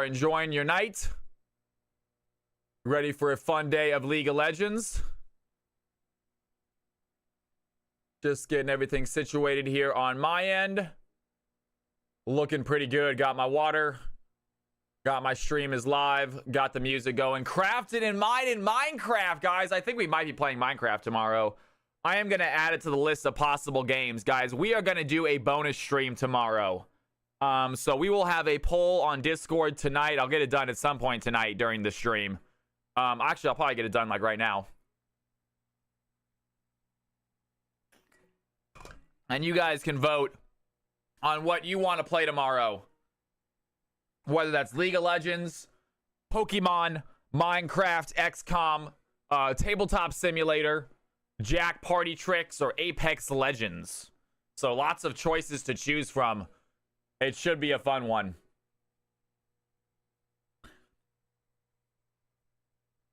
are enjoying your night. Ready for a fun day of League of Legends. Just getting everything situated here on my end. Looking pretty good. Got my water. Got my stream is live. Got the music going. Crafted in Minecraft, guys. I think we might be playing Minecraft tomorrow. I am going to add it to the list of possible games, guys. We are going to do a bonus stream tomorrow. So we will have a poll on Discord tonight. I'll get it done at some point tonight during the stream. Actually, I'll probably get it done like right now. And you guys can vote on what you want to play tomorrow. Whether that's League of Legends, Pokemon, Minecraft, XCOM, Tabletop Simulator, Jack Party Tricks, or Apex Legends. So lots of choices to choose from. It should be a fun one.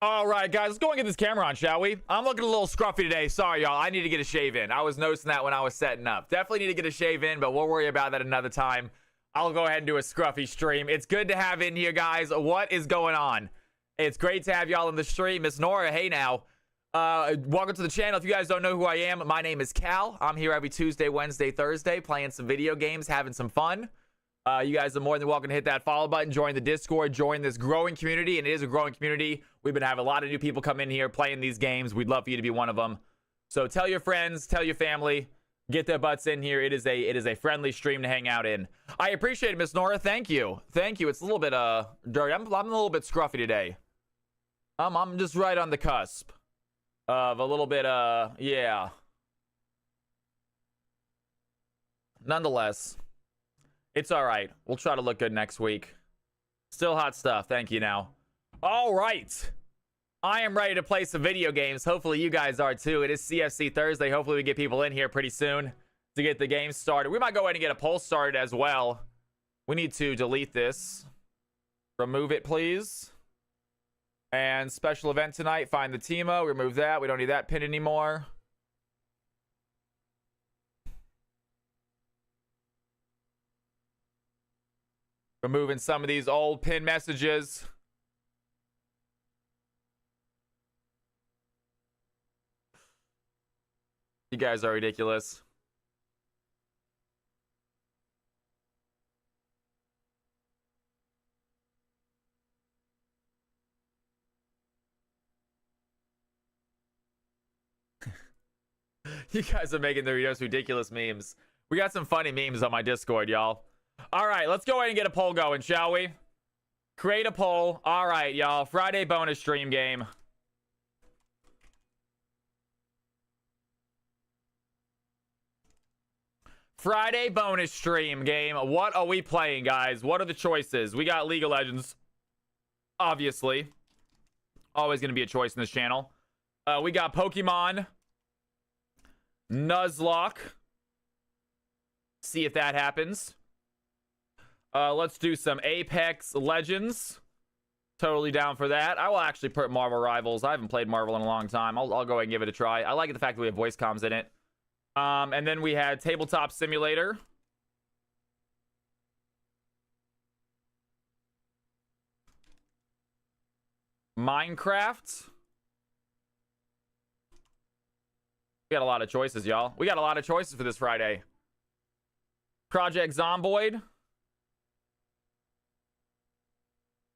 All right, guys, let's go and get this camera on, shall we? I'm looking a little scruffy today. Sorry, y'all. I need to get a shave in. I was noticing that when I was setting up. Definitely need to get a shave in, but we'll worry about that another time. I'll go ahead and do a scruffy stream. It's good to have in here, guys. What is going on? It's great to have y'all in the stream. Miss Nora, hey now. Welcome to the channel. If you guys don't know who I am, my name is Cal. I'm here every Tuesday, Wednesday, Thursday, playing some video games, having some fun. You guys are more than welcome to hit that follow button, join the Discord, join this growing community, and it is a growing community. We've been having a lot of new people come in here playing these games. We'd love for you to be one of them. So tell your friends, tell your family, get their butts in here. It is a friendly stream to hang out in. I appreciate it, Miss Nora. Thank you. Thank you. It's a little bit dirty. I'm a little bit scruffy today. I'm just right on the cusp of a little bit yeah. Nonetheless, it's all right. We'll try to look good next week. Still hot stuff. Thank you now. All right. I am ready to play some video games. Hopefully you guys are too. It is CFC Thursday. Hopefully we get people in here pretty soon to get the game started. We might go ahead and get a poll started as well. We need to delete this. Remove it, please. And special event tonight. Find the Teemo. Remove that. We don't need that pin anymore. Removing some of these old pin messages. You guys are ridiculous. You guys are making the most ridiculous memes. We got some funny memes on my Discord, y'all. All right, let's go ahead and get a poll going, shall we? Create a poll. All right, y'all. Friday bonus stream game. Friday bonus stream game. What are we playing, guys? What are the choices? We got League of Legends. Obviously. Always going to be a choice in this channel. We got Pokemon. Nuzlocke. See if that happens. Let's do some Apex Legends. Totally down for that. I will actually put Marvel Rivals. I haven't played Marvel in a long time. I'll go ahead and give it a try. I like the fact that we have voice comms in it. And then we had Tabletop Simulator. Minecraft. We got a lot of choices, y'all. We got a lot of choices for this Friday. Project Zomboid.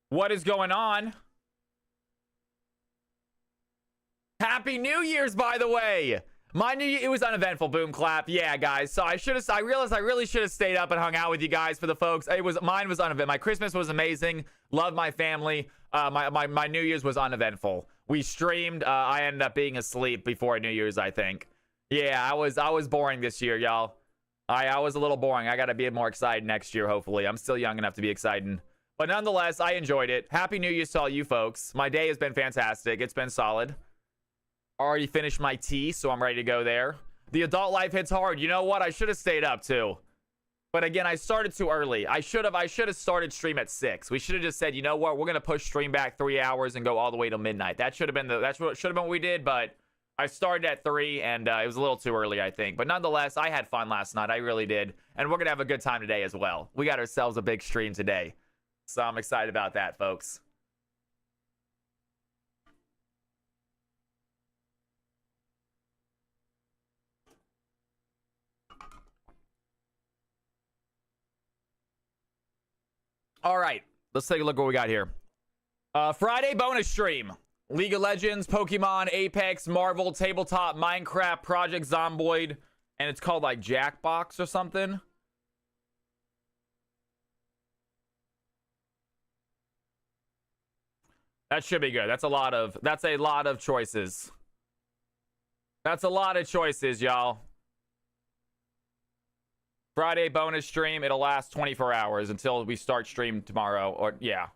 What is going on? Happy New Year's, by the way. My New Year, it was uneventful. Boom clap. Yeah, guys. So I realized I really should have stayed up and hung out with you guys for the folks. Mine was uneventful. My Christmas was amazing. Loved my family. My New Year's was uneventful. We streamed. I ended up being asleep before New Year's, I think. Yeah, I was boring this year, y'all. I was a little boring. I got to be more excited next year, hopefully. I'm still young enough to be excited. But nonetheless, I enjoyed it. Happy New Year's to all you folks. My day has been fantastic. It's been solid. Already finished my tea, so I'm ready to go there. The adult life hits hard. You know what? I should have stayed up too. But again, I started too early. I should have started stream at 6. We should have just said, you know what? We're gonna push stream back 3 hours and go all the way till midnight. That should have been what we did. But I started at 3, and it was a little too early, I think. But nonetheless, I had fun last night. I really did, and we're gonna have a good time today as well. We got ourselves a big stream today. So I'm excited about that, folks. All right, let's take a look what we got here. Friday bonus stream. League of Legends, Pokemon, Apex, Marvel, Tabletop, Minecraft, Project Zomboid, and it's called like Jackbox or something. That should be good. That's a lot of choices. That's a lot of choices, y'all. Friday bonus stream. It'll last 24 hours until we start stream tomorrow. Or yeah.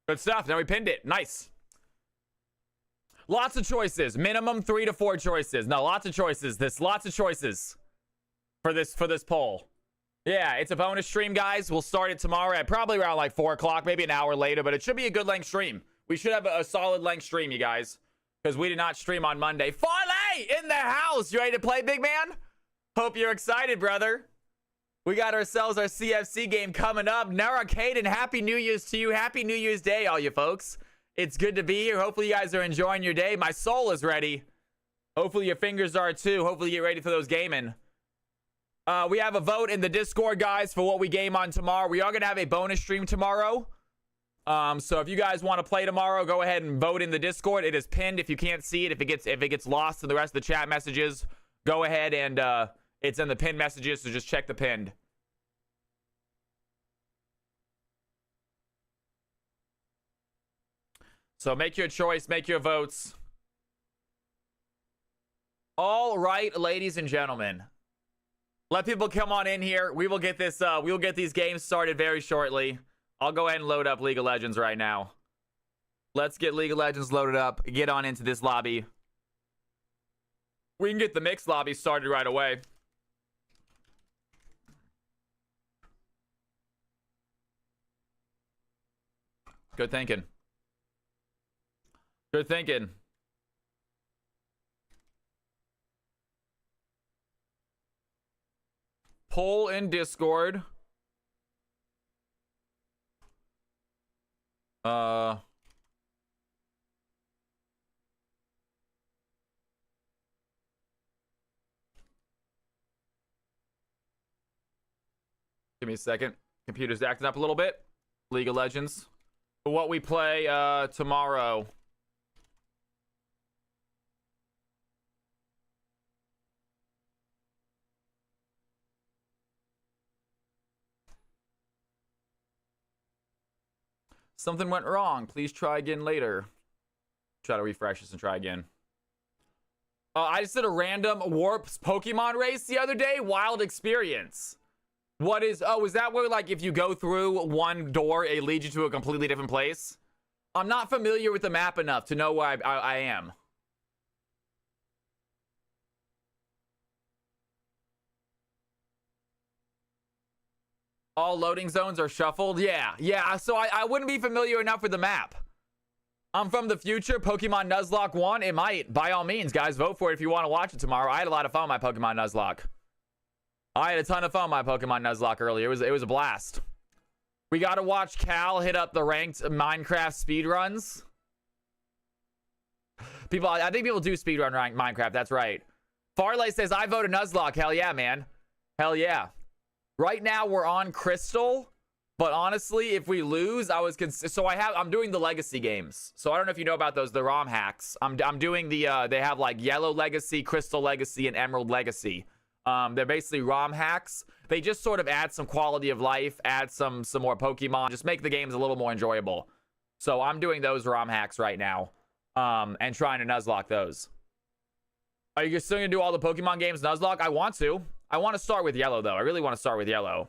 Good stuff. Now we pinned it. Nice. Lots of choices. Minimum 3 to 4 choices. No, lots of choices. Lots of choices for this poll. Yeah, it's a bonus stream, guys. We'll start it tomorrow at probably around like 4 o'clock, maybe an hour later, but it should be a good length stream. We should have a solid length stream, you guys, because we did not stream on Monday. Farley in the house. You ready to play, big man? Hope you're excited, brother. We got ourselves our CFC game coming up. Nara Caden, Happy New Year's to you. Happy New Year's Day, all you folks. It's good to be here. Hopefully you guys are enjoying your day. My soul is ready. Hopefully your fingers are too. Hopefully you get ready for those gaming. We have a vote in the Discord, guys, for what we game on tomorrow. We are going to have a bonus stream tomorrow. So if you guys want to play tomorrow, go ahead and vote in the Discord. It is pinned. If you can't see it, if it gets lost in the rest of the chat messages, go ahead and it's in the pinned messages, so just check the pinned. So make your choice, make your votes. All right, ladies and gentlemen. Let people come on in here. We will get this we will get these games started very shortly. I'll go ahead and load up League of Legends right now. Let's get League of Legends loaded up. Get on into this lobby. We can get the mixed lobby started right away. Good thinking. Good thinking. Poll in Discord. Give me a second. Computer's acting up a little bit. League of Legends. What we play tomorrow. Something went wrong. Please try again later. Try to refresh this and try again. I just did a random Warps Pokemon race the other day. Wild experience. What is... Oh, is that where, like, if you go through one door, it leads you to a completely different place? I'm not familiar with the map enough to know where I am. All loading zones are shuffled? Yeah. So I wouldn't be familiar enough with the map. I'm from the future. Pokemon Nuzlocke 1. It might. By all means, guys, vote for it if you want to watch it tomorrow. I had a lot of fun with my Pokemon Nuzlocke. I had a ton of fun with my Pokemon Nuzlocke earlier. It was a blast. We got to watch Cal hit up the ranked Minecraft speedruns. I think people do speedrun ranked Minecraft. That's right. Farley says, I voted Nuzlocke. Hell yeah, man. Hell yeah. Right now we're on Crystal, but honestly, if we lose, I'm doing the legacy games. So I don't know if you know about those, the ROM hacks. I'm doing the they have like Yellow Legacy, Crystal Legacy, and Emerald Legacy. They're basically ROM hacks. They just sort of add some quality of life, add some more Pokemon, just make the games a little more enjoyable. So I'm doing those ROM hacks right now, and trying to Nuzlocke those. Are you still gonna do all the Pokemon games Nuzlocke? I want to. I want to start with Yellow, though. I really want to start with Yellow.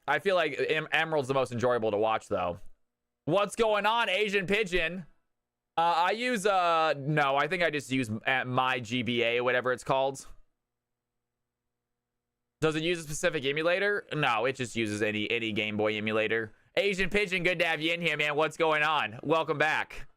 I feel like Emerald's the most enjoyable to watch, though. What's going on, Asian Pigeon? I use no, I think I just use my GBA, whatever it's called. Does it use a specific emulator? No, it just uses any Game Boy emulator. Asian Pigeon, good to have you in here, man. What's going on? Welcome back.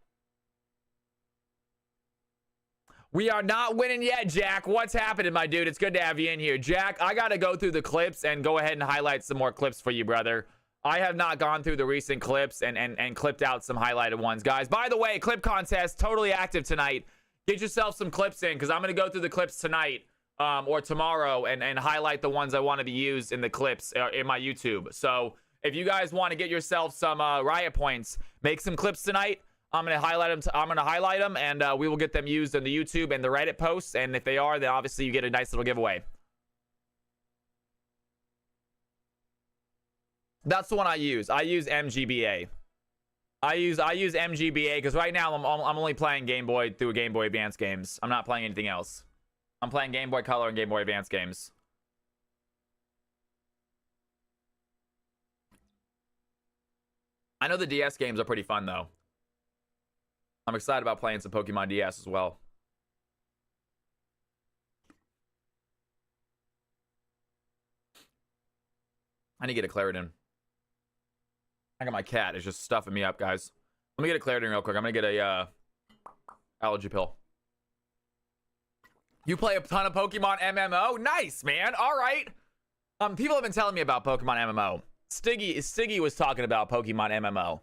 We are not winning yet, Jack. What's happening, my dude? It's good to have you in here. Jack, I got to go through the clips and go ahead and highlight some more clips for you, brother. I have not gone through the recent clips and clipped out some highlighted ones. Guys, by the way, clip contest, totally active tonight. Get yourself some clips in because I'm going to go through the clips tonight or tomorrow and highlight the ones I want to be used in the clips in my YouTube. So if you guys want to get yourself some riot points, make some clips tonight. I'm going to highlight them, and we will get them used in the YouTube and the Reddit posts. And if they are, then obviously you get a nice little giveaway. That's the one I use. I use MGBA. I use MGBA because right now I'm only playing Game Boy through Game Boy Advance games. I'm not playing anything else. I'm playing Game Boy Color and Game Boy Advance games. I know the DS games are pretty fun though. I'm excited about playing some Pokemon DS as well. I need to get a Claritin. I got my cat. It's just stuffing me up, guys. Let me get a Claritin real quick. I'm gonna get a allergy pill. You play a ton of Pokemon MMO? Nice, man. All right. People have been telling me about Pokemon MMO. Stiggy was talking about Pokemon MMO.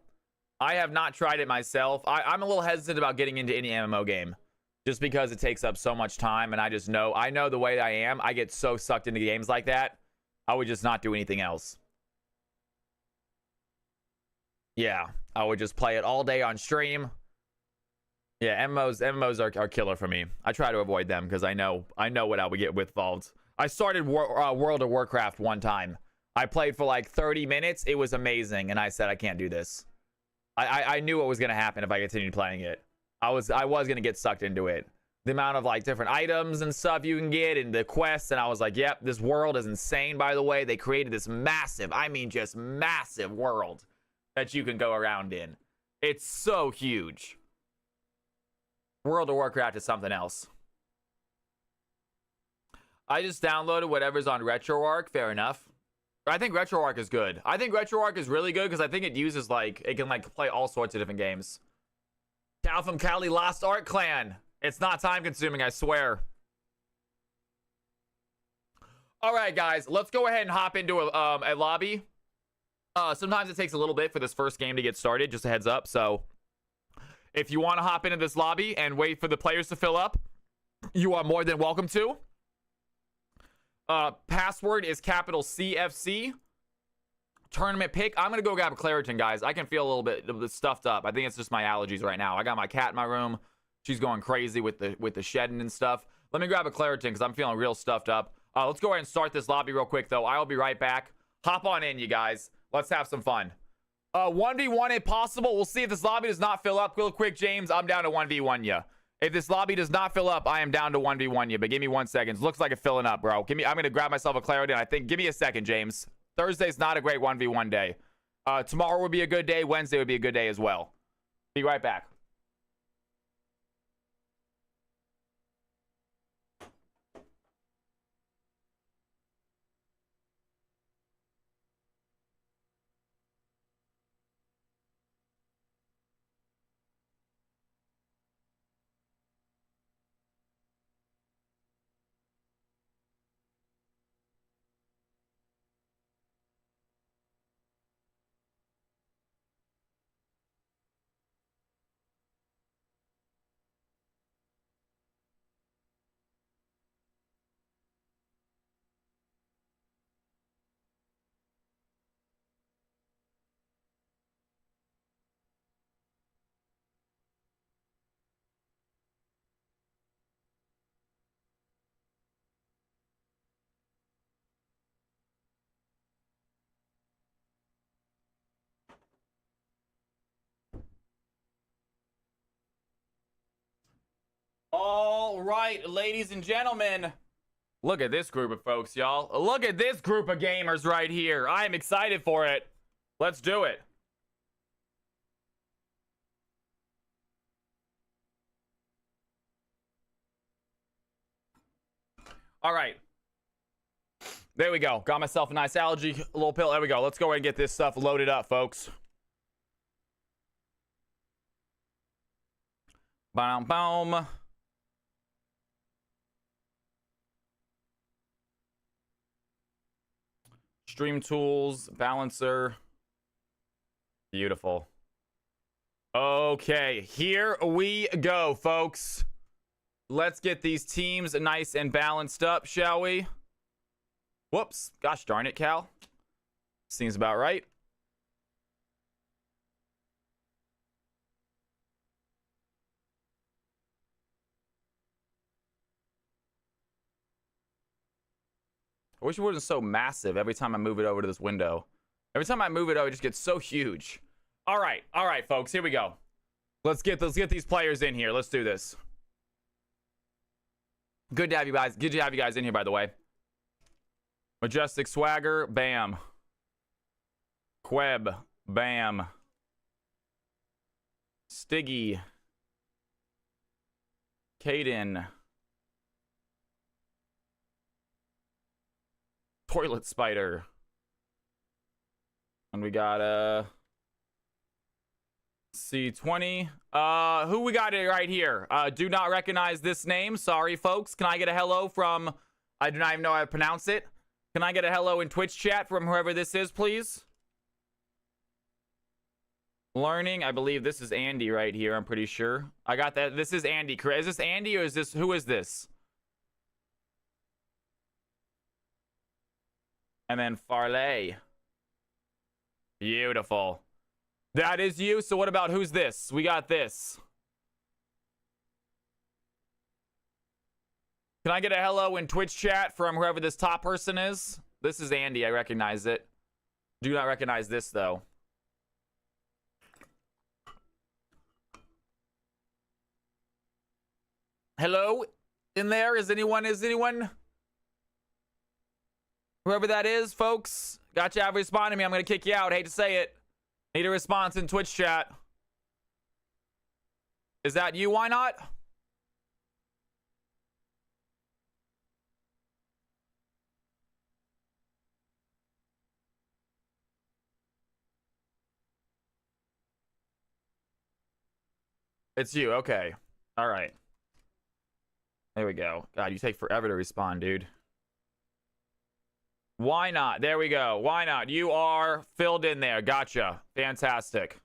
I have not tried it myself. I'm a little hesitant about getting into any MMO game just because it takes up so much time, and I know the way I am. I get so sucked into games like that. I would just not do anything else. Yeah, I would just play it all day on stream. Yeah, MMOs are killer for me. I try to avoid them because I know what I would get involved. I started World of Warcraft one time. I played for like 30 minutes. It was amazing, and I said I can't do this. I knew what was gonna happen if I continued playing it. I was gonna get sucked into it. The amount of like different items and stuff you can get and the quests, and I was like, yep, this world is insane. By the way, they created this massive, I mean just massive world that you can go around in. It's so huge. World of Warcraft is something else. I just downloaded whatever's on RetroArch. Fair enough. I think RetroArch is good. I think RetroArch is really good because I think it uses like, it can like play all sorts of different games. Cal from Cali, Lost Ark Clan. It's not time consuming, I swear. All right, guys, let's go ahead and hop into a lobby. Sometimes it takes a little bit for this first game to get started, just a heads up. So if you want to hop into this lobby and wait for the players to fill up, you are more than welcome to. Password is capital CFC. Tournament pick. I'm gonna go grab a Claritin, guys. I can feel a little bit stuffed up. I think it's just my allergies right now. I got my cat in my room. She's going crazy with the shedding and stuff. Let me grab a Claritin because I'm feeling real stuffed up. Let's go ahead and start this lobby real quick though. I'll be right back. Hop on in, you guys. Let's have some fun. 1v1 if possible. We'll see if this lobby does not fill up real quick, James. I'm down to 1v1 ya. If this lobby does not fill up, I am down to 1v1 you, but give me 1 second. Looks like it's filling up, bro. I'm going to grab myself a Claritin. I think, give me a second, James. Thursday's not a great 1v1 day. Tomorrow would be a good day. Wednesday would be a good day as well. Be right back. All right, ladies and gentlemen. Look at this group of folks, y'all. Look at this group of gamers right here. I am excited for it. Let's do it. All right. There we go. Got myself a nice allergy little pill. There we go. Let's go ahead and get this stuff loaded up, folks. Boom, boom. Stream tools, balancer. Beautiful. Okay, here we go, folks. Let's get these teams nice and balanced up, shall we? Whoops. Gosh darn it, Cal. Seems about right. I wish it wasn't so massive every time I move it over to this window. Every time I move it over, it just gets so huge. All right, folks, here we go. Let's get these players in here. Let's do this. Good to have you guys. Good to have you guys in here, by the way. Majestic Swagger, bam. Queb, bam. Stiggy. Caden. Toilet Spider. And we got C20. Who we got it right here? Do not recognize this name. Sorry, folks. Can I get a hello from... I do not even know how to pronounce it. Can I get a hello in Twitch chat from whoever this is, please? Learning. I believe this is Andy right here. I'm pretty sure. I got that. This is Andy. Is this Andy or is this... Who is this? And then Farley. Beautiful. That is you. So what about who's this? We got this. Can I get a hello in Twitch chat from whoever this top person is? This is Andy. I recognize it. Do not recognize this, though. Hello? In there? Is anyone? Whoever that is, folks. Got you. Have responded to me. I'm going to kick you out. Hate to say it. Need a response in Twitch chat. Is that you? Why not? It's you. Okay. All right. There we go. God, you take forever to respond, dude. Why not? There we go. Why not? You are filled in there. Gotcha. Fantastic.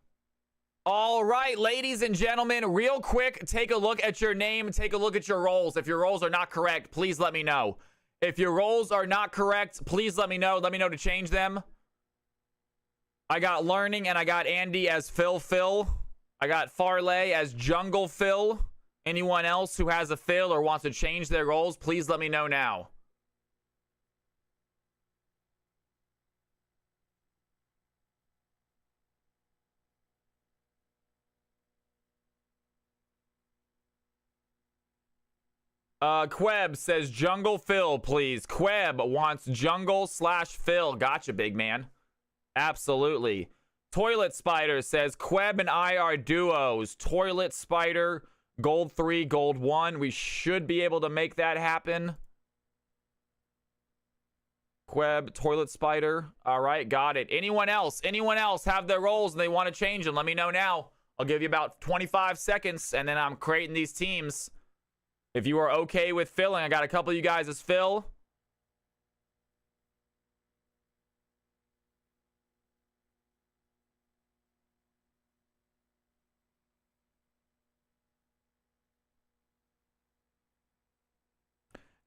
All right, ladies and gentlemen, real quick, take a look at your name. Take a look at your roles. If your roles are not correct, please let me know. If your roles are not correct, please let me know. Let me know to change them. I got Learning and I got Andy as Phil. I got Farley as Jungle Phil. Anyone else who has a Phil or wants to change their roles, please let me know now. Queb says Jungle Phil, please. Queb wants Jungle/Phil. Gotcha, big man. Absolutely. Toilet Spider says Queb and I are duos. Toilet Spider, gold 3, gold 1. We should be able to make that happen. Queb, Toilet Spider. All right, got it. Anyone else? Anyone else have their roles and they want to change them? Let me know now. I'll give you about 25 seconds and then I'm creating these teams. If you are okay with filling, I got a couple of you guys as Phil.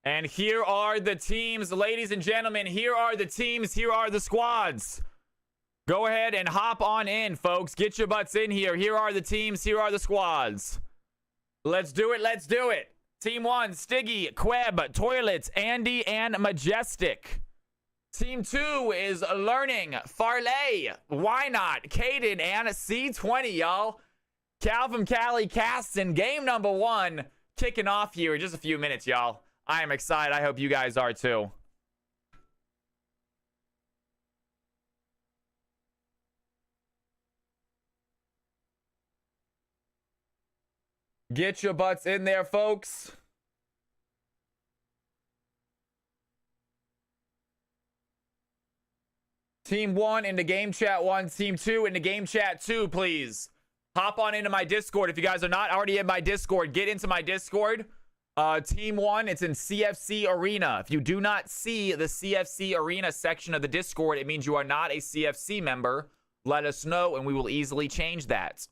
And here are the teams, ladies and gentlemen. Here are the teams. Here are the squads. Go ahead and hop on in, folks. Get your butts in here. Here are the teams. Here are the squads. Let's do it. Let's do it. Team 1, Stiggy, Queb, Toilets, Andy, and Majestic. Team 2 is Learning, Farley, Why Not, Caden, and C20, y'all. Cal from Cali Caston, game number 1, kicking off here in just a few minutes, y'all. I am excited. I hope you guys are too. Get your butts in there, folks. Team 1 into game chat 1. Team 2 into game chat 2, please. Hop on into my Discord. If you guys are not already in my Discord, get into my Discord. Team 1, it's in CFC Arena. If you do not see the CFC Arena section of the Discord, it means you are not a CFC member. Let us know, and we will easily change that.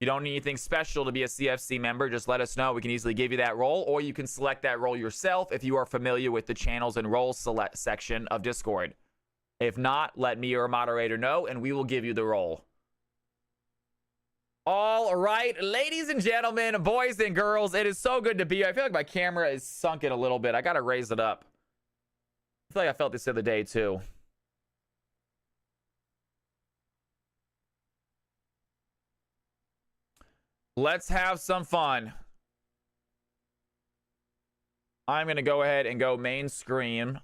You don't need anything special to be a CFC member. Just let us know. We can easily give you that role, or you can select that role yourself if you are familiar with the channels and roles select section of Discord. If not, let me or a moderator know, and we will give you the role. All right, ladies and gentlemen, boys and girls, it is so good to be here. I feel like my camera is sunken a little bit. I got to raise it up. I feel like I felt this the other day, too. Let's have some fun. I'm going to go ahead and go main screen.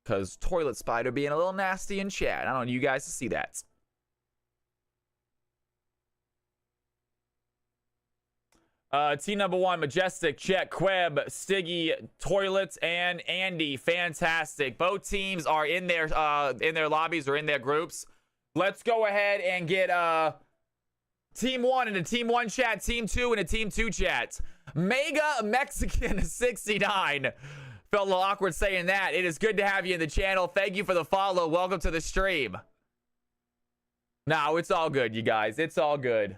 Because Toilet Spider being a little nasty in chat. I don't want you guys to see that. Team number 1, Majestic, Chet, Queb, Stiggy, Toilets, and Andy. Fantastic. Both teams are in their lobbies or in their groups. Let's go ahead and get Team 1 into Team 1 chat, Team 2 into Team 2 chat. Mega Mexican 69. Felt a little awkward saying that. It is good to have you in the channel. Thank you for the follow. Welcome to the stream. No, it's all good, you guys. It's all good.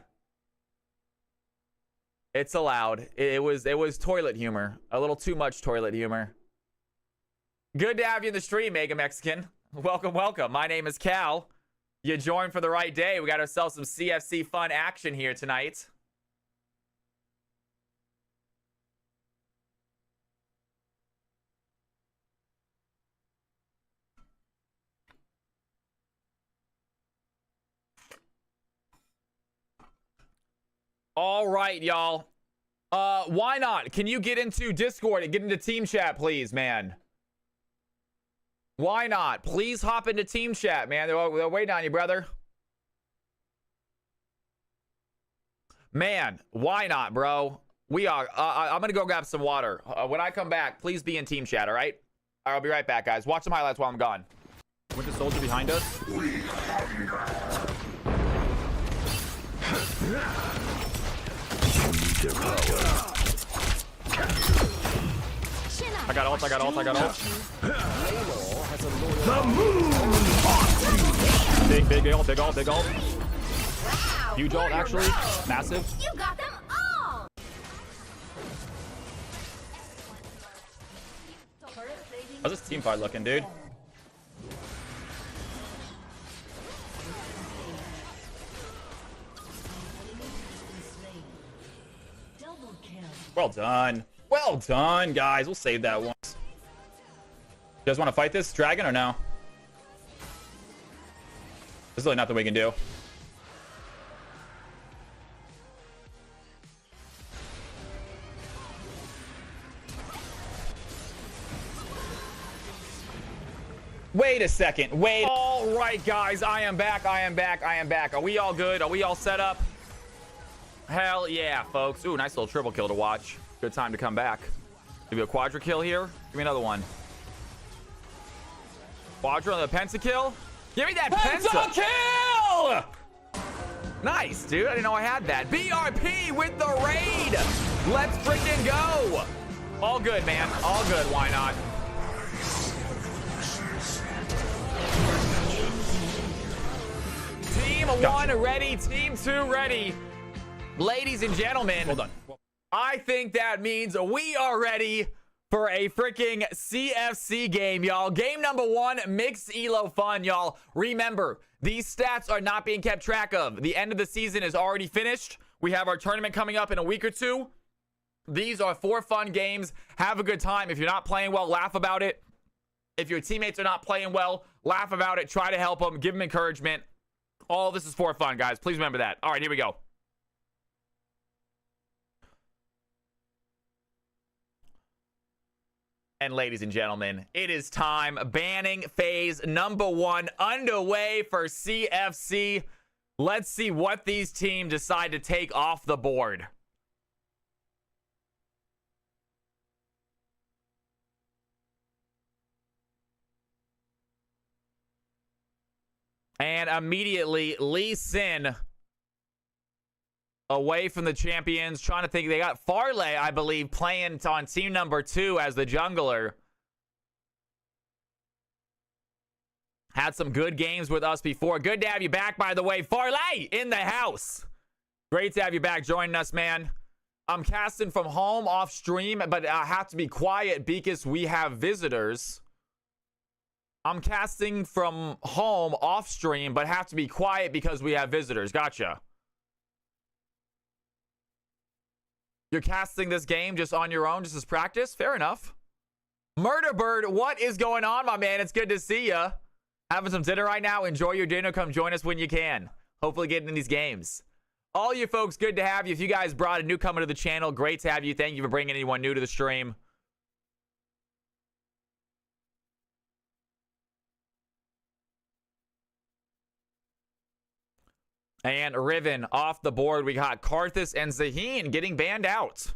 It's allowed. It was toilet humor. A little too much toilet humor. Good to have you in the stream, Mega Mexican. Welcome, welcome. My name is Cal. You joined for the right day. We got ourselves some CFC fun action here tonight. All right, y'all. Why not? Can you get into Discord and get into team chat, please, man? Why not? Please hop into team chat, man. They're waiting on you, brother. Man, why not, bro? We are. I'm gonna go grab some water. When I come back, please be in team chat, all right? I'll be right back, guys. Watch some highlights while I'm gone. Winter Soldier behind us. I got ult, I got ult, I got ult. The moon! Big ult, big ult, big ult. Huge ult, actually. Massive. You got them all! How's this team fight looking, dude? Well done. Well done, guys. We'll save that once. You guys want to fight this dragon or no? There's really nothing we can do. Wait a second. Wait. All right, guys. I am back. I am back. I am back. Are we all good? Are we all set up? Hell yeah, folks. Ooh, nice little triple kill to watch. Good time to come back. Give you a quadra kill here. Give me another one. Quadra and a pentakill. Give me that pentakill! Nice, dude. I didn't know I had that. BRP with the raid. Let's freaking go. All good, man. All good. Why not? Team 1 ready. Team 2 ready. Ladies and gentlemen, hold on. I think that means we are ready for a freaking CFC game, y'all. Game number 1, mixed elo fun, y'all. Remember, these stats are not being kept track of. The end of the season is already finished. We have our tournament coming up in a week or two. These are 4 fun games. Have a good time. If you're not playing well, laugh about it. If your teammates are not playing well, laugh about it. Try to help them. Give them encouragement. All this is for fun, guys. Please remember that. All right, here we go. And ladies and gentlemen, it is time. Banning phase number 1 underway for CFC. Let's see what these teams decide to take off the board. And immediately, Lee Sin away from the champions. Trying to think. They got Farley, I believe, playing on team number 2 as the jungler. Had some good games with us before. Good to have you back, by the way. Farley in the house. Great to have you back joining us, man. I'm casting from home off stream, but I have to be quiet because we have visitors. I'm casting from home off stream, but have to be quiet because we have visitors. Gotcha. You're casting this game just on your own, just as practice? Fair enough. Murder Bird, what is going on, my man? It's good to see ya. Having some dinner right now. Enjoy your dinner. Come join us when you can. Hopefully getting in these games. All you folks, good to have you. If you guys brought a newcomer to the channel, great to have you. Thank you for bringing anyone new to the stream. And Riven off the board. We got Karthus and Zaheen getting banned out.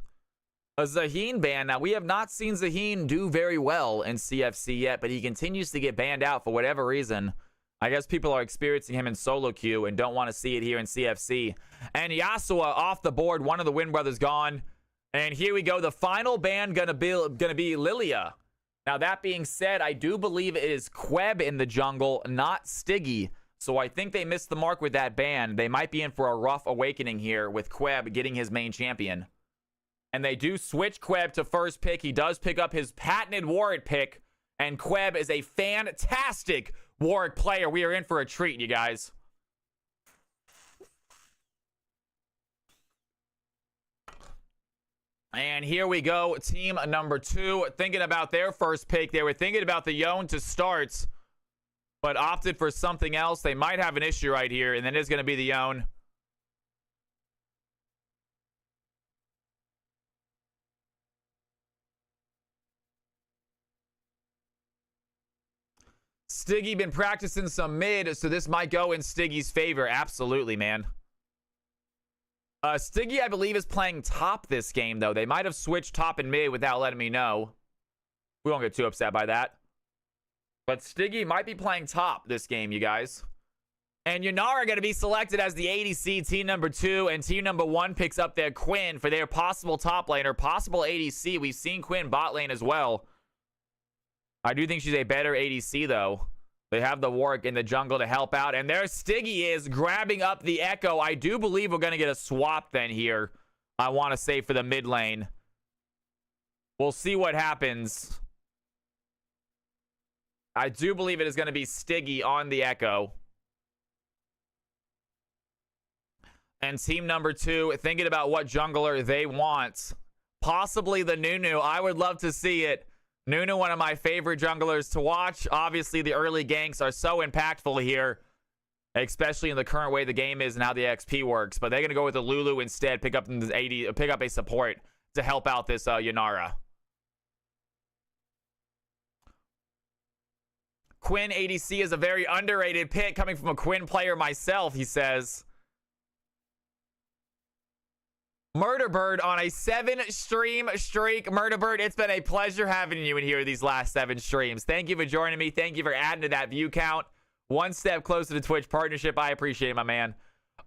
A Zaheen ban. Now, we have not seen Zaheen do very well in CFC yet, but he continues to get banned out for whatever reason. I guess people are experiencing him in solo queue and don't want to see it here in CFC. And Yasuo off the board. One of the Win brothers gone. And here we go. The final ban gonna be Lilia. Now, that being said, I do believe it is Queb in the jungle, not Stiggy. So I think they missed the mark with that ban. They might be in for a rough awakening here with Queb getting his main champion. And they do switch Queb to first pick. He does pick up his patented Warwick pick. And Queb is a fantastic Warwick player. We are in for a treat, you guys. And here we go. Team number 2. Thinking about their first pick. They were thinking about the Yone to start, but opted for something else. They might have an issue right here. And then it's going to be the Yone. Stiggy been practicing some mid, so this might go in Stiggy's favor. Absolutely, man. Stiggy, I believe, is playing top this game, though. They might have switched top and mid without letting me know. We won't get too upset by that. But Stiggy might be playing top this game, you guys. And Yunara going to be selected as the ADC, team number 2, and team number 1 picks up their Quinn for their possible top laner, possible ADC. We've seen Quinn bot lane as well. I do think she's a better ADC, though. They have the Warwick in the jungle to help out. And there Stiggy is grabbing up the Echo. I do believe we're going to get a swap then here. I want to say for the mid lane. We'll see what happens. I do believe it is going to be Stiggy on the Echo. And team number 2, thinking about what jungler they want. Possibly the Nunu. I would love to see it. Nunu, one of my favorite junglers to watch. Obviously, the early ganks are so impactful here, especially in the current way the game is and how the XP works. But they're going to go with the Lulu instead, pick up a support to help out this Yunara. Quinn ADC is a very underrated pick coming from a Quinn player myself, he says. Murder Bird on a 7-stream streak. Murder Bird, it's been a pleasure having you in here these last 7 streams. Thank you for joining me. Thank you for adding to that view count. One step closer to Twitch partnership. I appreciate it, my man.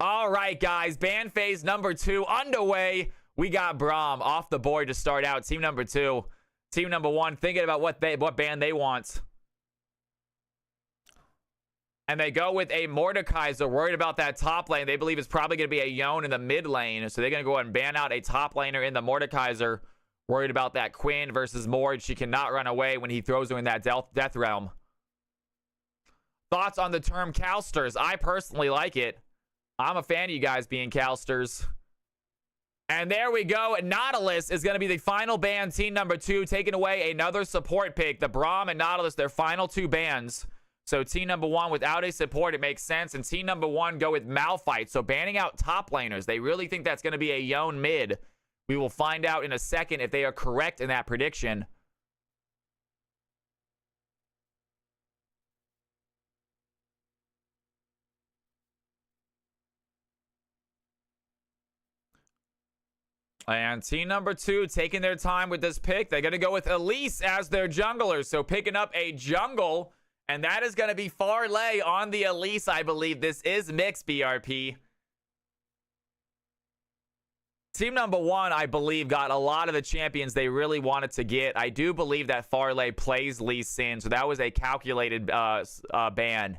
All right, guys. Ban phase number 2 underway. We got Braum off the board to start out. Team number 2. Team number 1 thinking about what ban they want. And they go with a Mordekaiser, worried about that top lane. They believe it's probably going to be a Yone in the mid lane. So they're going to go ahead and ban out a top laner in the Mordekaiser. Worried about that Quinn versus Mord. She cannot run away when he throws her in that death realm. Thoughts on the term Calsters? I personally like it. I'm a fan of you guys being Calsters. And there we go. Nautilus is going to be the final ban. Team number 2 taking away another support pick. The Braum and Nautilus, their final 2 bans. So team number 1 without a support, it makes sense. And team number 1 go with Malphite. So banning out top laners. They really think that's going to be a Yone mid. We will find out in a second if they are correct in that prediction. And team number 2 taking their time with this pick. They're going to go with Elise as their jungler. So picking up a jungle And that is going to be Farley on the Elise, I believe. This is mixed BRP. Team number one, I believe, got a lot of the champions they really wanted to get. I do believe that Farley plays Lee Sin, so that was a calculated ban.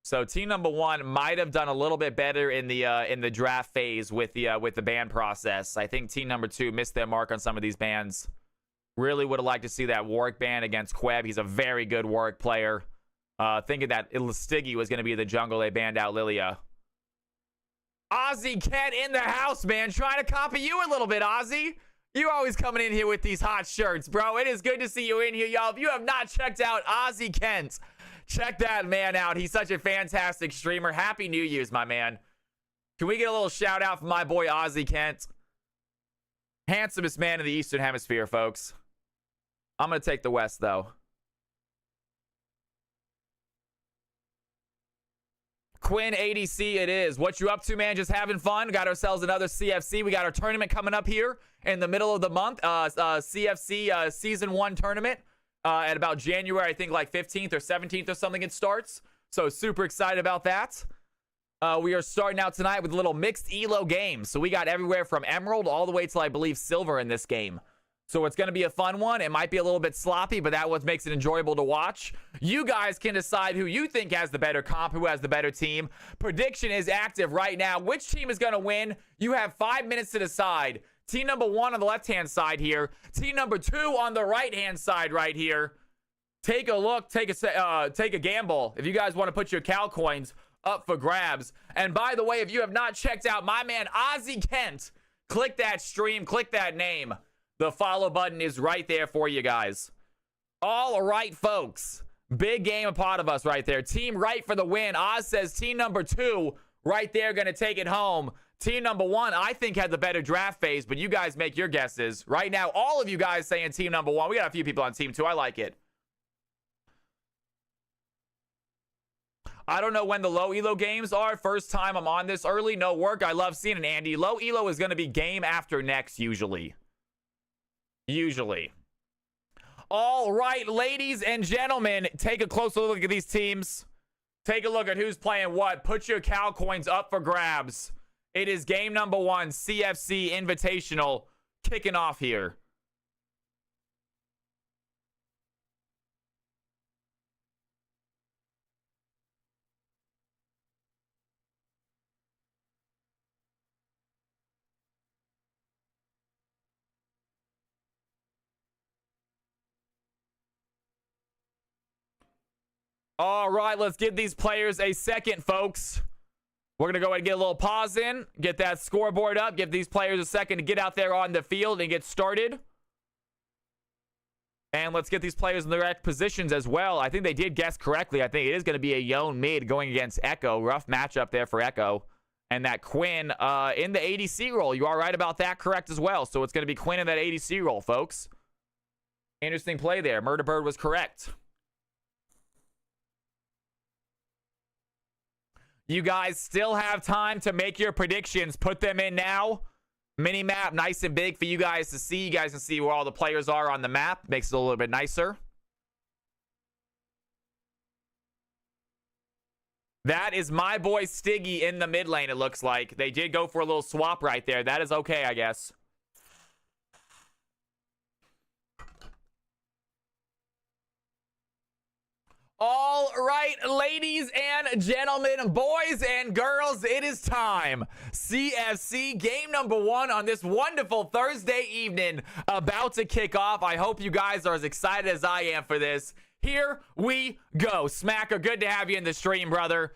So team number one might have done a little bit better in the draft phase with the ban process. I think team number two missed their mark on some of these bans. Really would have liked to see that Warwick ban against Queb. He's a very good Warwick player. Thinking that Stiggy was going to be the jungle, they banned out Lilia. Ozzy Kent in the house, man. Trying to copy you a little bit, Ozzy. You always coming in here with these hot shirts, bro. It is good to see you in here, y'all. If you have not checked out Ozzy Kent, check that man out. He's such a fantastic streamer. Happy New Year's, my man. Can we get a little shout out from my boy Ozzy Kent? Handsomest man in the Eastern Hemisphere, folks. I'm going to take the West, though. Quinn ADC it is. What you up to, man? Just having fun. Got ourselves another CFC. We got our tournament coming up here in the middle of the month. CFC Season 1 tournament at about January, I think like 15th or 17th or something it starts. So super excited about that. We are starting out tonight with a little mixed ELO game. So we got everywhere from Emerald all the way till I believe Silver in this game. So it's going to be a fun one. It might be a little bit sloppy, but that's what makes it enjoyable to watch. You guys can decide who you think has the better comp, who has the better team. Prediction is active right now. Which team is going to win? You have 5 minutes to decide. Team number one on the left-hand side here. Team number two on the right-hand side right here. Take a look. Take a gamble. If you guys want to put your Cal coins up for grabs. And by the way, if you have not checked out my man Ozzy Kent, click that stream. Click that name. The follow button is right there for you guys. All right, folks. Big game a part of us right there. Team right for the win. Oz says team number two right there going to take it home. Team number one, I think, had the better draft phase, but you guys make your guesses. Right now, all of you guys saying team number one. We got a few people on team two. I like it. I don't know when the low elo games are. First time I'm on this early. No work. I love seeing it, Andy. Low elo is going to be game after next, usually. All right, ladies and gentlemen, take a closer look at these teams. Take a look at who's playing what. Put your Cal coins up for grabs. It is game number one, CFC Invitational, kicking off here. All right, let's give these players a second, folks. We're going to go ahead and get a little pause in, get that scoreboard up, give these players a second to get out there on the field and get started. And let's get these players in the correct positions as well. I think they did guess correctly. I think it is going to be a Yone mid going against Echo. Rough matchup there for Echo. And that Quinn in the ADC role. You are right about that, correct as well. So it's going to be Quinn in that ADC role, folks. Interesting play there. Murder Bird was correct. You guys still have time to make your predictions. Put them in now. Mini map, nice and big for you guys to see. You guys can see where all the players are on the map. Makes it a little bit nicer. That is my boy Stiggy in the mid lane, it looks like. They did go for a little swap right there. That is okay, I guess. All right, ladies and gentlemen, boys and girls, it is time. CFC game number one on this wonderful Thursday evening about to kick off. I hope you guys are as excited as I am for this. Here we go. Smacker, good to have you in the stream, brother.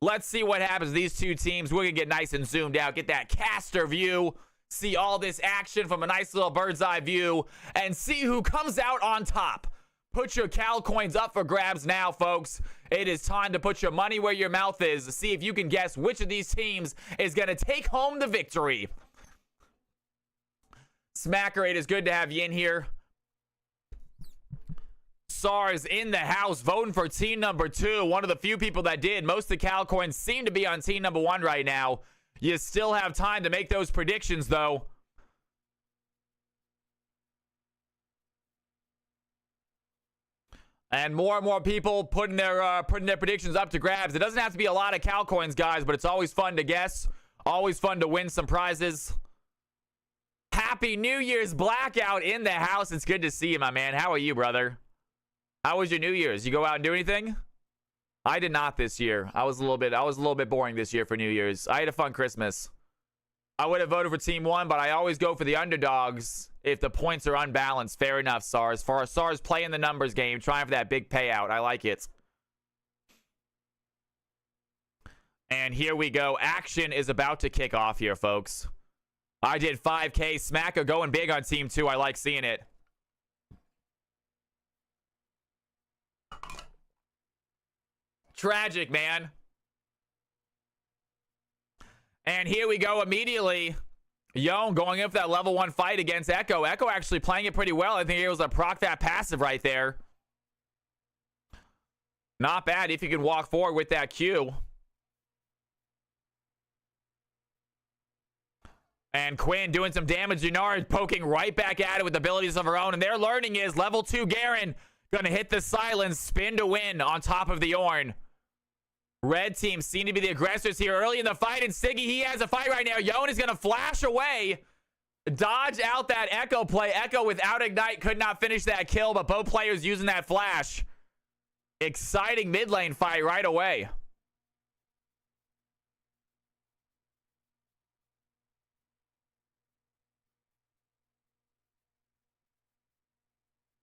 Let's see what happens to these two teams. We're going to get nice and zoomed out, get that caster view, see all this action from a nice little bird's eye view, and see who comes out on top. Put your Cal coins up for grabs now, folks. It is time to put your money where your mouth is to see if you can guess which of these teams is going to take home the victory. Smacker, it is good to have you in here. SARS in the house, voting for team number two. One of the few people that did. Most of the Cal coins seem to be on team number one right now. You still have time to make those predictions, though. And more people putting their predictions up to grabs. It doesn't have to be a lot of cow coins, guys, but it's always fun to guess. Always fun to win some prizes. Happy New Year's Blackout in the house. It's good to see you, my man. How are you, brother? How was your New Year's? You go out and do anything? I did not this year. I was a little bit boring this year for New Year's. I had a fun Christmas. I would have voted for Team 1, but I always go for the underdogs if the points are unbalanced. Fair enough, SARS. For our SARS playing the numbers game, trying for that big payout. I like it. And here we go. Action is about to kick off here, folks. I did 5K. Smacker going big on Team 2. I like seeing it. Tragic, man. And here we go immediately. Yone going in for that level 1 fight against Echo. Echo actually playing it pretty well. I think he was a proc that passive right there. Not bad if you can walk forward with that Q. And Quinn doing some damage. Yunara poking right back at it with abilities of her own. And their learning is level 2 Garen going to hit the silence. Spin to win on top of the Ornn. Red team seem to be the aggressors here early in the fight, and Siggy, he has a fight right now. Yone is going to flash away, dodge out that Echo play. Echo without Ignite could not finish that kill, but both players using that flash. Exciting mid lane fight right away.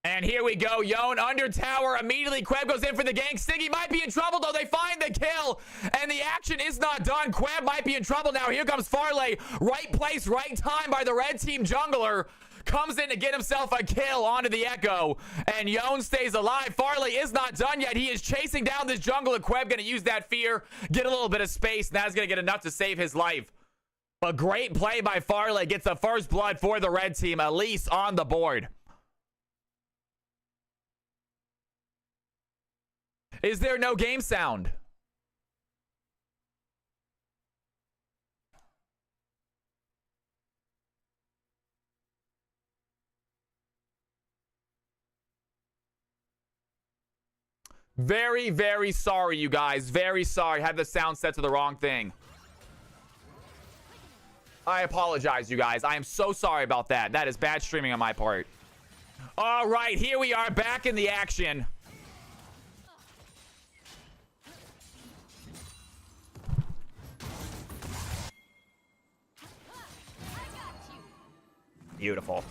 And here we go. Yone under tower. Immediately, Queb goes in for the gank. Siggy might be in trouble, though. They find the kill. And the action is not done. Queb might be in trouble now. Here comes Farley. Right place, right time by the red team jungler. Comes in to get himself a kill onto the Echo. And Yone stays alive. Farley is not done yet. He is chasing down this jungler. Queb going to use that fear. Get a little bit of space. And that's going to get enough to save his life. A great play by Farley. Gets the first blood for the red team. Elise on the board. Is there no game sound? Very, very sorry, you guys. Very sorry. Had the sound set to the wrong thing. I apologize, you guys. I am so sorry about that. That is bad streaming on my part. All right, here we are back in the action. Beautiful.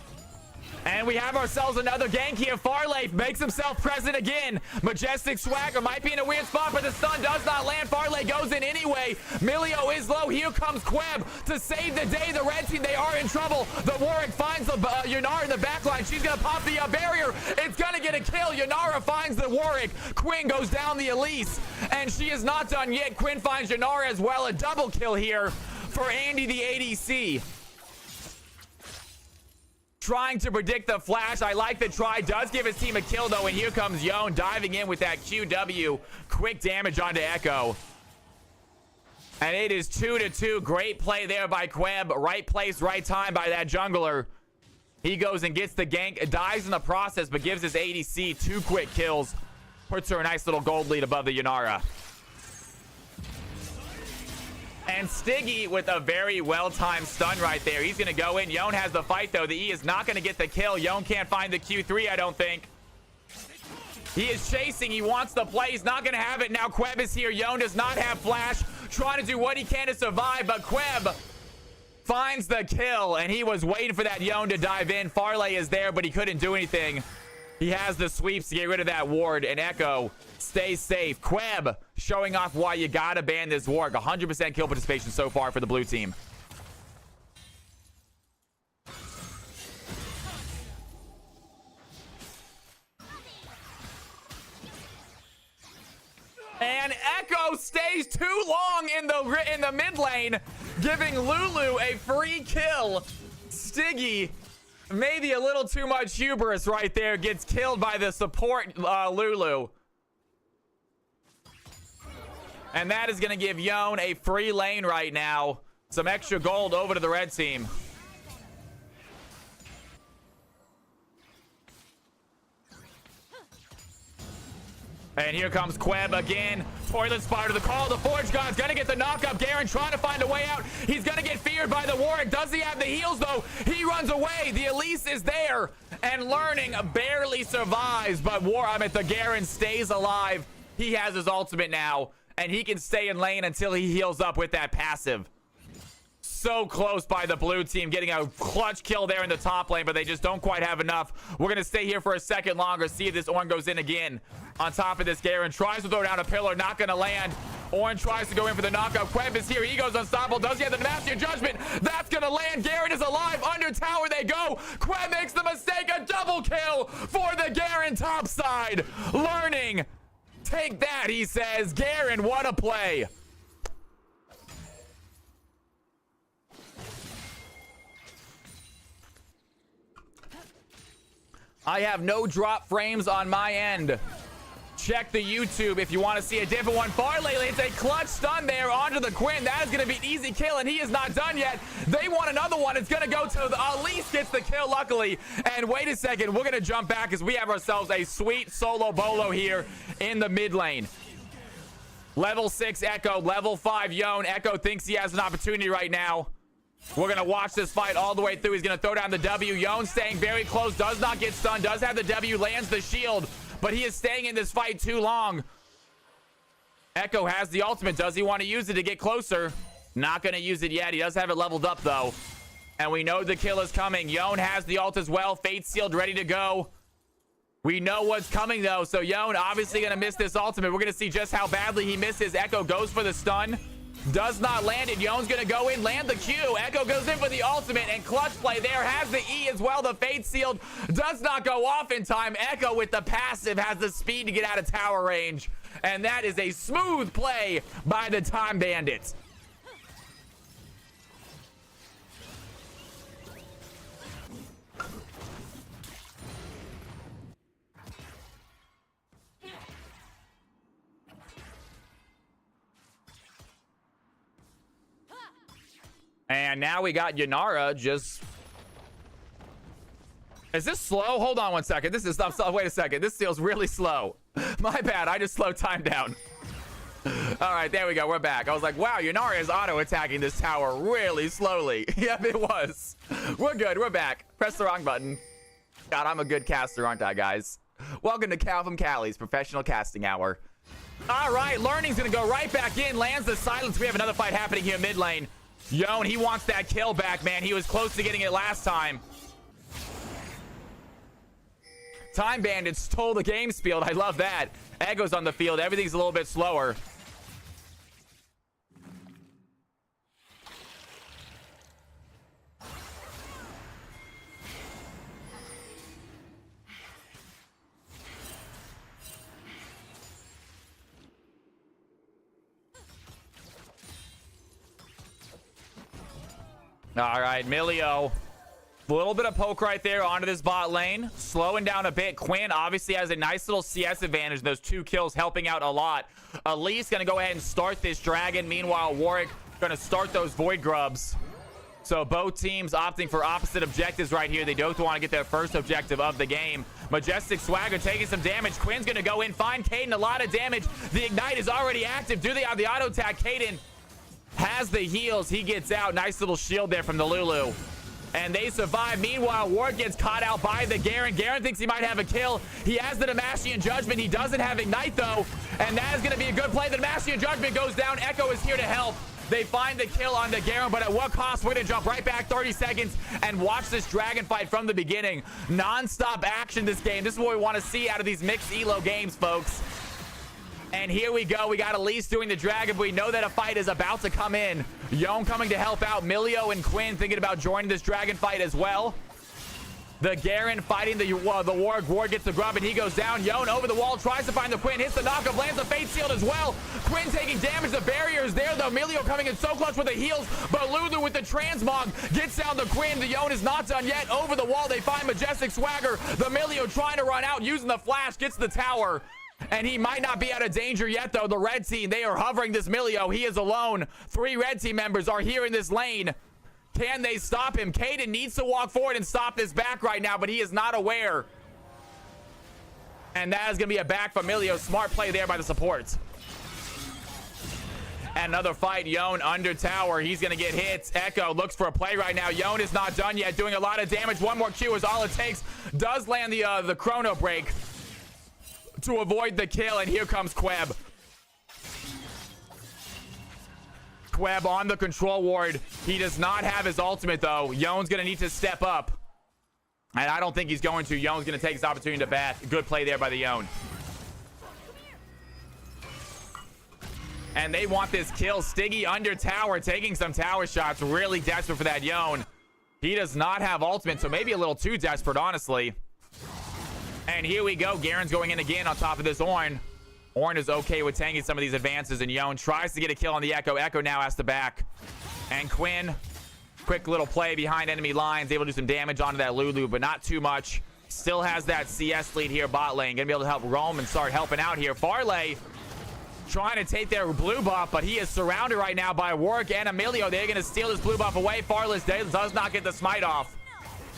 And we have ourselves another gank here. Farley makes himself present again. Majestic Swagger might be in a weird spot, but the stun does not land. Farley goes in anyway. Milio is low. Here comes Queb to save the day. The red team, they are in trouble. The Warwick finds the Yunara in the backline. She's going to pop the barrier. It's going to get a kill. Yunara finds the Warwick. Quinn goes down the Elise. And she is not done yet. Quinn finds Yunara as well. A double kill here for Andy the ADC. Trying to predict the flash. I like the try. Does give his team a kill, though. And here comes Yone diving in with that QW. Quick damage onto Echo. And it is 2-2. Great play there by Queb. Right place, right time by that jungler. He goes and gets the gank. Dies in the process, but gives his ADC 2 quick kills. Puts her a nice little gold lead above the Yunara. And Stiggy with a very well-timed stun right there. He's going to go in. Yone has the fight, though. The E is not going to get the kill. Yone can't find the Q3, I don't think. He is chasing. He wants the play. He's not going to have it. Now Queb is here. Yone does not have flash. Trying to do what he can to survive, but Queb finds the kill, and he was waiting for that Yone to dive in. Farley is there, but he couldn't do anything. He has the sweeps to get rid of that ward, and Echo stays safe. Queb showing off why you gotta ban this Warwick. 100% kill participation so far for the blue team. And Echo stays too long in the mid lane, giving Lulu a free kill. Stiggy, maybe a little too much hubris right there, gets killed by the support Lulu. And that is going to give Yone a free lane right now. Some extra gold over to the red team. And here comes Queb again. Toilet Spider, the call. The Forge God's gonna get the knockup. Garen trying to find a way out. He's gonna get feared by the Warwick. Does he have the heals though? He runs away. The Elise is there. And Learning barely survives, but the Garen stays alive. He has his ultimate now, and he can stay in lane until he heals up with that passive. So close by the blue team, getting a clutch kill there in the top lane, but they just don't quite have enough. We're gonna stay here for a second longer, see if this Ornn goes in again. On top of this, Garen tries to throw down a pillar, not gonna land. Ornn tries to go in for the knockout. Queb is here, he goes unstoppable. Does he have the Demacia Judgment? That's gonna land. Garen is alive. Under tower they go. Queb makes the mistake, a double kill for the Garen top side. Learning, take that, he says. Garen, what a play. I have no drop frames on my end. Check the YouTube if you want to see a different one. Farley, it's a clutch stun there onto the Quinn. That is going to be an easy kill, and he is not done yet. They want another one. It's going to go to the Elise gets the kill, luckily. And wait a second, we're going to jump back as we have ourselves a sweet solo bolo here in the mid lane. Level 6 Echo, level 5 Yone. Echo thinks he has an opportunity right now. We're going to watch this fight all the way through. He's going to throw down the W. Yone staying very close. Does not get stunned. Does have the W. Lands the shield. But he is staying in this fight too long. Echo has the ultimate. Does he want to use it to get closer? Not going to use it yet. He does have it leveled up, though. And we know the kill is coming. Yone has the ult as well. Fate sealed ready to go. We know what's coming, though. So Yone obviously going to miss this ultimate. We're going to see just how badly he misses. Echo goes for the stun. Does not land it. Yone's gonna go in, land the Q. Echo goes in for the ultimate, and clutch play there. Has the E as well. The Fate sealed does not go off in time. Echo with the passive has the speed to get out of tower range, and that is a smooth play by the Time Bandits. And now we got Yanara just... Is this slow? Hold on one second. This is... Wait a second. This feels really slow. My bad. I just slowed time down. All right, there we go. We're back. I was like, wow, Yanara is auto-attacking this tower really slowly. Yep, it was. We're good. We're back. Press the wrong button. God, I'm a good caster, aren't I, guys? Welcome to Cal from Cali's Professional Casting Hour. All right, Learning's going to go right back in. Lands the silence. We have another fight happening here mid lane. Yone, he wants that kill back, man. He was close to getting it last time. Time Bandits stole the game field. I love that. Echo's on the field. Everything's a little bit slower. All right, Milio. A little bit of poke right there onto this bot lane. Slowing down a bit. Quinn obviously has a nice little CS advantage. Those 2 kills helping out a lot. Elise going to go ahead and start this dragon. Meanwhile, Warwick going to start those Void Grubs. So both teams opting for opposite objectives right here. They both want to get their first objective of the game. Majestic Swagger taking some damage. Quinn's going to go in, find Kaden a lot of damage. The Ignite is already active. Do they have the auto attack? Kaden has the heals. He gets out. Nice little shield there from the Lulu. And they survive. Meanwhile, Ward gets caught out by the Garen. Garen thinks he might have a kill. He has the Demacian Judgment. He doesn't have Ignite, though. And that is going to be a good play. The Demacian Judgment goes down. Echo is here to help. They find the kill on the Garen, but at what cost? We're going to jump right back 30 seconds and watch this dragon fight from the beginning. Non-stop action this game. This is what we want to see out of these mixed elo games, folks. And here we go. We got Elise doing the dragon, but we know that a fight is about to come in. Yone coming to help out. Milio and Quinn thinking about joining this dragon fight as well. The Garen fighting the Warg. Ward gets the grub and he goes down. Yone over the wall, tries to find the Quinn, hits the knockup, lands the Fate Shield as well. Quinn taking damage. The barrier is there though. Milio coming in so clutch with the heals, but Lulu with the transmog gets down the Quinn. The Yone is not done yet. Over the wall, they find Majestic Swagger. The Milio trying to run out, using the flash, gets the tower. And he might not be out of danger yet, though. The red team, they are hovering this Milio. He is alone. 3 red team members are here in this lane. Can they stop him? Kaden needs to walk forward and stop this back right now, but he is not aware. And that is going to be a back from Milio. Smart play there by the supports. And another fight. Yone under tower. He's going to get hits. Echo looks for a play right now. Yone is not done yet. Doing a lot of damage. One more Q is all it takes. Does land the chrono break to avoid the kill. And here comes Queb. Queb on the control ward. He does not have his ultimate, though. Yone's going to need to step up. And I don't think he's going to. Yone's going to take his opportunity to bat. Good play there by the Yone. And they want this kill. Stiggy under tower, taking some tower shots. Really desperate for that Yone. He does not have ultimate, so maybe a little too desperate, honestly. And here we go. Garen's going in again on top of this Ornn. Ornn is okay with tanking some of these advances, and Yone tries to get a kill on the Echo. Echo now has to back. And Quinn, quick little play behind enemy lines, able to do some damage onto that Lulu, but not too much. Still has that CS lead here, bot lane. Gonna be able to help roam and start helping out here. Farley trying to take their blue buff, but he is surrounded right now by Warwick and Emilio. They're gonna steal his blue buff away. Farley does not get the smite off.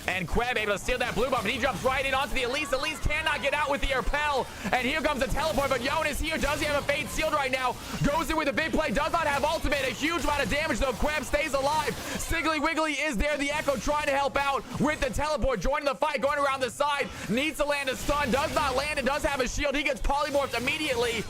And Queb able to steal that blue buff, and he jumps right in onto the Elise. Elise cannot get out with the Repel. And here comes the teleport, but Yone is here. Does he have a Fate Sealed right now? Goes in with a big play. Does not have ultimate. A huge amount of damage, though. Queb stays alive. Siggly Wiggly is there. The Echo trying to help out with the teleport. Joining the fight, going around the side. Needs to land a stun. Does not land it. Does have a shield. He gets polymorphed immediately.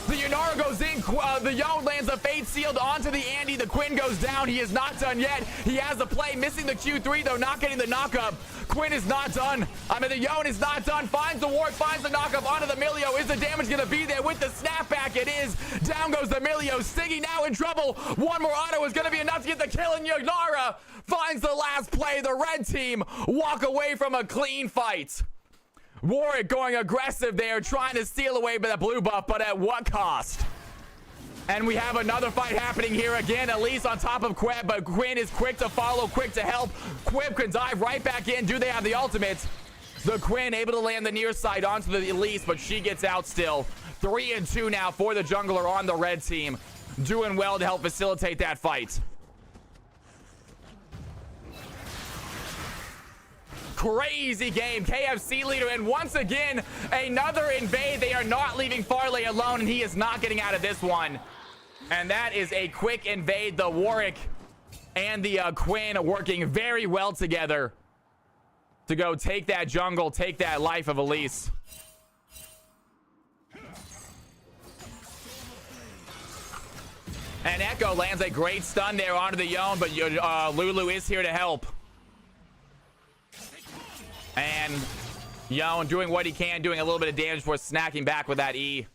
The Yunara goes in. The Yone lands a Fate Sealed onto the Andy. The Quinn goes down. He is not done yet. He has the play. Missing the Q3, though. Not getting the knockup. Quinn is not done. The Yone is not done. Finds the ward. Finds the knockup onto the Milio. Is the damage going to be there with the snapback? It is. Down goes the Milio. Stiggy now in trouble. One more auto is going to be enough to get the kill. And Yunara finds the last play. The red team walk away from a clean fight. Warwick going aggressive there, trying to steal away by the blue buff, but at what cost? And we have another fight happening here again. Elise on top of Queb, but Quinn is quick to follow, quick to help. Queb can dive right back in. Do they have the ultimate? The Quinn able to land the near side onto the Elise, but she gets out still. 3-2 now for the jungler on the red team. Doing well to help facilitate that fight. Crazy game. KFC leader, and once again another invade. They are not leaving Farley alone, and he is not getting out of this one. And that is a quick invade. The Warwick and the Quinn working very well together to go take that jungle, take that life of Elise. And Echo lands a great stun there onto the Yone, but Lulu is here to help. And Yone doing what he can, doing a little bit of damage before snacking back with that E.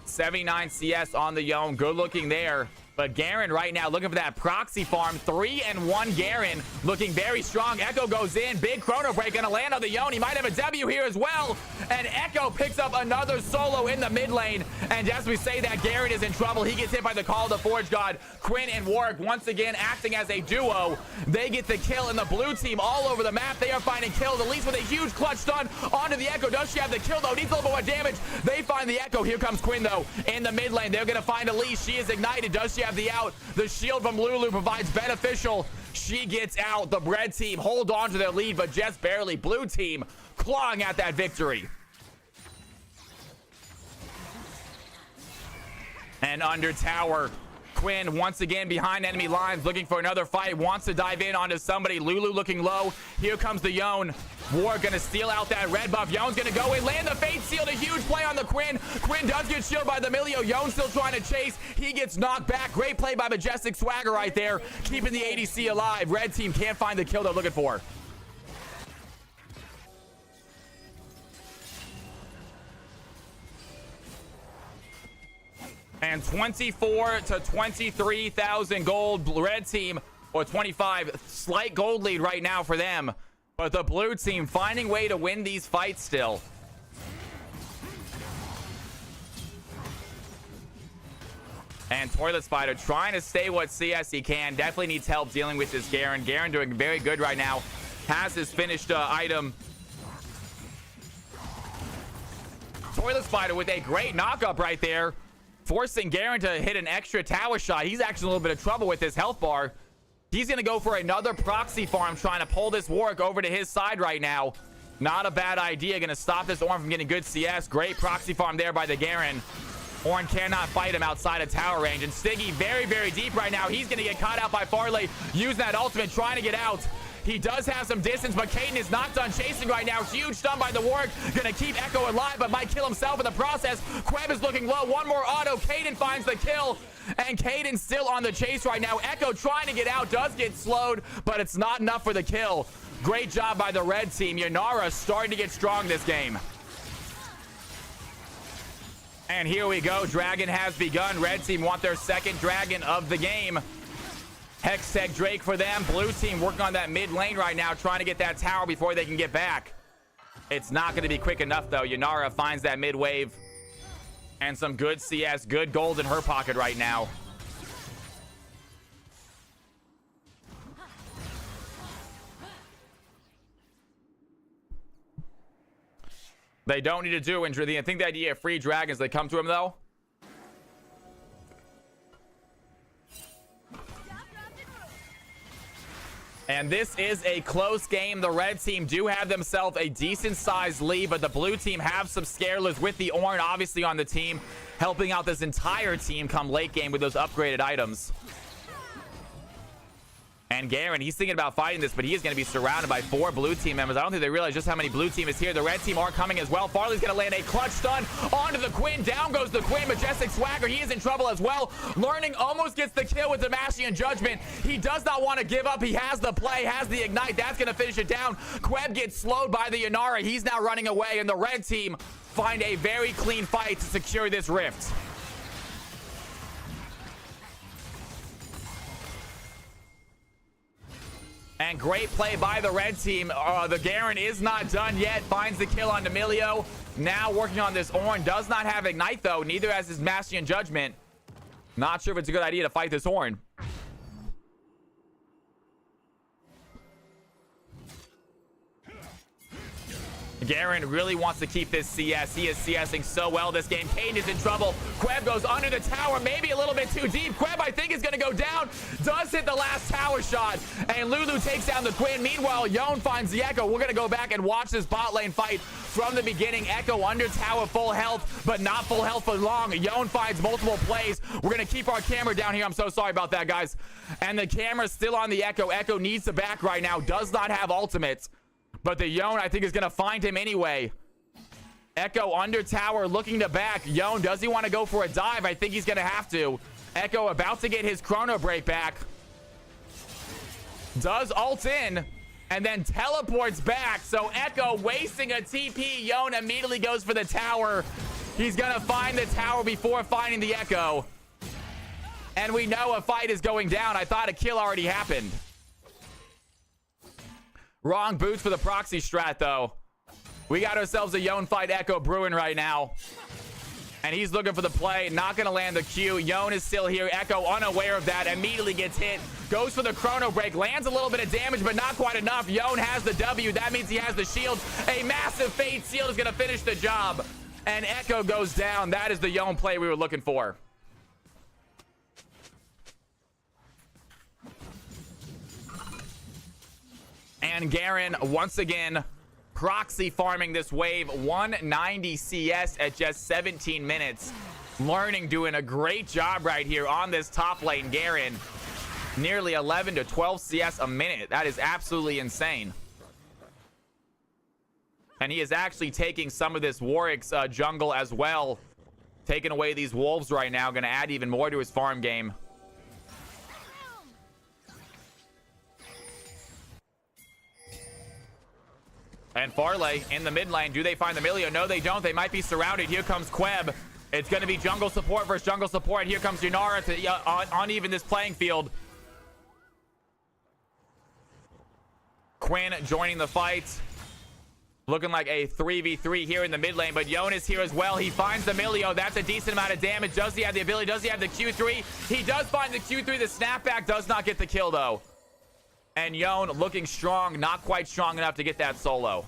79 CS on the Yone. Good looking there. But Garen right now looking for that proxy farm. 3-1 Garen looking very strong. Echo goes in. Big chrono break gonna land on the Yone. He might have a W here as well. And Echo picks up another solo in the mid lane. And as we say that, Garen is in trouble. He gets hit by the Call of the Forge God. Quinn and Warwick once again acting as a duo. They get the kill, and the blue team all over the map. They are finding kills, at least with a huge clutch stun onto the Echo. Does she have the kill, though? Needs a little bit more damage. They find the Echo. Here comes Quinn, though, in the mid lane. They're gonna find Elise. She is ignited. Does she have the out? The shield from Lulu provides beneficial. She gets out. The red team hold on to their lead, but just barely. Blue team clawing at that victory. And under tower, Quinn once again behind enemy lines, looking for another fight. Wants to dive in onto somebody. Lulu looking low. Here comes the Yone. War gonna steal out that red buff. Yone's gonna go in, land the Fate Sealed. A huge play on the Quinn. Quinn does get shielded by the Milio. Yone still trying to chase. He gets knocked back. Great play by Majestic Swagger right there, keeping the ADC alive. Red team can't find the kill they're looking for. And 24 to 23,000 gold. Red team, or 25, slight gold lead right now for them. But the blue team finding way to win these fights still. And Toilet Spider trying to stay what CS he can. Definitely needs help dealing with this Garen. Garen doing very good right now. Has his finished item. Toilet Spider with a great knockup right there, forcing Garen to hit an extra tower shot. He's actually in a little bit of trouble with his health bar. He's going to go for another proxy farm, trying to pull this Warwick over to his side right now. Not a bad idea. Gonna stop this Ornn from getting good CS. Great proxy farm there by the Garen. Ornn cannot fight him outside of tower range. And Stiggy very, very deep right now. He's gonna get caught out by Farley. Using that ultimate, trying to get out. He does have some distance, but Kayn is not done chasing right now. Huge stun by the Warwick. Gonna keep Echo alive, but might kill himself in the process. Queb is looking low. One more auto. Kaden finds the kill. And Kaden's still on the chase right now. Echo trying to get out. Does get slowed, but it's not enough for the kill. Great job by the red team. Yanara starting to get strong this game. And here we go. Dragon has begun. Red team want their second dragon of the game. Hextech Drake for them. Blue team working on that mid lane right now, trying to get that tower before they can get back. It's not going to be quick enough, though. Yanara finds that mid wave. And some good CS, good gold in her pocket right now. They don't need to do injury. I think the idea of free dragons, they come to him, though. And this is a close game. The red team do have themselves a decent-sized lead, but the blue team have some scareless with the Ornn obviously on the team, helping out this entire team come late game with those upgraded items. And Garen, he's thinking about fighting this, but he is going to be surrounded by 4 blue team members. I don't think they realize just how many blue team is here. The red team are coming as well. Farley's going to land a clutch stun onto the Quinn. Down goes the Quinn. Majestic Swagger, he is in trouble as well. Learning almost gets the kill with Demacian Judgment. He does not want to give up. He has the play, has the ignite. That's going to finish it down. Queb gets slowed by the Yanara. He's now running away, and the red team find a very clean fight to secure this rift. And great play by the red team. The Garen is not done yet. Finds the kill on Emilio. Now working on this Ornn. Does not have Ignite, though. Neither has his Mastian Judgment. Not sure if it's a good idea to fight this Ornn. Garen really wants to keep this CS. He is CSing so well this game. Kayn is in trouble. Queb goes under the tower, maybe a little bit too deep. Queb, I think, is going to go down. Does hit the last tower shot. And Lulu takes down the Quinn. Meanwhile, Yone finds the Echo. We're going to go back and watch this bot lane fight from the beginning. Echo under tower, full health, but not full health for long. Yone finds multiple plays. We're going to keep our camera down here. I'm so sorry about that, guys. And the camera's still on the Echo. Echo needs to back right now. Does not have ultimates. But the Yone, I think, is going to find him anyway. Echo under tower, looking to back. Yone, does he want to go for a dive? I think he's going to have to. Echo about to get his chrono break back. Does ult in, and then teleports back. So Echo wasting a TP. Yone immediately goes for the tower. He's going to find the tower before finding the Echo. And we know a fight is going down. I thought a kill already happened. Wrong boots for the proxy strat, though. We got ourselves a Yone fight Echo brewing right now. And he's looking for the play. Not going to land the Q. Yone is still here. Echo unaware of that. Immediately gets hit. Goes for the chrono break. Lands a little bit of damage, but not quite enough. Yone has the W. That means he has the shield. A massive Fade Shield is going to finish the job. And Echo goes down. That is the Yone play we were looking for. And Garen, once again, proxy farming this wave. 190 CS at just 17 minutes. Learning, doing a great job right here on this top lane. Garen, nearly 11 to 12 CS a minute. That is absolutely insane. And he is actually taking some of this Warwick's jungle as well. Taking away these wolves right now. Going to add even more to his farm game. And Farley in the mid lane. Do they find the Emilio? No, they don't. They might be surrounded. Here comes Queb. It's going to be jungle support versus jungle support. Here comes Yanara to uneven this playing field. Quinn joining the fight. Looking like a 3v3 here in the mid lane, but Yone is here as well. He finds the Emilio. That's a decent amount of damage. Does he have the ability? Does he have the Q3? He does find the Q3. The snapback does not get the kill, though. And Yone looking strong, not quite strong enough to get that solo.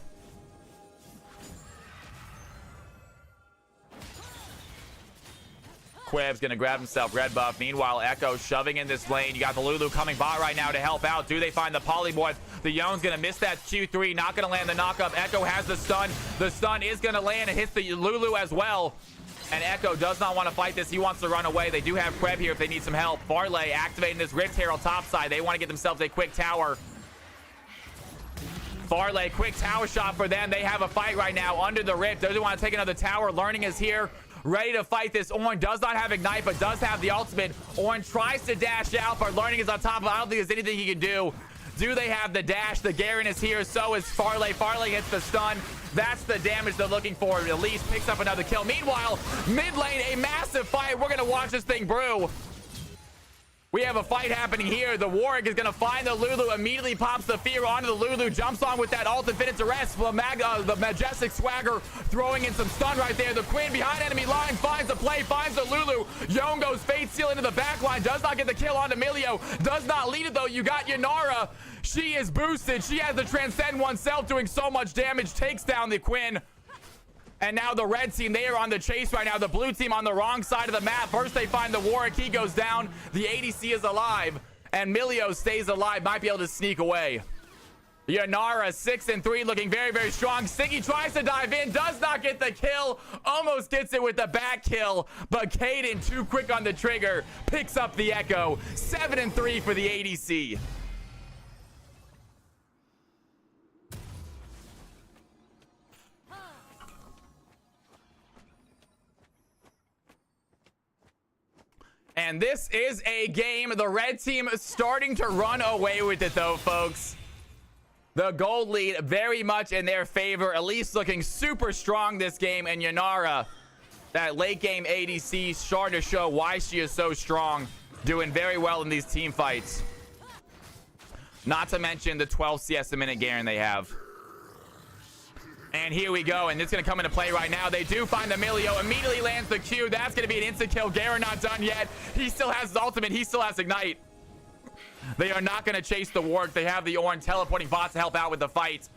Quib's gonna grab himself red buff. Meanwhile, Echo shoving in this lane. You got the Lulu coming bot right now to help out. Do they find the Polymorph? The Yone's gonna miss that Q3. Not gonna land the knockup. Echo has the stun. The stun is gonna land and hits the Lulu as well. And Echo does not want to fight this. He wants to run away. They do have Queb here if they need some help. Farley activating this Rift Herald top side. They want to get themselves a quick tower. Farley, quick tower shot for them. They have a fight right now under the Rift. Doesn't want to take another tower. Learning is here. Ready to fight this. Ornn does not have Ignite, but does have the ultimate. Ornn tries to dash out, but Learning is on top of it. I don't think there's anything he can do. Do they have the dash? The Garen is here. So is Farley. Farley hits the stun. That's the damage they're looking for. Elise picks up another kill. Meanwhile, mid lane, a massive fight. We're going to watch this thing brew. We have a fight happening here. The Warwick is going to find the Lulu, immediately pops the fear onto the Lulu, jumps on with that ult infinite arrest. The Majestic Swagger throwing in some stun right there. The Queen behind enemy line finds the play, finds the Lulu. Yone goes Fate Seal into the back line, does not get the kill onto Milio, does not lead it though. You got Yanara. She is boosted. She has the Transcend oneself doing so much damage, takes down the Quinn. And now the red team, they are on the chase right now. The blue team on the wrong side of the map. First they find the Warwick. He goes down. The ADC is alive. And Milio stays alive. Might be able to sneak away. Yanara 6-3 looking very, very strong. Siggy tries to dive in. Does not get the kill. Almost gets it with the back kill. But Kaden too quick on the trigger. Picks up the Echo. 7-3 for the ADC. And this is a game. The red team is starting to run away with it, though, folks. The gold lead very much in their favor. Elise looking super strong this game. And Yanara, that late game ADC, starting to show why she is so strong. Doing very well in these team fights. Not to mention the 12 CS a minute Garen they have. And here we go, and it's going to come into play right now. They do find the Milio, immediately lands the Q. That's going to be an instant kill. Garen not done yet. He still has his ultimate. He still has Ignite. They are not going to chase the Warwick. They have the Ornn teleporting bots to help out with the fight.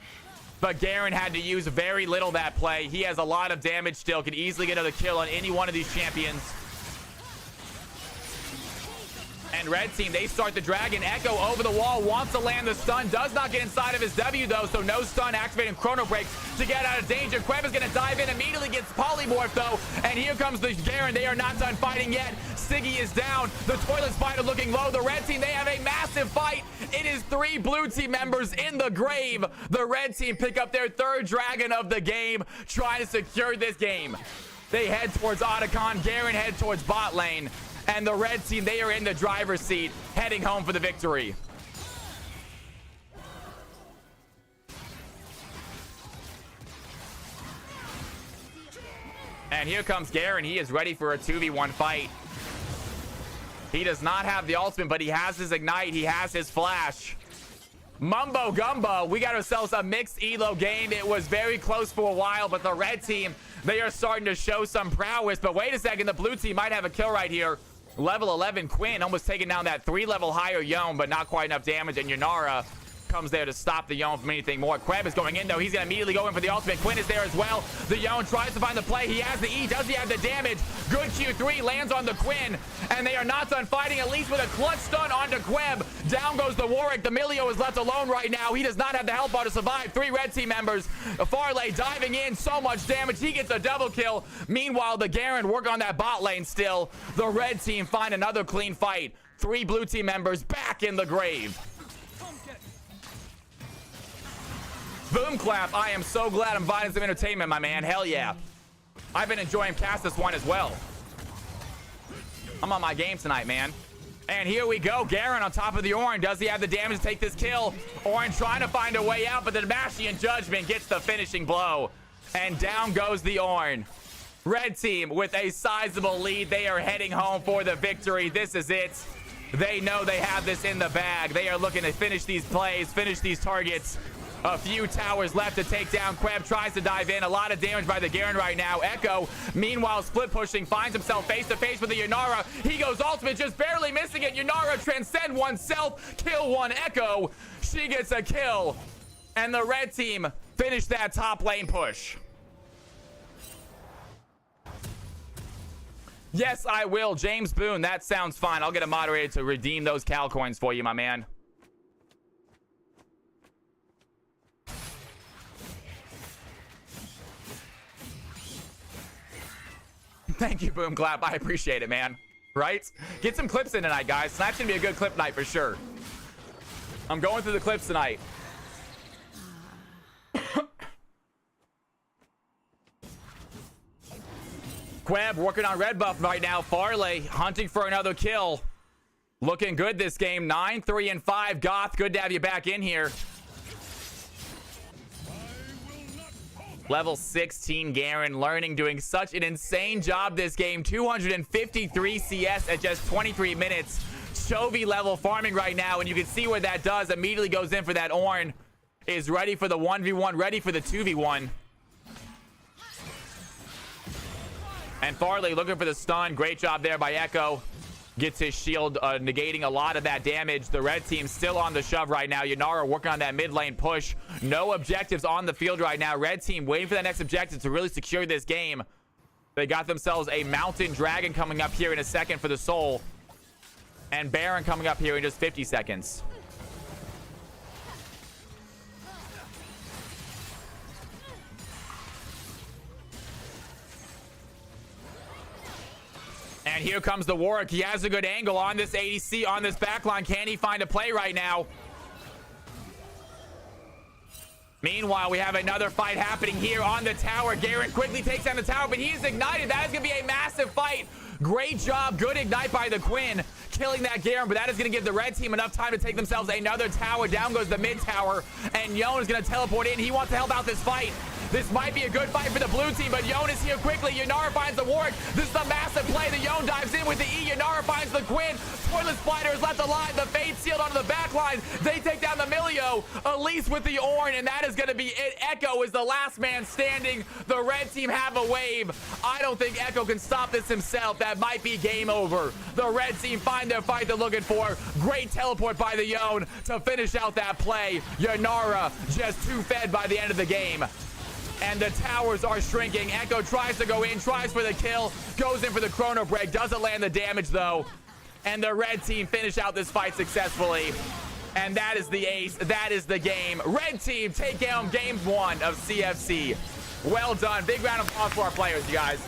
But Garen had to use very little that play. He has a lot of damage still. Can easily get another kill on any one of these champions. And red team, they start the dragon. Echo over the wall, wants to land the stun, does not get inside of his W though, so no stun, activating chrono breaks to get out of danger. Queb is gonna dive in, immediately gets polymorph though, and here comes the Garen. They are not done fighting yet. Siggy is down, the toilet spider looking low. The red team, they have a massive fight. It is 3 blue team members in the grave. The red team pick up their 3rd dragon of the game, trying to secure this game. They head towards Otacon, Garen head towards bot lane. And the red team, they are in the driver's seat, heading home for the victory. And here comes Garen. He is ready for a 2v1 fight. He does not have the ultimate, but he has his Ignite. He has his flash. Mumbo Gumbo, we got ourselves a mixed elo game. It was very close for a while, but the red team, they are starting to show some prowess. But wait a second, the blue team might have a kill right here. Level 11 Quinn almost taking down that 3 level higher Yone, but not quite enough damage. And Yanara comes there to stop the Yone from anything more. Queb is going in though. He's gonna immediately go in for the ultimate. Quinn is there as well. The Yone tries to find the play. He has the E. Does he have the damage? Good Q3 lands on the Quinn, and they are not done fighting. At least with a clutch stun onto Queb. Down goes the Warwick. The Milio is left alone right now. He does not have the health bar to survive. 3 red team members. Farley diving in, so much damage. He gets a double kill. Meanwhile, the Garen work on that bot lane still. The red team find another clean fight. 3 blue team members back in the grave. Boom clap. I am so glad I'm finding some entertainment, my man. Hell yeah. I've been enjoying past this one as well. I'm on my game tonight, man. And here we go. Garen on top of the Ornn. Does he have the damage to take this kill? Ornn trying to find a way out, but the Demacian Judgment gets the finishing blow. And down goes the Ornn. Red team with a sizable lead. They are heading home for the victory. This is it. They know they have this in the bag. They are looking to finish these plays, finish these targets. A few towers left to take down. Queb tries to dive in. A lot of damage by the Garen right now. Echo, meanwhile, split pushing, finds himself face to face with the Yanara. He goes ultimate, just barely missing it. Yanara transcend oneself, kill one Echo. She gets a kill. And the red team finish that top lane push. Yes, I will. James Boone, that sounds fine. I'll get a moderator to redeem those Cal coins for you, my man. Thank you, Boom Clap. I appreciate it, man. Right? Get some clips in tonight, guys. Tonight's gonna be a good clip night for sure. I'm going through the clips tonight. Queb working on red buff right now. Farley hunting for another kill. Looking good this game. 9, 3, and 5. Goth, good to have you back in here. Level 16 Garen learning, doing such an insane job this game. 253 CS at just 23 minutes. Chovy level farming right now, and you can see what that does. Immediately goes in for that Ornn. Is ready for the 1v1, ready for the 2v1. And Farley looking for the stun. Great job there by Echo. Gets his shield, negating a lot of that damage. The red team still on the shove right now. Yanara working on that mid lane push. No objectives on the field right now. Red team waiting for that next objective to really secure this game. They got themselves a Mountain Dragon coming up here in a second for the Soul. And Baron coming up here in just 50 seconds. And here comes the Warwick. He has a good angle on this ADC, on this backline. Can he find a play right now? Meanwhile, we have another fight happening here on the tower. Garen quickly takes down the tower, but he is ignited. That is going to be a massive fight. Great job. Good ignite by the Quinn. Killing that Garen, but that is going to give the red team enough time to take themselves another tower. Down goes the mid tower, and Yone is going to teleport in. He wants to help out this fight. This might be a good fight for the blue team, but Yone is here quickly. Yanara finds the Warwick. This is a massive play. The Yone dives in with the E. Yanara finds the Quinn. Toilet Spider is left alive. The Fade sealed onto the back line. They take down the Milio. Elise with the Ornn, and that is going to be it. Echo is the last man standing. The red team have a wave. I don't think Echo can stop this himself. That might be game over. The red team find their fight they're looking for. Great teleport by the Yone to finish out that play. Yanara just too fed by the end of the game. And the towers are shrinking. Echo tries to go in, tries for the kill, goes in for the chrono break, doesn't land the damage though. And the red team finish out this fight successfully. And that is the ace. That is the game. Red team take down game 1 of CFC. Well done. Big round of applause for our players, you guys.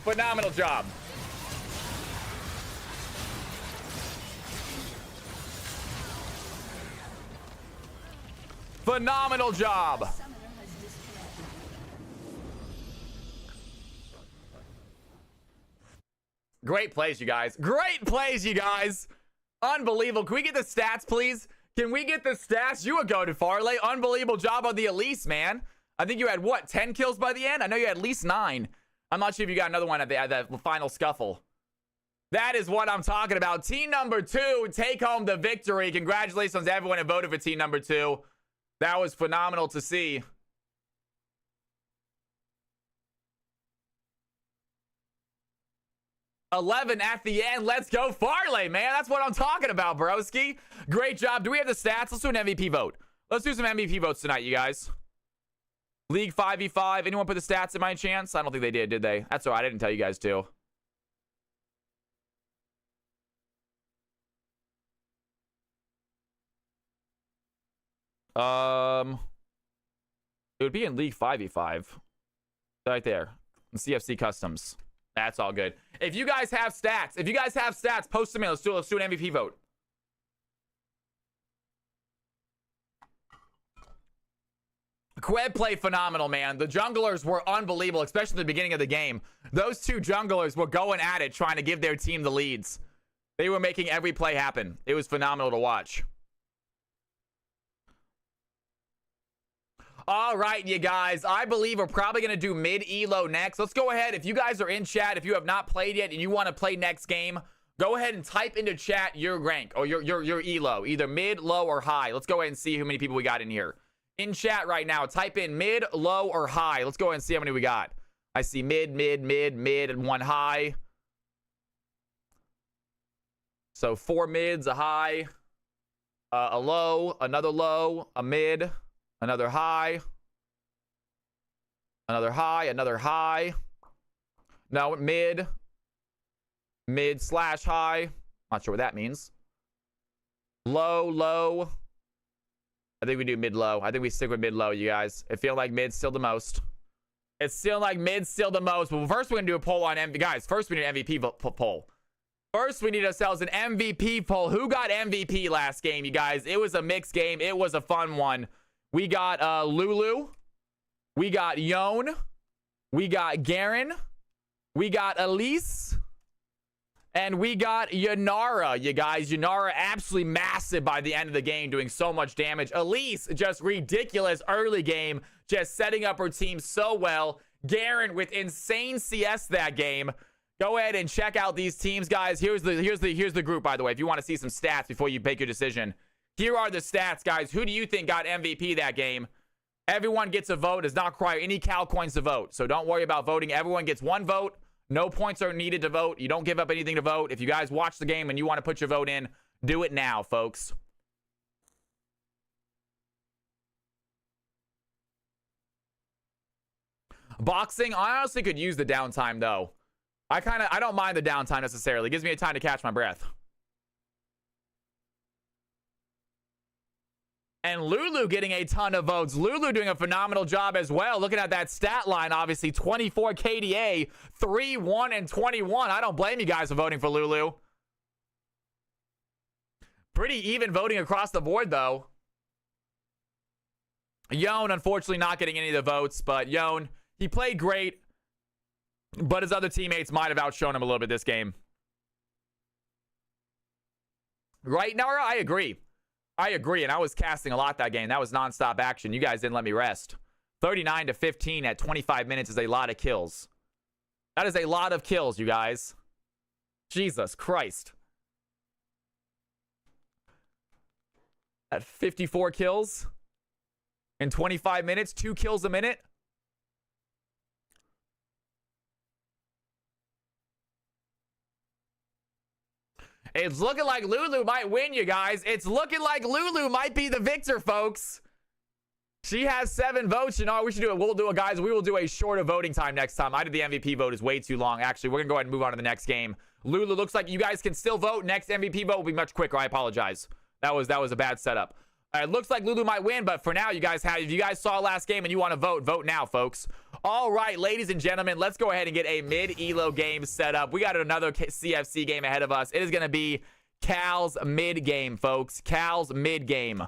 Phenomenal job. Phenomenal job. Great plays, you guys. Great plays, you guys. Unbelievable. Can we get the stats, please? Can we get the stats? You would go to Farley. Unbelievable job on the Elise, man. I think you had, what, 10 kills by the end? I know you had at least 9. I'm not sure if you got another one at the final scuffle. That is what I'm talking about. Team number 2 take home the victory. Congratulations to everyone who voted for team number 2. That was phenomenal to see. 11 at the end. Let's go Farley, man. That's what I'm talking about, broski. Great job. Do we have the stats? Let's do an MVP vote. Let's do some MVP votes tonight, you guys. League 5v5. Anyone put the stats in my chance? I don't think they did they? That's all right. I didn't tell you guys to. It would be in League 5v5. Right there. In CFC Customs. That's all good. If you guys have stats, post them in. Let's do an MVP vote. Queb played phenomenal, man. The junglers were unbelievable, especially at the beginning of the game. Those 2 junglers were going at it, trying to give their team the leads. They were making every play happen. It was phenomenal to watch. All right, you guys. I believe we're probably going to do mid elo next. Let's go ahead. If you guys are in chat, if you have not played yet and you want to play next game, go ahead and type into chat your rank or your elo, either mid, low, or high. Let's go ahead and see how many people we got in here. In chat right now, type in mid, low, or high. Let's go ahead and see how many we got. I see mid, and 1 high. So 4 mids, a high, a low, another low, a mid, another high, another high, another high. No, mid, Mid slash high. Not sure what that means. Low, low. I think we do mid-low. I think we stick with mid-low, you guys. It feels like mid's still the most. It's still like mid's still the most. But first, we're going to do a poll on MVP. Guys, first, we need an MVP poll. First, we need ourselves an MVP poll. Who got MVP last game, you guys? It was a mixed game. It was a fun one. We got Lulu. We got Yon. We got Garen. We got Elise. And we got Yanara, you guys. Yanara absolutely massive by the end of the game, doing so much damage. Elise, just ridiculous early game, just setting up her team so well. Garen with insane CS that game. Go ahead and check out these teams, guys. Here's the group, by the way, if you want to see some stats before you make your decision. Here are the stats, guys. Who do you think got MVP that game? Everyone gets a vote. Does not require any Cal coins to vote. So don't worry about voting. Everyone gets one vote. No points are needed to vote. You don't give up anything to vote. If you guys watch the game and you want to put your vote in, do it now, folks. Boxing, I honestly could use the downtime, though. I don't mind the downtime necessarily. It gives me a time to catch my breath. And Lulu getting a ton of votes. Lulu doing a phenomenal job as well. Looking at that stat line, obviously 24 KDA, 3, 1, and 21. I don't blame you guys for voting for Lulu. Pretty even voting across the board, though. Yon, unfortunately, not getting any of the votes. But Yon, he played great. But his other teammates might have outshone him a little bit this game. Right, Nara? I agree. And I was casting a lot that game. That was nonstop action. You guys didn't let me rest. 39-15 at 25 minutes is a lot of kills. That is a lot of kills, you guys. Jesus Christ. At 54 kills in 25 minutes, 2 kills a minute. It's looking like Lulu might win, you guys. It's looking like Lulu might be the victor, folks. She has 7 votes. You know, we should do it. We'll do it, guys. We will do a shorter voting time next time. I did the MVP vote is way too long. Actually, we're going to go ahead and move on to the next game. Lulu, looks like you guys can still vote. Next MVP vote will be much quicker. I apologize. That was a bad setup. It looks like Lulu might win, but for now, you guys have. If you guys saw last game and you want to vote, vote now, folks. All right, ladies and gentlemen, let's go ahead and get a mid-elo game set up. We got another CFC game ahead of us. It is going to be Cal's mid game, folks. Cal's mid game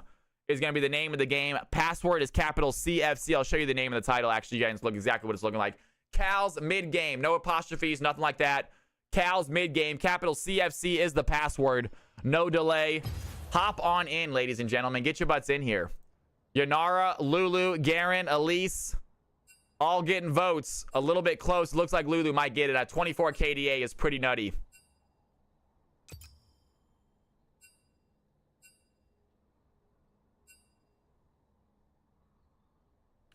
is going to be the name of the game. Password is capital CFC. I'll show you the name of the title. Actually, you guys look exactly what it's looking like. Cal's mid game. No apostrophes, nothing like that. Cal's mid game. Capital CFC is the password. No delay. Hop on in, ladies and gentlemen. Get your butts in here. Yanara, Lulu, Garen, Elise, all getting votes. A little bit close. Looks like Lulu might get it. At 24 KDA is pretty nutty.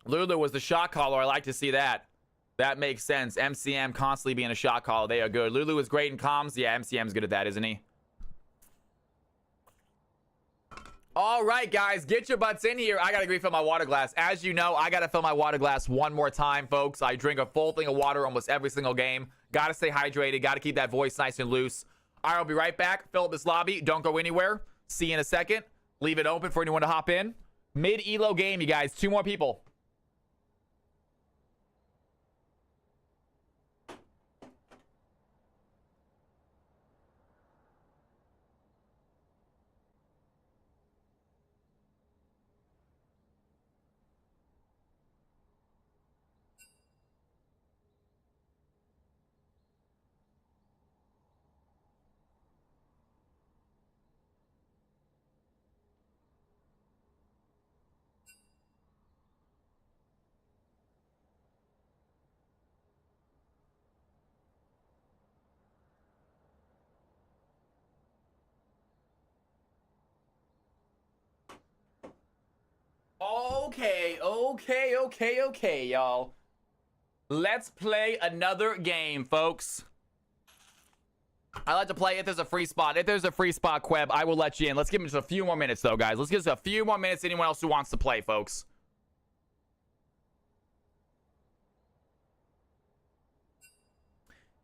Lulu was the shot caller. I like to see that. That makes sense. MCM constantly being a shot caller. They are good. Lulu is great in comms. Yeah, MCM's good at that, isn't he? All right, guys, get your butts in here. I got to refill my water glass. As you know, I got to fill my water glass one more time, folks. I drink a full thing of water almost every single game. Got to stay hydrated. Got to keep that voice nice and loose. All right, I'll be right back. Fill up this lobby. Don't go anywhere. See you in a second. Leave it open for anyone to hop in. Mid-elo game, you guys. 2 more people. Okay, y'all. Let's play another game, folks. I like to play if there's a free spot. If there's a free spot, Queb, I will let you in. Let's give him just a few more minutes, though, guys. Let's give us a few more minutes. Anyone else who wants to play, folks.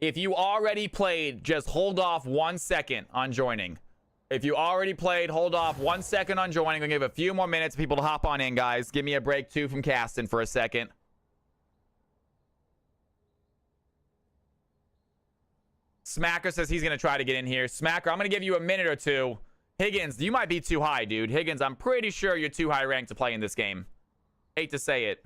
If you already played, just hold off 1 second on joining. If you already played, hold off 1 second on joining. We'll give a few more minutes for people to hop on in, guys. Give me a break, too, from casting for a second. Smacker says he's going to try to get in here. Smacker, I'm going to give you a minute or two. Higgins, you might be too high, dude. Higgins, I'm pretty sure you're too high ranked to play in this game. Hate to say it.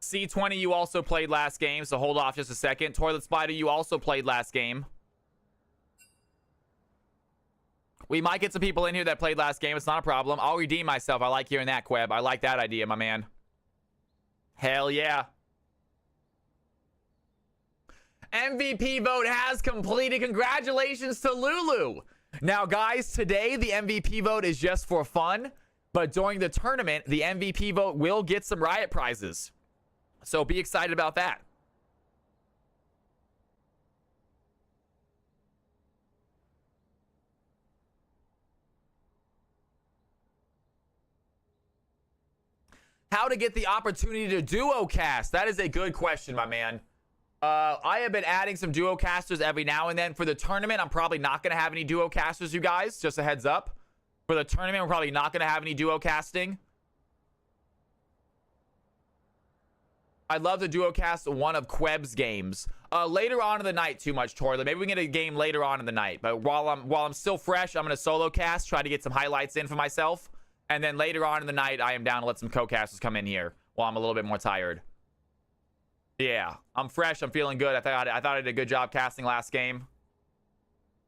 C20, you also played last game, so hold off just a second. Toilet Spider, you also played last game. We might get some people in here that played last game. It's not a problem. I'll redeem myself. I like hearing that, Queb. I like that idea, my man. Hell yeah. MVP vote has completed. Congratulations to Lulu. Now, guys, today the MVP vote is just for fun, but during the tournament, the MVP vote will get some Riot prizes. So be excited about that. How to get the opportunity to duo cast? That is a good question, my man. I have been adding some duo casters every now and then. For the tournament, I'm probably not going to have any duo casters, you guys. Just a heads up. For the tournament, we're probably not going to have any duo casting. I'd love to duo cast one of Queb's games. Later on in the night, too much, Toilet. Maybe we can get a game later on in the night. But while I'm still fresh, I'm going to solo cast, try to get some highlights in for myself. And then later on in the night, I am down to let some co-casters come in here while I'm a little bit more tired. Yeah, I'm fresh. I'm feeling good. I thought I did a good job casting last game.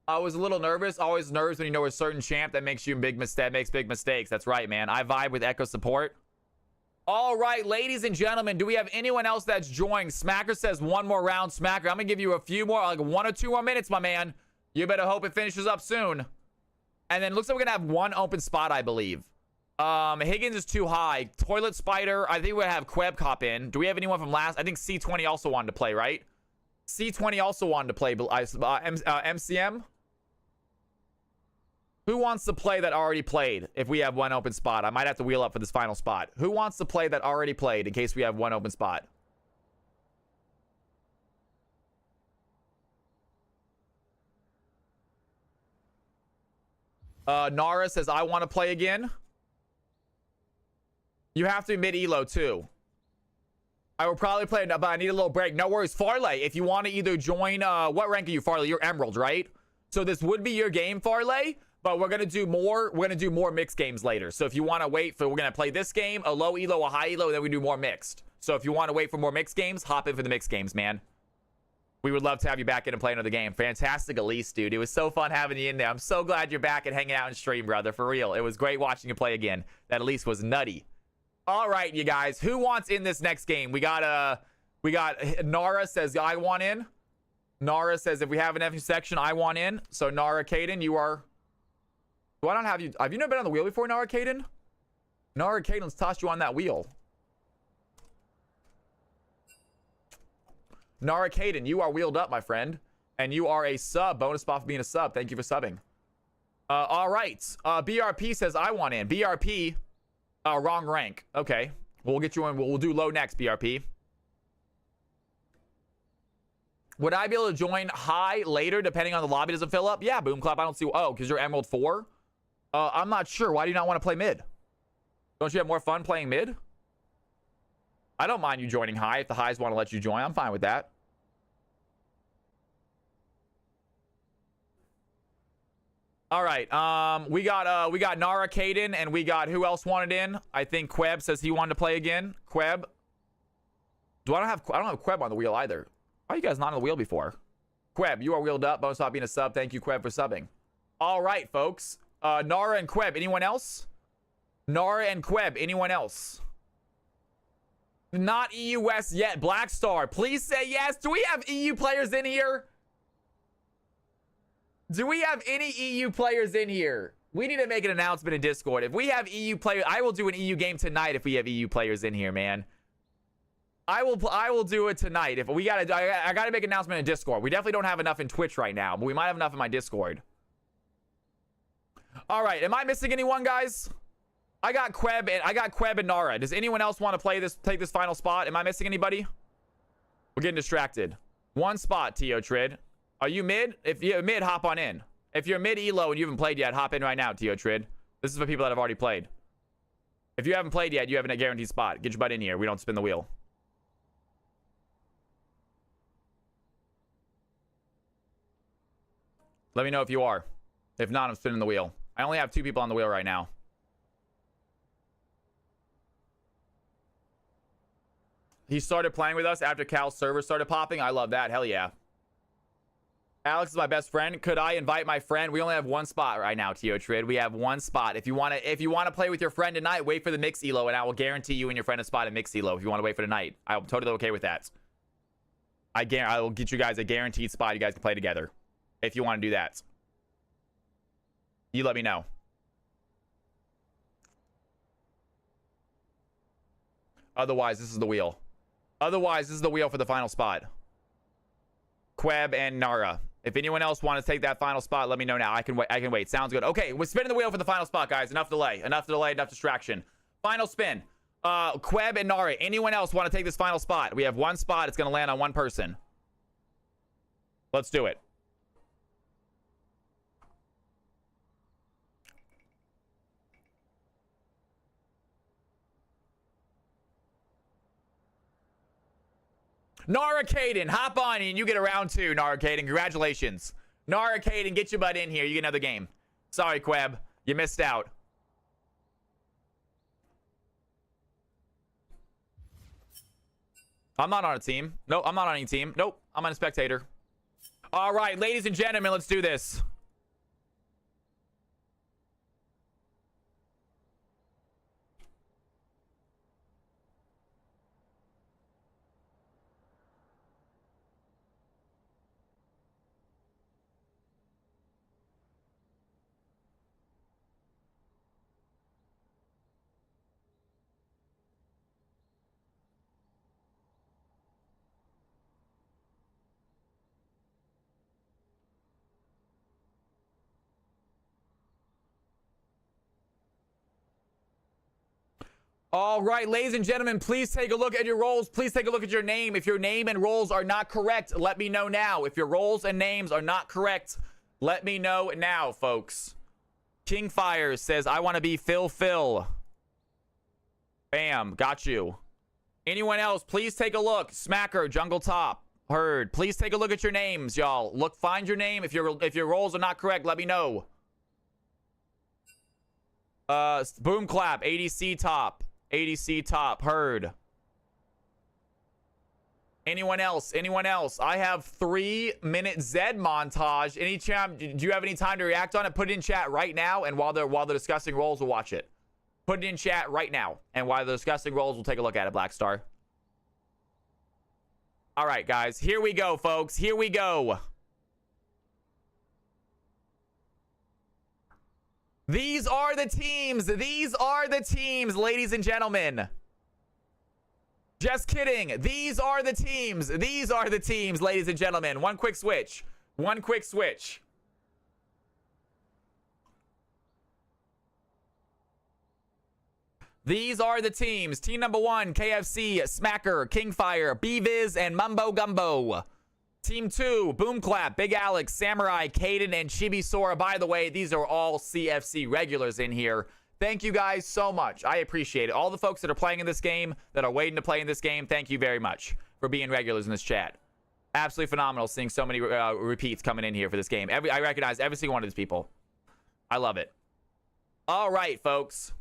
I was a little nervous. Always nervous when you know a certain champ that makes big mistakes. That's right, man. I vibe with Echo support. All right, ladies and gentlemen, do we have anyone else that's joined? Smacker says one more round. Smacker, I'm gonna give you a few more, like 1 or 2 more minutes, my man. You better hope it finishes up soon. And then looks like we're gonna have one open spot, I believe. Higgins is too high. Toilet Spider, I think we're gonna have Queb hop in. Do we have anyone from last? I think C20 also wanted to play, right? C20 also wanted to play. MCM? Who wants to play that already played if we have one open spot? I might have to wheel up for this final spot. Who wants to play that already played in case we have one open spot? Nara says, I want to play again. You have to be mid-elo too. I will probably play, but I need a little break. No worries. Farley, if you want to either join, what rank are you, Farley? You're Emerald, right? So this would be your game, Farley. But we're gonna do more mixed games later. So if you want to wait for, we're gonna play this game, a low elo, a high elo, and then we do more mixed. So if you want to wait for more mixed games, hop in for the mixed games, man. We would love to have you back in and play another game. Fantastic Elise, dude. It was so fun having you in there. I'm so glad you're back and hanging out in stream, brother. For real. It was great watching you play again. That Elise was nutty. All right, you guys. Who wants in this next game? We got Nara says, I want in. Nara says, if we have an F section, I want in. So Nara Caden, you are... Do I not have you? Have you never been on the wheel before, Nara Caden? Nara Caden's tossed you on that wheel. Nara Caden, you are wheeled up, my friend. And you are a sub. Bonus spot for being a sub. Thank you for subbing. All right. BRP says, I want in. BRP, wrong rank. Okay. We'll get you in. We'll do low next, BRP. Would I be able to join high later, depending on the lobby doesn't fill up? Yeah, Boom Clap. I don't see... Oh, because you're Emerald 4? I'm not sure. Why do you not want to play mid? Don't you have more fun playing mid? I don't mind you joining high if the highs want to let you join. I'm fine with that. All right. We got Nara Caden, and we got who else wanted in? I think Queb says he wanted to play again. Queb. I don't have Queb on the wheel either. Why are you guys not on the wheel before? Queb, you are wheeled up. Bonus stop being a sub. Thank you, Queb, for subbing. All right, folks. Nara and Queb. Anyone else? Nara and Queb. Anyone else? Not EU West yet. Black Star, please say yes. Do we have EU players in here? Do we have any EU players in here? We need to make an announcement in Discord. If we have EU players, I will do an EU game tonight if we have EU players in here, man. I will do it tonight. If we I gotta make an announcement in Discord. We definitely don't have enough in Twitch right now, but we might have enough in my Discord. All right, am I missing anyone, guys? I got Queb and Nara. Does anyone else want to take this final spot? Am I missing anybody? We're getting distracted. One spot, Tio Trid. Are you mid? If you're mid, hop on in. If you're mid elo and you haven't played yet, hop in right now, Tio Trid. This is for people that have already played. If you haven't played yet, you have a guaranteed spot. Get your butt in here. We don't spin the wheel. Let me know if you are. If not, I'm spinning the wheel. I only have 2 people on the wheel right now. He started playing with us after Cal's server started popping. I love that. Hell yeah. Alex is my best friend. Could I invite my friend? We only have 1 spot right now, Tio Trid. We have 1 spot. If you want to play with your friend tonight, wait for the mix elo, and I will guarantee you and your friend a spot at mix elo. If you want to wait for tonight, I'm totally okay with that. I will get you guys a guaranteed spot. You guys can play together. If you want to do that, you let me know. Otherwise, this is the wheel. Otherwise, this is the wheel for the final spot. Queb and Nara. If anyone else wants to take that final spot, let me know now. I can wait. Sounds good. Okay, we're spinning the wheel for the final spot, guys. Enough delay. Enough distraction. Final spin. Queb and Nara. Anyone else want to take this final spot? We have 1 spot. It's going to land on 1 person. Let's do it. Nara Caden, hop on and you get a round 2, Nara Caden. Congratulations. Nara Caden, get your butt in here. You get another game. Sorry, Queb. You missed out. I'm not on a team. Nope, I'm not on any team. Nope, I'm on a spectator. All right, ladies and gentlemen, let's do this. All right, ladies and gentlemen, please take a look at your roles. Please take a look at your name. If your name and roles are not correct, let me know now. If your roles and names are not correct, let me know now, folks. Kingfire says, I want to be Phil. Bam, got you. Anyone else, please take a look. Smacker, Jungle Top, Heard. Please take a look at your names, y'all. Look, find your name. If your roles are not correct, let me know. Boom Clap, ADC Top. ADC Top, Heard. Anyone else? Anyone else? I have 3-minute Zed montage. Do you have any time to react on it? Put it in chat right now, and while they're discussing roles, we'll watch it. Put it in chat right now, and while they're discussing roles, we'll take a look at it, Black Star. All right, guys. Here we go, folks. Here we go. These are the teams. These are the teams, ladies and gentlemen. Just kidding. These are the teams. These are the teams, ladies and gentlemen. One quick switch. One quick switch. These are the teams. Team number 1, KFC, Smacker, Kingfire, B-Viz, and Mumbo Gumbo. Team 2, Boom Clap, Big Alex, Samurai, Caden, and Chibisora. By the way, these are all CFC regulars in here. Thank you guys so much. I appreciate it. All the folks that are playing in this game, that are waiting to play in this game, thank you very much for being regulars in this chat. Absolutely phenomenal seeing so many repeats coming in here for this game. I recognize every single one of these people. I love it. All right, folks.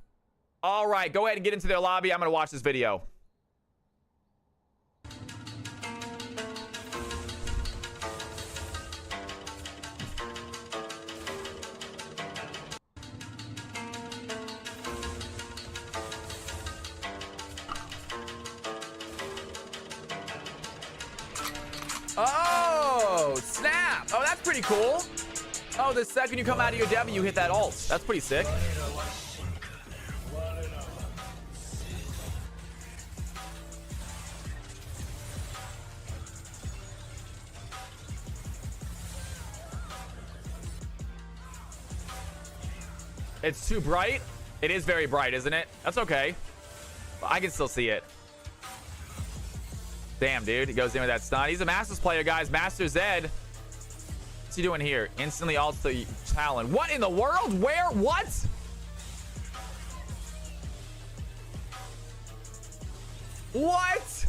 All right, go ahead and get into their lobby. I'm going to watch this video. Oh, snap. Oh, that's pretty cool. Oh, the second you come out of your W, you hit that ult. That's pretty sick. It's too bright. It is very bright, isn't it? That's okay. I can still see it. Damn, dude. He goes in with that stun. He's a Masters player, guys. Master Zed. What's he doing here? Instantly ults the Talon. What in the world? Where? What? What?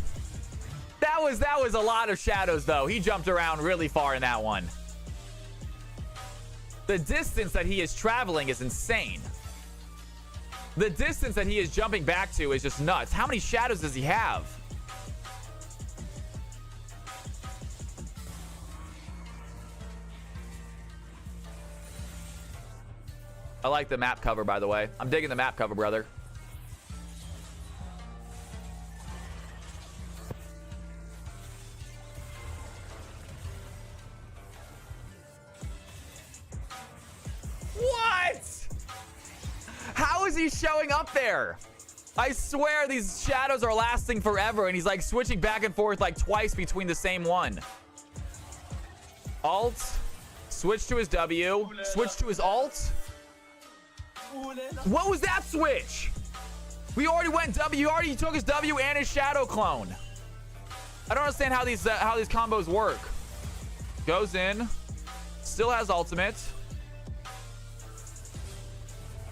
That was a lot of shadows, though. He jumped around really far in that one. The distance that he is traveling is insane. The distance that he is jumping back to is just nuts. How many shadows does he have? I like the map cover, by the way. I'm digging the map cover, brother. What? How is he showing up there? I swear these shadows are lasting forever, and he's like switching back and forth like twice between the same one. Alt. Switch to his W. Switch to his alt. What was that switch? We already went W. He already took his W and his shadow clone. I don't understand how these combos work. Goes in. Still has ultimate.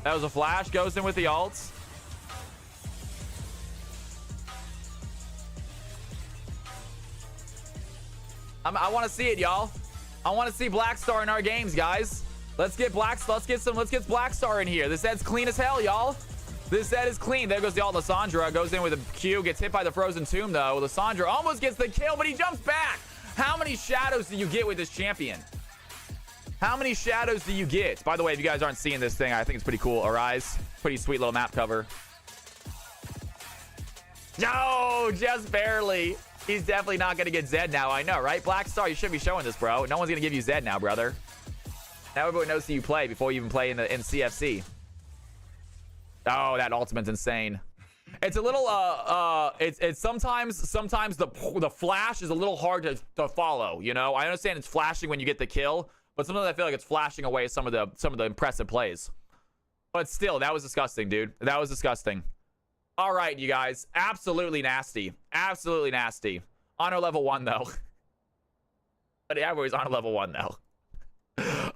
That was a flash. Goes in with the ults. I want to see it, y'all. I want to see Blackstar in our games, guys. Let's get Blackstar in here. This Zed's clean as hell, y'all. This Zed is clean. There goes the ult. Lissandra goes in with a Q. Gets hit by the Frozen Tomb, though. Lissandra almost gets the kill, but he jumps back. How many shadows do you get with this champion? How many shadows do you get? By the way, if you guys aren't seeing this thing, I think it's pretty cool. Arise. Pretty sweet little map cover. No, just barely. He's definitely not going to get Zed now. I know, right? Blackstar, you should be showing this, bro. No one's going to give you Zed now, brother. Now everyone knows who you play before you even play in CFC. Oh, that ultimate's insane. It's a little it's sometimes the flash is a little hard to follow, you know? I understand it's flashing when you get the kill, but sometimes I feel like it's flashing away some of the impressive plays. But still, that was disgusting, dude. That was disgusting. All right, you guys. Absolutely nasty. Absolutely nasty. Honor level 1, though. But yeah, everybody's honor level 1, though.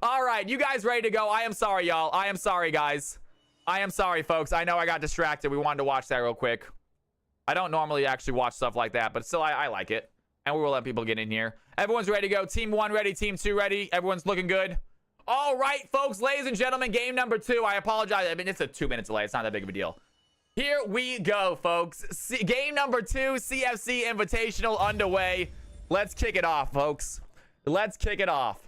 All right, you guys ready to go? I am sorry, y'all. I am sorry, guys. I am sorry, folks. I know I got distracted. We wanted to watch that real quick. I don't normally actually watch stuff like that, but still, I like it. And we will let people get in here. Everyone's ready to go. Team 1 ready. Team 2 ready. Everyone's looking good. All right, folks. Ladies and gentlemen, game number 2. I apologize. I mean, it's a 2-minute delay. It's not that big of a deal. Here we go, folks. Game number 2, CFC Invitational underway. Let's kick it off, folks. Let's kick it off.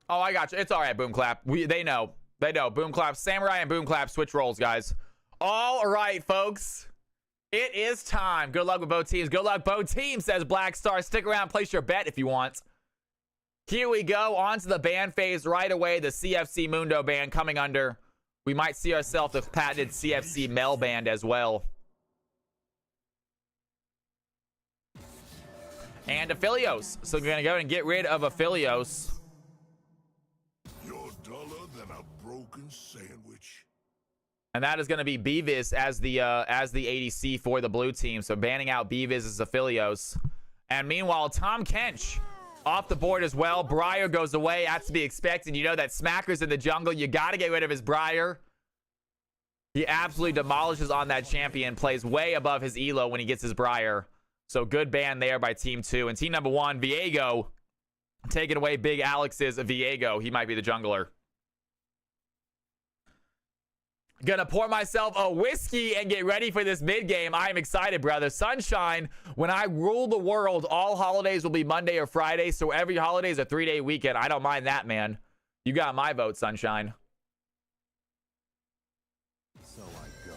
Oh, I got you. It's all right, Boom Clap. They know. They know. Boom Clap. Samurai and Boom Clap switch roles, guys. All right, folks. It is time. Good luck with both teams. Good luck, both teams, says Blackstar. Stick around. Place your bet if you want. Here we go. On to the ban phase right away. The CFC Mundo ban coming under. We might see ourselves the patented CFC Mel band as well. And Aphelios. So we're going to go and get rid of Aphelios. You're duller than a broken sandwich. And that is going to be Beavis as the ADC for the blue team. So banning out Beavis as Aphelios. And meanwhile, Tahm Kench off the board as well. Briar goes away. That's to be expected. You know that Smacker's in the jungle. You got to get rid of his Briar. He absolutely demolishes on that champion. Plays way above his elo when he gets his Briar. So good ban there by team 2. And team number 1, Viego, taking away Big Alex's Viego. He might be the jungler. Gonna pour myself a whiskey and get ready for this mid game. I am excited, brother. Sunshine, when I rule the world, all holidays will be Monday or Friday. So every holiday is a 3-day weekend. I don't mind that, man. You got my vote, Sunshine. So I go.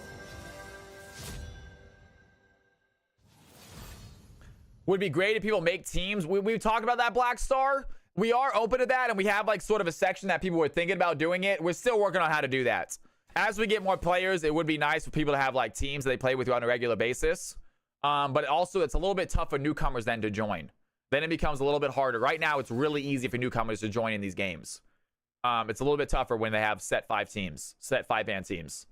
Would be great if people make teams. We've talked about that, Blackstar. We are open to that, and we have like sort of a section that people were thinking about doing it. We're still working on how to do that. As we get more players, it would be nice for people to have like teams that they play with you on a regular basis. But also, it's a little bit tough for newcomers then to join. Then it becomes a little bit harder. Right now, it's really easy for newcomers to join in these games. It's a little bit tougher when they have set 5-man teams.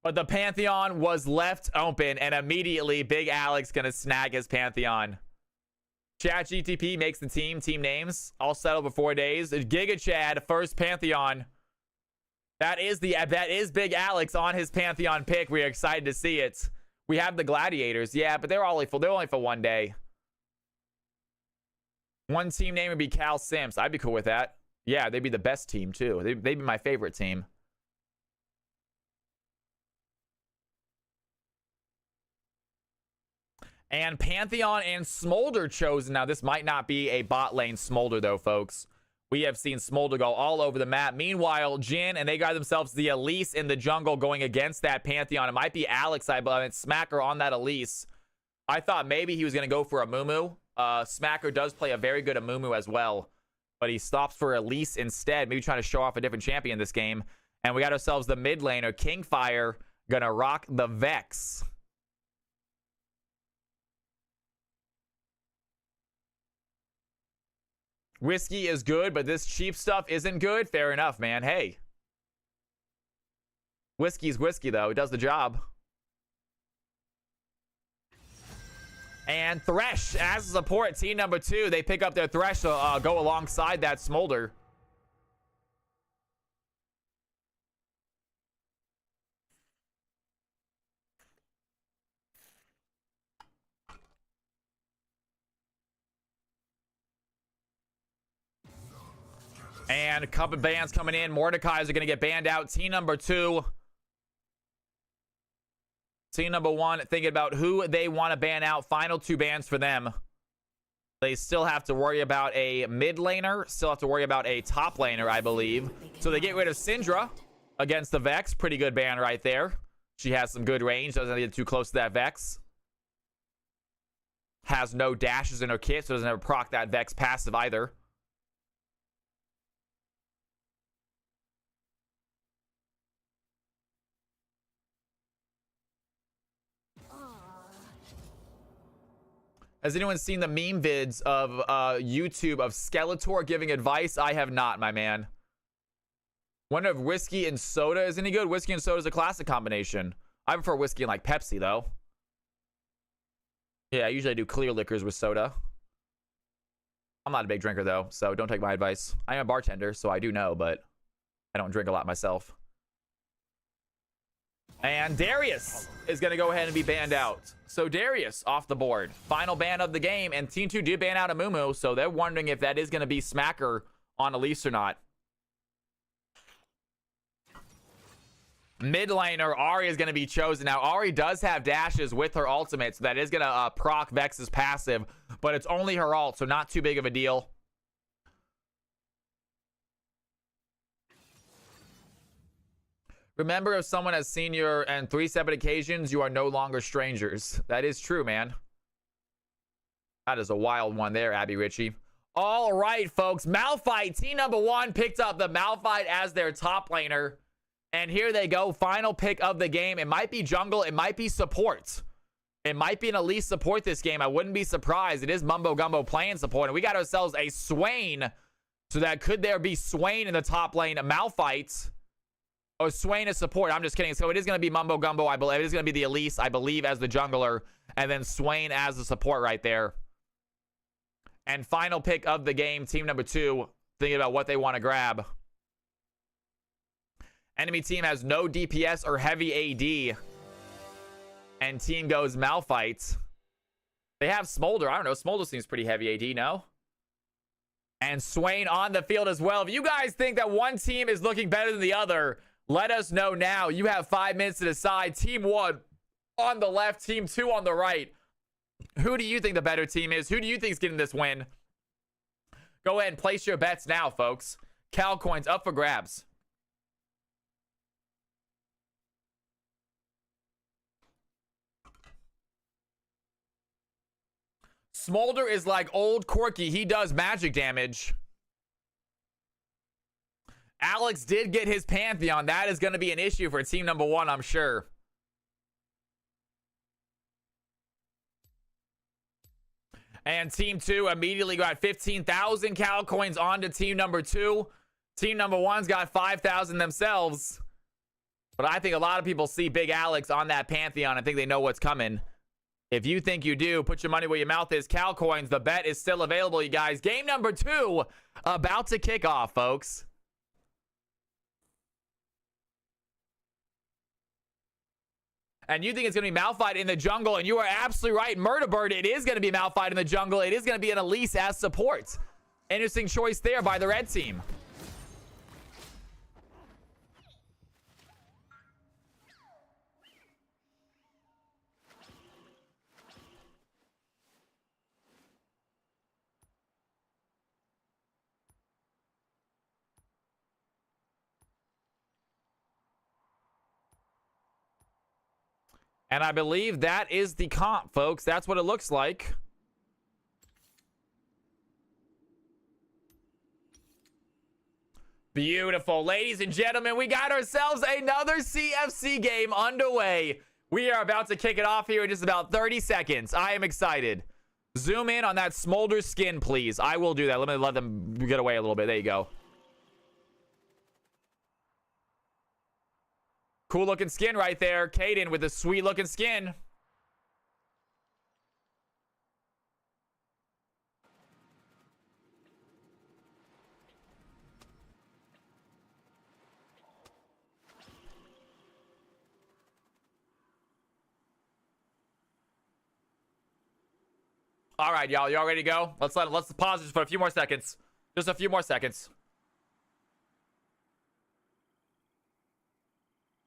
But the Pantheon was left open, and immediately Big Alex gonna snag his Pantheon. ChatGTP makes the team names. All settled for 4 days. Giga Chad, first Pantheon. That is Big Alex on his Pantheon pick. We're excited to see it. We have the Gladiators, yeah, but they're only for 1 day. One team name would be Cal Sims. I'd be cool with that. Yeah, they'd be the best team too. They'd be my favorite team. And Pantheon and Smolder chosen. Now, this might not be a bot lane Smolder, though, folks. We have seen Smolder go all over the map. Meanwhile, Jhin, and they got themselves the Elise in the jungle going against that Pantheon. It might be Alex, Smacker on that Elise. I thought maybe he was going to go for a Mumu. Smacker does play a very good Amumu as well. But he stops for Elise instead. Maybe trying to show off a different champion this game. And we got ourselves the mid laner, Kingfire, going to rock the Vex. Whiskey is good, but this cheap stuff isn't good. Fair enough, man. Hey. Whiskey's whiskey, though. It does the job. And Thresh, as a support, team number 2, they pick up their Thresh to go alongside that Smolder. And a couple of bans coming in. Mordekai's are going to get banned out. Team number 2. Team number 1 thinking about who they want to ban out. Final 2 bans for them. They still have to worry about a mid laner. Still have to worry about a top laner, I believe. So they get rid of Syndra against the Vex. Pretty good ban right there. She has some good range. Doesn't get too close to that Vex. Has no dashes in her kit, so doesn't ever proc that Vex passive either. Has anyone seen the meme vids of YouTube of Skeletor giving advice? I have not, my man. Wonder if whiskey and soda is any good. Whiskey and soda is a classic combination. I prefer whiskey and like Pepsi, though. Yeah, I usually do clear liquors with soda. I'm not a big drinker, though, so don't take my advice. I am a bartender, so I do know, but I don't drink a lot myself. And Darius is going to go ahead and be banned out. So Darius off the board. Final ban of the game. And Team 2 did ban out Amumu. So they're wondering if that is going to be Smacker on Elise or not. Mid laner, Ahri is going to be chosen. Now, Ahri does have dashes with her ultimate. So that is going to proc Vex's passive. But it's only her ult. So not too big of a deal. Remember, if someone has seen you on 3 separate occasions, you are no longer strangers. That is true, man. That is a wild one there, Abby Ritchie. All right, folks. Malphite, team number 1 picked up the Malphite as their top laner. And here they go. Final pick of the game. It might be jungle. It might be support. It might be an Elise support this game. I wouldn't be surprised. It is Mumbo Gumbo playing support. And we got ourselves a Swain. So that could there be Swain in the top lane. Malphite. Oh, Swain is support. I'm just kidding. So it is going to be Mumbo Gumbo. I believe it is going to be the Elise, I believe, as the jungler. And then Swain as the support right there. And final pick of the game, team number 2, thinking about what they want to grab. Enemy team has no DPS or heavy AD. And team goes Malphite. They have Smolder. I don't know. Smolder seems pretty heavy AD, no? And Swain on the field as well. If you guys think that one team is looking better than the other, let us know now. You have 5 minutes to decide. Team 1 on the left, team 2 on the right. Who do you think the better team is? Who do you think is getting this win? Go ahead and place your bets now, folks. Cal coins up for grabs. Smolder is like old Corky. He does magic damage. Alex did get his Pantheon. That is going to be an issue for team number 1, I'm sure. And team 2 immediately got 15,000 Cal coins onto team number 2. Team number 1's got 5,000 themselves. But I think a lot of people see Big Alex on that Pantheon. I think they know what's coming. If you think you do, put your money where your mouth is. Cal coins, the bet is still available, you guys. Game number 2 about to kick off, folks. And you think it's going to be Malphite in the jungle, and you are absolutely right. Murderbird, it is going to be Malphite in the jungle. It is going to be an Elise as support. Interesting choice there by the red team. And I believe that is the comp, folks. That's what it looks like. Beautiful. Ladies and gentlemen, we got ourselves another CFC game underway. We are about to kick it off here in just about 30 seconds. I am excited. Zoom in on that Smolder skin, please. I will do that. Let them get away a little bit. There you go. Cool looking skin right there. Kaden with a sweet looking skin. All right, y'all. Y'all ready to go? Let's pause just for a few more seconds. Just a few more seconds.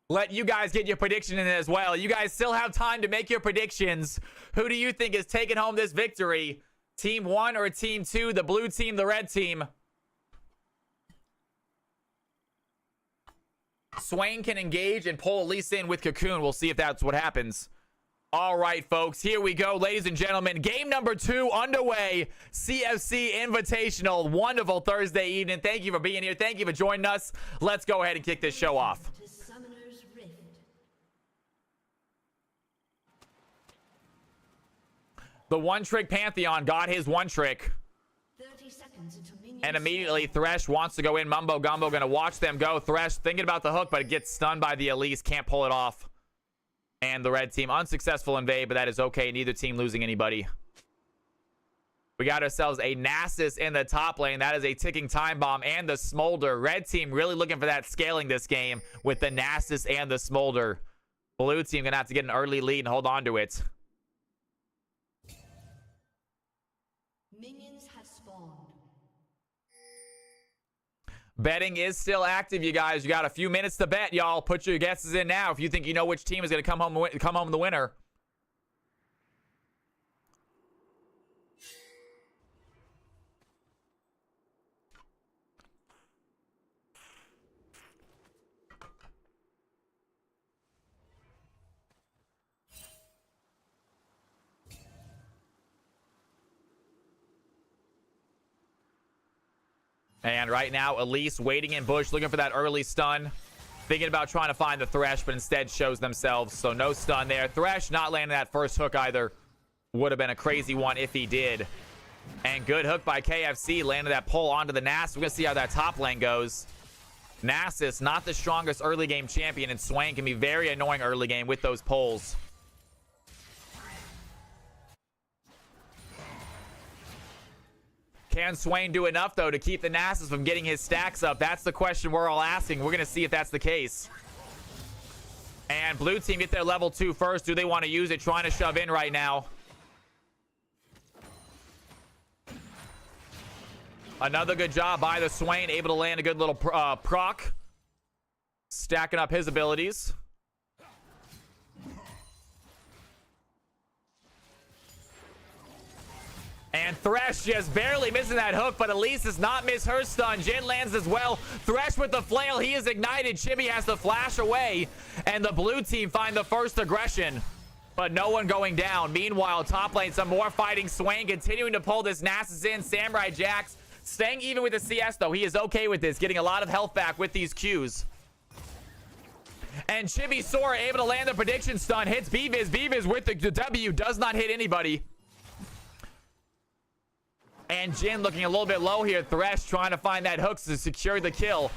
Let you guys get your prediction in as well. You guys still have time to make your predictions. Who do you think is taking home this victory? Team 1 or Team 2? The blue team, the red team. Swain can engage and pull Elise in with Cocoon. We'll see if that's what happens. All right, folks. Here we go, ladies and gentlemen. Game number 2 underway. CFC Invitational. Wonderful Thursday evening. Thank you for being here. Thank you for joining us. Let's go ahead and kick this show off. The one-trick Pantheon got his one trick. 30 seconds until minions. And immediately Thresh wants to go in. Mumbo Gumbo gonna watch them go. Thresh thinking about the hook, but it gets stunned by the Elise. Can't pull it off. And the red team unsuccessful invade, but that is okay. Neither team losing anybody. We got ourselves a Nasus in the top lane. That is a ticking time bomb and the Smolder. Red team really looking for that scaling this game with the Nasus and the Smolder. Blue team gonna have to get an early lead and hold on to it. Minions have spawned. Betting is still active, you guys. You got a few minutes to bet, y'all. Put your guesses in now if you think you know which team is going to come home the winner. And right now, Elise waiting in bush, looking for that early stun. Thinking about trying to find the Thresh, but instead shows themselves. So no stun there. Thresh not landing that first hook either. Would have been a crazy one if he did. And good hook by KFC. Landed that pull onto the Nasus. We're going to see how that top lane goes. Nasus, not the strongest early game champion. And Swain can be very annoying early game with those pulls. Can Swain do enough, though, to keep the Nasus from getting his stacks up? That's the question we're all asking. We're going to see if that's the case. And blue team get their level 2 first. Do they want to use it? Trying to shove in right now. Another good job by the Swain. Able to land a good little proc. Stacking up his abilities. And Thresh just barely missing that hook, but Elise does not miss her stun. Jin lands as well. Thresh with the flail. He is ignited. Chibi has to flash away. And the blue team find the first aggression. But no one going down. Meanwhile, top lane, some more fighting. Swain continuing to pull this Nasus in. Samurai Jax staying even with the CS, though. He is okay with this. Getting a lot of health back with these Qs. And Chibi Sora able to land the prediction stun. Hits Beavis. Beavis with the W. Does not hit anybody. And Jin looking a little bit low here. Thresh trying to find that hook to secure the kill.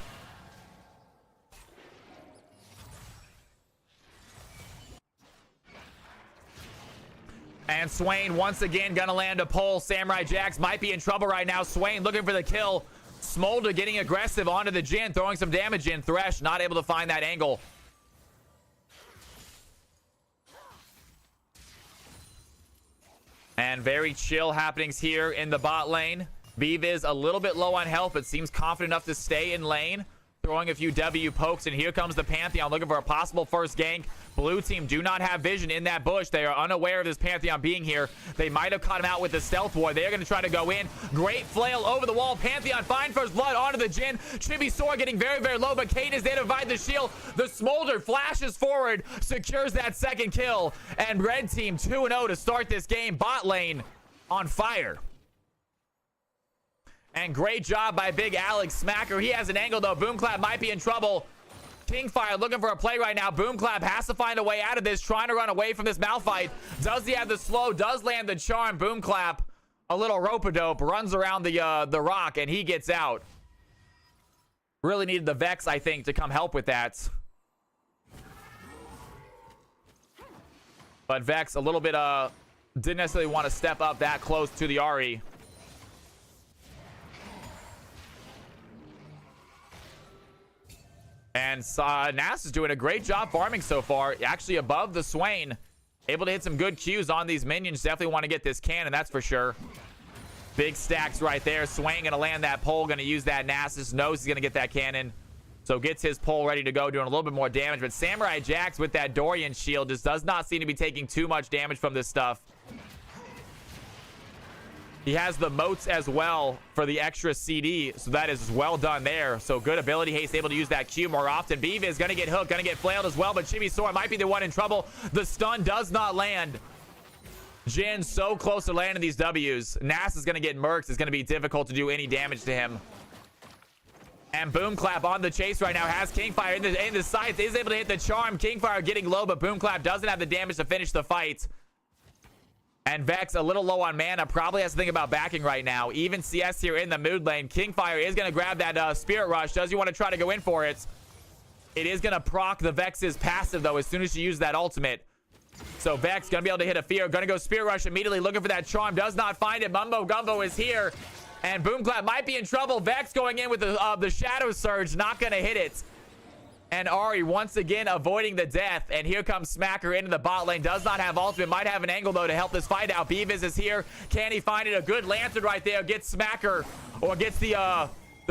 And Swain once again gonna land a pull. Samurai Jax might be in trouble right now. Swain looking for the kill. Smolder getting aggressive onto the Jin, throwing some damage in. Thresh not able to find that angle. And very chill happenings here in the bot lane. Beaviz a little bit low on health, but seems confident enough to stay in lane. Throwing a few W pokes, and here comes the Pantheon looking for a possible first gank. Blue team do not have vision in that bush. They are unaware of this Pantheon being here. They might have caught him out with the Stealth Ward. They're going to try to go in. Great flail over the wall. Pantheon find first blood onto the Jin. Chibi Sora getting very, very low, but Kate is there to provide the shield. The Smolder flashes forward, secures that second kill, and red team 2-0 to start this game. Bot lane on fire. And great job by Big Alex Smacker. He has an angle, though. Boomclap might be in trouble. Kingfire looking for a play right now. Boomclap has to find a way out of this, trying to run away from this Malphite. Does he have the slow? Does land the charm. Boomclap, a little rope-a-dope, runs around the rock, and he gets out. Really needed the Vex, I think, to come help with that. But Vex, a little bit, didn't necessarily want to step up that close to the Ahri. And Nass is doing a great job farming so far. Actually above the Swain. Able to hit some good Qs on these minions. Definitely want to get this cannon, that's for sure. Big stacks right there. Swain going to land that pole. Going to use that. Nasus knows he's going to get that cannon. So gets his pole ready to go. Doing a little bit more damage. But Samurai Jax with that Dorian shield just does not seem to be taking too much damage from this stuff. He has the moats as well for the extra CD, so that is well done there. So good ability haste, able to use that Q more often. Beav is going to get hooked, going to get flailed as well, but Chibi Sora might be the one in trouble. The stun does not land. Jin so close to landing these Ws. Nass is going to get murked. It's going to be difficult to do any damage to him. And Boomclap on the chase right now has Kingfire in the sights. Is able to hit the charm. Kingfire getting low, but Boomclap doesn't have the damage to finish the fight. And Vex a little low on mana, probably has to think about backing right now. Even CS here in the mood lane. Kingfire is going to grab that Spirit Rush. Does he want to try to go in for it? It is going to proc the Vex's passive, though, as soon as she uses that ultimate. So Vex going to be able to hit a fear. Going to go Spirit Rush immediately, looking for that charm. Does not find it. Mumbo Gumbo is here. And Boomclap might be in trouble. Vex going in with the Shadow Surge. Not going to hit it. And Ahri once again avoiding the death. And here comes Smacker into the bot lane. Does not have ultimate. Might have an angle, though, to help this fight out. Beavis is here. Can he find it? A good Lantern right there. Gets Smacker, or gets the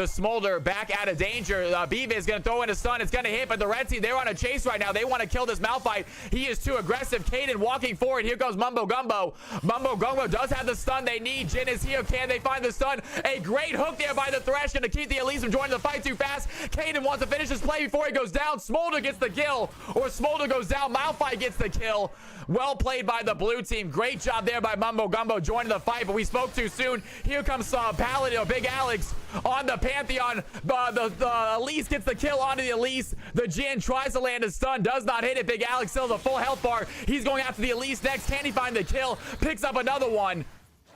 Smolder back out of danger. Beavis is going to throw in a stun. It's going to hit, but the red team, they're on a chase right now. They want to kill this Malphite. He is too aggressive. Kaden walking forward. Here goes Mumbo Gumbo. Mumbo Gumbo does have the stun they need. Jin is here. Can they find the stun? A great hook there by the Thresh. Going to keep the Elise from joining the fight too fast. Kaden wants to finish his play before he goes down. Smolder gets the kill, or Smolder goes down. Malphite gets the kill. Well played by the blue team. Great job there by Mumbo Gumbo joining the fight, but we spoke too soon. Here comes Paladin, or Big Alex, on the Pantheon. The Elise gets the kill onto the Elise. The Jin tries to land a stun, does not hit it. Big Alex still has a full health bar. He's going after the Elise next. Can he find the kill? Picks up another one.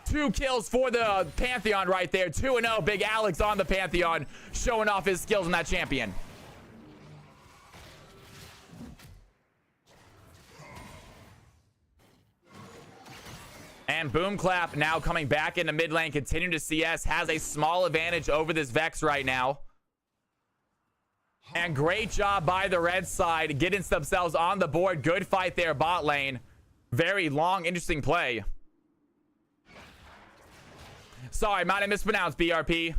2 kills for the Pantheon right there. 2-0. Big Alex on the Pantheon, showing off his skills in that champion. And Boomclap now coming back into mid lane, continuing to CS, has a small advantage over this Vex right now. And great job by the red side, getting themselves on the board. Good fight there, bot lane. Very long, interesting play. Sorry, might have mispronounced BRP.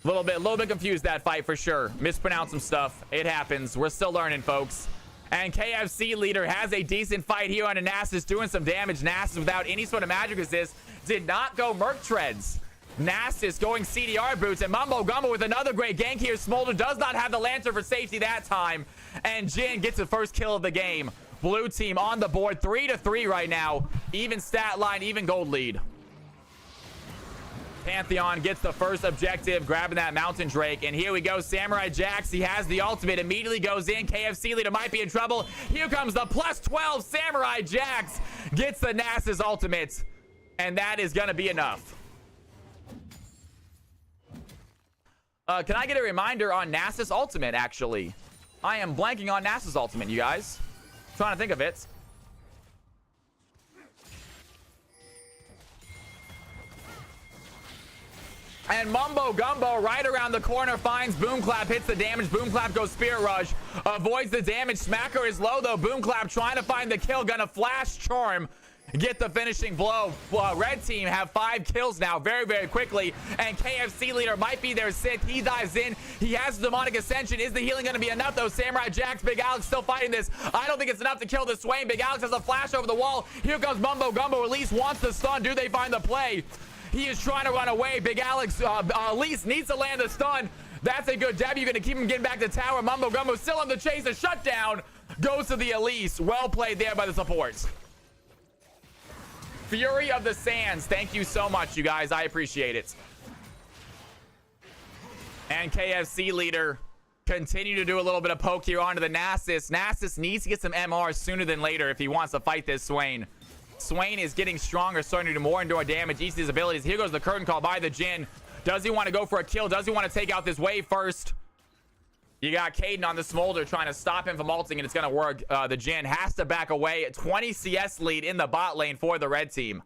A little bit confused that fight for sure. Mispronounced some stuff. It happens. We're still learning, folks. And KFC leader has a decent fight here on a Nasus, doing some damage. Nasus without any sort of magic resist did not go Merc Treads. Nasus going CDR boots, and Mumbo Gumbo with another great gank here. Smolder does not have the Lantern for safety that time, and Jin gets the first kill of the game. Blue team on the board, 3-3 right now. Even stat line, even gold lead. Pantheon gets the first objective, grabbing that Mountain Drake. And here we go, Samurai Jax. He has the ultimate, immediately goes in. KFC leader might be in trouble. Here comes the +12. Samurai Jax gets the Nasus ultimate. And that is going to be enough. Can I get a reminder on Nasus ultimate, actually? I am blanking on Nasus ultimate, you guys. Trying to think of it. And Mumbo Gumbo right around the corner finds Boomclap, hits the damage. Boomclap goes Spirit Rush, avoids the damage. Smacker is low though. Boomclap trying to find the kill, gonna flash charm, get the finishing blow. Red team have 5 kills now very, very quickly. And KFC leader might be their 6th. He dives in. He has Demonic Ascension. Is the healing going to be enough though? Samurai Jax, Big Alex still fighting this. I don't think it's enough to kill the Swain. Big Alex has a flash over the wall. Here comes Mumbo Gumbo. Elise wants the stun. Do they find the play? He is trying to run away. Big Alex, Elise needs to land the stun. That's a good W. You're going to keep him getting back to tower. Mumbo Gumbo still on the chase. The shutdown goes to the Elise. Well played there by the supports. Fury of the Sands. Thank you so much, you guys. I appreciate it. And KFC leader continue to do a little bit of poke here onto the Nasus. Nasus needs to get some MR sooner than later if he wants to fight this Swain. Swain is getting stronger, starting to do more and more damage. Each of his abilities. Here goes the curtain call by the Jhin. Does he want to go for a kill? Does he want to take out this wave first? You got Caden on the Smolder trying to stop him from ulting, and it's going to work. The Jhin has to back away. 20 CS lead in the bot lane for the red team.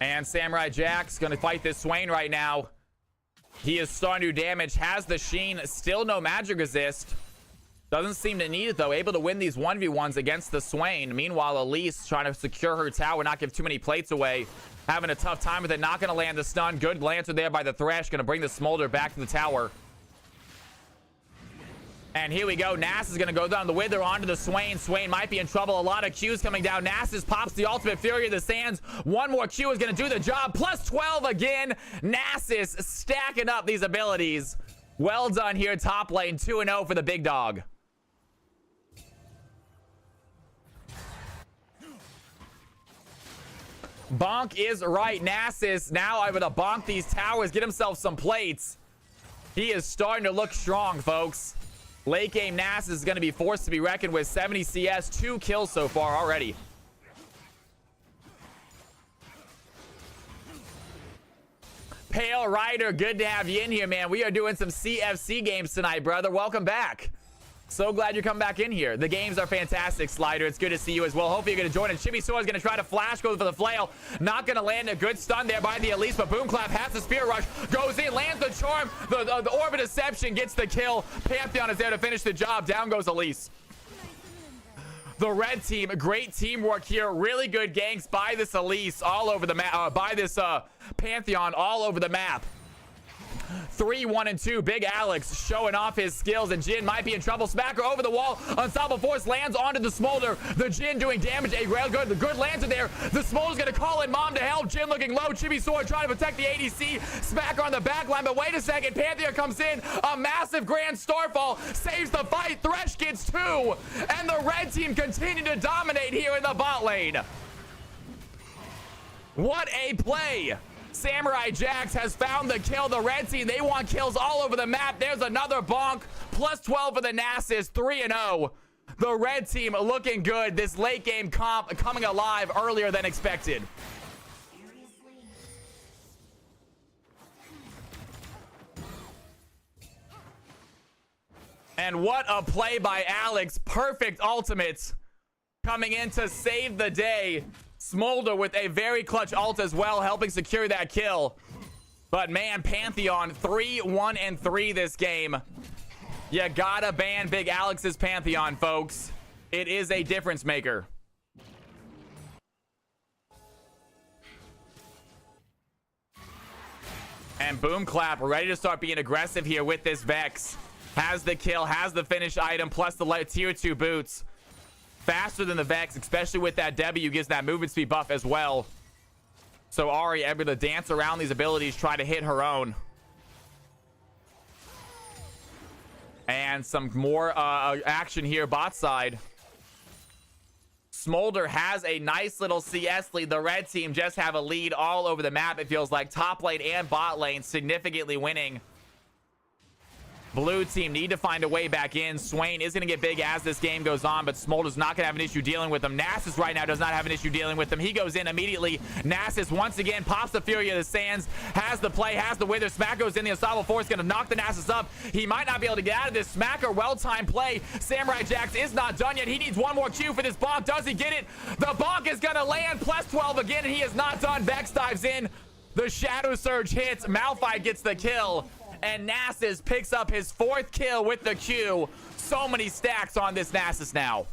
And Samurai Jax going to fight this Swain right now. He is starting to do damage. Has the Sheen. Still no magic resist. Doesn't seem to need it, though. Able to win these 1v1s against the Swain. Meanwhile, Elise trying to secure her tower, not give too many plates away. Having a tough time with it. Not going to land the stun. Good Lancer there by the Thresh. Going to bring the Smolder back to the tower. And here we go. Nasus is going to go down the Wither onto the Swain. Swain might be in trouble. A lot of Qs coming down. Nasus pops the ultimate Fury of the Sands. One more Q is going to do the job. Plus 12 again. Nasus stacking up these abilities. Well done here. Top lane 2-0 for the big dog. Bonk is right. Nasus now able to bonk these towers. Get himself some plates. He is starting to look strong, folks. Late game Nasus is going to be forced to be reckoned with. 70 CS, 2 kills so far already. Pale Rider, good to have you in here, man. We are doing some CFC games tonight, brother. Welcome back. So glad you're coming back in here. The games are fantastic, Slider. It's good to see you as well. Hopefully you're going to join. And Chibi Sora is going to try to flash, go for the flail. Not going to land a good stun there by the Elise, but Boomclap has the Spirit Rush. Goes in, lands the charm. The Orb of Deception gets the kill. Pantheon is there to finish the job. Down goes Elise. The red team, great teamwork here. Really good ganks by this Elise all over the map. By this Pantheon all over the map. 3, 1, and 2. Big Alex showing off his skills, and Jhin might be in trouble. Smacker over the wall. Unstoppable Force lands onto the Smolder. The Jhin doing damage. A real good, the good Lancer there. The Smolder's gonna call in Mom to help. Jhin looking low. Chibi Sword trying to protect the ADC. Smacker on the back line, but wait a second. Pantheon comes in. A massive Grand Starfall saves the fight. Thresh gets 2, and the red team continue to dominate here in the bot lane. What a play! Samurai Jax has found the kill. The red team, they want kills all over the map. There's another bonk. Plus 12 for the Nasus. 3-0. The red team looking good. This late game comp coming alive earlier than expected. And what a play by Alex. Perfect ultimates coming in to save the day. Smolder with a very clutch ult as well, helping secure that kill. But man, Pantheon 3, 1, and 3 this game. You gotta ban Big Alex's Pantheon, folks. It is a difference maker. And Boomclap ready to start being aggressive here with this Vex. Has the kill, has the finish item, plus the tier 2 boots. Faster than the Vex, especially with that W, gives that movement speed buff as well. So Ahri able to dance around these abilities, try to hit her own. And some more action here bot side. Smolder has a nice little CS lead. The red team just have a lead all over the map. It feels like top lane and bot lane significantly winning. Blue team need to find a way back in. Swain is going to get big as this game goes on, but Smolder's not going to have an issue dealing with him. Nasus right now does not have an issue dealing with him. He goes in immediately. Nasus once again pops the Fury of the Sands, has the play, has the wither. Smack goes in. The Unstoppable Force going to knock the Nasus up. He might not be able to get out of this. Smacker, well-timed play. Samurai Jax is not done yet. He needs one more Q for this bonk. Does he get it? The bonk is going to land. Plus 12 again, and he is not done. Vex dives in. The Shadow Surge hits. Malphite gets the kill. And Nasus picks up his 4th kill with the Q. So many stacks on this Nasus now.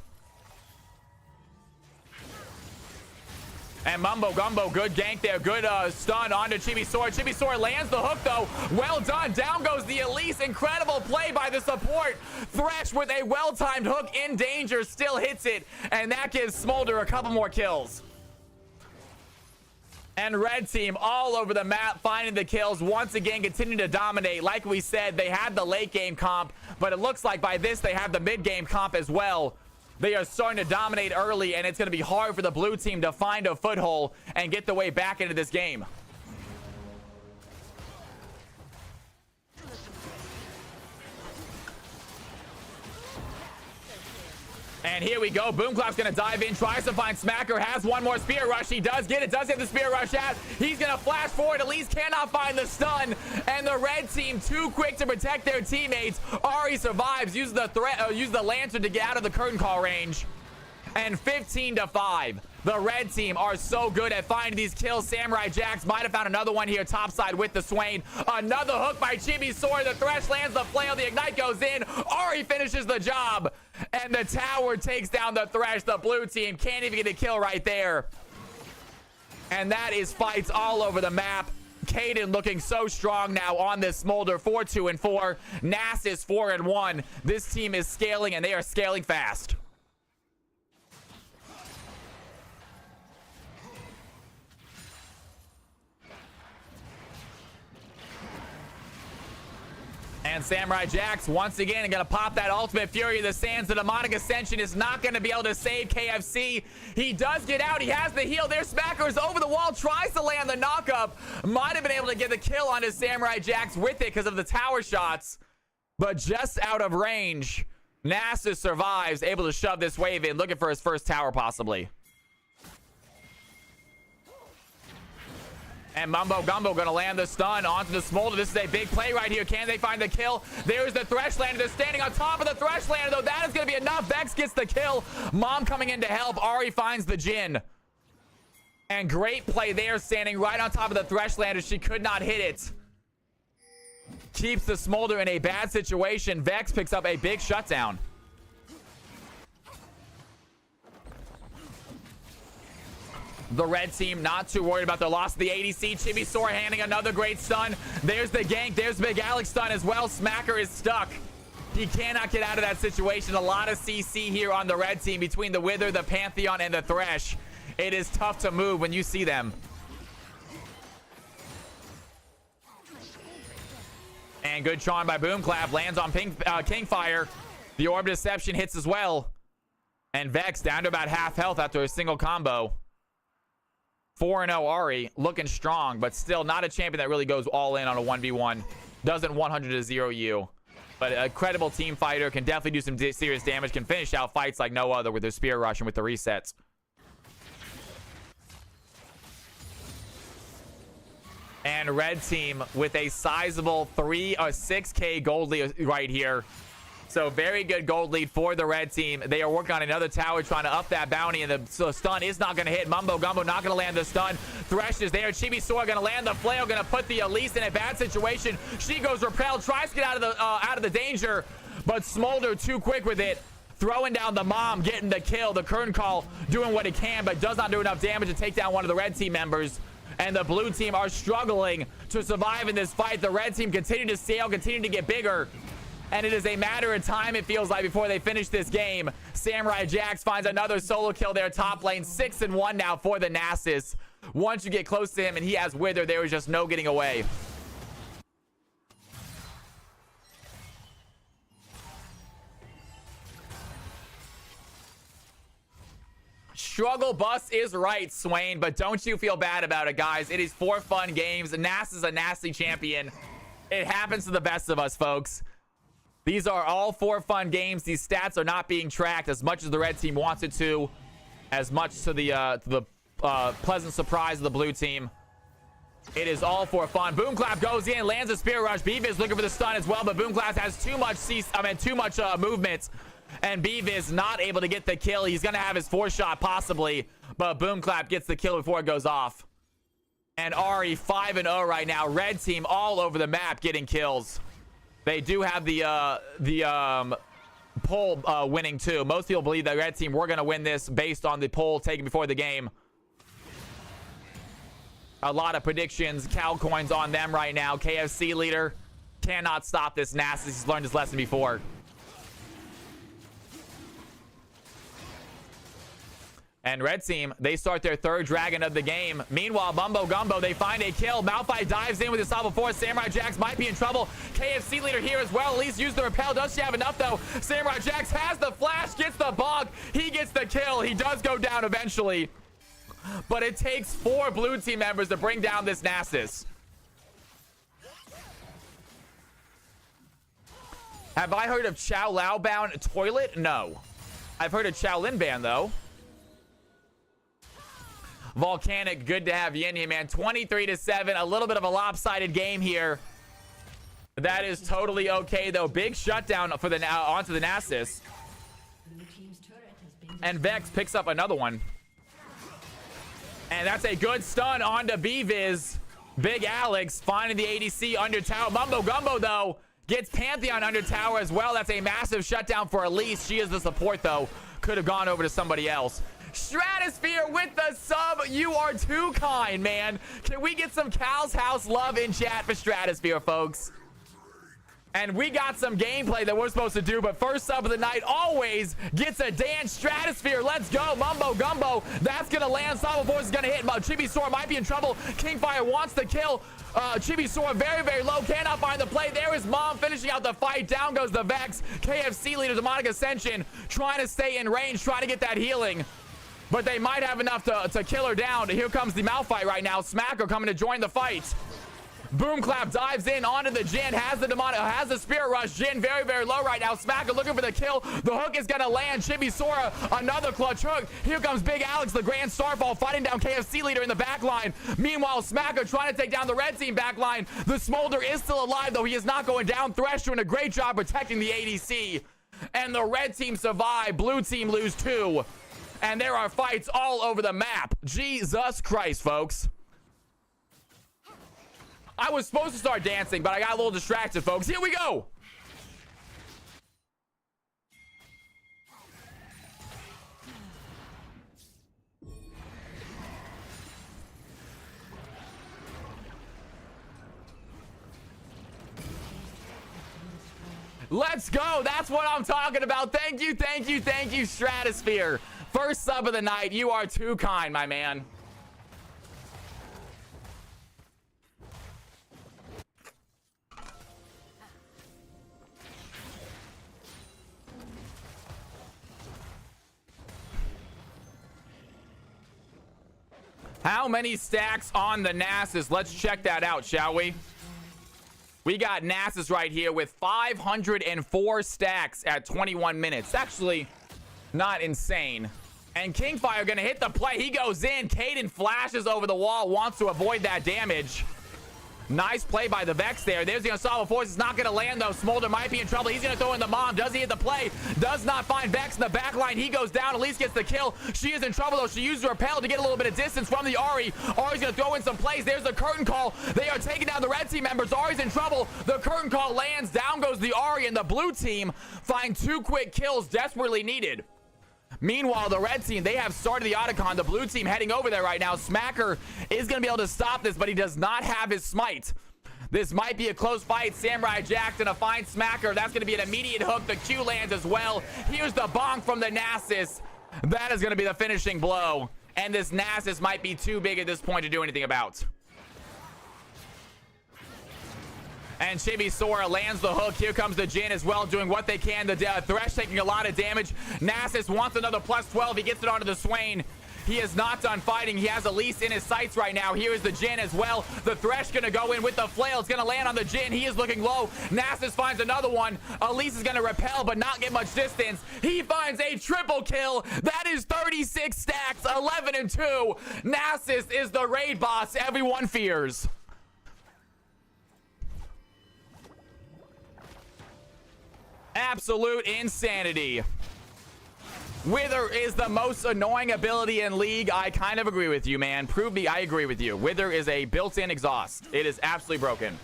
And Mumbo Gumbo, good gank there. Good stun onto Chibisaur. Chibisaur lands the hook, though. Well done. Down goes the Elise. Incredible play by the support. Thresh with a well-timed hook in danger. Still hits it. And that gives Smolder a couple more kills. And red team all over the map finding the kills once again, continuing to dominate. Like we said, they had the late game comp, but it looks like by this they have the mid game comp as well. They are starting to dominate early, and it's going to be hard for the blue team to find a foothold and get the way back into this game. And here we go. Boomclap's going to dive in, tries to find Smacker, has one more Spear Rush. He does get it, does get the Spear Rush out. He's going to flash forward. Elise cannot find the stun. And the red team too quick to protect their teammates. Ahri survives, uses the Lantern to get out of the curtain call range. And 15-5. The red team are so good at finding these kills. Samurai Jax might have found another one here topside with the Swain. Another hook by Chibisaur. The Thresh lands the flail. The Ignite goes in. Ahri finishes the job. And the tower takes down the Thresh. The blue team can't even get a kill right there. And that is fights all over the map. Kaden looking so strong now on this Smolder. 4-2-4. Nasus 4-1. This team is scaling, and they are scaling fast. And Samurai Jax once again going to pop that ultimate Fury of the Sands. The Demonic Ascension is not going to be able to save KFC. He does get out. He has the heal. There's Smackers over the wall. Tries to land the knockup. Might have been able to get the kill on his Samurai Jax with it because of the tower shots. But just out of range. Nasus survives. Able to shove this wave in. Looking for his first tower possibly. And Mumbo Gumbo going to land the stun onto the Smolder. This is a big play right here. Can they find the kill? There's the Thresh Lander. They're standing on top of the Thresh Lander, though. That is going to be enough. Vex gets the kill. Mom coming in to help. Ahri finds the Jhin. And great play there, standing right on top of the Thresh Lander. She could not hit it. Keeps the Smolder in a bad situation. Vex picks up a big shutdown. The red team not too worried about the loss of the ADC. Chibisaur handing another great stun. There's the gank. There's Big Alex stun as well. Smacker is stuck. He cannot get out of that situation. A lot of CC here on the red team between the Wither, the Pantheon, and the Thresh. It is tough to move when you see them. And good charm by Boomclap. Lands on Kingfire. The Orb Deception hits as well. And Vex down to about half health after a single combo. 4-0 Ahri, looking strong, but still not a champion that really goes all in on a 1v1. Doesn't 100-0 you. But a credible team fighter, can definitely do some serious damage, can finish out fights like no other with their Spear Rush and with the resets. And red team with a sizable 6k gold lead right here. So very good gold lead for the red team. They are working on another tower, trying to up that bounty, and the stun is not going to hit. Mumbo Gumbo not going to land the stun. Thresh is there. Chibisaur going to land the flail, going to put the Elise in a bad situation. She goes repelled, tries to get out of the danger, but Smolder too quick with it. Throwing down the Mom, getting the kill. The curtain call doing what it can, but does not do enough damage to take down one of the red team members. And the blue team are struggling to survive in this fight. The red team continue to scale, continue to get bigger. And it is a matter of time, it feels like, before they finish this game. Samurai Jax finds another solo kill there top lane. 6-1 now for the Nasus. Once you get close to him and he has Wither, there is just no getting away. Struggle bus is right, Swain, but don't you feel bad about it, guys. It is 4 fun games. Nasus is a nasty champion. It happens to the best of us, folks. These are all for fun games. These stats are not being tracked as much as the red team wants it to, as much to the pleasant surprise of the blue team. It is all for fun. Boomclap goes in, lands a Spirit Rush. Beeviz looking for the stun as well, but Boomclap has too much movement, and Beeviz not able to get the kill. He's gonna have his 4-shot possibly, but Boomclap gets the kill before it goes off. And Ahri 5-0 right now. Red team all over the map getting kills. They do have the poll winning too. Most people believe that red team were going to win this based on the poll taken before the game. A lot of predictions, cow coins on them right now. KFC leader cannot stop this Nasus. He's learned his lesson before. And red team, they start their 3rd dragon of the game. Meanwhile, Mumbo Gumbo, they find a kill. Malphite dives in with his Salvo Force. Samurai Jax might be in trouble. KFC leader here as well. At least use the repel. Does she have enough though? Samurai Jax has the flash, gets the bonk. He gets the kill. He does go down eventually. But it takes 4 blue team members to bring down this Nasus. Have I heard of Chow Lao bound toilet? No. I've heard of Chow Lin ban though. Volcanic, good to have you in here, man. 23-7, a little bit of a lopsided game here. That is totally okay, though. Big shutdown for the onto the Nasus. And Vex picks up another one. And that's a good stun onto Beeviz. Big Alex finding the ADC under tower. Mumbo Gumbo, though, gets Pantheon under tower as well. That's a massive shutdown for Elise. She is the support, though. Could have gone over to somebody else. Stratosphere with the sub. You are too kind, man. Can we get some Cal's House love in chat for Stratosphere, folks? And we got some gameplay that we're supposed to do, but first sub of the night always gets a dance. Stratosphere, let's go. Mumbo Gumbo, that's gonna land. Salvo Force is gonna hit. Chibi might be in trouble. Kingfire wants to kill. Chibi very, very low. Cannot find the play. There is Mom finishing out the fight. Down goes the Vex. KFC leader, Demonic Ascension, trying to stay in range, trying to get that healing. But they might have enough to kill her down. Here comes the Malphite right now. Smacker coming to join the fight. Boomclap dives in onto the Jhin, has the Spirit Rush. Jhin very, very low right now. Smacker looking for the kill. The hook is gonna land. Chibi Sora, another clutch hook. Here comes Big Alex, the Grand Starfall, fighting down KFC leader in the back line. Meanwhile, Smacker trying to take down the red team back line. The Smolder is still alive, though. He is not going down. Thresh doing a great job protecting the ADC. And the red team survive. Blue team lose 2. And there are fights all over the map. Jesus Christ, folks. I was supposed to start dancing, but I got a little distracted, folks. Here we go. Let's go. That's what I'm talking about. Thank you, Stratosphere. First sub of the night. You are too kind, my man. How many stacks on the Nasus? Let's check that out, shall we? We got Nasus right here with 504 stacks at 21 minutes. Actually, not insane. And Kingfire gonna hit the play. He goes in. Kaden flashes over the wall, wants to avoid that damage. Nice play by the Vex there. There's the Salvo Force. It's not going to land, though. Smolder might be in trouble. He's going to throw in the Mom. Does he hit the play? Does not find Vex in the back line. He goes down. Elise gets the kill. She is in trouble, though. She used her repel to get a little bit of distance from the Ahri. Ahri's going to throw in some plays. There's the curtain call. They are taking down the red team members. Ahri's in trouble. The curtain call lands. Down goes the Ahri, and the blue team find 2 quick kills desperately needed. Meanwhile, the red team, they have started the Otacon. The blue team heading over there right now. Smacker is going to be able to stop this, but he does not have his smite. This might be a close fight. Samurai Jax gonna find Smacker. That's gonna be an immediate hook. The Q lands as well. Here's the bonk from the Nasus. That is gonna be the finishing blow. And this Nasus might be too big at this point to do anything about. And Chibi Sora lands the hook. Here comes the Jhin as well, doing what they can. The Thresh taking a lot of damage. Nasus wants another +12. He gets it onto the Swain. He is not done fighting. He has Elise in his sights right now. Here is the Jhin as well. The Thresh gonna go in with the flail. It's gonna land on the Jhin. He is looking low. Nasus finds another one. Elise is gonna repel, but not get much distance. He finds a triple kill. That is 36 stacks, 11 and 2. Nasus is the raid boss everyone fears. Absolute insanity. Wither is the most annoying ability in League. I kind of agree with you, man. Prove me I agree with you. Wither is a built-in exhaust. It is absolutely broken.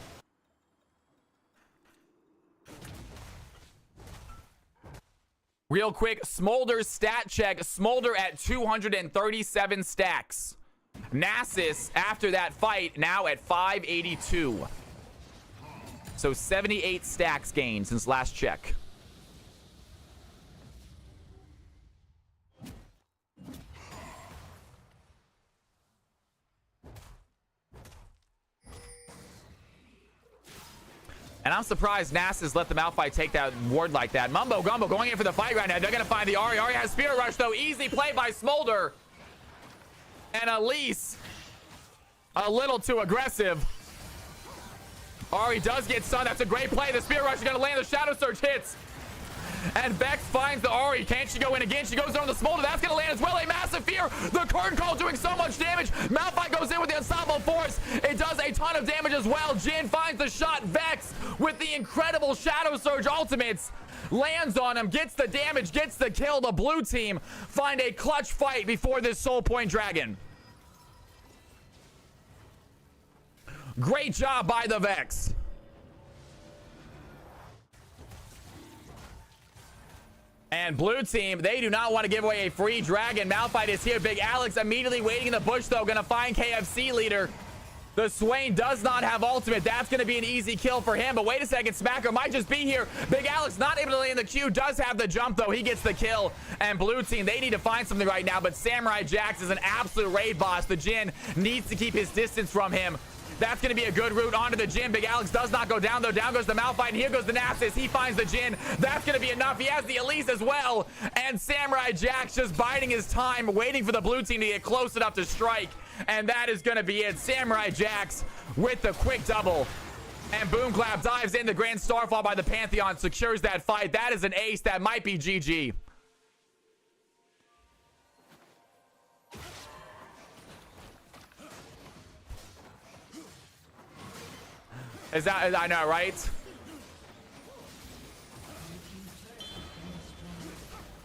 Real quick, Smolder's stat check. Smolder at 237 stacks. Nasus, after that fight, now at 582. So 78 stacks gained since last check. And I'm surprised Nasus let the Malphite take that ward like that. Mumbo Gumbo going in for the fight right now. They're going to find the Ahri. Ahri has Spirit Rush, though. Easy play by Smolder. And Elise, a little too aggressive. Ahri does get stunned. That's a great play. The Spirit Rush is going to land. The Shadow Surge hits. And Vex finds the Ahri. Can't she go in again? She goes on the Smolder. That's going to land as well. A massive fear. The Curtain Call doing so much damage. Malphite goes in with the Unstoppable Force. It does a ton of damage as well. Jhin finds the shot. Vex with the incredible Shadow Surge ultimates. Lands on him. Gets the damage. Gets the kill. The blue team find a clutch fight before this Soul Point Dragon. Great job by the Vex. And blue team, they do not want to give away a free dragon. Malphite is here. Big Alex immediately waiting in the bush, though. Going to find KFC leader. The Swain does not have ultimate. That's going to be an easy kill for him. But wait a second. Smacker might just be here. Big Alex not able to lay in the queue. Does have the jump, though. He gets the kill. And blue team, they need to find something right now. But Samurai Jax is an absolute raid boss. The Jhin needs to keep his distance from him. That's going to be a good route onto the Jhin. Big Alex does not go down, though. Down goes the Malphite, and here goes the Nasus. He finds the Jhin. That's going to be enough. He has the Elise as well. And Samurai Jax just biding his time, waiting for the blue team to get close enough to strike. And that is going to be it. Samurai Jax with the quick double. And Boom Clap dives in. The Grand Starfall by the Pantheon secures that fight. That is an ace. That might be GG. Is that, I know, right?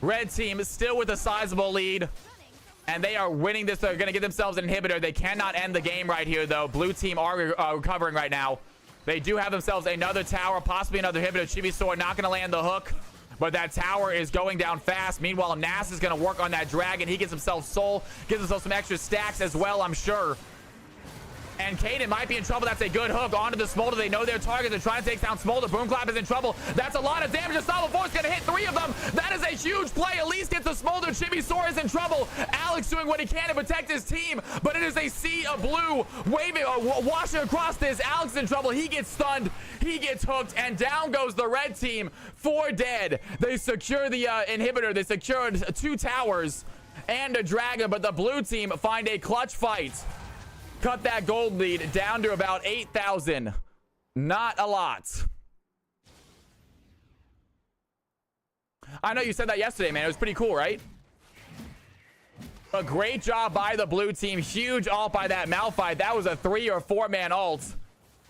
Red team is still with a sizable lead. And they are winning this. They're going to get themselves an inhibitor. They cannot end the game right here, though. Blue team are recovering right now. They do have themselves another tower, possibly another inhibitor. Chibi Sword not going to land the hook. But that tower is going down fast. Meanwhile, Nasus is going to work on that dragon. He gets himself soul. Gives himself some extra stacks as well, I'm sure. And Kaden might be in trouble. That's a good hook onto the Smolder. They know their target. They're trying to take down Smolder. Boom Clap is in trouble. That's a lot of damage. Unstoppable Force going to hit 3 of them. That is a huge play. Elise gets the Smolder. Chibi Sora is in trouble. Alex doing what he can to protect his team. But it is a sea of blue waving, washing across this. Alex in trouble. He gets stunned. He gets hooked. And down goes the red team. 4 dead. They secure the inhibitor. They secured 2 towers and a dragon. But the blue team find a clutch fight. Cut that gold lead down to about 8,000. Not a lot. I know you said that yesterday, man. It was pretty cool, right? A great job by the blue team. Huge ult by that Malphite. That was a 3 or 4 man ult.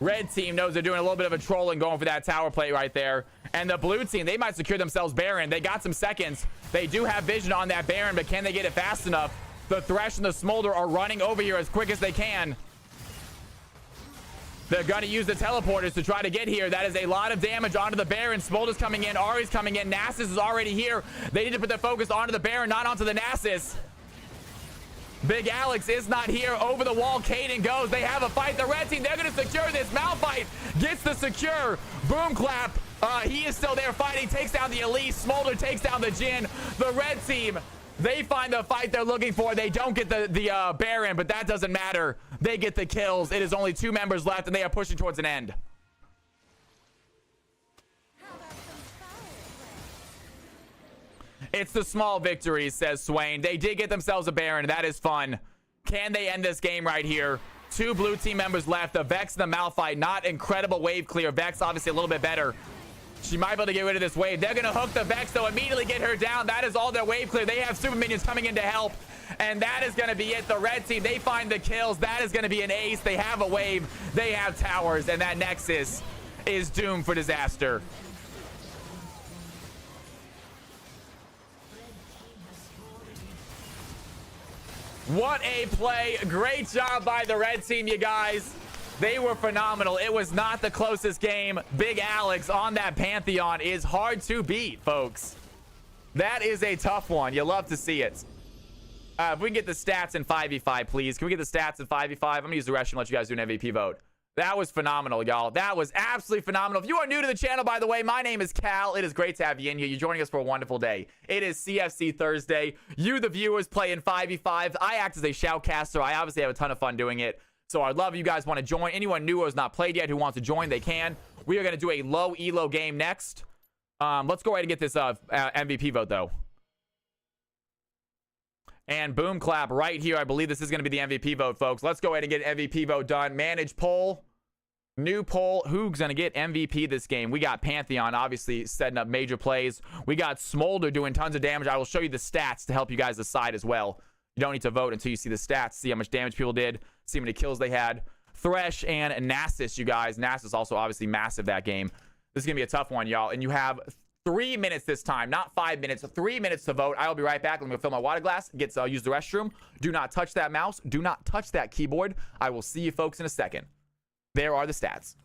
Red team knows they're doing a little bit of a trolling going for that tower play right there. And the blue team, they might secure themselves Baron. They got some seconds. They do have vision on that Baron, but can they get it fast enough? The Thresh and the Smolder are running over here as quick as they can. They're going to use the teleporters to try to get here. That is a lot of damage onto the Baron. Smolder's coming in. Ahri's coming in. Nasus is already here. They need to put their focus onto the Baron, not onto the Nasus. Big Alex is not here. Over the wall, Kaden goes. They have a fight. The red team, they're going to secure this. Malphite gets the secure. Boom Clap. He is still there fighting. Takes down the Elise. Smolder takes down the Jhin. The red team, they find the fight they're looking for. They don't get the Baron, but that doesn't matter. They get the kills. It is only 2 members left, and they are pushing towards an end. It's the small victories, says Swain. They did get themselves a Baron. That is fun. Can they end this game right here? 2 blue team members left. The Vex and the Malphite. Not incredible wave clear. Vex obviously a little bit better. She might be able to get rid of this wave. They're going to hook the Vex, though, immediately get her down. That is all their wave clear. They have super minions coming in to help. And that is going to be it. The red team, they find the kills. That is going to be an ace. They have a wave. They have towers. And that Nexus is doomed for disaster. What a play. Great job by the red team, you guys. They were phenomenal. It was not the closest game. Big Alex on that Pantheon is hard to beat, folks. That is a tough one. You love to see it. If we can get the stats in 5v5, please. Can we get the stats in 5v5? I'm going to use the rest and let you guys do an MVP vote. That was phenomenal, y'all. That was absolutely phenomenal. If you are new to the channel, by the way, my name is Cal. It is great to have you in here. You're joining us for a wonderful day. It is CFC Thursday. You, the viewers, play in 5v5. I act as a shoutcaster. I obviously have a ton of fun doing it. So I'd love if you guys want to join. Anyone new who has not played yet who wants to join, they can. We are going to do a low elo game next. Let's go ahead and get this MVP vote, though. And boom clap right here. I believe this is going to be the MVP vote, folks. Let's go ahead and get an MVP vote done. Manage poll. New poll. Who's going to get MVP this game? We got Pantheon, obviously, setting up major plays. We got Smolder doing tons of damage. I will show you the stats to help you guys decide as well. You don't need to vote until you see the stats, see how much damage people did, see how many kills they had. Thresh and Nasus, you guys. Nasus also obviously massive that game. This is going to be a tough one, y'all. And you have 3 minutes this time, not 5 minutes. 3 minutes to vote. I will be right back. Let me go fill my water glass. Use the restroom. Do not touch that mouse. Do not touch that keyboard. I will see you folks in a second. There are the stats.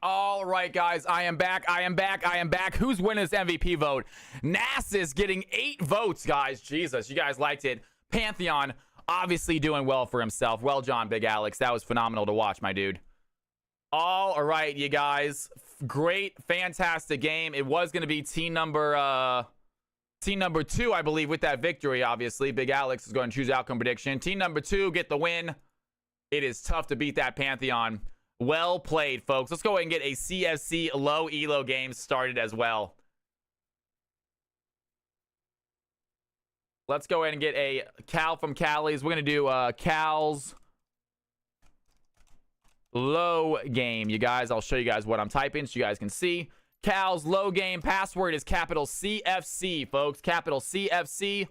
All right, guys, I am back. Who's winning this MVP vote? Nasus getting 8 votes, guys. Jesus, you guys liked it. Pantheon obviously doing well for himself. Well, John, Big Alex, that was phenomenal to watch, my dude. All right, you guys. Great, fantastic game. It was going to be team number 2, I believe, with that victory, obviously. Big Alex is going to choose outcome prediction. Team number 2 get the win. It is tough to beat that Pantheon. Well played, folks. Let's go ahead and get a CFC low elo game started as well. Let's go ahead and get a Cal from Cali's. We're going to do Cal's low game, you guys. I'll show you guys what I'm typing so you guys can see. Cal's low game password is capital CFC, folks. Capital CFC.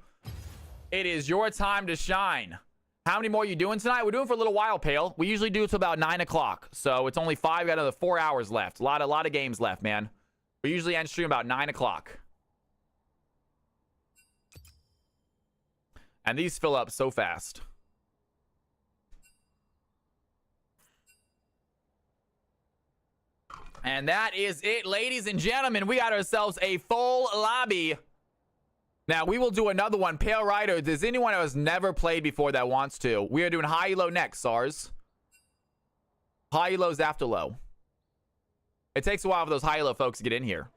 It is your time to shine. How many more are you doing tonight? We're doing for a little while, Pale. We usually do till about 9 o'clock. So it's only 5. We got another 4 hours left. A lot of games left, man. We usually end stream about 9 o'clock. And these fill up so fast. And that is it, ladies and gentlemen. We got ourselves a full lobby. Now, we will do another one. Pale Rider, does anyone who has never played before that wants to? We are doing high elo next, SARS. High elo's after low. It takes a while for those high elo folks to get in here.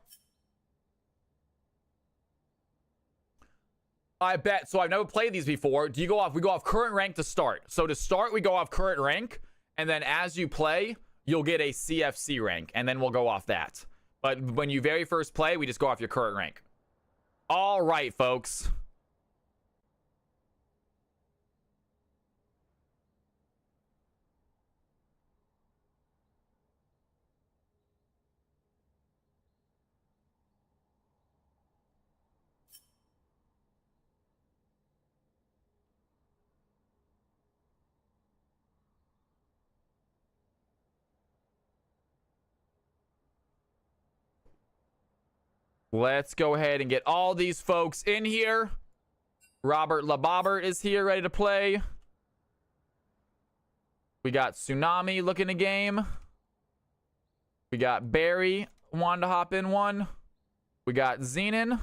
I bet. So I've never played these before. Do you go off? We go off current rank to start. So to start, we go off current rank. And then as you play, you'll get a CFC rank. And then we'll go off that. But when you very first play, we just go off your current rank. All right, folks. Let's go ahead and get all these folks in here. Robert LaBobbert is here, ready to play. We got Tsunami looking a game. We got Barry wanting to hop in one. We got Zenon.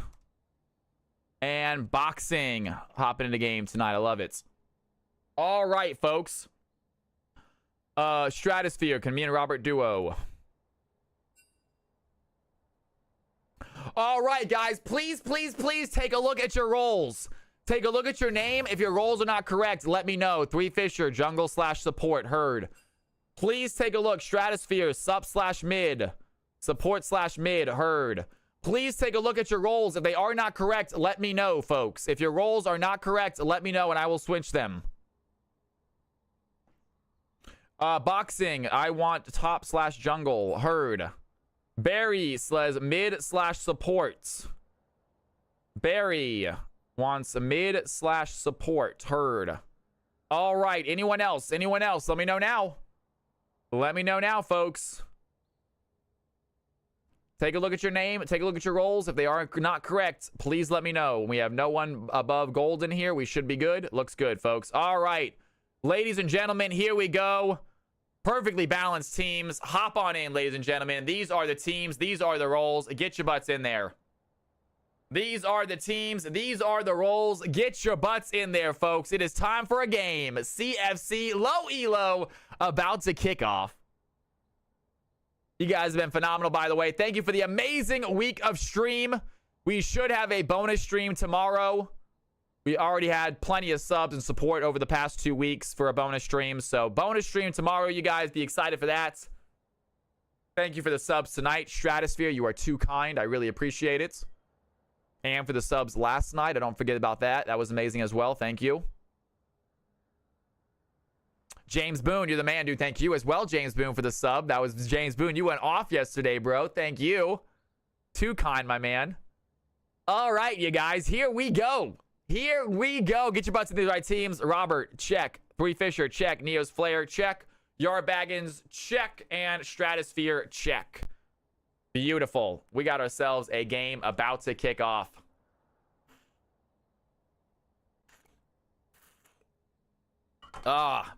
And Boxing hopping in the game tonight. I love it. All right, folks. Stratosphere, can me and Robert duo? All right, guys, please, please, please take a look at your roles. Take a look at your name. If your roles are not correct, let me know. 3Fisher, jungle / support, herd. Please take a look. Stratosphere, sup / mid, support / mid, herd. Please take a look at your roles. If they are not correct, let me know, folks. If your roles are not correct, let me know and I will switch them. Boxing, I want top / jungle, herd. Barry says mid / support. Barry wants a mid / support, herd. All right, anyone else? Anyone else? Let me know now. Let me know now, folks. Take a look at your name. Take a look at your roles. If they are not correct, please let me know. We have no one above gold in here. We should be good. Looks good, folks. All right, ladies and gentlemen, here we go. Perfectly balanced teams. Hop on in, ladies and gentlemen. These are the teams. These are the roles. Get your butts in there. These are the teams. These are the roles. Get your butts in there, folks. It is time for a game. CFC Low Elo about to kick off. You guys have been phenomenal, by the way. Thank you for the amazing week of stream. We should have a bonus stream tomorrow. We already had plenty of subs and support over the past 2 weeks for a bonus stream. So bonus stream tomorrow, you guys. Be excited for that. Thank you for the subs tonight. Stratosphere, you are too kind. I really appreciate it. And for the subs last night, I don't forget about that. That was amazing as well. Thank you. James Boone, you're the man, dude. Thank you as well, James Boone, for the sub. That was James Boone. You went off yesterday, bro. Thank you. Too kind, my man. All right, you guys. Here we go. Here we go. Get your butts in the right teams. Robert, check. 3Fisher, check. Neo's Flare, check. Yard Baggins, check. And Stratosphere, check. Beautiful. We got ourselves a game about to kick off.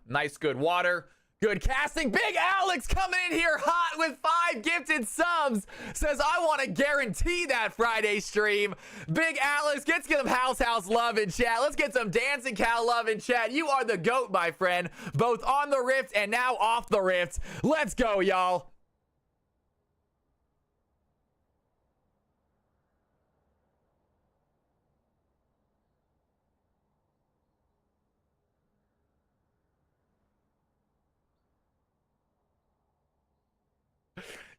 Nice, good water. Good casting. Big Alex coming in here hot with 5 gifted subs. Says, I want to guarantee that Friday stream. Big Alex, let's get some house love in chat. Let's get some dancing cow love in chat. You are the GOAT, my friend. Both on the Rift and now off the Rift. Let's go, y'all.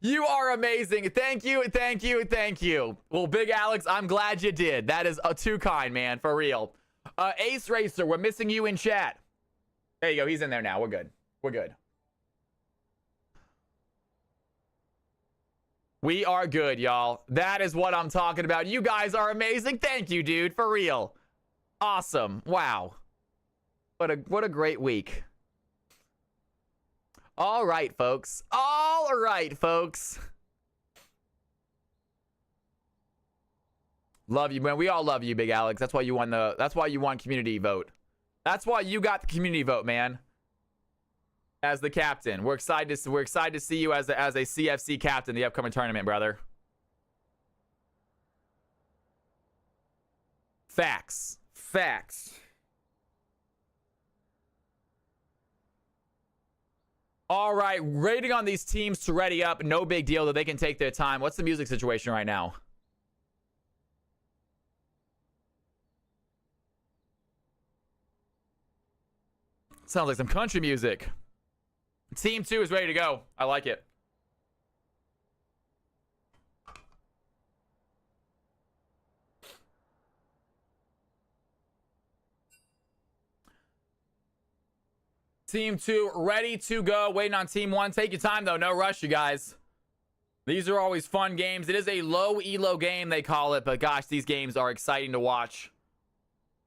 You are amazing. Thank you, thank you, thank you. Well, Big Alex, I'm glad you did. That is too kind, man, for real. Ace Racer, we're missing you in chat. There you go. He's in there now. We're good. We're good. We are good, y'all. That is what I'm talking about. You guys are amazing. Thank you, dude, for real. Awesome. Wow. What a great week. All right, folks. All right, folks. Love you, man. We all love you, Big Alex. That's why you won community vote. That's why you got the community vote, man. As the captain. We're excited to see you as a CFC captain in the upcoming tournament, brother. Facts. Facts. All right, rating on these teams to ready up. No big deal that they can take their time. What's the music situation right now? Sounds like some country music. Team 2 is ready to go. I like it. Team 2 ready to go. Waiting on Team 1. Take your time, though. No rush, you guys. These are always fun games. It is a low elo game, they call it. But gosh, these games are exciting to watch.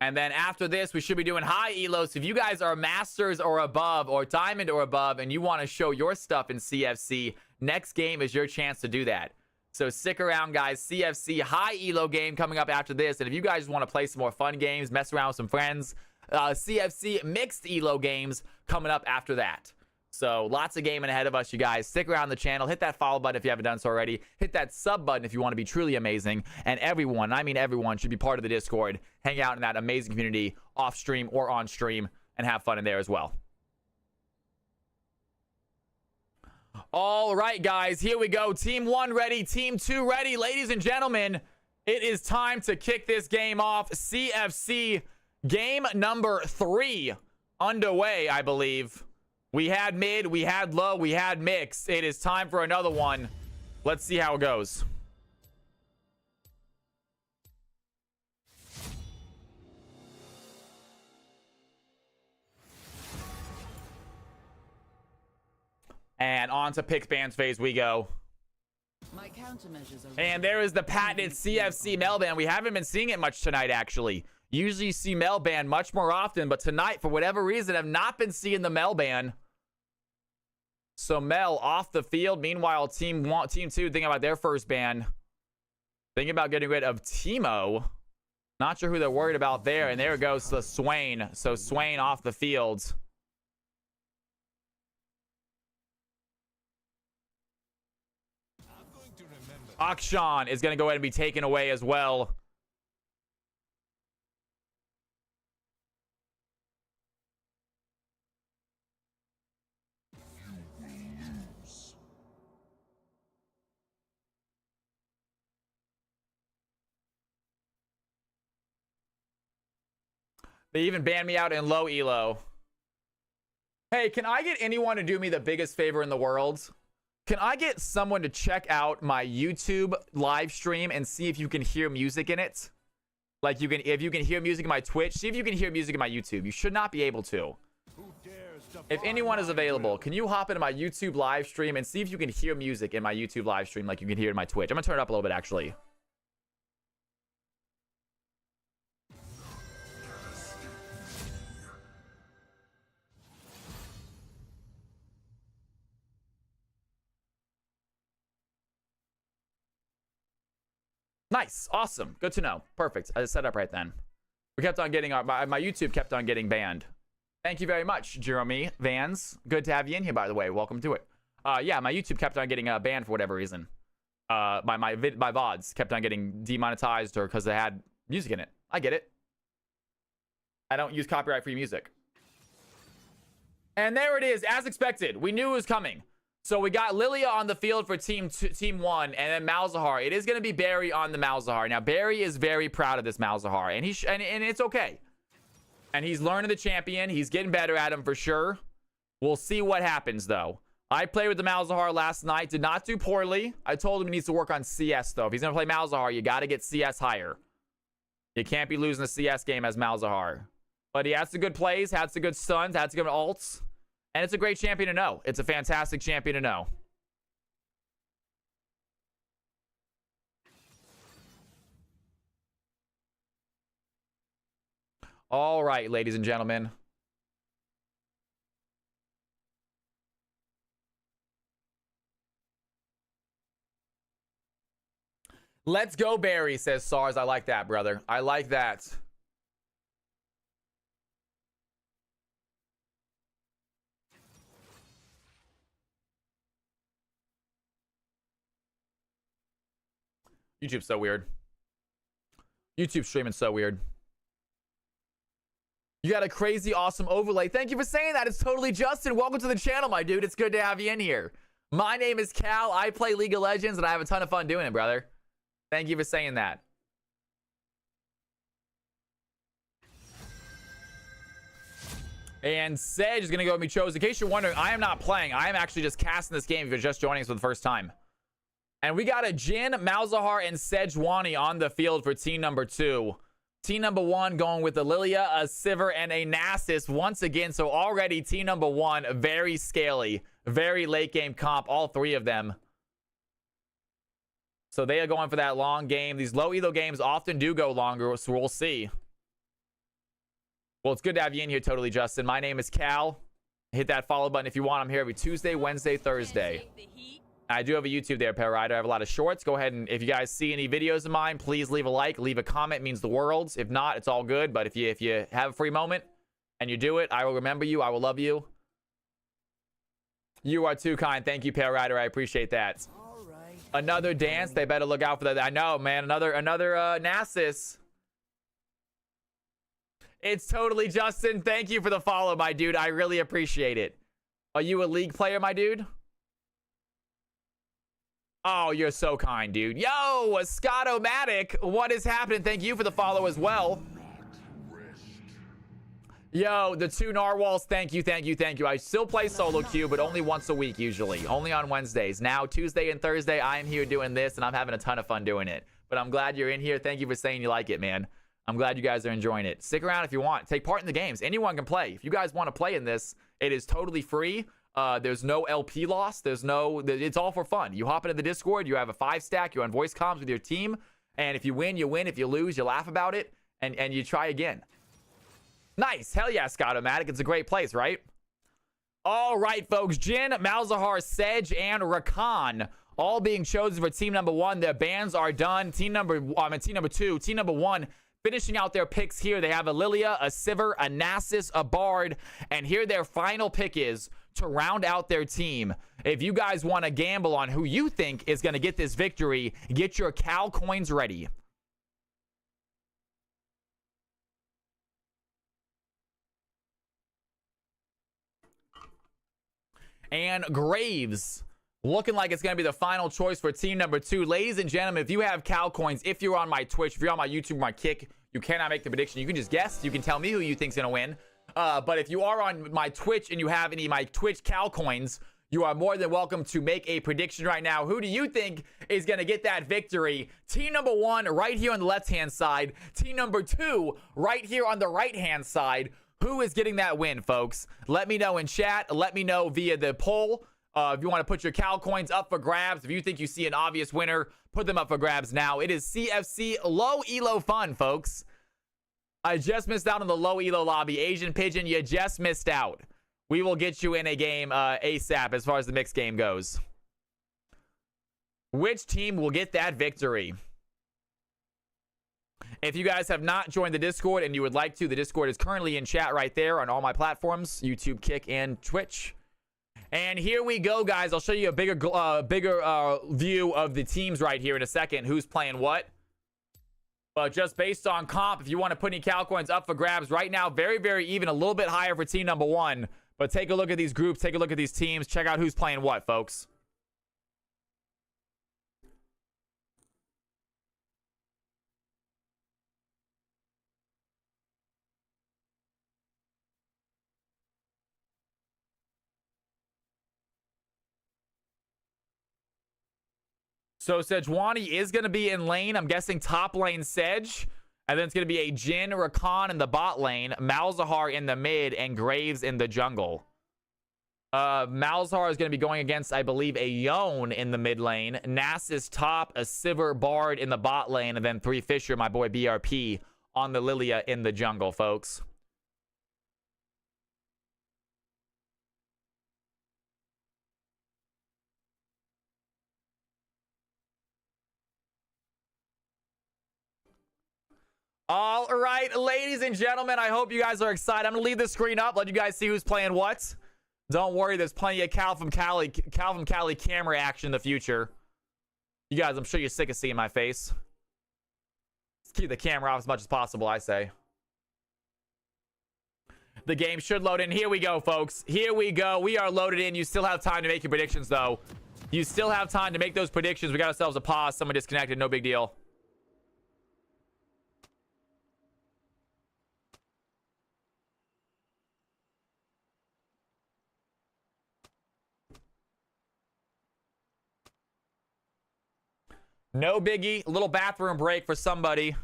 And then after this, we should be doing high elo. So if you guys are masters or above or diamond or above and you want to show your stuff in CFC, next game is your chance to do that. So stick around, guys. CFC high elo game coming up after this. And if you guys want to play some more fun games, mess around with some friends, CFC mixed elo games coming up after that. So lots of gaming ahead of us, you guys. Stick around the channel. Hit that follow button if you haven't done so already. Hit that sub button if you want to be truly amazing. And everyone, I mean everyone, should be part of the Discord. Hang out in that amazing community off stream or on stream and have fun in there as well. All right, guys, here we go. Team 1 ready. Team 2 ready. Ladies and gentlemen, it is time to kick this game off. CFC game number 3 underway, I believe. We had mid, we had low, we had mix. It is time for another one. Let's see how it goes. And on to pick bands phase we go. My countermeasures are and there is the patented CFC Melban. We haven't been seeing it much tonight, actually. Usually you see Melban much more often, but tonight, for whatever reason, I've not been seeing the Melban. So Mel off the field. Meanwhile, team 2 thinking about their first ban. Thinking about getting rid of Teemo. Not sure who they're worried about there. And there goes the Swain. So Swain off the field. Akshan is going to go ahead and be taken away as well. They even banned me out in low elo. Hey, can I get anyone to do me the biggest favor in the world? Can I get someone to check out my YouTube live stream and see if you can hear music in it? Like if you can hear music in my Twitch, see if you can hear music in my YouTube. You should not be able to. If anyone is available, can you hop into my YouTube live stream and see if you can hear music in my YouTube live stream like you can hear in my Twitch? I'm gonna turn it up a little bit, actually. Nice. Awesome. Good to know. Perfect. I set up right then. We kept on getting my YouTube kept on getting banned. Thank you very much, Jeremy Vans. Good to have you in here, by the way. Welcome to it. Yeah, my YouTube kept on getting banned for whatever reason. My VODs kept on getting demonetized or because they had music in it. I get it. I don't use copyright-free music. And there it is, as expected. We knew it was coming. So we got Lilia on the field for team 1, and then Malzahar. It is going to be Barry on the Malzahar. Now, Barry is very proud of this Malzahar, and and it's okay. And he's learning the champion. He's getting better at him for sure. We'll see what happens, though. I played with the Malzahar last night. Did not do poorly. I told him he needs to work on CS, though. If he's going to play Malzahar, you got to get CS higher. You can't be losing the CS game as Malzahar. But he had some good plays, had some good stuns, had some good ults. And it's a great champion to know. It's a fantastic champion to know. All right, ladies and gentlemen. Let's go, Barry, says SARS. I like that, brother. I like that. YouTube's so weird. YouTube streaming so weird. You got a crazy awesome overlay. Thank you for saying that. It's totally Justin. Welcome to the channel, my dude. It's good to have you in here. My name is Cal. I play League of Legends and I have a ton of fun doing it, brother. Thank you for saying that. And Sedge is going to go with me, Chose. In case you're wondering, I am not playing. I am actually just casting this game if you're just joining us for the first time. And we got a Jhin, Malzahar, and Sejuani on the field for team number 2. Team number 1 going with a Lilia, a Sivir, and a Nasus once again. So already team number 1, very scaly, very late game comp, all 3 of them. So they are going for that long game. These low elo games often do go longer, so we'll see. Well, it's good to have you in here, Totally Justin. My name is Cal. Hit that follow button if you want. I'm here every Tuesday, Wednesday, Thursday. I do have a YouTube there, Pararider. I have a lot of shorts. Go ahead and if you guys see any videos of mine, please leave a like, leave a comment. It means the world. If not, it's all good. But if you have a free moment and you do it, I will remember you. I will love you. You are too kind. Thank you, Pararider. I appreciate that. Another dance. They better look out for that. I know, man. Another Nasus. It's Totally Justin. Thank you for the follow, my dude. I really appreciate it. Are you a League player, my dude? Oh, you're so kind, dude. Yo, Scott-O-Matic. What is happening? Thank you for the follow as well. Yo, the 2 narwhals. Thank you, thank you, thank you. I still play solo queue, but only once a week usually. Only on Wednesdays. Now, Tuesday and Thursday, I am here doing this, and I'm having a ton of fun doing it. But I'm glad you're in here. Thank you for saying you like it, man. I'm glad you guys are enjoying it. Stick around if you want. Take part in the games. Anyone can play. If you guys want to play in this, it is totally free. There's no LP loss. It's all for fun. You hop into the Discord. You have a 5-stack. You're on voice comms with your team. And if you win, you win. If you lose, you laugh about it. And you try again. Nice. Hell yeah, Scott-O-Matic. It's a great place, right? All right, folks. Jhin, Malzahar, Sedge, and Rakan all being chosen for team number 1. Their bans are done. Team number 2. Team number 1 finishing out their picks here. They have a Lilia, a Sivir, a Nasus, a Bard. And here their final pick is to round out their team. If you guys want to gamble on who you think is going to get this victory, get your Cal coins ready. And Graves looking like it's going to be the final choice for team number 2. Ladies and gentlemen, if you have Cal coins, if you're on my Twitch, if you're on my YouTube, my Kick, you cannot make the prediction. You can just guess. You can tell me who you think's going to win. But if you are on my Twitch and you have any of my Twitch Cal coins, you are more than welcome to make a prediction right now. Who do you think is going to get that victory? Team number 1 right here on the left-hand side. Team number 2 right here on the right-hand side. Who is getting that win, folks? Let me know in chat. Let me know via the poll. If you want to put your Cal coins up for grabs, if you think you see an obvious winner, put them up for grabs now. It is CFC low elo fun, folks. I just missed out on the low elo lobby. Asian Pigeon, you just missed out. We will get you in a game ASAP as far as the mixed game goes. Which team will get that victory? If you guys have not joined the Discord and you would like to, the Discord is currently in chat right there on all my platforms, YouTube, Kick, and Twitch. And here we go, guys. I'll show you a bigger view of the teams right here in a second. Who's playing what? But just based on comp, if you want to put any Cal coins up for grabs right now, very, very even, a little bit higher for team number 1. But take a look at these groups, take a look at these teams, check out who's playing what, folks. So Sejuani is going to be in lane. I'm guessing top lane Sedge. And then it's going to be a Jhin, Rakan in the bot lane, Malzahar in the mid, and Graves in the jungle. Malzahar is going to be going against, I believe, a Yone in the mid lane. Nasus top, a Sivir, Bard in the bot lane, and then 3 Fisher, my boy BRP, on the Lilia in the jungle, folks. All right, ladies and gentlemen, I hope you guys are excited. I'm going to leave the screen up, let you guys see who's playing what. Don't worry, there's plenty of Cal from Cali camera action in the future. You guys, I'm sure you're sick of seeing my face. Let's keep the camera off as much as possible, I say. The game should load in. Here we go, folks. Here we go. We are loaded in. You still have time to make your predictions, though. You still have time to make those predictions. We got ourselves a pause. Someone disconnected. No big deal. No biggie. A little bathroom break for somebody.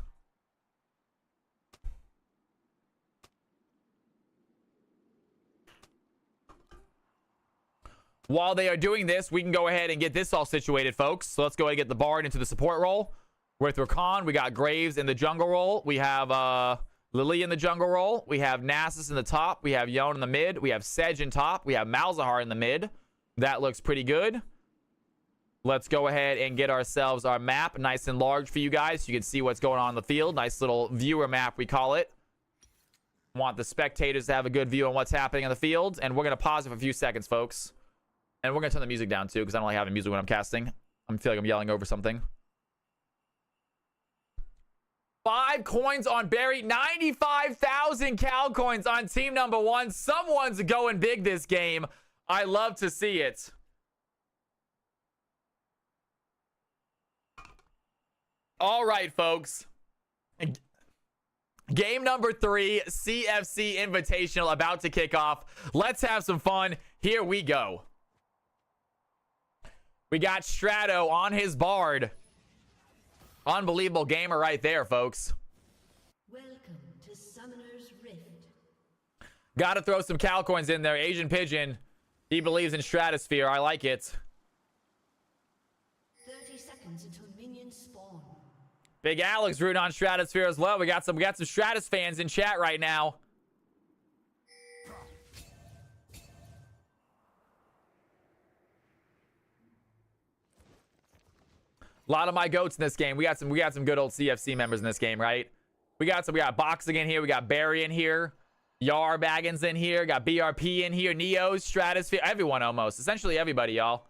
While they are doing this, we can go ahead and get this all situated, folks. So let's go ahead and get the Bard into the support role. With Rakan, we got Graves in the jungle role. We have Lily in the jungle role. We have Nasus in the top. We have Yone in the mid. We have Sedge in top. We have Malzahar in the mid. That looks pretty good. Let's go ahead and get ourselves our map nice and large for you guys so you can see what's going on in the field. Nice little viewer map, we call it. Want the spectators to have a good view on what's happening in the field. And we're going to pause it for a few seconds, folks. And we're going to turn the music down, too, because I don't like having music when I'm casting. I feel like I'm yelling over something. 5 coins on Barry. 95,000 Cal coins on team number 1. Someone's going big this game. I love to see it. All right, folks. Game number 3, CFC Invitational, about to kick off. Let's have some fun. Here we go. We got Strato on his Bard. Unbelievable gamer right there, folks. Welcome to Summoner's Rift. Gotta throw some Cal coins in there. Asian Pigeon. He believes in Stratosphere. I like it. 30 seconds until minions spawn. Big Alex rooting on Stratosphere as well. We got some Stratus fans in chat right now. A lot of my goats in this game. We got some good old CFC members in this game, right? We got Boxing in here. We got Barry in here. Yar Baggins in here. Got BRP in here. Neos, Stratosphere. Everyone almost. Essentially everybody, y'all.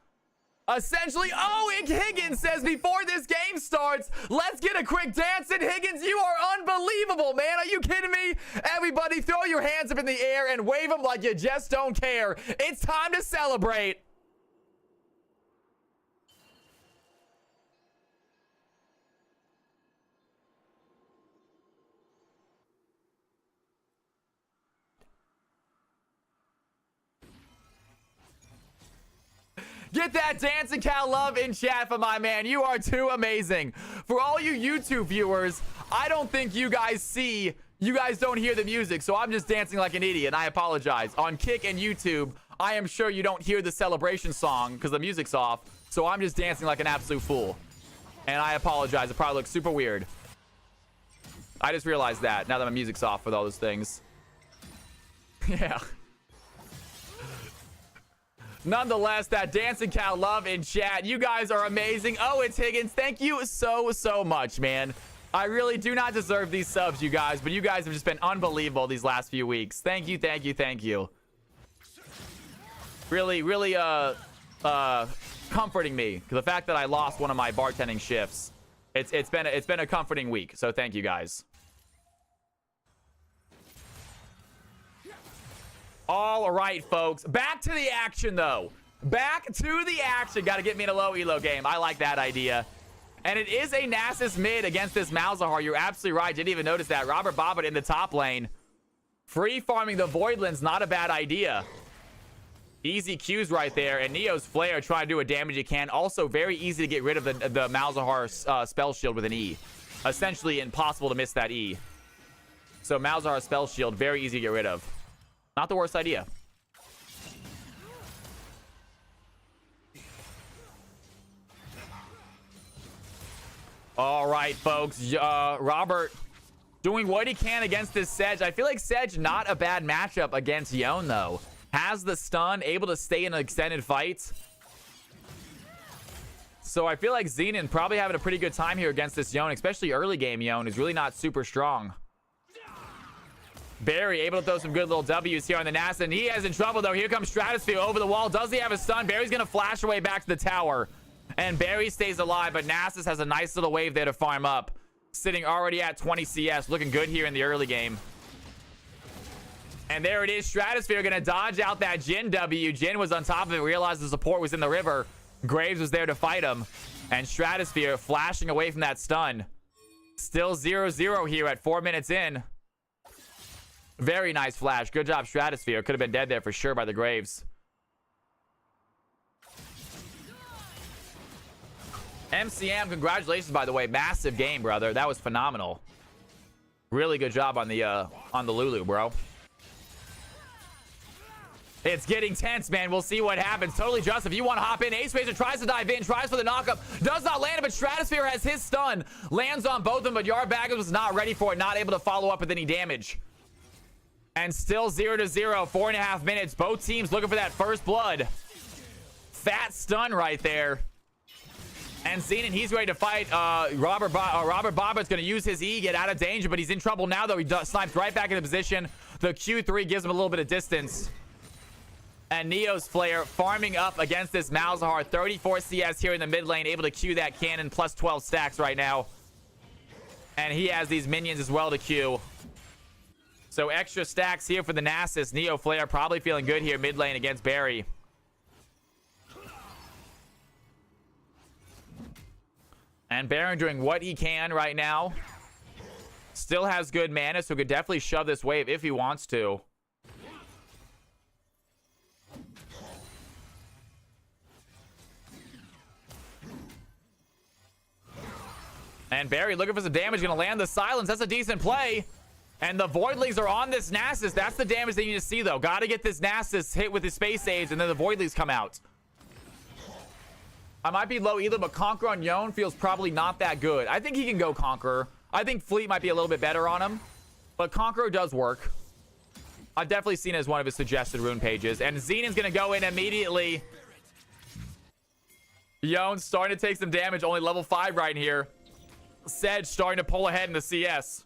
Essentially. Oh, Higgins says before this game starts, let's get a quick dance. And Higgins, you are unbelievable, man. Are you kidding me? Everybody throw your hands up in the air and wave them like you just don't care. It's time to celebrate. Get that Dancing Cal love in chat for my man. You are too amazing. For all you YouTube viewers, I don't think you guys don't hear the music, so I'm just dancing like an idiot. I apologize. On Kick and YouTube, I am sure you don't hear the celebration song because the music's off, so I'm just dancing like an absolute fool. And I apologize. It probably looks super weird. I just realized that now that my music's off with all those things. Yeah. Nonetheless, that Dancing Cal love in chat. You guys are amazing. Oh, it's Higgins. Thank you so much, man. I really do not deserve these subs, you guys, but you guys have just been unbelievable these last few weeks. Thank you. Really, comforting me. The fact that I lost one of my bartending shifts. It's been a comforting week. So thank you guys. All right, folks. Back to the action, though. Back to the action. Got to get me in a low elo game. I like that idea. And it is a Nasus mid against this Malzahar. You're absolutely right. Didn't even notice that. Robert Bobbitt in the top lane. Free farming the Voidlands, not a bad idea. Easy Qs right there. And Neo's Flare trying to do a damage he can. Also very easy to get rid of the Malzahar spell shield with an E. Essentially impossible to miss that E. So Malzahar spell shield, very easy to get rid of. Not the worst idea. All right, folks. Robert doing what he can against this Sedge. I feel like Sedge not a bad matchup against Yone, though. Has the stun, able to stay in an extended fight. So I feel like Xenon probably having a pretty good time here against this Yone, especially early game Yone is really not super strong. Barry able to throw some good little W's here on the Nasus, and he has in trouble, though. Here comes Stratosphere over the wall. Does he have a stun? Barry's going to flash away back to the tower, and Barry stays alive, but Nasus has a nice little wave there to farm up. Sitting already at 20 CS. Looking good here in the early game. And there it is. Stratosphere going to dodge out that Jhin W. Jhin was on top of it, realized the support was in the river. Graves was there to fight him, and Stratosphere flashing away from that stun. Still 0-0 here at 4 minutes in. Very nice flash. Good job, Stratosphere. Could have been dead there for sure by the Graves. MCM, congratulations, by the way. Massive game, brother. That was phenomenal. Really good job on the Lulu, bro. It's getting tense, man. We'll see what happens. Totally just. If you want to hop in, Ace Razor tries to dive in, tries for the knockup, does not land it, but Stratosphere has his stun, lands on both of them, but Yarbagger was not ready for it, not able to follow up with any damage. And still 0-0, 4.5 minutes. Both teams looking for that first blood. Fat stun right there. And Xenon, he's ready to fight. Robert Bobbitt's going to use his E, get out of danger, but he's in trouble now, though. He snipes right back into position. The Q3 gives him a little bit of distance. And Neo's Flare farming up against this Malzahar. 34 CS here in the mid lane, able to Q that cannon, plus 12 stacks right now. And he has these minions as well to Q. So extra stacks here for the Nasus. Neo Flare probably feeling good here mid lane against Barry. And Baron doing what he can right now. Still has good mana, so could definitely shove this wave if he wants to. And Barry looking for some damage, gonna land the silence. That's a decent play. And the Voidlings are on this Nasus. That's the damage they need to see, though. Gotta get this Nasus hit with his space aids, and then the Voidlings come out. I might be low either, but Conqueror on Yone feels probably not that good. I think he can go Conqueror. I think Fleet might be a little bit better on him, but Conqueror does work. I've definitely seen it as one of his suggested rune pages. And Xenon's gonna go in immediately. Yone's starting to take some damage, only level 5 right here. Sedge starting to pull ahead in the CS.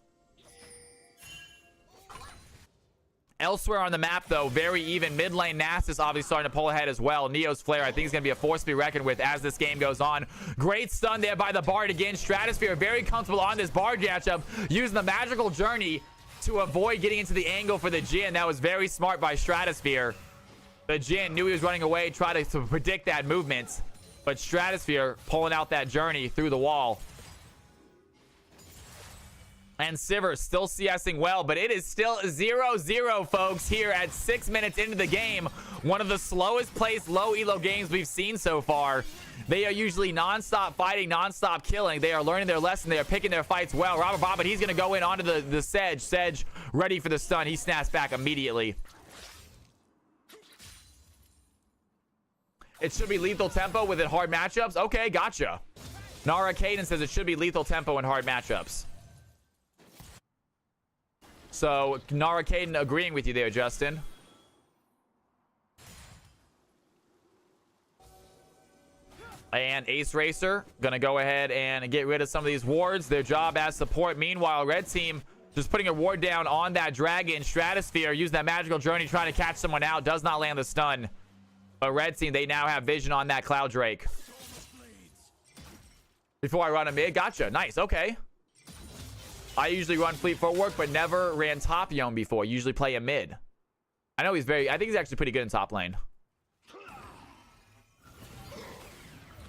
Elsewhere on the map, though, very even. Mid lane Nasus obviously starting to pull ahead as well. Neo's Flare, I think, is going to be a force to be reckoned with as this game goes on. Great stun there by the Bard again. Stratosphere very comfortable on this Bard matchup, using the magical journey to avoid getting into the angle for the Jhin. That was very smart by Stratosphere. The Jhin knew he was running away, tried to predict that movement, but Stratosphere pulling out that journey through the wall. And Sivir still CSing well, but it is still 0-0, folks, here at 6 minutes into the game. One of the slowest placed low elo games we've seen so far. They are usually non-stop fighting, non-stop killing. They are learning their lesson. They are picking their fights well. Robert Bobbitt, he's going to go in onto the Sedge. Sedge ready for the stun. He snaps back immediately. It should be lethal tempo with it hard matchups. Okay, gotcha. Nara Caden says it should be lethal tempo in hard matchups. So, Nara Caden agreeing with you there, Justin. And Ace Racer gonna go ahead and get rid of some of these wards. Their job as support. Meanwhile, Red Team just putting a ward down on that Dragon. Stratosphere using that magical journey, trying to catch someone out. Does not land the stun. But Red Team, they now have vision on that Cloud Drake. Before I run a mid. Gotcha. Nice. Okay. I usually run Fleet Footwork, but never ran top Yone before. Usually play a mid. I know he's I think he's actually pretty good in top lane.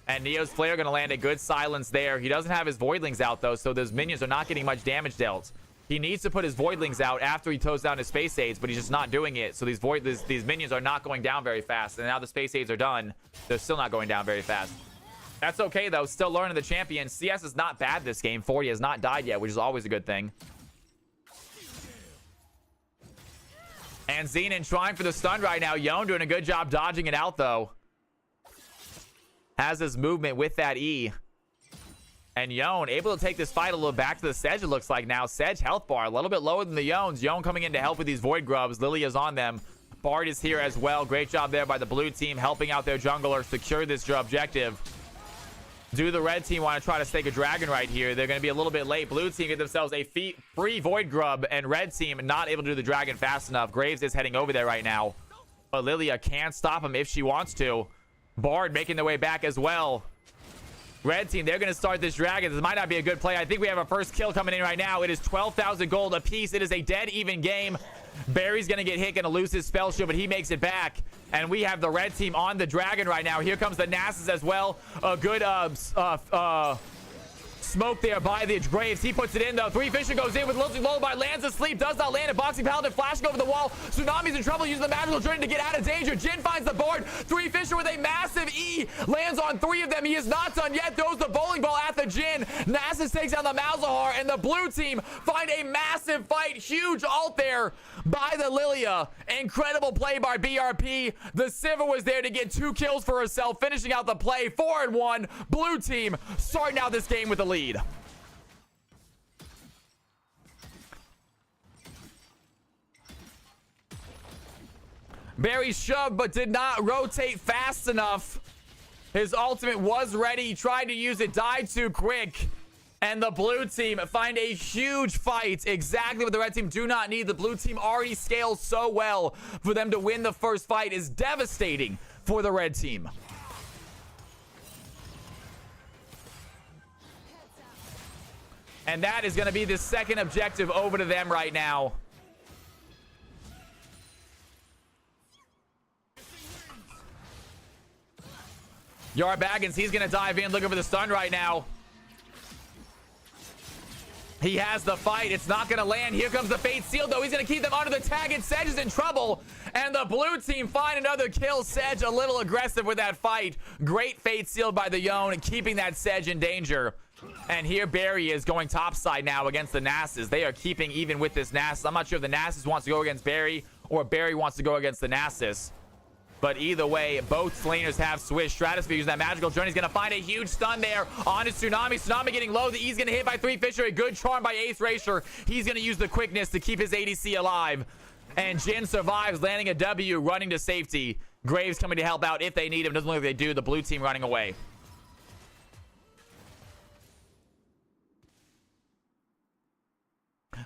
And Neo's Flare going to land a good silence there. He doesn't have his Voidlings out, though, so those minions are not getting much damage dealt. He needs to put his Voidlings out after he throws down his Space Aids, but he's just not doing it. So these minions are not going down very fast. And now the Space Aids are done. They're still not going down very fast. That's okay, though. Still learning the champion. CS is not bad this game. 40 has not died yet, which is always a good thing. And Xenon trying for the stun right now. Yone doing a good job dodging it out, though. Has his movement with that E. And Yone able to take this fight a little back to the Sedge, it looks like now. Sedge health bar a little bit lower than the Yones. Yone coming in to help with these Void Grubs. Lilia's on them. Bard is here as well. Great job there by the blue team, helping out their jungler secure this objective. Do the red team want to try to stake a dragon right here? They're going to be a little bit late. Blue team get themselves a free Void Grub, and red team not able to do the dragon fast enough. Graves is heading over there right now, but Lilia can stop him if she wants to. Bard making their way back as well. Red team, they're going to start this dragon. This might not be a good play. I think we have a first kill coming in right now. It is 12,000 gold apiece. It is a dead even game. Barry's going to get hit, going to lose his spell shield, but he makes it back. And we have the red team on the dragon right now. Here comes the Nasus as well. A good smoke there by the Graves. He puts it in though. Three Fisher goes in with Lullaby, lands asleep, does not land it. Boxing Paladin flashing over the wall. Tsunami's in trouble using the magical journey to get out of danger. Jin finds the board. Three Fisher with a massive E lands on three of them. He is not done yet. Throws the bowling ball at the Jin. Nasus takes down the Malzahar, and the blue team find a massive fight. Huge ult there by the Lilia. Incredible play by BRP. The Sivir was there to get 2 kills for herself, finishing out the play 4-1. Blue team starting out this game with the lead. Barry shoved but did not rotate fast enough. His ultimate was ready. He tried to use it, died too quick. And the blue team find a huge fight. Exactly what the red team do not need. The blue team already scales so well. For them to win the first fight is devastating for the red team. And that is going to be the second objective over to them right now. Yard Baggins, he's going to dive in, looking for the stun right now. He has the fight. It's not going to land. Here comes the Fate Seal, though. He's going to keep them under the tag, and Sedge is in trouble. And the blue team find another kill. Sedge a little aggressive with that fight. Great Fate Sealed by the Yone, keeping that Sedge in danger. And here Barry is going topside now against the Nasus. They are keeping even with this Nasus. I'm not sure if the Nasus wants to go against Barry or Barry wants to go against the Nasus. But either way, both laners have switched. Stratosphere using that magical journey. He's going to find a huge stun there on his Tsunami. Tsunami getting low. The E's going to hit by Three Fisher. A good charm by Ace Racer. He's going to use the quickness to keep his ADC alive. And Jin survives, landing a W, running to safety. Graves coming to help out if they need him. Doesn't look like they do. The blue team running away.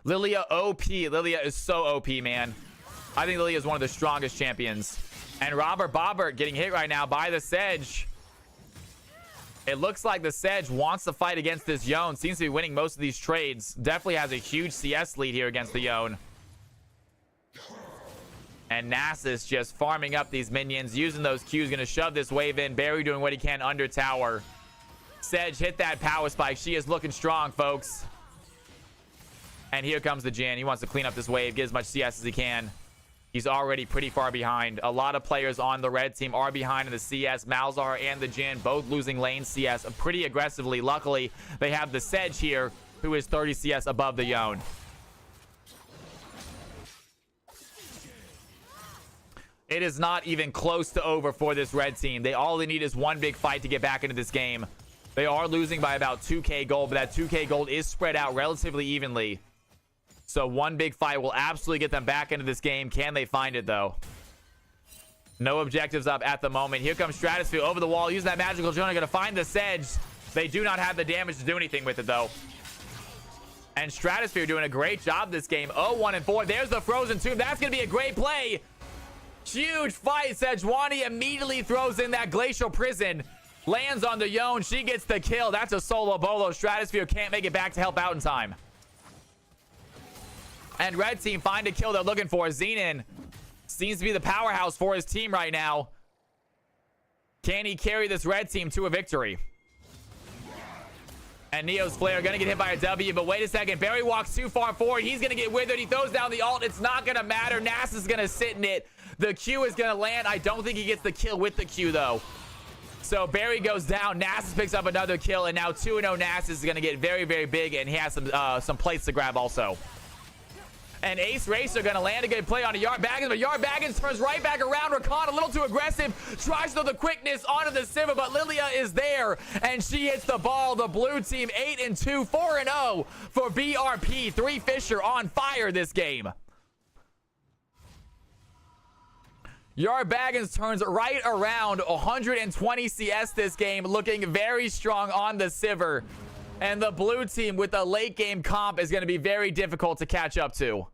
Lilia OP. Lilia is so OP, man. I think Lilia is one of the strongest champions. And Robert Bobbert getting hit right now by the Sedge. It looks like the Sedge wants to fight against this Yone. Seems to be winning most of these trades. Definitely has a huge CS lead here against the Yone. And Nasus just farming up these minions, using those Qs, going to shove this wave in. Barry doing what he can under tower. Sedge hit that power spike. She is looking strong, folks. And here comes the Jin. He wants to clean up this wave, get as much CS as he can. He's already pretty far behind. A lot of players on the red team are behind in the CS. Malzahar and the Jin both losing lane CS pretty aggressively. Luckily, they have the Sedge here, who is 30 CS above the Yone. It is not even close to over for this red team. All they need is one big fight to get back into this game. They are losing by about 2k gold, but that 2k gold is spread out relatively evenly. So one big fight will absolutely get them back into this game. Can they find it, though? No objectives up at the moment. Here comes Stratosphere over the wall, using that magical Jonah, going to find the Sedge. They do not have the damage to do anything with it, though. And Stratosphere doing a great job this game. 0-1-4. There's the Frozen Tomb. That's going to be a great play. Huge fight. Sejuani immediately throws in that Glacial Prison. Lands on the Yone. She gets the kill. That's a solo bolo. Stratosphere can't make it back to help out in time. And red team find a kill they're looking for. Xenon seems to be the powerhouse for his team right now. Can he carry this red team to a victory? And Neo's Flare gonna get hit by a W, but wait a second. Barry walks too far forward. He's gonna get withered. He throws down the ult. It's not gonna matter. Nasus is gonna sit in it. The Q is gonna land. I don't think he gets the kill with the Q, though. So Barry goes down. Nasus picks up another kill, and now 2-0 Nasus is gonna get very, very big, and he has some plates to grab also. And Ace Racer gonna land a good play on a Yard Baggins, but Yard Baggins turns right back around. Rakan a little too aggressive, tries to throw the quickness onto the Sivir, but Lilia is there, and she hits the ball. The blue team 8-2, 4-0 for BRP. Three Fisher on fire this game. Yard Baggins turns right around, 120 CS this game, looking very strong on the Sivir. And the blue team with the late game comp is going to be very difficult to catch up to.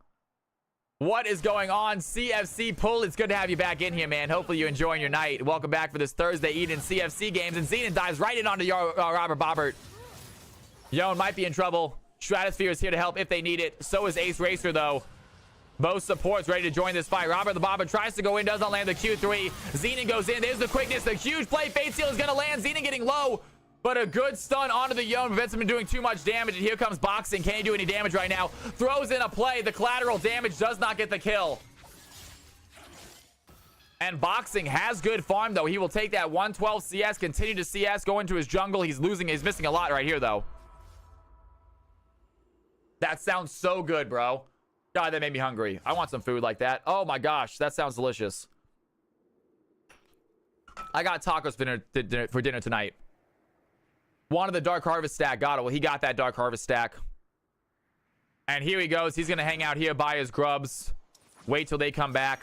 What is going on? CFC Pull, it's good to have you back in here, man. Hopefully you're enjoying your night. Welcome back for this Thursday Eden CFC games. And Xenon dives right in onto Robert Bobbert. Yone might be in trouble. Stratosphere is here to help if they need it. So is Ace Racer, though. Both supports ready to join this fight. Robert the Bobbert tries to go in, does not land the Q3. Xenon goes in. There's the quickness. The huge play. Fate Seal is going to land. Xenon getting low. But a good stun onto the Yone prevents him from doing too much damage. And here comes Boxing. Can't do any damage right now. Throws in a play. The collateral damage does not get the kill. And Boxing has good farm, though. He will take that 112 CS, continue to CS, go into his jungle. He's missing a lot right here, though. That sounds so good, bro. God, that made me hungry. I want some food like that. Oh my gosh, that sounds delicious. I got tacos for dinner tonight. Wanted the Dark Harvest stack. Got it. Well, he got that Dark Harvest stack. And here he goes. He's going to hang out here by his grubs. Wait till they come back.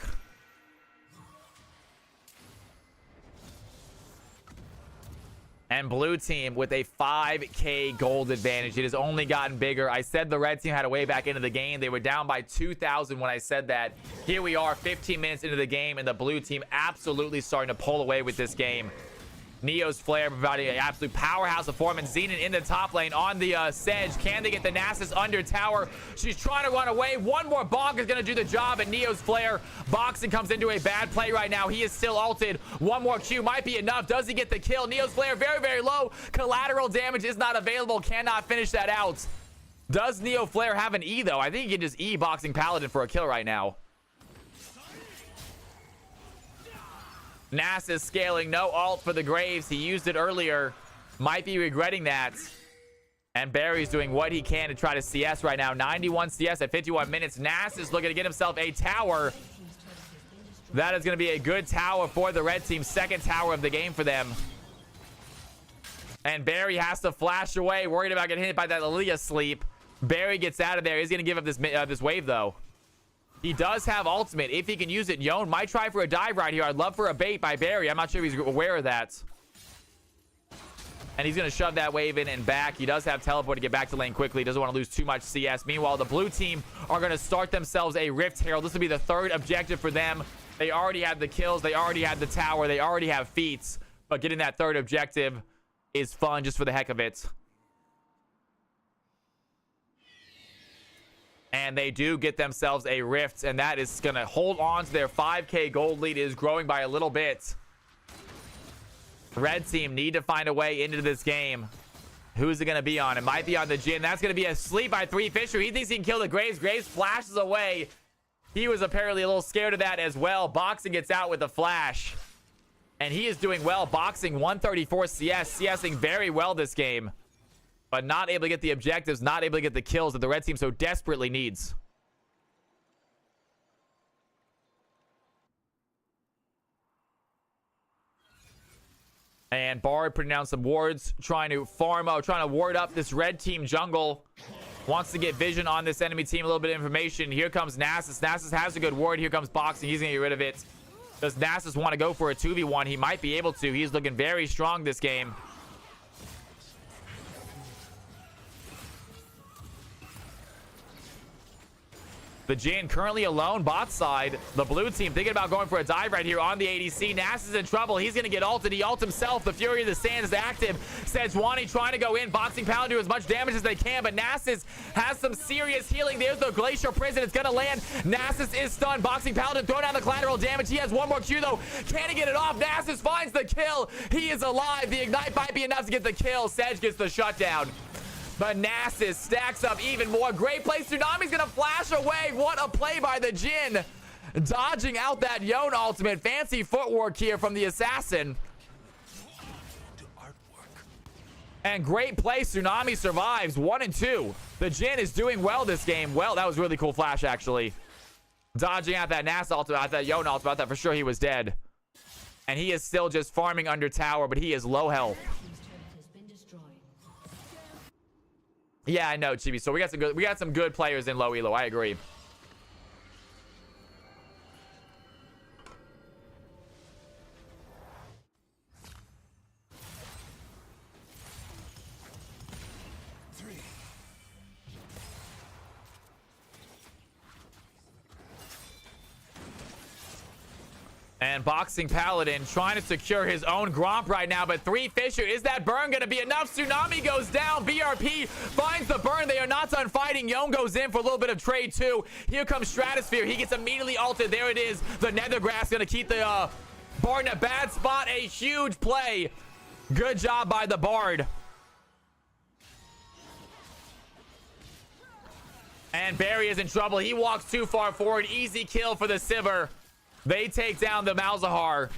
And blue team with a 5k gold advantage. It has only gotten bigger. I said the red team had a way back into the game. They were down by 2,000 when I said that. Here we are 15 minutes into the game, and the blue team absolutely starting to pull away with this game. Neo's Flare providing an absolute powerhouse performance. Xenon in the top lane on the Sedge. Can they get the Nasus under tower? She's trying to run away. One more bonk is going to do the job, and Neo's Flare. Boxing comes into a bad play right now. He is still ulted. One more Q might be enough. Does he get the kill? Neo's Flare very, very low. Collateral damage is not available. Cannot finish that out. Does Neo Flare have an E, though? I think he can just E Boxing Paladin for a kill right now. Nasus scaling, no ult for the Graves. He used it earlier. Might be regretting that. And Barry's doing what he can to try to CS right now. 91 CS at 51 minutes. Nasus looking to get himself a tower. That is going to be a good tower for the red team. Second tower of the game for them. And Barry has to flash away, worried about getting hit by that Lilia sleep. Barry gets out of there. He's going to give up this wave, though. He does have ultimate. If he can use it, Yone might try for a dive right here. I'd love for a bait by Barry. I'm not sure if he's aware of that. And he's going to shove that wave in and back. He does have teleport to get back to lane quickly. Doesn't want to lose too much CS. Meanwhile, the blue team are going to start themselves a Rift Herald. This will be the third objective for them. They already have the kills. They already have the tower. They already have feats. But getting that third objective is fun just for the heck of it. And they do get themselves a Rift, and that is going to hold on to their 5k gold lead. It is growing by a little bit. Red team need to find a way into this game. Who's it going to be on? It might be on the Jhin. That's going to be a sleep by 3Fisher. He thinks he can kill the Graves. Graves flashes away. He was apparently a little scared of that as well. Boxing gets out with a flash. And he is doing well. Boxing 134 CS. CSing very well this game. But not able to get the objectives, not able to get the kills that the red team so desperately needs. And Bard putting down some wards, trying to ward up this red team jungle. Wants to get vision on this enemy team, a little bit of information. Here comes Nasus. Nasus has a good ward. Here comes Boxing. He's going to get rid of it. Does Nasus want to go for a 2v1? He might be able to. He's looking very strong this game. The Jhin currently alone bot side. The blue team thinking about going for a dive right here on the ADC. Nasus is in trouble. He's going to get ulted. He ult himself. The Fury of the Sand is active. Sejuani trying to go in. Boxing Paladin do as much damage as they can, but Nasus has some serious healing. There's the Glacial Prison. It's going to land. Nasus is stunned. Boxing Paladin throw down the collateral damage. He has one more Q, though. Can he get it off? Nasus finds the kill. He is alive. The Ignite might be enough to get the kill. Sedge gets the shutdown. But Nasus stacks up even more. Great play. Tsunami's going to flash away. What a play by the Jhin. Dodging out that Yone ultimate. Fancy footwork here from the assassin. And great play. Tsunami survives. 1 and 2. The Jhin is doing well this game. Well, that was really cool flash, actually. Dodging out that Nasus ultimate, out that Yone ultimate. I thought for sure he was dead. And he is still just farming under tower, but he is low health. Yeah, I know, Chibi. So we got some good players in low elo. I agree. And Boxing Paladin trying to secure his own Gromp right now, but 3Fisher, is that burn going to be enough? Tsunami goes down. BRP finds the burn. They are not done fighting. Yone goes in for a little bit of trade too. Here comes Stratosphere. He gets immediately ulted. There it is. The Nethergrass going to keep the Bard in a bad spot. A huge play Good job by the Bard. And Barry is in trouble. He walks too far forward. Easy kill for the Sivir. They take down the Malzahar.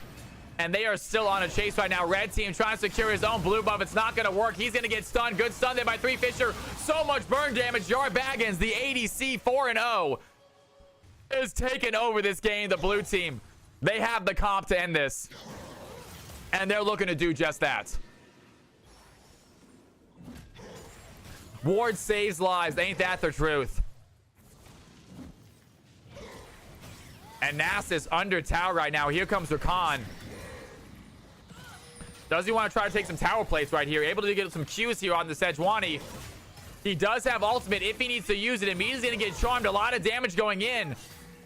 And they are still on a chase right now. Red team trying to secure his own blue buff. It's not going to work. He's going to get stunned. Good stun there by 3Fisher. So much burn damage. Jar Baggins, the ADC 4-0, is taking over this game. The blue team, they have the comp to end this. And they're looking to do just that. Ward saves lives. Ain't that the truth? And Nasus under tower right now. Here comes Rakan. Does he want to try to take some tower plates right here? Able to get some Qs here on the Sejuani. He does have ultimate if he needs to use it. Immediately going to get charmed. A lot of damage going in.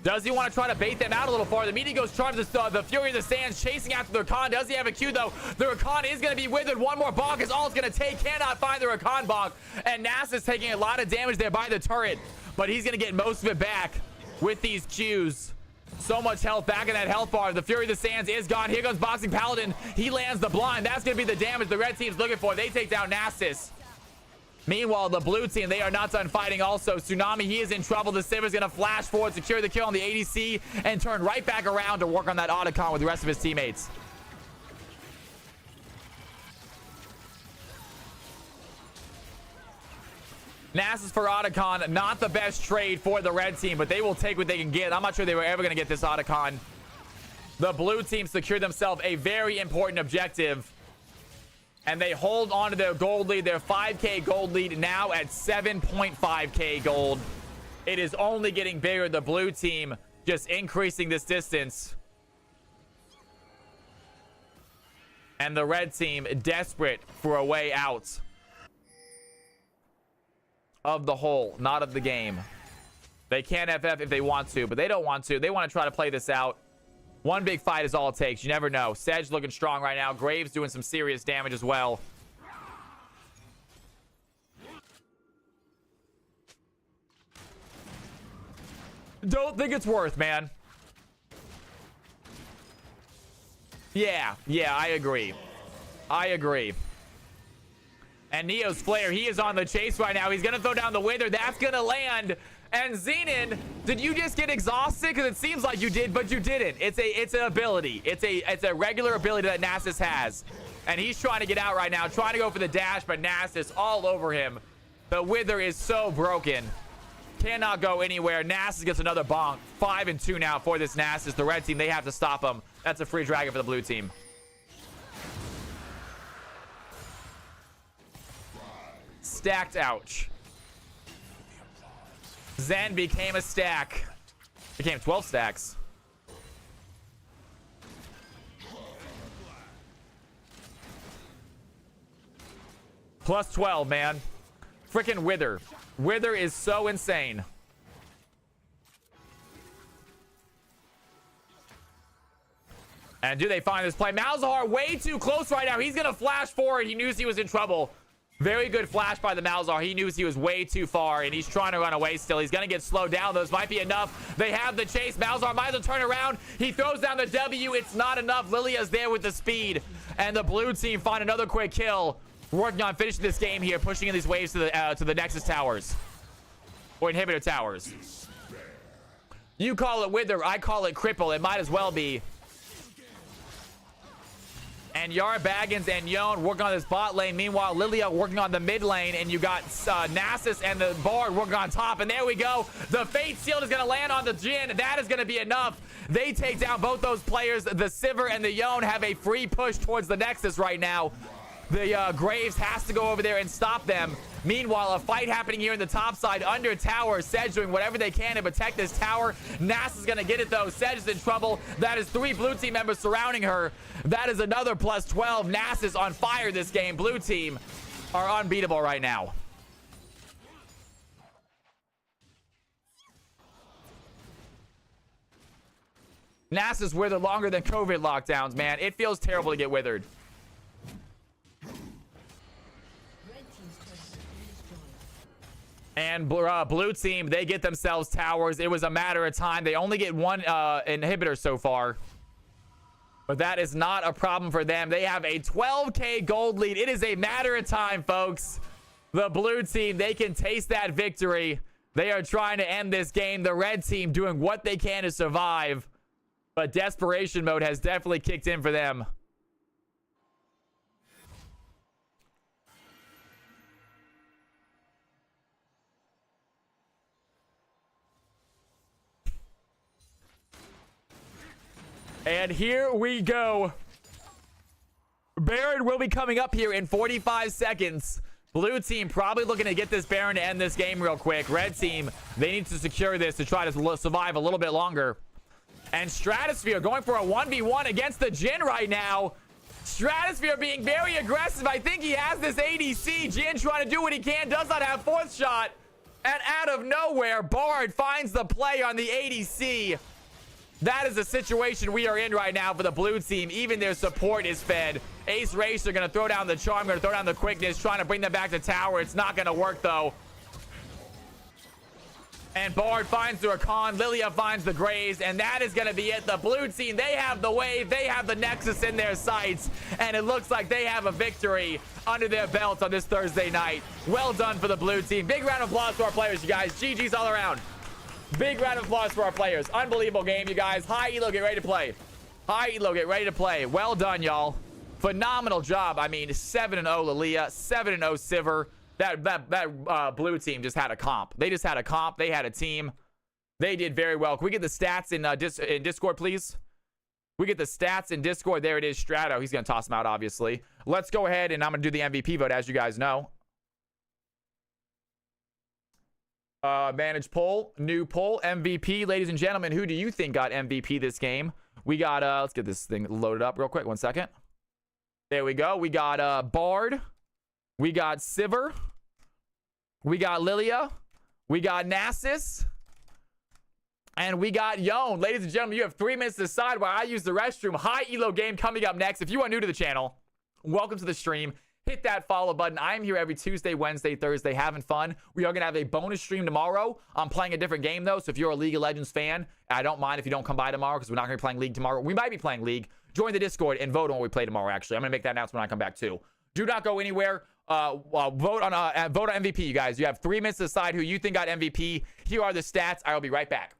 Does he want to try to bait them out a little farther? Immediately goes charmed. The Fury of the Sands chasing after the Rakan. Does he have a Q though? The Rakan is going to be withered. One more bonk is all it's going to take. Cannot find the Rakan bonk. And Nasus taking a lot of damage there by the turret. But he's going to get most of it back with these Qs. So much health back in that health bar. The Fury of the Sands is gone. Here goes Boxing Paladin. He lands the blind. That's going to be the damage the red team's looking for. They take down Nasus. Meanwhile, the blue team, they are not done fighting also. Tsunami, he is in trouble. The Sivir's going to flash forward, secure the kill on the ADC, and turn right back around to work on that Otacon with the rest of his teammates. Nasus for Otacon, not the best trade for the red team, but they will take what they can get. I'm not sure they were ever going to get this Otacon. The blue team secured themselves a very important objective, and they hold on to their gold lead, their 5K gold lead now at 7.5K gold. It is only getting bigger. The blue team just increasing this distance. And the red team desperate for a way out of the hole, not of the game. They can FF if they want to, but they don't want to. They want to try to play this out. One big fight is all it takes. You never know. Sedge looking strong right now. Graves doing some serious damage as well. Don't think it's worth, man. Yeah, I agree. I agree. And Neo's Flare, he is on the chase right now. He's going to throw down the Wither. That's going to land. And Xenon, did you just get exhausted? Because it seems like you did, but you didn't. It's an ability. It's a regular ability that Nasus has. And he's trying to get out right now, trying to go for the dash, but Nasus all over him. The Wither is so broken. Cannot go anywhere. Nasus gets another bonk. 5-2 now for this Nasus. The red team, they have to stop him. That's a free dragon for the blue team. Stacked, ouch. Zen became a stack. Became 12 stacks. Plus 12, man. Freaking Wither. Wither is so insane. And do they find this play? Malzahar way too close right now. He's going to flash forward. He knew he was in trouble. Very good flash by the Malzahar. He knew he was way too far, and he's trying to run away still. He's going to get slowed down. Those might be enough. They have the chase. Malzahar might as well turn around. He throws down the W. It's not enough. Lilia's there with the speed, and the blue team find another quick kill. Working on finishing this game here, pushing in these waves to the Nexus towers. Or inhibitor towers. You call it Wither. I call it Cripple. It might as well be. And Jar Baggins and Yone working on this bot lane. Meanwhile, Lilia working on the mid lane. And you got Nasus and the Bard working on top. And there we go. The Fate Shield is going to land on the Jhin. That is going to be enough. They take down both those players. The Sivir and the Yone have a free push towards the Nexus right now. The Graves has to go over there and stop them. Meanwhile, a fight happening here in the top side under tower. Sedge doing whatever they can to protect this tower. Nasus is going to get it, though. Sedge is in trouble. That is 3 blue team members surrounding her. That is another plus 12. Nasus on fire this game. Blue team are unbeatable right now. Nasus withered longer than COVID lockdowns, man. It feels terrible to get withered. And blue team, they get themselves towers. It was a matter of time. They only get one inhibitor so far. But that is not a problem for them. They have a 12K gold lead. It is a matter of time, folks. The blue team, they can taste that victory. They are trying to end this game. The red team doing what they can to survive. But desperation mode has definitely kicked in for them. And here we go. Baron will be coming up here in 45 seconds. Blue team probably looking to get this Baron to end this game real quick. Red team, they need to secure this to try to survive a little bit longer. And Stratosphere going for a 1v1 against the Jhin right now. Stratosphere being very aggressive. I think he has this ADC. Jhin trying to do what he can. Does not have fourth shot. And out of nowhere, Bard finds the play on the ADC. That is the situation we are in right now for the blue team. Even their support is fed. Ace Racer going to throw down the charm, going to throw down the quickness, trying to bring them back to tower. It's not going to work, though. And Bard finds the Rakan. Lilia finds the Graves, and that is going to be it. The blue team, they have the wave. They have the Nexus in their sights, and it looks like they have a victory under their belts on this Thursday night. Well done for the blue team. Big round of applause to our players, you guys. GG's all around. Big round of applause for our players. Unbelievable game, you guys. Hi, Elo, get ready to play. Hi, Elo, get ready to play. Well done, y'all. Phenomenal job. I mean, 7-0 Lilia, 7-0 Sivir. That blue team just had a comp. They just had a comp. They had a team. They did very well. Can we get the stats in Discord, please? We get the stats in Discord. There it is, Strato. He's going to toss them out, obviously. Let's go ahead, and I'm going to do the MVP vote, as you guys know. Manage poll, new poll, MVP. Ladies and gentlemen, who do you think got MVP this game? We got, let's get this thing loaded up real quick. 1 second. There we go. We got Bard. We got Sivir. We got Lilia. We got Nasus. And we got Yone. Ladies and gentlemen, you have 3 minutes to decide while I use the restroom. Hi, Elo game coming up next. If you are new to the channel, welcome to the stream. Hit that follow button. I am here every Tuesday, Wednesday, Thursday having fun. We are going to have a bonus stream tomorrow. I'm playing a different game, though. So if you're a League of Legends fan, I don't mind if you don't come by tomorrow because we're not going to be playing League tomorrow. We might be playing League. Join the Discord and vote on what we play tomorrow, actually. I'm going to make that announcement when I come back, too. Do not go anywhere. Vote on MVP, you guys. You have 3 minutes to decide who you think got MVP. Here are the stats. I will be right back.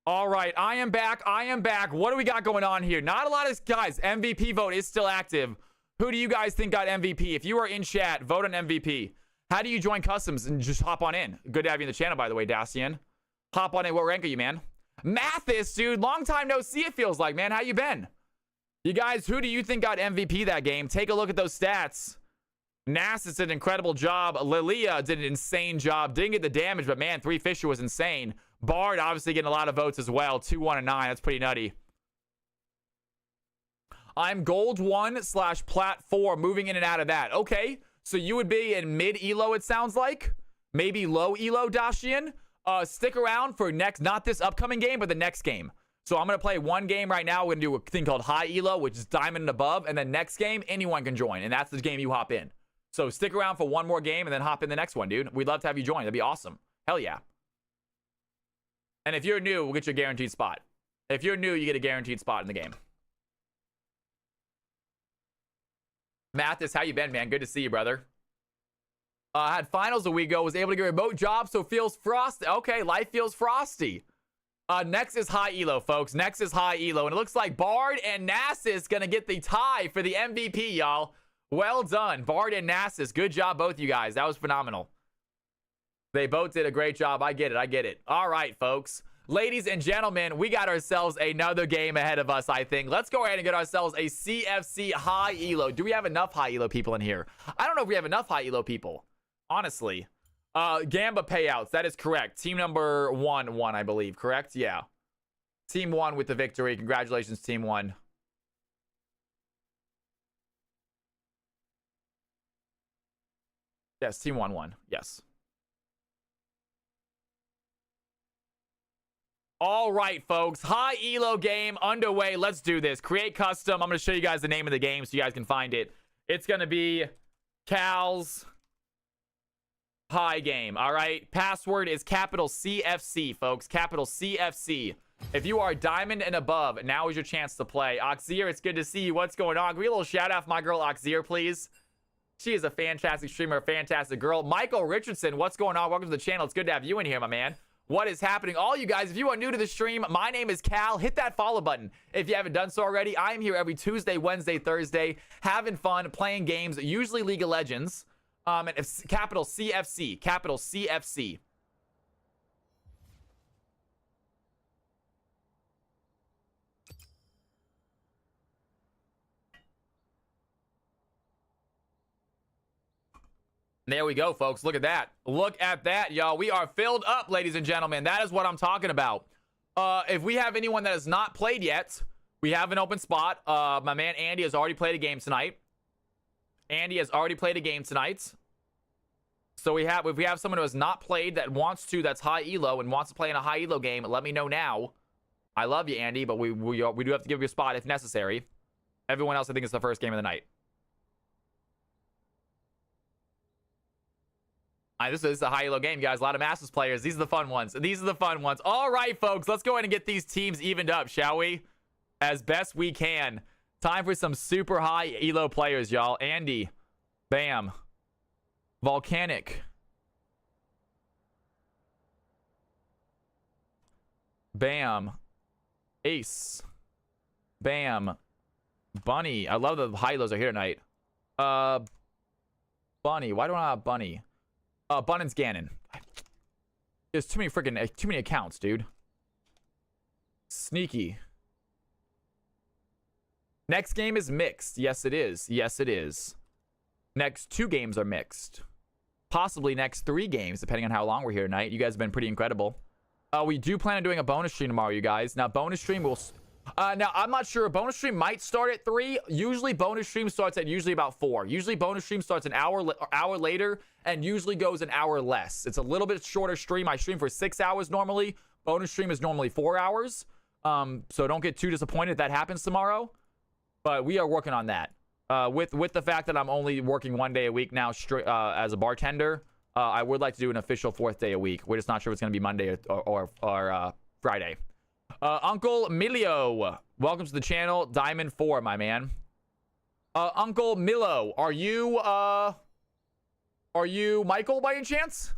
All right, I am back. What do we got going on here? Not a lot of guys. MVP vote is still active. Who do you guys think got MVP? If you are in chat, vote on MVP. How do you join customs and just hop on in? Good to have you in the channel, by the way, Dacian. Hop on in. What rank are you, man? Mathis, dude. Long time no see, it feels like, man. How you been? You guys, who do you think got MVP that game? Take a look at those stats. Nasus did an incredible job. Lilia did an insane job. Didn't get the damage, but man, 3 Fisher was insane. Bard obviously getting a lot of votes as well. 2, 1, and 9. That's pretty nutty. I'm gold 1/plat 4, moving in and out of that. Okay, so you would be in mid elo, it sounds like. Maybe low elo, Dashian. Stick around for not this upcoming game, but the next game. So I'm going to play one game right now. We're going to do a thing called high elo, which is diamond and above. And then next game, anyone can join. And that's the game you hop in. So stick around for one more game and then hop in the next one, dude. We'd love to have you join. That'd be awesome. Hell yeah. And if you're new, we'll get you a guaranteed spot. If you're new, you get a guaranteed spot in the game. Mathis, how you been, man? Good to see you, brother. I had finals a week ago. Was able to get a remote job, so feels frosty. Okay, life feels frosty. Next is high elo, folks. Next is high elo. And it looks like Bard and Nasus gonna get the tie for the MVP, y'all. Well done. Bard and Nasus. Good job, both you guys. That was phenomenal. They both did a great job. I get it. I get it. All right, folks. Ladies and gentlemen, we got ourselves another game ahead of us, I think. Let's go ahead and get ourselves a CFC high elo. Do we have enough high elo people in here? I don't know if we have enough high elo people, honestly. Gamba payouts. That is correct. Team number 1 won, I believe. Correct? Yeah. Team 1 with the victory. Congratulations, Team 1. Yes, Team 1 won. Yes. All right, folks. High elo game underway. Let's do this. Create custom. I'm going to show you guys the name of the game so you guys can find it. It's going to be Cal's high game. All right. Password is capital CFC, folks. Capital CFC. If you are diamond and above, now is your chance to play. Oxir, it's good to see you. What's going on? Give me a little shout out for my girl Oxir, please. She is a fantastic streamer, a fantastic girl. Michael Richardson, what's going on? Welcome to the channel. It's good to have you in here, my man. What is happening? All you guys, if you are new to the stream, my name is Cal. Hit that follow button if you haven't done so already. I am here every Tuesday, Wednesday, Thursday, having fun, playing games, usually League of Legends. And it's capital CFC, capital CFC. There we go, folks. Look at that. Look at that, y'all. We are filled up, ladies and gentlemen. That is what I'm talking about. If we have anyone that has not played yet, we have an open spot. My man Andy has already played a game tonight. Andy has already played a game tonight. So if we have someone who has not played that wants to, that's high elo and wants to play in a high elo game, let me know now. I love you, Andy, but we do have to give you a spot if necessary. Everyone else, I think it's the first game of the night. This is a high elo game, guys. A lot of Masters players. These are the fun ones. These are the fun ones. All right, folks. Let's go ahead and get these teams evened up, shall we? As best we can. Time for some super high elo players, y'all. Andy. Bam. Volcanic. Bam. Ace. Bam. Bunny. I love the high elos are here tonight. Bunny. Why don't I have Bunny? Bunnins Ganon. There's too many accounts, dude. Sneaky. Next game is mixed. Yes, it is. Yes, it is. Next 2 games are mixed. Possibly next 3 games, depending on how long we're here tonight. You guys have been pretty incredible. We do plan on doing a bonus stream tomorrow, you guys. Now, bonus stream will... now, I'm not sure. A bonus stream might start at 3. Usually, bonus stream starts at usually about 4. Usually, bonus stream starts an hour later and usually goes an hour less. It's a little bit shorter stream. I stream for 6 hours normally. Bonus stream is normally 4 hours. So don't get too disappointed if that happens tomorrow. But we are working on that. With the fact that I'm only working 1 day a week now as a bartender, I would like to do an official 4th day a week. We're just not sure if it's going to be Monday or Friday. Uncle Milio, welcome to the channel. Diamond 4, my man. Uncle Milo, are you Michael by any chance?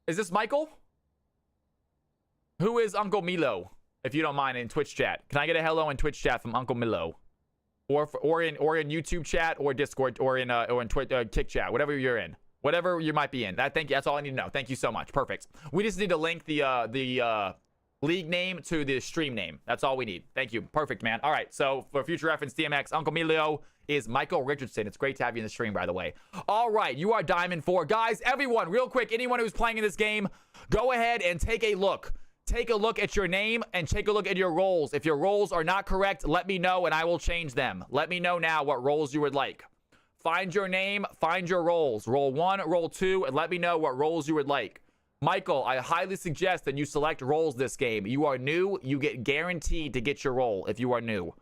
Is this Michael? Who is Uncle Milo? If you don't mind, in Twitch chat. Can I get a hello in Twitch chat from Uncle Milo? Or in YouTube chat or Discord or in Kick chat, whatever you're in. Whatever you might be in. Thank you. That's all I need to know. Thank you so much. Perfect. We just need to link the league name to the stream name. That's all we need. Thank you. Perfect, man. All right. So for future reference, DMX, Uncle Milio is Michael Richardson. It's great to have you in the stream, by the way. All right. You are Diamond 4. Guys, everyone, real quick, anyone who's playing in this game, go ahead and take a look. take a look at your name and take a look at your roles. If your roles are not correct, let me know and I will change them. Let me know now what roles you would like. Find your name, find your roles. Role 1, role 2, and let me know what roles you would like. Michael, I highly suggest that you select roles this game. You are new, you get guaranteed to get your role if you are new.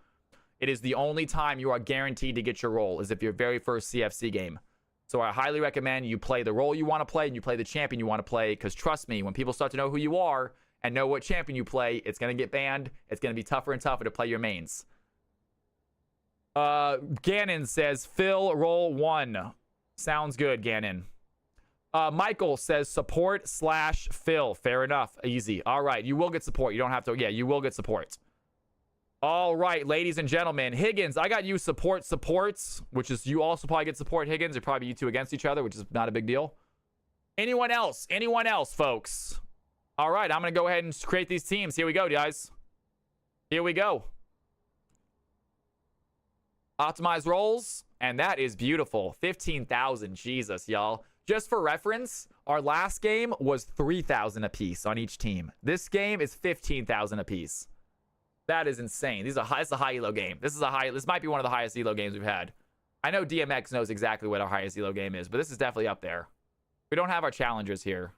It is the only time you are guaranteed to get your role is if your very first CFC game. So I highly recommend you play the role you want to play and you play the champion you want to play, because trust me, when people start to know who you are and know what champion you play, it's going to get banned. It's going to be tougher and tougher to play your mains. Gannon says, Phil, role 1. Sounds good, Gannon. Michael says, support / Phil. Fair enough. Easy. All right. You will get support. You don't have to. Yeah, you will get support. All right, ladies and gentlemen. Higgins, I got you supports, which is you also probably get support, Higgins. Or probably you two against each other, which is not a big deal. Anyone else? Anyone else, folks? All right. I'm going to go ahead and create these teams. Here we go, guys. Here we go. Optimize roles, and that is beautiful. 15,000, Jesus, y'all. Just for reference, our last game was 3,000 apiece on each team. This game is 15,000 apiece. That is insane. It's a high elo game. This might be one of the highest elo games we've had. I know DMX knows exactly what our highest elo game is, but this is definitely up there. We don't have our challengers here.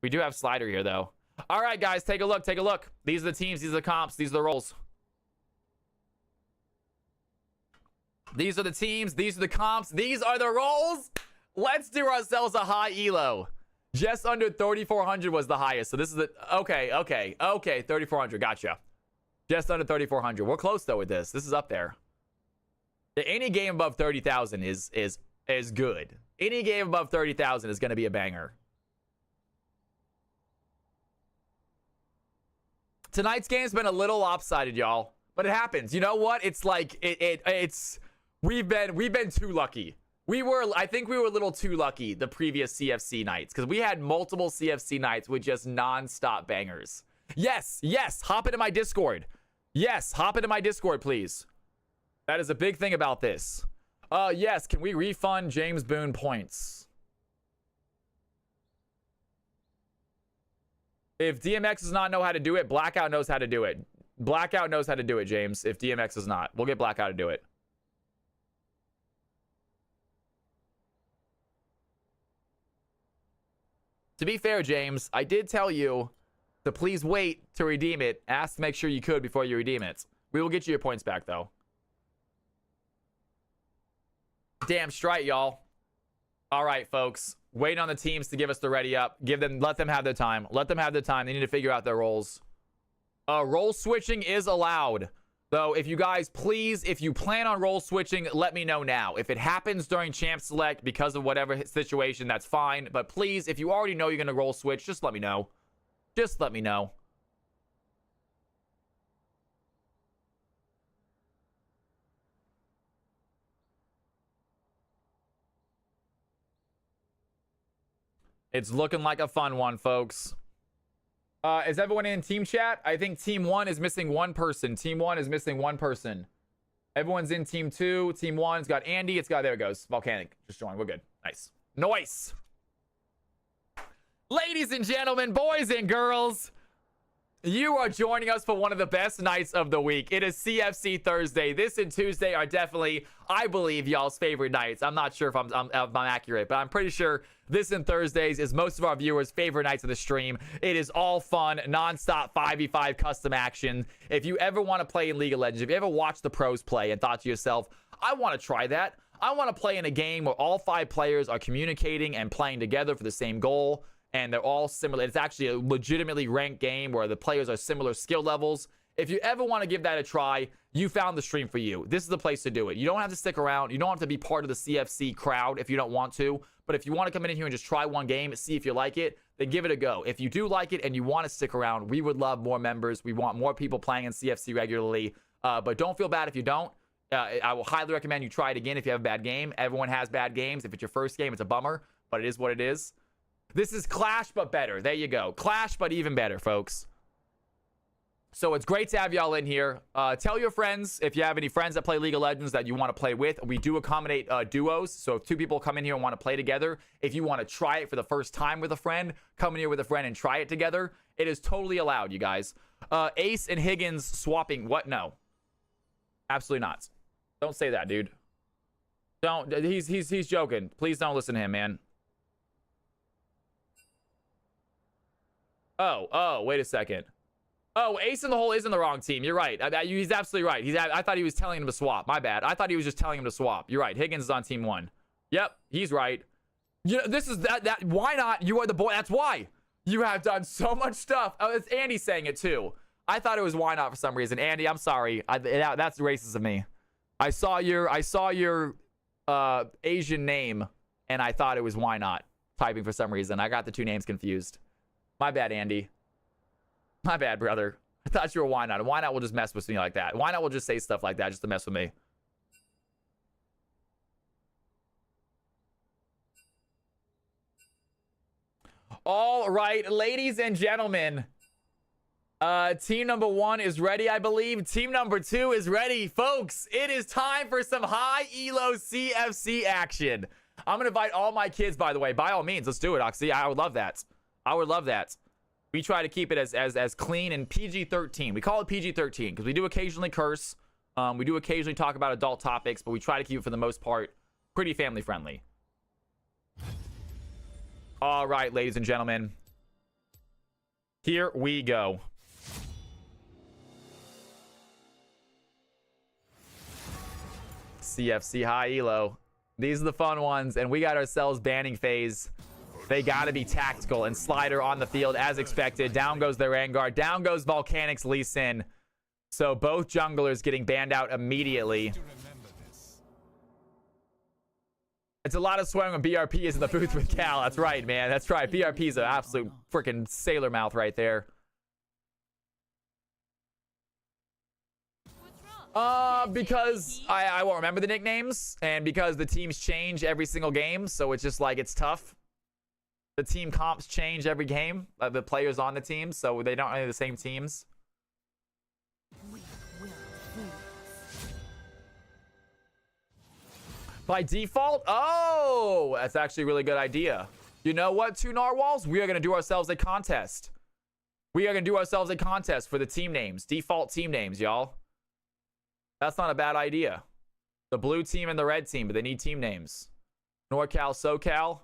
We do have Slider here, though. All right, guys, take a look. Take a look. These are the teams. These are the comps. These are the roles. These are the teams. These are the comps. These are the roles. Let's do ourselves a high elo. Just under 3,400 was the highest. So this is the... Okay. 3,400. Gotcha. Just under 3,400. We're close, though, with this. This is up there. Any game above 30,000 is good. Any game above 30,000 is going to be a banger. Tonight's game's been a little lopsided, y'all. But it happens. You know what? It's like... It's... We've been too lucky. I think we were a little too lucky the previous CFC nights, because we had multiple CFC nights with just non-stop bangers. Yes, hop into my Discord. Yes, hop into my Discord, please. That is a big thing about this. Yes, can we refund James Boone points? If DMX does not know how to do it, Blackout knows how to do it. Blackout knows how to do it, James. If DMX does not, we'll get Blackout to do it. To be fair, James, I did tell you to please wait to redeem it. Ask to make sure you could before you redeem it. We will get you your points back, though. Damn straight, y'all. All right, folks. Wait on the teams to give us the ready up. Let them have their time. Let them have their time. They need to figure out their roles. Role switching is allowed. Though, if you guys, please, if you plan on role switching, let me know now. If it happens during Champ Select because of whatever situation, that's fine. But please, if you already know you're going to role switch, just let me know. Just let me know. It's looking like a fun one, folks. Is everyone in team chat? I think team 1 is missing one person. Team 1 is missing one person. Everyone's in team 2. Team 1's got Andy. There it goes. Volcanic. Just joined. We're good. Nice. Nice. Ladies and gentlemen, boys and girls, you are joining us for one of the best nights of the week. It is CFC Thursday. This and Tuesday are definitely, I believe, y'all's favorite nights. I'm not sure if I'm accurate, but I'm pretty sure this and Thursdays is most of our viewers' favorite nights of the stream. It is all fun, non-stop 5v5 custom action. If you ever want to play in League of Legends, if you ever watched the pros play and thought to yourself, I want to try that. I want to play in a game where all 5 players are communicating and playing together for the same goal, and they're all similar. It's actually a legitimately ranked game where the players are similar skill levels. If you ever want to give that a try, you found the stream for you. This is the place to do it. You don't have to stick around. You don't have to be part of the CFC crowd if you don't want to. But if you want to come in here and just try one game, see if you like it, then give it a go. If you do like it and you want to stick around, we would love more members. We want more people playing in CFC regularly. But don't feel bad if you don't. I will highly recommend you try it again if you have a bad game. Everyone has bad games. If it's your first game, it's a bummer, but it is what it is. This is Clash, but better. There you go. Clash, but even better, folks. So it's great to have y'all in here. Tell your friends, if you have any friends that play League of Legends that you want to play with. We do accommodate duos. So if 2 people come in here and want to play together, if you want to try it for the first time with a friend, come in here with a friend and try it together. It is totally allowed, you guys. Ace and Higgins swapping. What? No. Absolutely not. Don't say that, dude. Don't. He's joking. Please don't listen to him, man. Oh, wait a second. Oh, Ace in the Hole is in the wrong team. You're right. He's absolutely right. I thought he was telling him to swap. My bad. I thought he was just telling him to swap. You're right. Higgins is on team 1. Yep, he's right. You know, this is that. Why not? You are the boy. That's why. You have done so much stuff. Oh, it's Andy saying it too. I thought it was why not for some reason. Andy, I'm sorry. That's racist of me. I saw your Asian name, and I thought it was why not typing for some reason. I got the two names confused. My bad, Andy. My bad, brother. I thought you were why not. Why not will just mess with me like that. Why not will just say stuff like that just to mess with me. All right, ladies and gentlemen. Team number 1 is ready, I believe. Team number 2 is ready. Folks, it is time for some high elo CFC action. I'm going to invite all my kids, by the way. By all means, let's do it, Oxy. I would love that. I would love that. We try to keep it as clean and PG-13. We call it PG-13 because we do occasionally curse. We do occasionally talk about adult topics, but we try to keep it, for the most part, pretty family-friendly. All right, ladies and gentlemen. Here we go. CFC high elo. These are the fun ones, and we got ourselves banning phase. They got to be tactical, and Slider on the field as expected. Down goes their Vanguard. Down goes Volcanic's Lee Sin. So both junglers getting banned out immediately. It's a lot of swearing when BRP is in the booth with Cal. That's right, man. That's right. BRP is an absolute freaking sailor mouth right there. Because I won't remember the nicknames, and because the teams change every single game, so it's just like, it's tough. The team comps change every game, the players on the team, so they don't really the same teams. By default? Oh, that's actually a really good idea. You know what, two narwhals? We are going to do ourselves a contest. We are going to do ourselves a contest for the team names. Default team names, y'all. That's not a bad idea. The blue team and the red team, but they need team names. NorCal, SoCal.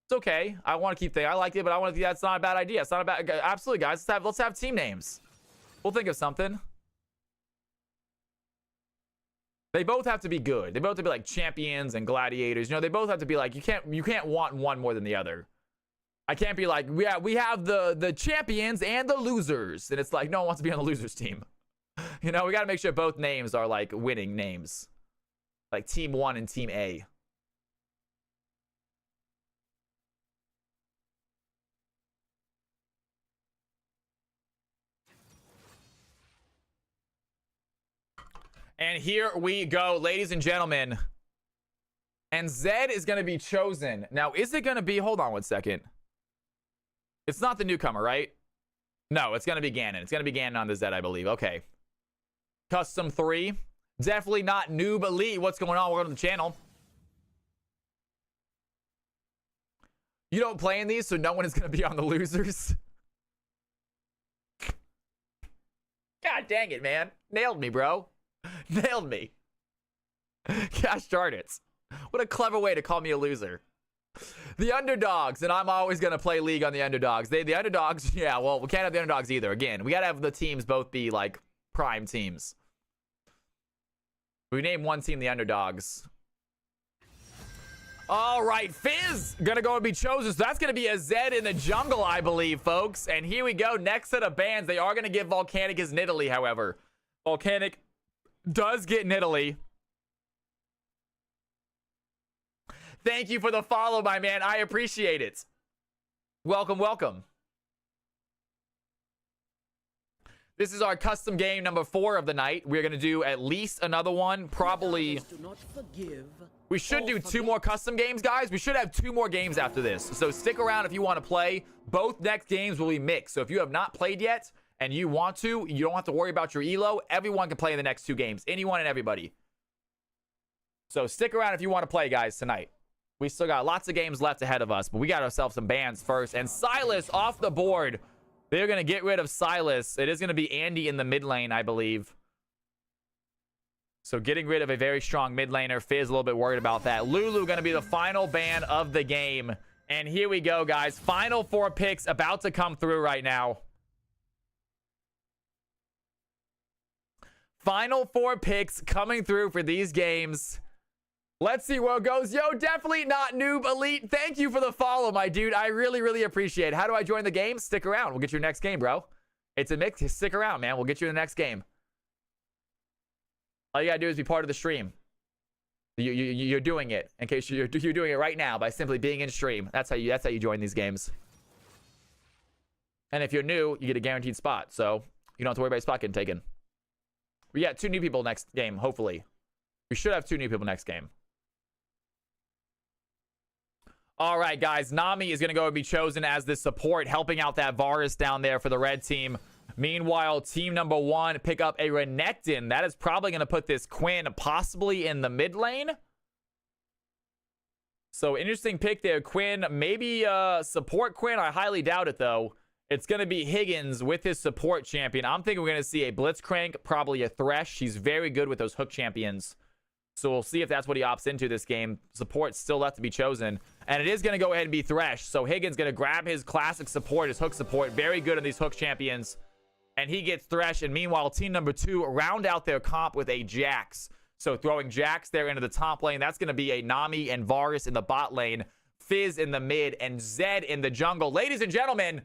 It's okay. I want to keep thinking. I like it, but I want to. That's not a bad idea. It's not a bad. Absolutely, guys. Let's have team names. We'll think of something. They both have to be good. They both have to be like champions and gladiators. You know, they both have to be like, you can't want one more than the other. I can't be like, we have the champions and the losers, and it's like no one wants to be on the losers team. You know, we got to make sure both names are like winning names, like Team 1 and Team A. And here we go, ladies and gentlemen. And Zed is going to be chosen. Now, is it going to be... Hold on one second. It's not the newcomer, right? No, it's going to be Ganon. It's going to be Ganon on the Zed, I believe. Okay. Custom 3. Definitely not Noob Elite. What's going on? Welcome to the channel. You don't play in these, so no one is going to be on the losers. God dang it, man. Nailed me, bro. Nailed me. Gosh darn it. What a clever way to call me a loser. The underdogs, and I'm always going to play League on the underdogs. The underdogs, yeah, well, we can't have the underdogs either. Again, we got to have the teams both be, like, prime teams. We name one team the underdogs. All right, Fizz gonna go and be chosen. So that's gonna be a Zed in the jungle, I believe, folks. And here we go. Next set of bans. They are gonna give Volcanic his Nidalee, however. Volcanic does get Nidalee. Thank you for the follow, my man. I appreciate it. Welcome, welcome. This is our custom game number 4 of the night. We're going to do at least another one. Probably. We should do 2 more custom games, guys. We should have 2 more games after this. So stick around if you want to play. Both next games will be mixed. So if you have not played yet and you want to, you don't have to worry about your elo. Everyone can play in the next 2 games. Anyone and everybody. So stick around if you want to play, guys, tonight. We still got lots of games left ahead of us, but we got ourselves some bans first. And Silas off the board They're going to get rid of Silas. It is going to be Andy in the mid lane, I believe. So getting rid of a very strong mid laner. Fizz a little bit worried about that. Lulu going to be the final ban of the game. And here we go, guys. Final 4 picks about to come through right now. Final 4 picks coming through for these games. Let's see where it goes. Yo, definitely not Noob Elite. Thank you for the follow, my dude. I really, really appreciate it. How do I join the game? Stick around. We'll get you your next game, bro. It's a mix. Stick around, man. We'll get you in the next game. All you gotta do is be part of the stream. You're doing it. In case you're doing it right now by simply being in stream. That's how you join these games. And if you're new, you get a guaranteed spot. So you don't have to worry about your spot getting taken. We got 2 new people next game, hopefully. We should have 2 new people next game. All right, guys. Nami is going to go and be chosen as the support, helping out that Varus down there for the red team. Meanwhile, team number 1 pick up a Renekton. That is probably going to put this Quinn possibly in the mid lane. So, interesting pick there. Quinn, maybe support Quinn. I highly doubt it, though. It's going to be Higgins with his support champion. I'm thinking we're going to see a Blitzcrank, probably a Thresh. He's very good with those hook champions. So we'll see if that's what he opts into this game. Support still left to be chosen. And it is going to go ahead and be Thresh. So Higgins going to grab his classic support, his hook support. Very good on these hook champions. And he gets Thresh. And meanwhile, team number 2 round out their comp with a Jax. So throwing Jax there into the top lane. That's going to be a Nami and Varus in the bot lane. Fizz in the mid. And Zed in the jungle. Ladies and gentlemen,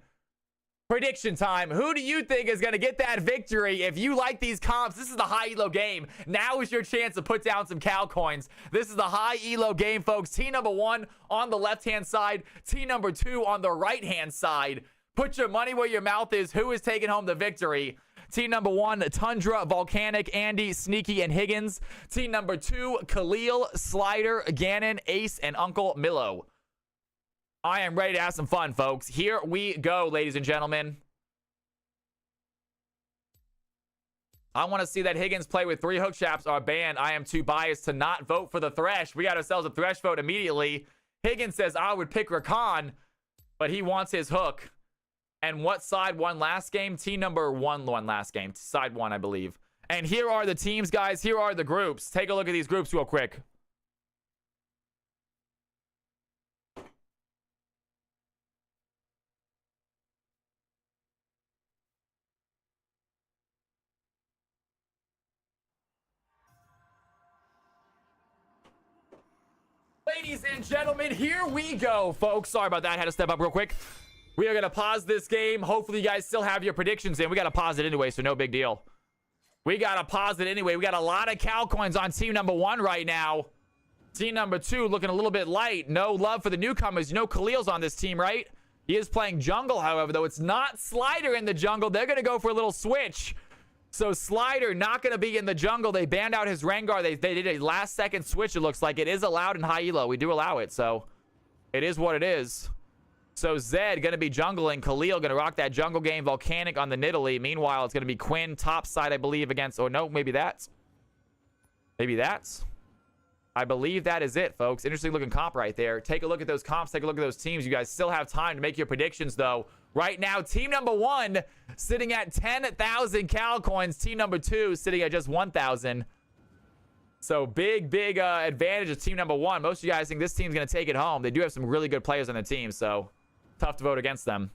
prediction time. Who do you think is going to get that victory? If you like these comps, this is the high elo game. Now is your chance to put down some Cal coins. This is the high elo game, folks. Team number 1 on the left-hand side. Team number 2 on the right-hand side. Put your money where your mouth is. Who is taking home the victory? Team number 1, Tundra, Volcanic, Andy, Sneaky, and Higgins. Team number 2, Khalil, Slider, Ganon, Ace, and Uncle Milo. I am ready to have some fun, folks. Here we go, ladies and gentlemen. I want to see that Higgins play with 3 hook chaps are banned. I am too biased to not vote for the Thresh. We got ourselves a Thresh vote immediately. Higgins says I would pick Rakan, but he wants his hook. And what side won last game? Team number 1 won last game. Side 1, I believe. And here are the teams, guys. Here are the groups. Take a look at these groups real quick. Ladies and gentlemen, here we go, folks. Sorry about that. I had to step up real quick. We are going to pause this game. Hopefully, you guys still have your predictions in. We got to pause it anyway, so no big deal. We got to pause it anyway. We got a lot of Cal coins on team number 1 right now. Team number 2 looking a little bit light. No love for the newcomers. You know Khalil's on this team, right? He is playing jungle, however, though. It's not Slider in the jungle. They're going to go for a little switch. So Slider not going to be in the jungle. They banned out his Rengar. They did a last-second switch, it looks like. It is allowed in high elo. We do allow it, so it is what it is. So Zed going to be jungling. Khalil going to rock that jungle game. Volcanic on the Nidalee. Meanwhile, it's going to be Quinn top side, I believe, against... Or no, maybe that's... Maybe that's... I believe that is it, folks. Interesting looking comp right there. Take a look at those comps. Take a look at those teams. You guys still have time to make your predictions, though. Right now, team number 1 sitting at 10,000 Cal coins. Team number 2 sitting at just 1,000. So big advantage of team number 1. Most of you guys think this team's going to take it home. They do have some really good players on the team, so tough to vote against them.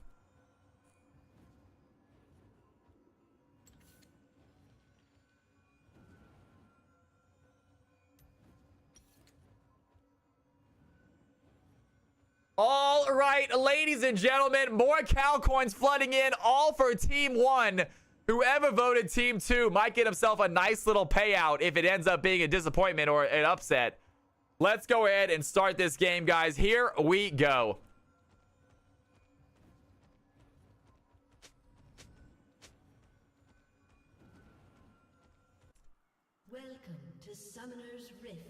All right, ladies and gentlemen, more Cal coins flooding in, all for team 1. Whoever voted team 2 might get himself a nice little payout if it ends up being a disappointment or an upset. Let's go ahead and start this game, guys. Here we go. Welcome to Summoner's Rift.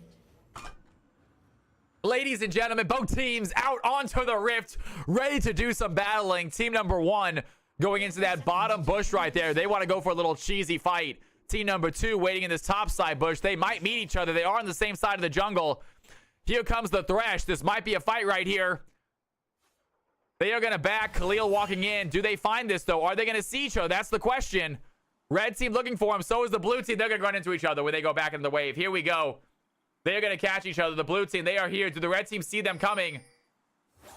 Ladies and gentlemen, both teams out onto the rift, ready to do some battling. Team number 1 going into that bottom bush right there. They want to go for a little cheesy fight. Team number 2 waiting in this top side bush. They might meet each other. They are on the same side of the jungle. Here comes the Thresh. This might be a fight right here. They are going to back Khalil walking in. Do they find this, though? Are they going to see each other? That's the question. Red team looking for him. So is the blue team. They're going to run into each other when they go back into the wave. Here we go. They're going to catch each other. The blue team, they are here. Do the red team see them coming?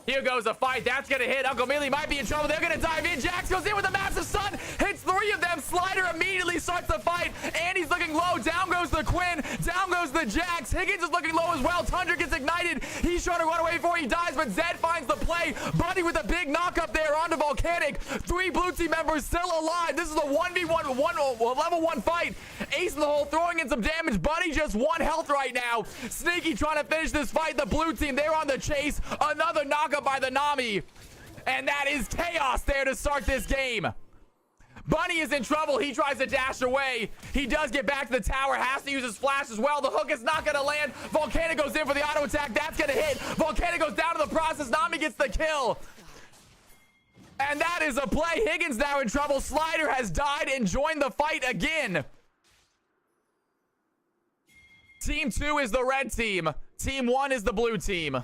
Here goes a fight. That's going to hit. Uncle Mealy might be in trouble. They're going to dive in. Jax goes in with a massive stun. Hits 3 of them. Slider immediately starts the fight. Andy's looking low. Down goes the Quinn. Down goes the Jax. Higgins is looking low as well. Tundra gets ignited. He's trying to run away before he dies, but Zed finds the play. Buddy with a big knock up there onto Volcanic. 3 blue team members still alive. This is a 1v1 level 1 fight. Ace in the hole throwing in some damage. Buddy just 1 health right now. Sneaky trying to finish this fight. The blue team, they're on the chase. Another knock up by the Nami. And that is chaos there to start this game. Bunny is in trouble. He tries to dash away. He does get back to the tower. Has to use his flash as well. The hook is not going to land. Volcanic goes in for the auto attack. That's going to hit. Volcanic goes down to the process. Nami gets the kill. And that is a play. Higgins now in trouble. Slider has died and joined the fight again. Team 2 is the red team. Team 1 is the blue team.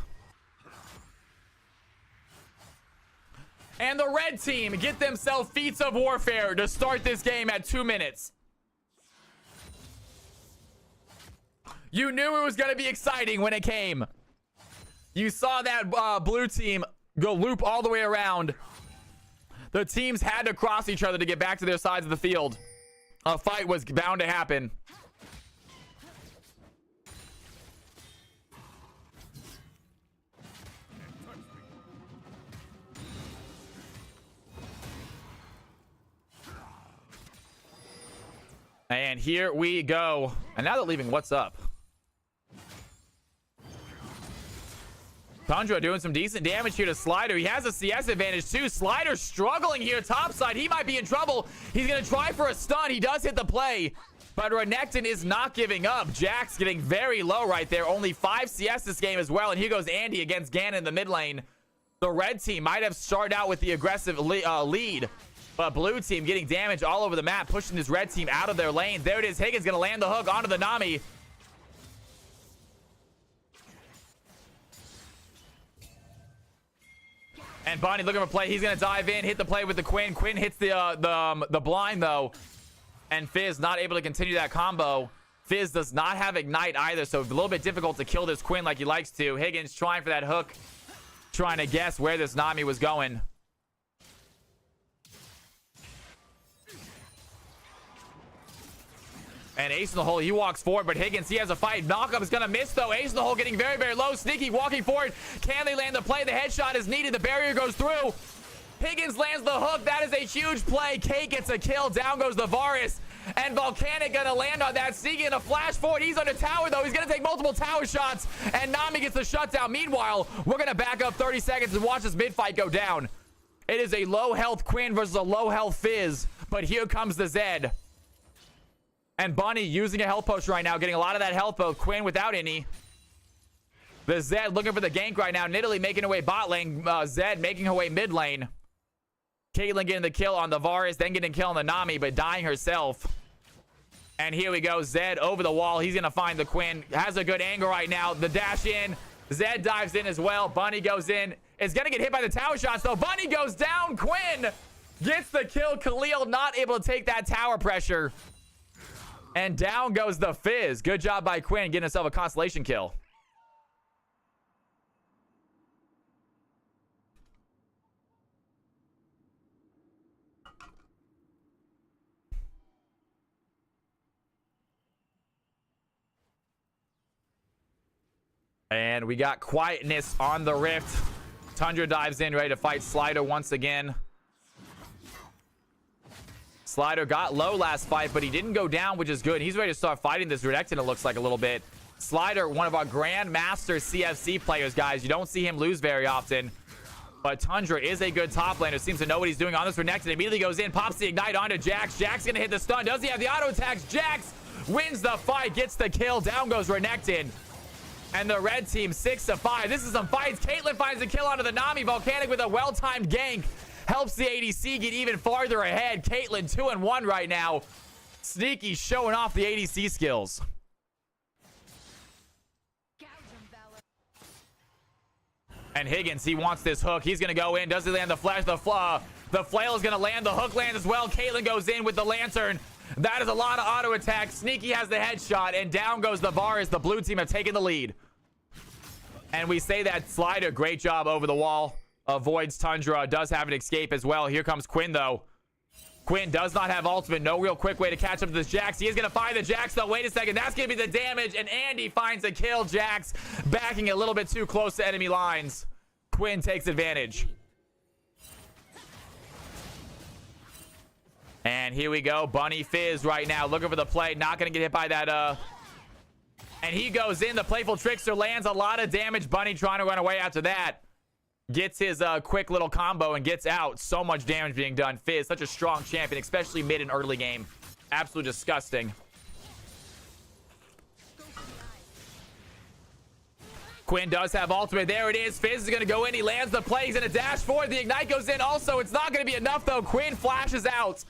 And the red team get themselves feats of warfare to start this game at 2 minutes. You knew it was going to be exciting when it came. You saw that blue team go loop all the way around. The teams had to cross each other to get back to their sides of the field. A fight was bound to happen. And here we go. And now they're leaving. What's up? Tundra doing some decent damage here to Slider. He has a CS advantage too. Slider struggling here topside. He might be in trouble. He's going to try for a stun. He does hit the play. But Renekton is not giving up. Jax getting very low right there. Only 5 CS this game as well. And here goes Andy against Ganon in the mid lane. The red team might have started out with the aggressive lead. But blue team getting damage all over the map, pushing this red team out of their lane. There it is. Higgins going to land the hook onto the Nami. And Bonnie looking for play. He's going to dive in, hit the play with the Quinn. Quinn hits the blind, though. And Fizz not able to continue that combo. Fizz does not have Ignite either, so it's a little bit difficult to kill this Quinn like he likes to. Higgins trying for that hook, trying to guess where this Nami was going. And Ace in the hole, he walks forward, but Higgins, he has a fight. Knockup is going to miss, though. Ace in the hole getting very, very low. Sneaky walking forward. Can they land the play? The headshot is needed. The barrier goes through. Higgins lands the hook. That is a huge play. Kate gets a kill. Down goes the Varus. And Volcanic going to land on that. Sneaky in a flash forward. He's on a tower, though. He's going to take multiple tower shots. And Nami gets the shutdown. Meanwhile, we're going to back up 30 seconds and watch this mid-fight go down. It is a low-health Quinn versus a low-health Fizz. But here comes the Zed. And Bunny using a health potion right now, getting a lot of that health, both Quinn without any. The Zed looking for the gank right now. Nidalee making her way bot lane. Zed making her way mid lane. Caitlyn getting the kill on the Varus, then getting a kill on the Nami, but dying herself. And here we go. Zed over the wall. He's going to find the Quinn. Has a good angle right now. The dash in. Zed dives in as well. Bunny goes in. Is going to get hit by the tower shots, though. Bunny goes down. Quinn gets the kill. Khalil not able to take that tower pressure. And down goes the Fizz. Good job by Quinn getting himself a constellation kill. And we got quietness on the Rift. Tundra dives in, ready to fight Slider once again. Slider got low last fight, but he didn't go down, which is good. He's ready to start fighting this Renekton, it looks like, a little bit. Slider, one of our Grandmaster CFC players, guys. You don't see him lose very often. But Tundra is a good top laner. Seems to know what he's doing on this Renekton. Immediately goes in, pops the Ignite onto Jax. Jax going to hit the stun. Does he have the auto attacks? Jax wins the fight, gets the kill. Down goes Renekton. And the red team 6-5. This is some fights. Caitlyn finds a kill onto the Nami. Volcanic with a well-timed gank. Helps the ADC get even farther ahead. Caitlyn 2-1 right now. Sneaky showing off the ADC skills. And Higgins, he wants this hook. He's going to go in. Does he land the flash? The flail is going to land. The hook lands as well. Caitlyn goes in with the lantern. That is a lot of auto attack. Sneaky has the headshot, and down goes the Varus. The blue team have taken the lead. And we say that Slider, great job over the wall. Avoids Tundra. Does have an escape as well. Here comes Quinn, though. Quinn does not have ultimate. No real quick way to catch up to this Jax. He is going to find the Jax, though. Wait a second. That's going to be the damage, and Andy finds a kill. Jax backing a little bit too close to enemy lines. Quinn takes advantage. And here we go. Bunny Fizz right now looking for the play. Not going to get hit by that. And he goes in. The Playful Trickster lands a lot of damage. Bunny trying to run away after that. Gets his quick little combo and gets out. So much damage being done. Fizz, such a strong champion, especially mid and early game. Absolutely disgusting. Quinn does have ultimate. There it is. Fizz is going to go in. He lands the play. He's going to dash forward. The Ignite goes in also. It's not going to be enough, though. Quinn flashes out.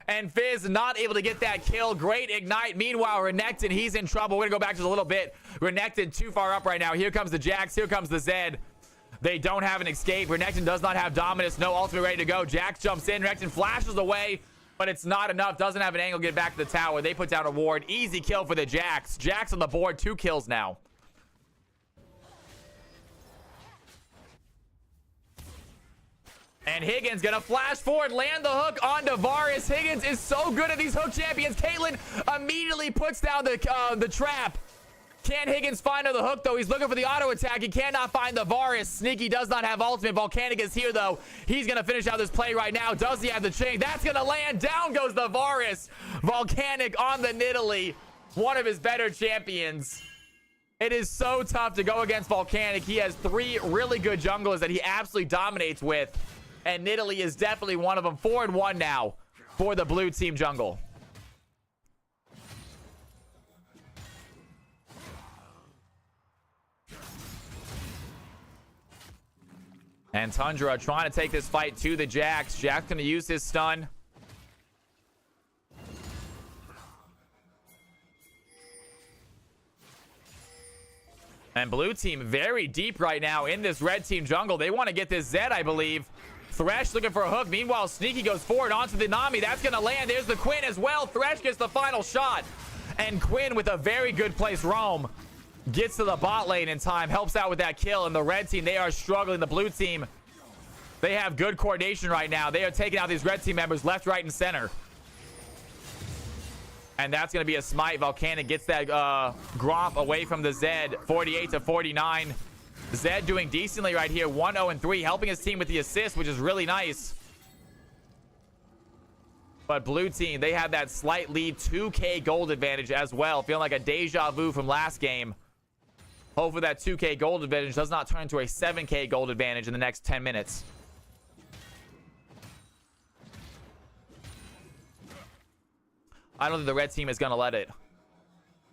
And Fizz not able to get that kill. Great Ignite. Meanwhile, Renekton, he's in trouble. We're going to go back just a little bit. Renekton too far up right now. Here comes the Jax. Here comes the Zed. They don't have an escape. Renekton does not have Dominus. No ultimate ready to go. Jax jumps in. Renekton flashes away, but it's not enough. Doesn't have an angle to get back to the tower. They put down a ward. Easy kill for the Jax. Jax on the board. 2 kills now. And Higgins gonna flash forward, land the hook onto Varus. Higgins is so good at these hook champions. Caitlyn immediately puts down the trap. Can Higgins find the hook, though? He's looking for the auto attack. He cannot find the Varus. Sneaky does not have ultimate. Volcanic is here, though. He's going to finish out this play right now. Does he have the chain? That's going to land. Down goes the Varus. Volcanic on the Nidalee. One of his better champions. It is so tough to go against Volcanic. He has 3 really good junglers that he absolutely dominates with. And Nidalee is definitely one of them. 4-1 now for the blue team jungle. And Tundra trying to take this fight to the Jax. Jax going to use his stun. And blue team very deep right now in this red team jungle. They want to get this Zed, I believe. Thresh looking for a hook. Meanwhile, Sneaky goes forward onto the Nami. That's going to land. There's the Quinn as well. Thresh gets the final shot. And Quinn with a very good place roam. Gets to the bot lane in time. Helps out with that kill. And the red team, they are struggling. The blue team, they have good coordination right now. They are taking out these red team members left, right, and center. And that's going to be a smite. Volcanic gets that Gromp away from the Zed. 48-49. Zed doing decently right here. 1-0-3. Helping his team with the assist, which is really nice. But blue team, they have that slight lead. 2K gold advantage as well. Feeling like a deja vu from last game. Hopefully that 2K gold advantage does not turn into a 7K gold advantage in the next 10 minutes. I don't think the red team is going to let it.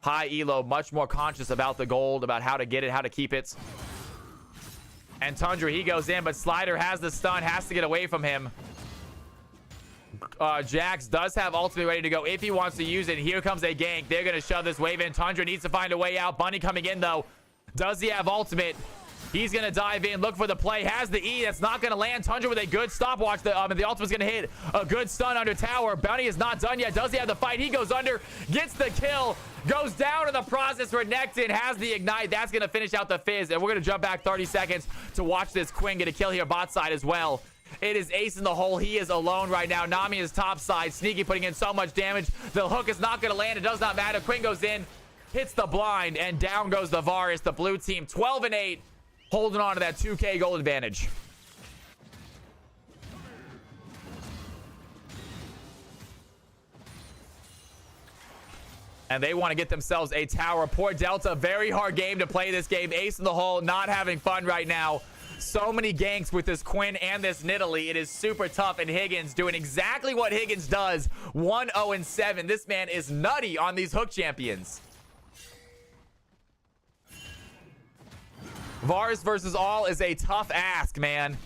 High elo, much more conscious about the gold, about how to get it, how to keep it. And Tundra, he goes in, but Slider has the stun, has to get away from him. Jax does have ultimate ready to go if he wants to use it. Here comes a gank. They're going to shove this wave in. Tundra needs to find a way out. Bunny coming in, though. Does he have ultimate? He's going to dive in, look for the play. Has the E. That's not going to land. Tundra with a good stopwatch. The ultimate's going to hit a good stun under tower. Bunny is not done yet. Does he have the fight? He goes under, gets the kill, goes down in the process. Renekton has the ignite. That's going to finish out the Fizz. And we're going to jump back 30 seconds to watch this Quinn get a kill here bot side as well. It is Ace in the hole. He is alone right now. Nami is top side. Sneaky putting in so much damage. The hook is not going to land. It does not matter. Quinn goes in, hits the blind, and down goes the Varus. The blue team 12-8, holding on to that 2K gold advantage. And they want to get themselves a tower. Poor Delta, very hard game to play this game. Ace in the hole, not having fun right now. So many ganks with this Quinn and this Nidalee. It is super tough. And Higgins doing exactly what Higgins does. 1-0-7. This man is nutty on these hook champions. Varus versus all is a tough ask, man.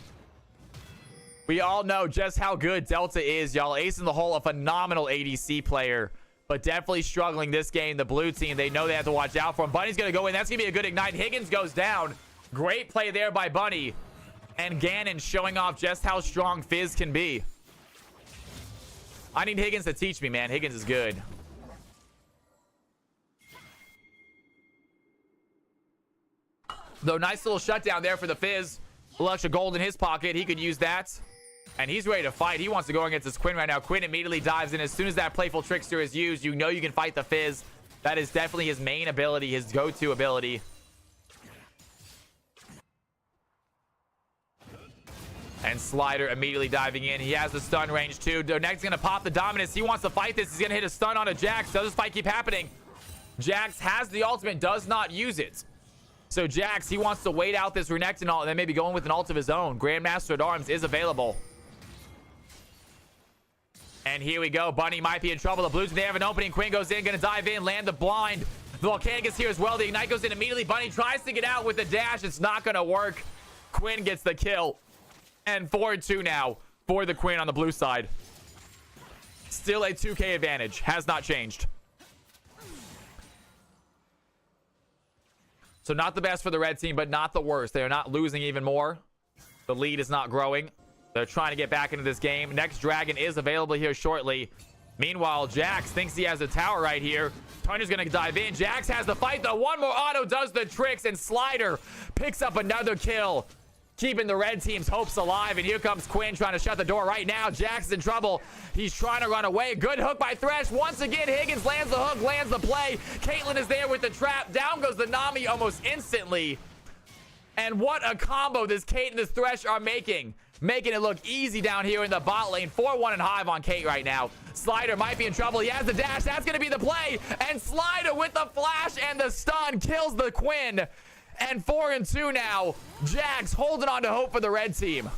We all know just how good Delta is, y'all. Ace in the hole, a phenomenal ADC player, but definitely struggling this game. The blue team, they know they have to watch out for him. Bunny's going to go in. That's going to be a good ignite. Higgins goes down. Great play there by Bunny. And Ganon showing off just how strong Fizz can be. I need Higgins to teach me, man. Higgins is good. Though nice little shutdown there for the Fizz. A little extra gold in his pocket. He could use that. And he's ready to fight. He wants to go against his Quinn right now. Quinn immediately dives in. As soon as that Playful Trickster is used, you know you can fight the Fizz. That is definitely his main ability, his go-to ability. And Slider immediately diving in. He has the stun range too. Next going to pop the Dominus. He wants to fight this. He's going to hit a stun on a Jax. Does this fight keep happening? Jax has the ultimate, does not use it. So Jax, he wants to wait out this Renekton ult and then maybe going with an ult of his own. Grandmaster at Arms is available. And here we go. Bunny might be in trouble. The Blues, they have an opening. Quinn goes in, going to dive in, land the blind. The Volcanic is here as well. The Ignite goes in immediately. Bunny tries to get out with the dash. It's not going to work. Quinn gets the kill. And 4-2 now for the Quinn on the blue side. Still a 2K advantage. Has not changed. So not the best for the red team, but not the worst. They are not losing even more. The lead is not growing. They're trying to get back into this game. Next Dragon is available here shortly. Meanwhile, Jax thinks he has a tower right here. Tundra's going to dive in. Jax has the fight, though. One more auto does the tricks, and Slider picks up another kill, keeping the red team's hopes alive. And here comes Quinn trying to shut the door right now. Jax is in trouble. He's trying to run away. Good hook by Thresh. Once again, Higgins lands the hook, lands the play. Caitlyn is there with the trap. Down goes the Nami almost instantly. And what a combo this Kate and this Thresh are making. Making it look easy down here in the bot lane. 4-1 and Hive on Kate right now. Slider might be in trouble. He has the dash. That's going to be the play. And Slider with the flash and the stun kills the Quinn. And 4-2 now. Jax holding on to hope for the red team.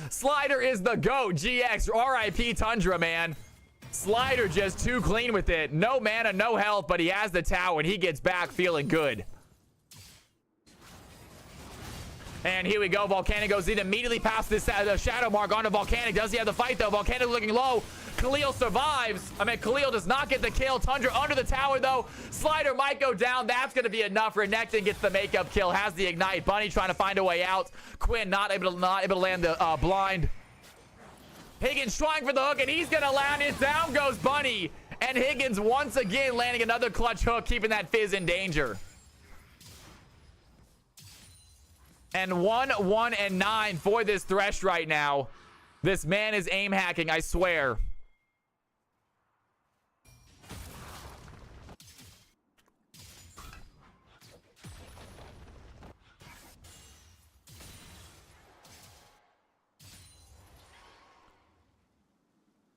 Slider is the GOAT. GX. RIP Tundra, man. Slider just too clean with it. No mana, no health, but he has the tower, and he gets back feeling good. And here we go. Volcanic goes in immediately past this shadow mark onto Volcanic. Does he have the fight, though? Volcanic looking low. Khalil survives. Khalil does not get the kill. Tundra under the tower, though. Slider might go down. That's going to be enough. Renekton gets the makeup kill. Has the Ignite. Bunny trying to find a way out. Quinn not able to land the blind. Higgins trying for the hook, and he's going to land it. Down goes Bunny. And Higgins once again landing another clutch hook, keeping that Fizz in danger. And 1-1-9 for this Thresh right now. This man is aim hacking, I swear.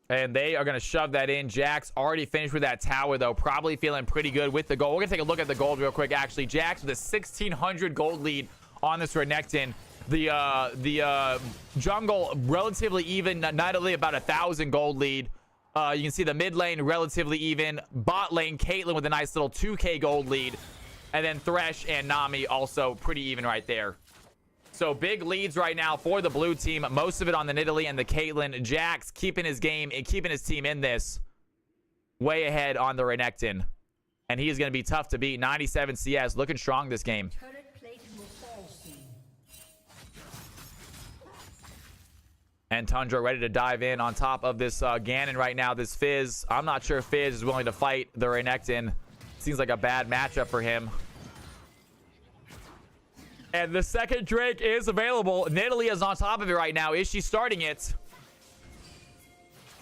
And they are going to shove that in. Jax already finished with that tower, though. Probably feeling pretty good with the gold. We're going to take a look at the gold real quick, actually. Jax with a 1,600 gold lead on this Renekton. The jungle relatively even, not only about 1,000 gold lead. You can see the mid lane relatively even. Bot lane, Caitlyn with a nice little 2K gold lead. And then Thresh and Nami also pretty even right there. So big leads right now for the blue team. Most of it on the Nidalee and the Caitlyn. Jax keeping his game and keeping his team in this. Way ahead on the Renekton. And he is going to be tough to beat. 97 CS. Looking strong this game. Turret plate will fall soon. And Tundra ready to dive in on top of this Ganon right now. This Fizz. I'm not sure if Fizz is willing to fight the Renekton. Seems like a bad matchup for him. And the second Drake is available. Nidalee is on top of it right now. Is she starting it?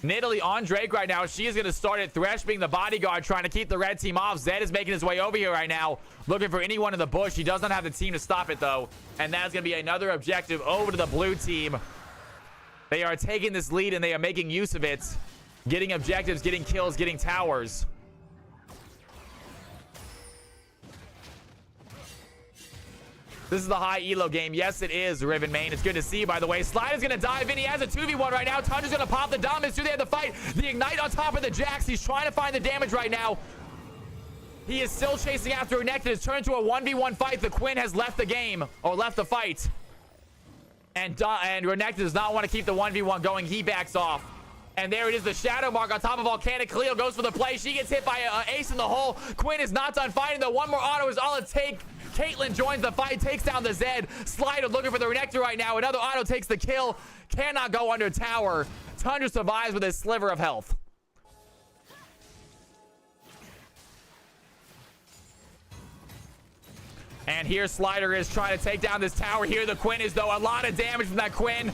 Nidalee on Drake right now. She is going to start it. Thresh being the bodyguard, trying to keep the red team off. Zed is making his way over here right now, looking for anyone in the bush. He does not have the team to stop it, though. And that's going to be another objective over to the blue team. They are taking this lead, and they are making use of it. Getting objectives, getting kills, getting towers. This is the high elo game. Yes, it is, Riven Main. It's good to see, by the way. Slider's going to dive in. He has a 2v1 right now. Tundra's going to pop the Dominus. Do they have the fight? The Ignite on top of the Jax. He's trying to find the damage right now. He is still chasing after Renekton. It's turned into a 1v1 fight. The Quinn has left the game, or left the fight. And Renekton does not want to keep the 1v1 going. He backs off. And there it is, the shadow mark on top of Volcanic. Khalil goes for the play. She gets hit by an ace in the hole. Quinn is not done fighting, though. One more auto is all it takes Caitlyn joins the fight, takes down the Zed. Slider looking for the Renekton right now. Another auto takes the kill. Cannot go under tower. Tundra survives with his sliver of health. And here Slider is trying to take down this tower. Here the Quinn is, though. A lot of damage from that Quinn.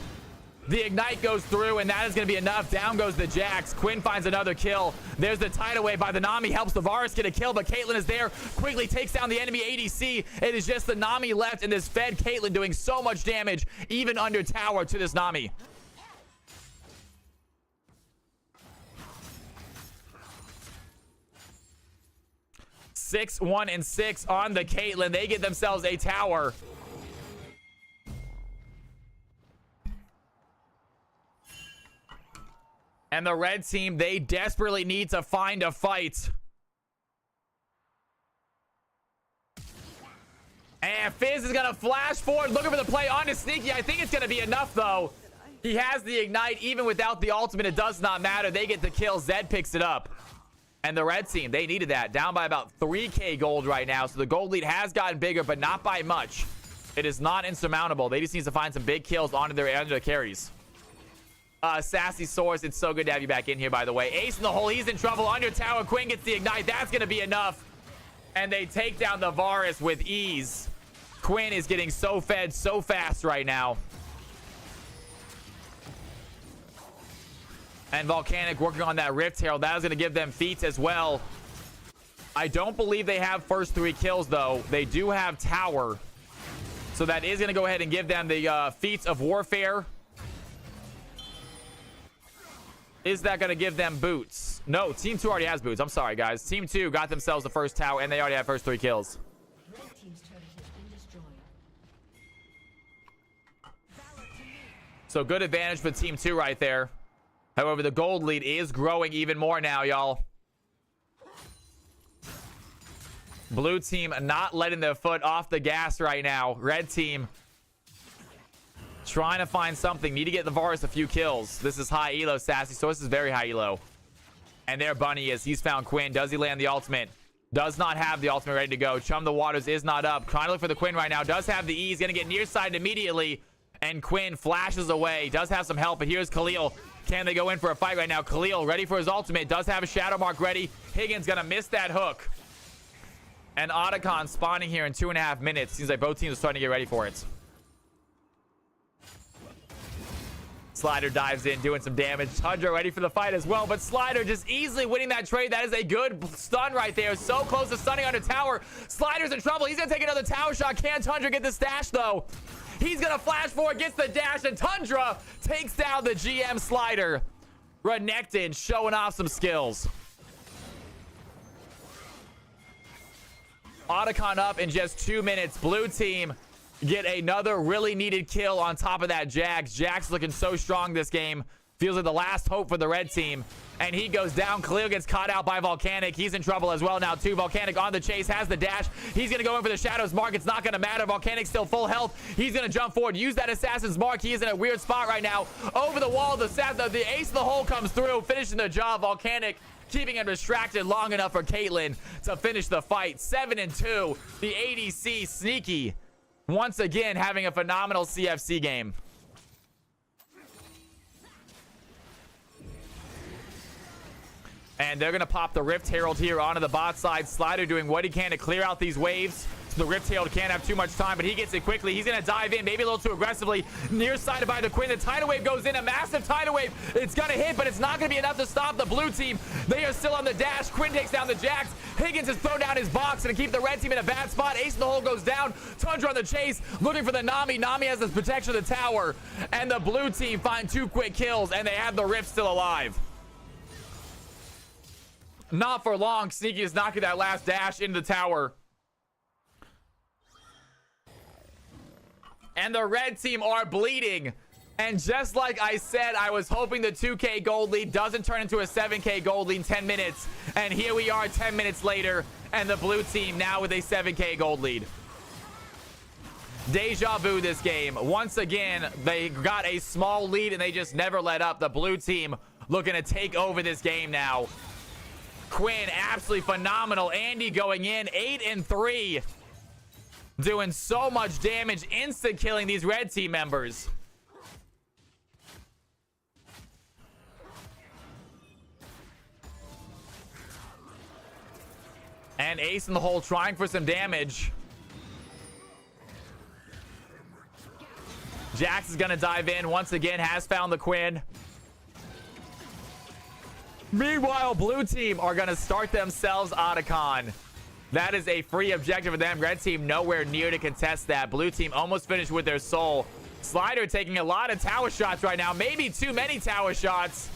The Ignite goes through, and that is going to be enough. Down goes the Jax. Quinn finds another kill. There's the tidal wave by the Nami. Helps the Varus get a kill, but Caitlyn is there. Quickly takes down the enemy ADC. It is just the Nami left, and this fed Caitlyn doing so much damage, even under tower, to this Nami. Six, 1, and 6 on the Caitlyn. They get themselves a tower. And the red team, they desperately need to find a fight. And Fizz is going to flash forward, looking for the play onto Sneaky. I think it's going to be enough, though. He has the Ignite. Even without the ultimate, it does not matter. They get the kill. Zed picks it up. And the red team, they needed that. Down by about 3k gold right now. So the gold lead has gotten bigger, but not by much. It is not insurmountable. They just need to find some big kills onto their carries. Sassy Source, it's so good to have you back in here, by the way. Ace in the hole, he's in trouble. Under tower, Quinn gets the Ignite. That's going to be enough. And they take down the Varus with ease. Quinn is getting so fed so fast right now. And Volcanic working on that Rift Herald. That is going to give them feats as well. I don't believe they have first 3 kills, though. They do have tower. So that is going to go ahead and give them the feats of warfare. Is that going to give them boots? No, Team 2 already has boots. I'm sorry, guys. Team 2 got themselves the first tower, and they already have first 3 kills. Red team's turret has been destroyed. So good advantage for Team 2 right there. However, the gold lead is growing even more now, y'all. Blue team not letting their foot off the gas right now. Red team trying to find something. Need to get the Varus a few kills. This is high elo, Sassy. So this is very high elo. And there Bunny is. He's found Quinn. Does he land the ultimate? Does not have the ultimate ready to go. Chum the Waters is not up. Trying to look for the Quinn right now. Does have the E. He's going to get near side immediately. And Quinn flashes away. Does have some help. But here's Khalil. Can they go in for a fight right now? Khalil ready for his ultimate. Does have a Shadow Mark ready. Higgins going to miss that hook. And Otacon spawning here in 2.5 minutes. Seems like both teams are starting to get ready for it. Slider dives in, doing some damage. Tundra ready for the fight as well, but Slider just easily winning that trade. That is a good stun right there. So close to stunning under tower. Slider's in trouble. He's gonna take another tower shot. Can Tundra get the stash though? He's gonna flash forward, gets the dash, and Tundra takes down the GM Slider. Renekton showing off some skills. Otacon up in just 2 minutes. Blue team get another really needed kill on top of that Jax. Jax looking so strong this game. Feels like the last hope for the red team. And he goes down. Khalil gets caught out by Volcanic. He's in trouble as well now too. Volcanic on the chase, has the dash. He's going to go in for the Shadow's Mark. It's not going to matter. Volcanic's still full health. He's going to jump forward. Use that Assassin's Mark. He is in a weird spot right now. Over the wall, the ace of the hole comes through, finishing the job. Volcanic keeping him distracted long enough for Caitlyn to finish the fight. 7-2. The ADC Sneaky once again having a phenomenal CFC game. And they're going to pop the Rift Herald here onto the bot side. Slider doing what he can to clear out these waves. So the Rift Herald can't have too much time, but he gets it quickly. He's going to dive in, maybe a little too aggressively. Nearsided by the Quinn. The tidal wave goes in. A massive tidal wave. It's going to hit, but it's not going to be enough to stop the blue team. They are still on the dash. Quinn takes down the Jax. Higgins has thrown down his box and to keep the red team in a bad spot. Ace in the hole goes down. Tundra on the chase, looking for the Nami. Nami has the protection of the tower. And the blue team find 2 quick kills, and they have the Rift still alive. Not for long. Sneaky is knocking that last dash into the tower. And the red team are bleeding. And just like I said, I was hoping the 2k gold lead doesn't turn into a 7k gold lead in 10 minutes. And here we are 10 minutes later. And the blue team now with a 7k gold lead. Deja vu this game. Once again, they got a small lead and they just never let up. The blue team looking to take over this game now. Quinn, absolutely phenomenal. Andy going in 8-3. doing so much damage, insta-killing these red team members. And Ace in the hole trying for some damage. Jax is going to dive in once again, has found the Quinn. Meanwhile, blue team are going to start themselves Otacon. That is a free objective for them. Red team nowhere near to contest that. Blue team almost finished with their soul. Slider taking a lot of tower shots right now. Maybe too many tower shots.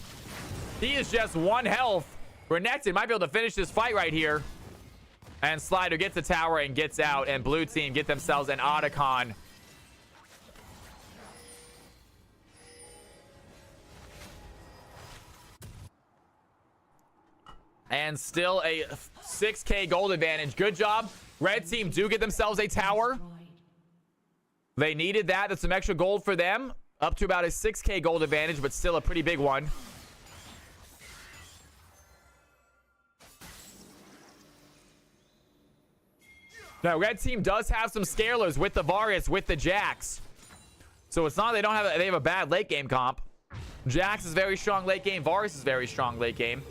He is just 1 health. Renekton might be able to finish this fight right here. And Slider gets the tower and gets out. And blue team get themselves an Otacon. And still a 6K gold advantage. Good job. Red team do get themselves a tower. They needed that. That's some extra gold for them. Up to about a 6K gold advantage, but still a pretty big one. Now, red team does have some scalers with the Varus, with the Jax. So it's not they have a bad late game comp. Jax is very strong late game. Varus is very strong late game.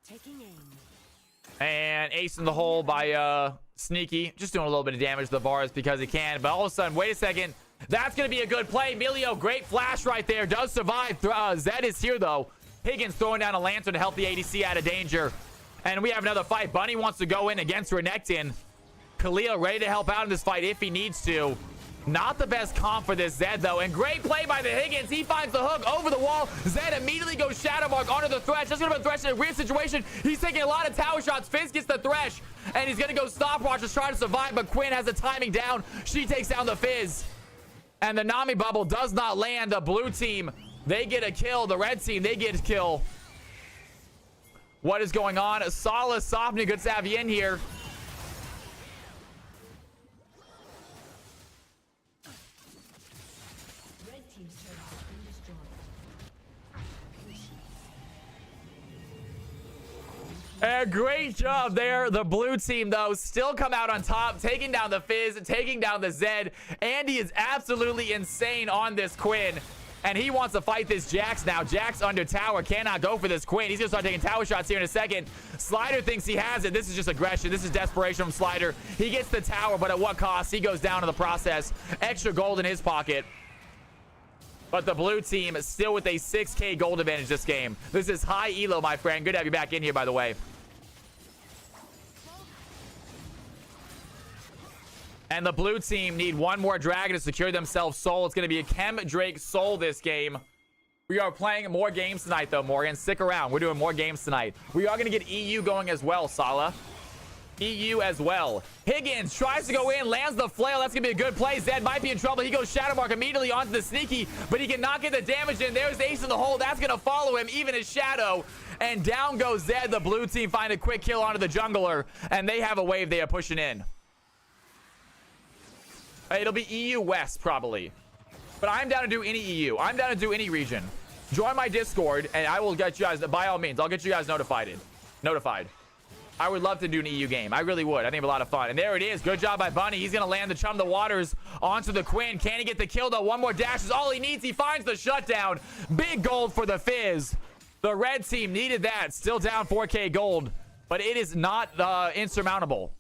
Taking aim. And ace in the hole by Sneaky. Just doing a little bit of damage to the Varus because he can. But all of a sudden, wait a second. That's going to be a good play. Milio, great flash right there. Does survive. Zed is here, though. Higgins throwing down a Lantern to help the ADC out of danger. And we have another fight. Bunny wants to go in against Renekton. Khalil ready to help out in this fight if he needs to. Not the best comp for this Zed, though. And great play by the Higgins. He finds the hook over the wall. Zed immediately goes Shadow Mark onto the Thresh. That's going to be a Thresh in a weird situation. He's taking a lot of tower shots. Fizz gets the Thresh. And he's going to go Stopwatch to try to survive. But Quinn has the timing down. She takes down the Fizz. And the Nami bubble does not land. The blue team, they get a kill. The red team, they get a kill. What is going on? Sala Sofny gets Avian here. Great job there. The blue team, though, still come out on top, taking down the Fizz, taking down the Zed. Andy is absolutely insane on this Quinn. And he wants to fight this Jax now. Jax under tower, cannot go for this Quinn. He's going to start taking tower shots here in a second. Slider thinks he has it. This is just aggression. This is desperation from Slider. He gets the tower, but at what cost? He goes down in the process. Extra gold in his pocket. But the blue team is still with a 6K gold advantage this game. This is high elo, my friend. Good to have you back in here, by the way. And the blue team need one more dragon to secure themselves soul. It's going to be a Chem Drake soul this game. We are playing more games tonight, though, Morgan. Stick around. We're doing more games tonight. We are going to get EU going as well, Sala. EU as well. Higgins tries to go in, lands the flail. That's going to be a good play. Zed might be in trouble. He goes Shadow Mark immediately onto the Sneaky, but he cannot get the damage in. There's Ace in the hole. That's going to follow him, even as Shadow. And down goes Zed. The blue team find a quick kill onto the jungler, and they have a wave they are pushing in. It'll be EU West, probably. But I'm down to do any EU. I'm down to do any region. Join my Discord, and I will get you guys, by all means, I'll get you guys notified. I would love to do an EU game. I really would. I think it'd be a lot of fun. And there it is. Good job by Bunny. He's going to land the Chum the Waters onto the Quinn. Can he get the kill, though? One more dash is all he needs. He finds the shutdown. Big gold for the Fizz. The red team needed that. Still down 4K gold. But it is not insurmountable.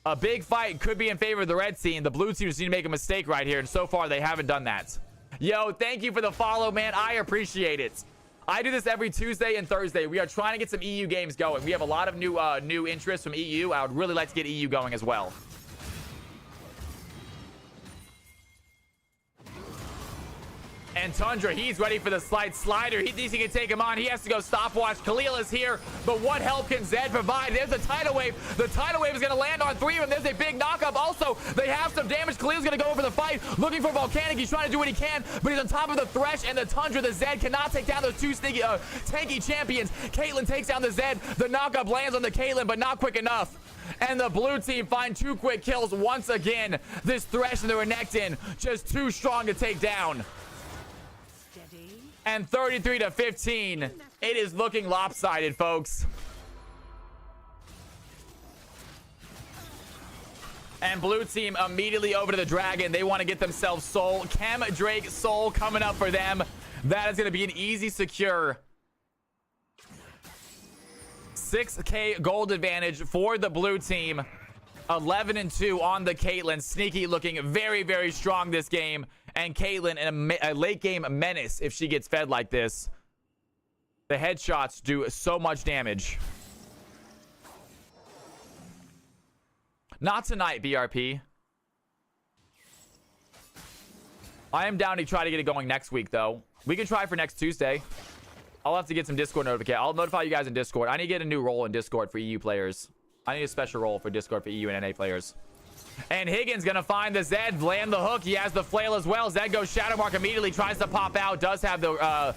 A big fight could be in favor of the red team. The blue team just need to make a mistake right here. And so far, they haven't done that. Yo, thank you for the follow, man. I appreciate it. I do this every Tuesday and Thursday. We are trying to get some EU games going. We have a lot of new interest from EU. I would really like to get EU going as well. And Tundra, he's ready for the slight slider. He thinks he can take him on. He has to go stopwatch. Khalil is here, but what help can Zed provide? There's a tidal wave. The tidal wave is going to land on 3 of them. There's a big knockup. Also, they have some damage. Khalil's going to go over the fight, looking for Volcanic. He's trying to do what he can, but he's on top of the Thresh and the Tundra. The Zed cannot take down those two sneaky, tanky champions. Caitlyn takes down the Zed. The knockup lands on the Caitlyn, but not quick enough. And the blue team find 2 quick kills once again. This Thresh and the Renekton just too strong to take down. And 33 to 15. It is looking lopsided, folks. And blue team immediately over to the dragon. They want to get themselves soul. Chem Drake soul coming up for them. That is going to be an easy secure. 6K gold advantage for the blue team. 11-2 on the Caitlyn. Sneaky looking very, very strong this game. And Caitlyn in a late game menace if she gets fed like this. The headshots do so much damage. Not tonight, BRP. I am down to try to get it going next week, though. We can try for next Tuesday. I'll have to get some Discord notification. I'll notify you guys in Discord. I need to get a new role in Discord for EU players. I need a special role for Discord for EU and NA players. And Higgins gonna find the Zed, land the hook. He has the flail as well. Zed goes Shadow Mark immediately, tries to pop out, does have the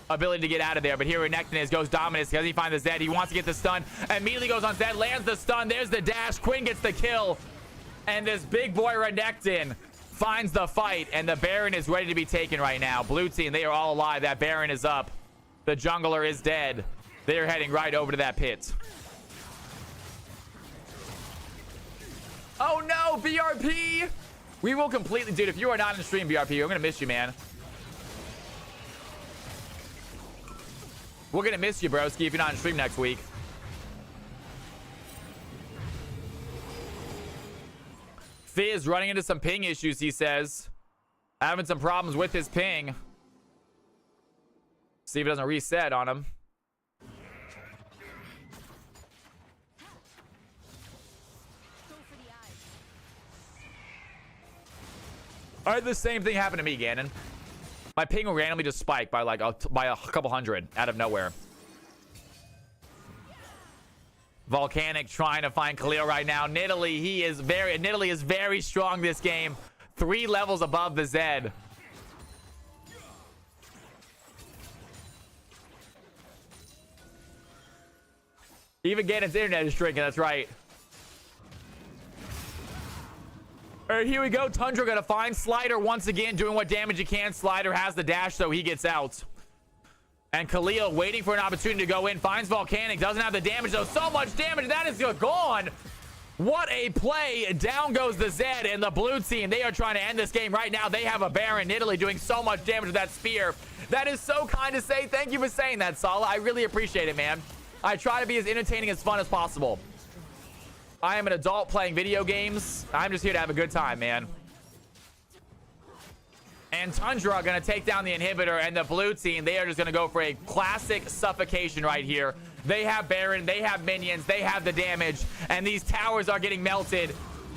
ability to get out of there. But here Renekton goes Dominus. Does he find the Zed? He wants to get the stun. Immediately goes on Zed, lands the stun. There's the dash. Quinn gets the kill. And this big boy Renekton finds the fight. And the Baron is ready to be taken right now. Blue team, they are all alive. That Baron is up. The jungler is dead. They're heading right over to that pit. Oh no, BRP! We will completely... Dude, if you are not in the stream, BRP, I'm gonna miss you, man. We're gonna miss you, broski, if you're not in stream next week. Fizz running into some ping issues, he says. Having some problems with his ping. See if it doesn't reset on him. I had the same thing happen to me, Ganon. My ping will randomly just spike by like by a couple hundred out of nowhere. Volcanic trying to find Khalil right now. Nidalee, Nidalee is very strong this game. 3 levels above the Zed. Even Ganon's internet is shrinking, that's right. All right, here we go. Tundra gonna find Slider once again, doing what damage he can. Slider has the dash, so he gets out. And Khalil waiting for an opportunity to go in. Finds Volcanic. Doesn't have the damage, though. So much damage. That is gone. What a play. Down goes the Zed and the blue team. They are trying to end this game right now. They have a Baron. Italy doing so much damage with that spear. That is so kind to say. Thank you for saying that, Sala. I really appreciate it, man. I try to be as entertaining, as fun as possible. I am an adult playing video games. I'm just here to have a good time, man. And Tundra gonna take down the inhibitor, and the blue team, they are just gonna go for a classic suffocation right here. They have Baron, they have minions, they have the damage, and these towers are getting melted.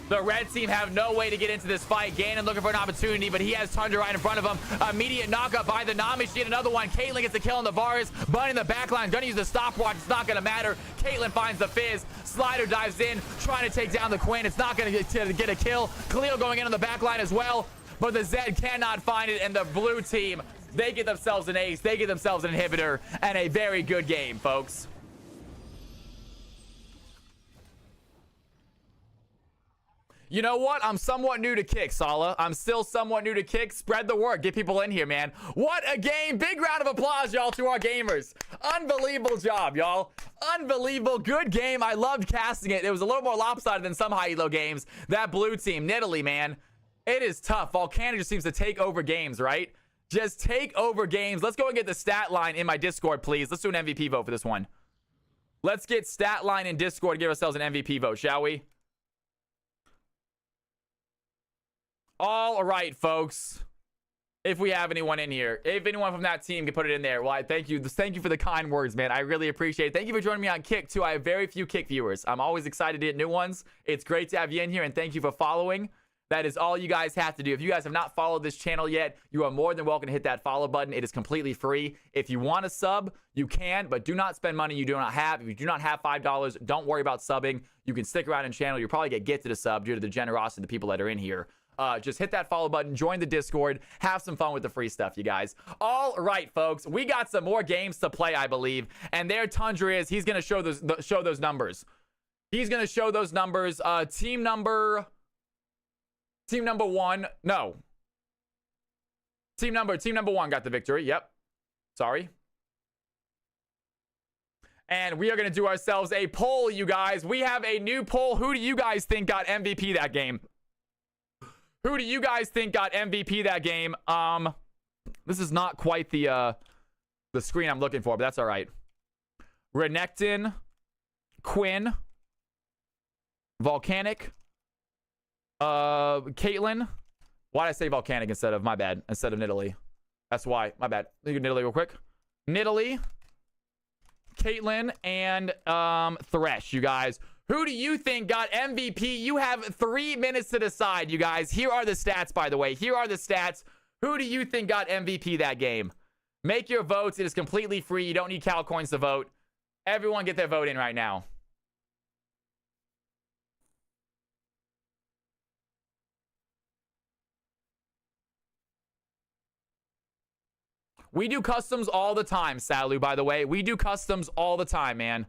The red team have no way to get into this fight. Ganon looking for an opportunity, but he has Tundra right in front of him. Immediate knockup by the Nami. She had another one. Caitlyn gets the kill on the Varus. Bunny in the back line. Gonna use the stopwatch. It's not gonna matter. Caitlyn finds the Fizz. Slider dives in, trying to take down the Quinn. It's not gonna get a kill. Khalil going in on the back line as well. But the Zed cannot find it, and the blue team, they get themselves an ace. They get themselves an inhibitor, and a very good game, folks. You know what? I'm somewhat new to Kick, Sala. I'm still somewhat new to Kick. Spread the word. Get people in here, man. What a game. Big round of applause, y'all, to our gamers. Unbelievable job, y'all. Unbelievable. Good game. I loved casting it. It was a little more lopsided than some high elo games. That blue team, Nidalee, man. It is tough. Volcanic just seems to take over games, right? Just take over games. Let's go and get the stat line in my Discord, please. Let's do an MVP vote for this one. Let's get stat line in Discord to give ourselves an MVP vote, shall we? All right, folks. If we have anyone in here, if anyone from that team can put it in there, well, I thank you. Thank you for the kind words, man. I really appreciate it. Thank you for joining me on Kick, too. I have very few Kick viewers. I'm always excited to get new ones. It's great to have you in here, and thank you for following. That is all you guys have to do. If you guys have not followed this channel yet, you are more than welcome to hit that follow button. It is completely free. If you want to sub, you can, but do not spend money you do not have. If you do not have $5, don't worry about subbing. You can stick around in channel. You'll probably get gifted a sub due to the generosity of the people that are in here. Just hit that follow button, join the Discord, have some fun with the free stuff, you guys. All right, folks, we got some more games to play, I believe. And there Tundra is. He's going to show those numbers. He's going to show those numbers. Team number 1. No. Team number 1 got the victory. Yep. Sorry. And we are going to do ourselves a poll, you guys. We have a new poll. Who do you guys think got MVP that game? Who do you guys think got MVP that game? This is not quite the screen I'm looking for, but that's all right. Renekton, Quinn, Volcanic, Caitlyn. Why did I say Volcanic instead of, my bad, instead of Nidalee? That's why, my bad. Look at Nidalee real quick. Nidalee, Caitlyn, and Thresh, you guys. Who do you think got MVP? You have 3 minutes to decide, you guys. Here are the stats, by the way. Here are the stats. Who do you think got MVP that game? Make your votes. It is completely free. You don't need Cal coins to vote. Everyone get their vote in right now. We do customs all the time, Salu, by the way. We do customs all the time, man.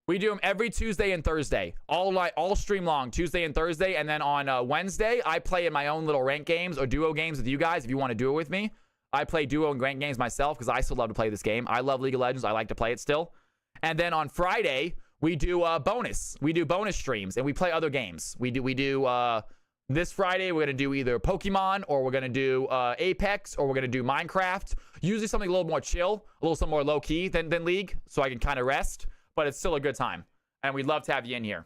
We do them every Tuesday and Thursday. All stream long, Tuesday and Thursday. And then on Wednesday, I play in my own little rank games or duo games with you guys if you want to do it with me. I play duo and rank games myself because I still love to play this game. I love League of Legends. I like to play it still. And then on Friday, we do bonus. We do bonus streams and we play other games. We do this Friday, we're going to do either Pokemon or we're going to do Apex or we're going to do Minecraft. Usually something a little more chill, a little something more low-key than League so I can kind of rest. But it's still a good time. And we'd love to have you in here.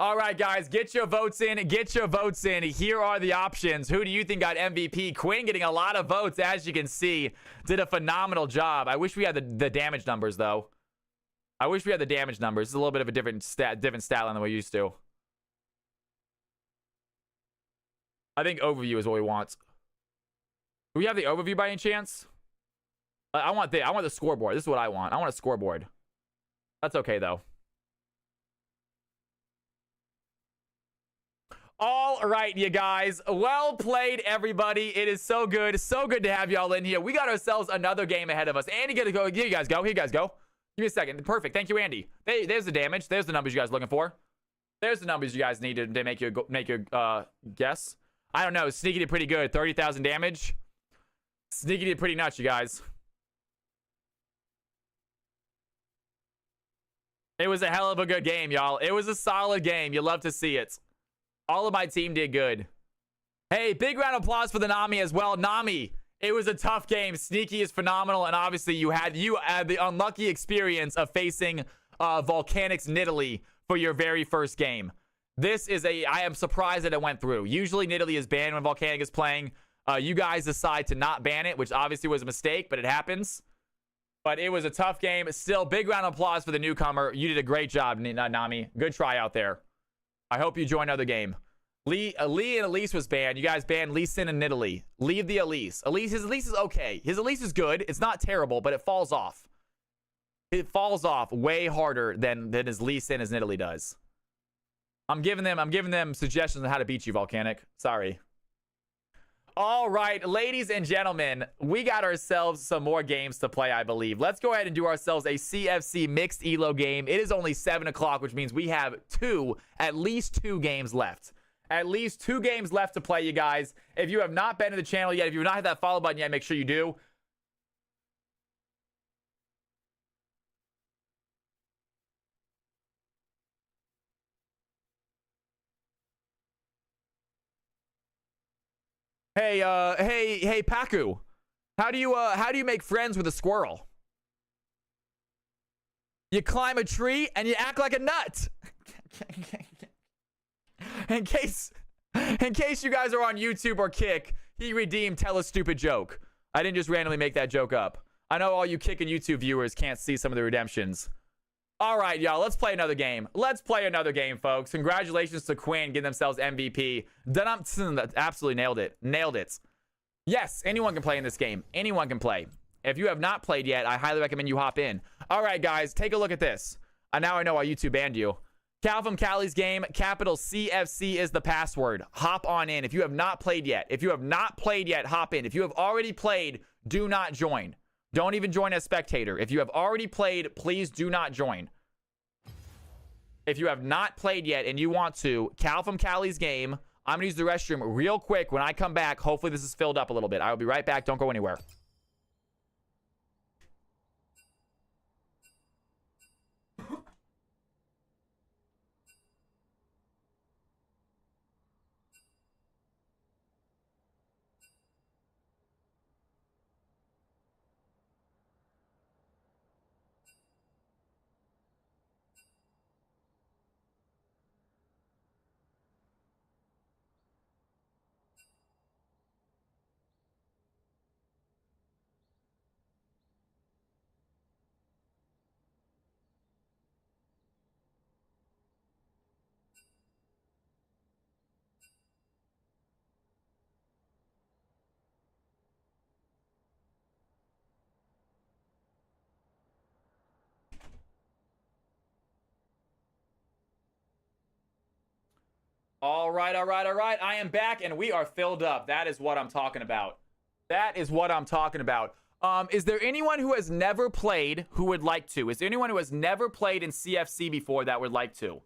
All right, guys. Get your votes in. Get your votes in. Here are the options. Who do you think got MVP? Quinn getting a lot of votes, as you can see. Did a phenomenal job. I wish we had the damage numbers, though. I wish we had the damage numbers. It's a little bit of a different stat line than we used to. I think overview is what we want. Do we have the overview by any chance? I want the scoreboard. This is what I want. I want a scoreboard. That's okay, though. All right, you guys. Well played, everybody. It is so good. So good to have y'all in here. We got ourselves another game ahead of us. Andy, get to go. Here you guys go. Here you guys go. Give me a second. Perfect. Thank you, Andy. There's the damage. There's the numbers you guys are looking for. There's the numbers you guys need to make your guess. I don't know. Sneaky did pretty good. 30,000 damage. Sneaky did pretty nuts, you guys. It was a hell of a good game, y'all. It was a solid game. You love to see it. All of my team did good. Hey, big round of applause for the Nami as well. Nami, it was a tough game. Sneaky is phenomenal, and obviously you had the unlucky experience of facing Volcanic's Nidalee for your very first game. I am surprised that it went through. Usually Nidalee is banned when Volcanic is playing. You guys decide to not ban it, which obviously was a mistake, but it happens. But it was a tough game. Still, big round of applause for the newcomer. You did a great job, Nami. Good try out there. I hope you join another game. Lee and Elise was banned. You guys banned Lee Sin and Nidalee. Leave the Elise. His Elise is okay. His Elise is good. It's not terrible, but it falls off. It falls off way harder than his Lee Sin as Nidalee does. I'm giving them suggestions on how to beat you, Volcanic. Sorry. All right, ladies and gentlemen, we got ourselves some more games to play, I believe. Let's go ahead and do ourselves a CFC mixed ELO game. It is only 7 o'clock, which means we have at least two games left. At least 2 games left to play, you guys. If you have not been to the channel yet, if you've not hit that follow button yet, make sure you do. Hey, Paku. How do you make friends with a squirrel? You climb a tree and you act like a nut. In case you guys are on YouTube or Kick, he redeemed Tell a Stupid Joke. I didn't just randomly make that joke up. I know all you Kick and YouTube viewers can't see some of the redemptions. All right, y'all, let's play another game. Let's play another game, folks. Congratulations to Quinn getting themselves MVP. Absolutely nailed it. Nailed it. Yes, anyone can play in this game. Anyone can play. If you have not played yet, I highly recommend you hop in. All right, guys, take a look at this. Now I know why YouTube banned you. Cal from Cali's game, capital CFC is the password. Hop on in. If you have not played yet, hop in. If you have already played, do not join. Don't even join as spectator. If you have already played, please do not join. If you have not played yet and you want to, Cal from Cali's game, I'm going to use the restroom real quick. When I come back, hopefully this is filled up a little bit. I will be right back. Don't go anywhere. All right. I am back and we are filled up. That is what I'm talking about. Is there anyone who has never played who would like to? Is there anyone who has never played in CFC before that would like to?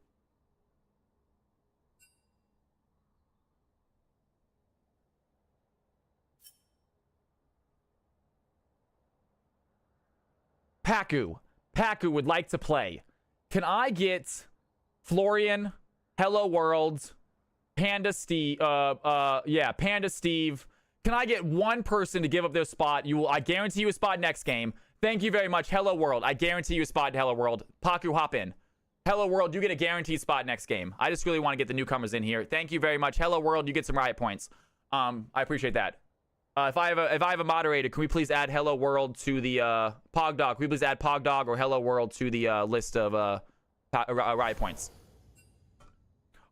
Paku would like to play. Can I get Florian, Hello World, Panda Steve, Panda Steve. Can I get one person to give up their spot? I guarantee you a spot next game. Thank you very much, Hello World. I guarantee you a spot, Hello World. Paku, hop in. Hello World, you get a guaranteed spot next game. I just really want to get the newcomers in here. Thank you very much, Hello World. You get some riot points. I appreciate that. If I have a moderator, can we please add Hello World to the Pogdog? Can we please add Pogdog or Hello World to the list of riot points?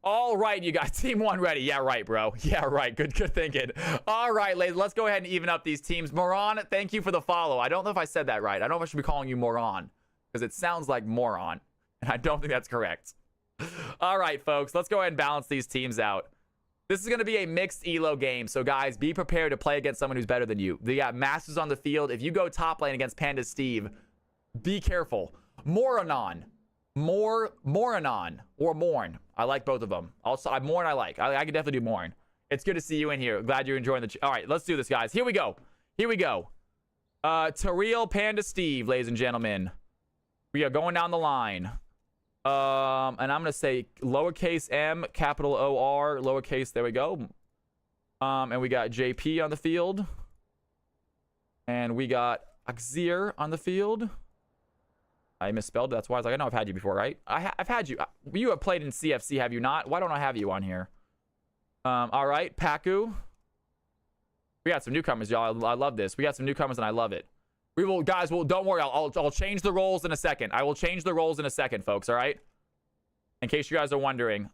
All right, you got Team 1 ready. Yeah, right, bro. Yeah, right. Good thinking. All right, ladies, let's go ahead and even up these teams. Moron, thank you for the follow. I don't know if I said that right. I don't know if I should be calling you Moron because it sounds like moron, and I don't think that's correct. All right, folks, let's go ahead and balance these teams out. This is going to be a mixed elo game, so guys, be prepared to play against someone who's better than you. They got masters on the field. If you go top lane against Panda Steve, be careful. Moranon or Morn. I like both of them. Also, Morn I like. I can definitely do Morn. It's good to see you in here. Glad you're enjoying the... All right, let's do this, guys. Here we go. Tariel, Panda Steve, ladies and gentlemen. We are going down the line. And I'm going to say lowercase m, capital O-R, lowercase, there we go. And we got JP on the field. And we got Axir on the field. I misspelled. That's why I was like, I know I've had you before, right? I've had you. You have played in CFC, have you not? Why don't I have you on here? All right, Paku. We got some newcomers, y'all. I love this. We got some newcomers, and I love it. We will, guys. Well, don't worry. I'll change the roles in a second. I will change the roles in a second, folks. All right. In case you guys are wondering,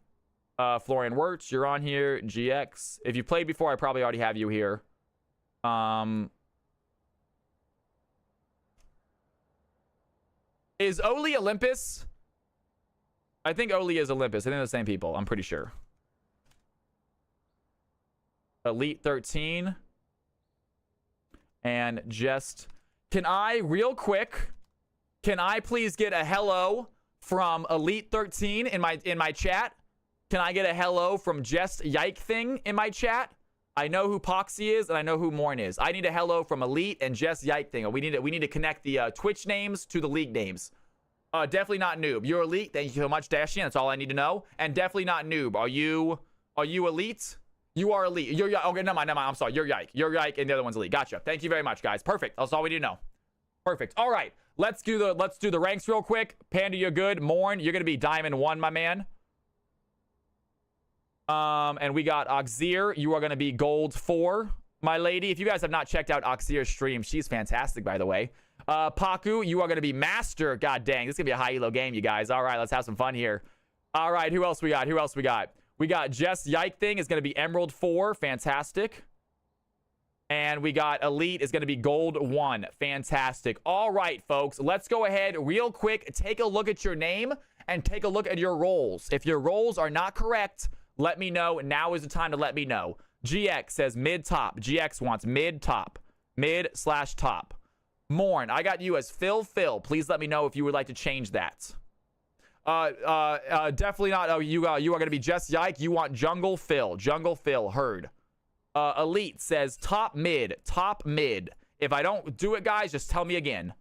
Florian Wirtz, you're on here. GX. If you played before, I probably already have you here. Is Oli Olympus? I think Oli is Olympus. I think they're the same people. I'm pretty sure. Elite 13. And just... Can I, real quick, can I please get a hello from Elite 13 in my chat? Can I get a hello from Just Yike Thing in my chat? I know who Poxy is, and I know who Morn is. I need a hello from Elite and Just Yike Thing. We need to connect the Twitch names to the league names. Definitely not Noob. You're Elite. Thank you so much, Dashian. That's all I need to know. And definitely not Noob. Are you Elite? You are Elite. You're okay. Never mind. I'm sorry. You're Yike. You're Yike, and the other one's Elite. Gotcha. Thank you very much, guys. Perfect. That's all we need to know. Perfect. All right. Let's do the ranks real quick. Panda, you're good. Morn, you're gonna be Diamond 1, my man. And we got Oxir. You are gonna be Gold 4. my lady. If you guys have not checked out Oxier's stream, she's fantastic, by the way. Paku, you are going to be master. God dang, this is going to be a high elo game, you guys. All right, let's have some fun here. All right, who else we got? Who else we got? We got Jess Yike Thing is going to be Emerald 4. Fantastic. And we got Elite is going to be Gold 1. Fantastic. All right, folks, let's go ahead real quick. Take a look at your name and take a look at your roles. If your roles are not correct, let me know. Now is the time to let me know. GX says mid-top. GX wants mid-top. Mid/top. Morn, I got you as Phil. Please let me know if you would like to change that. Definitely not. Oh, you are going to be Jess Yike. You want Jungle Phil. Jungle Phil, heard. Elite says top mid. If I don't do it, guys, just tell me again.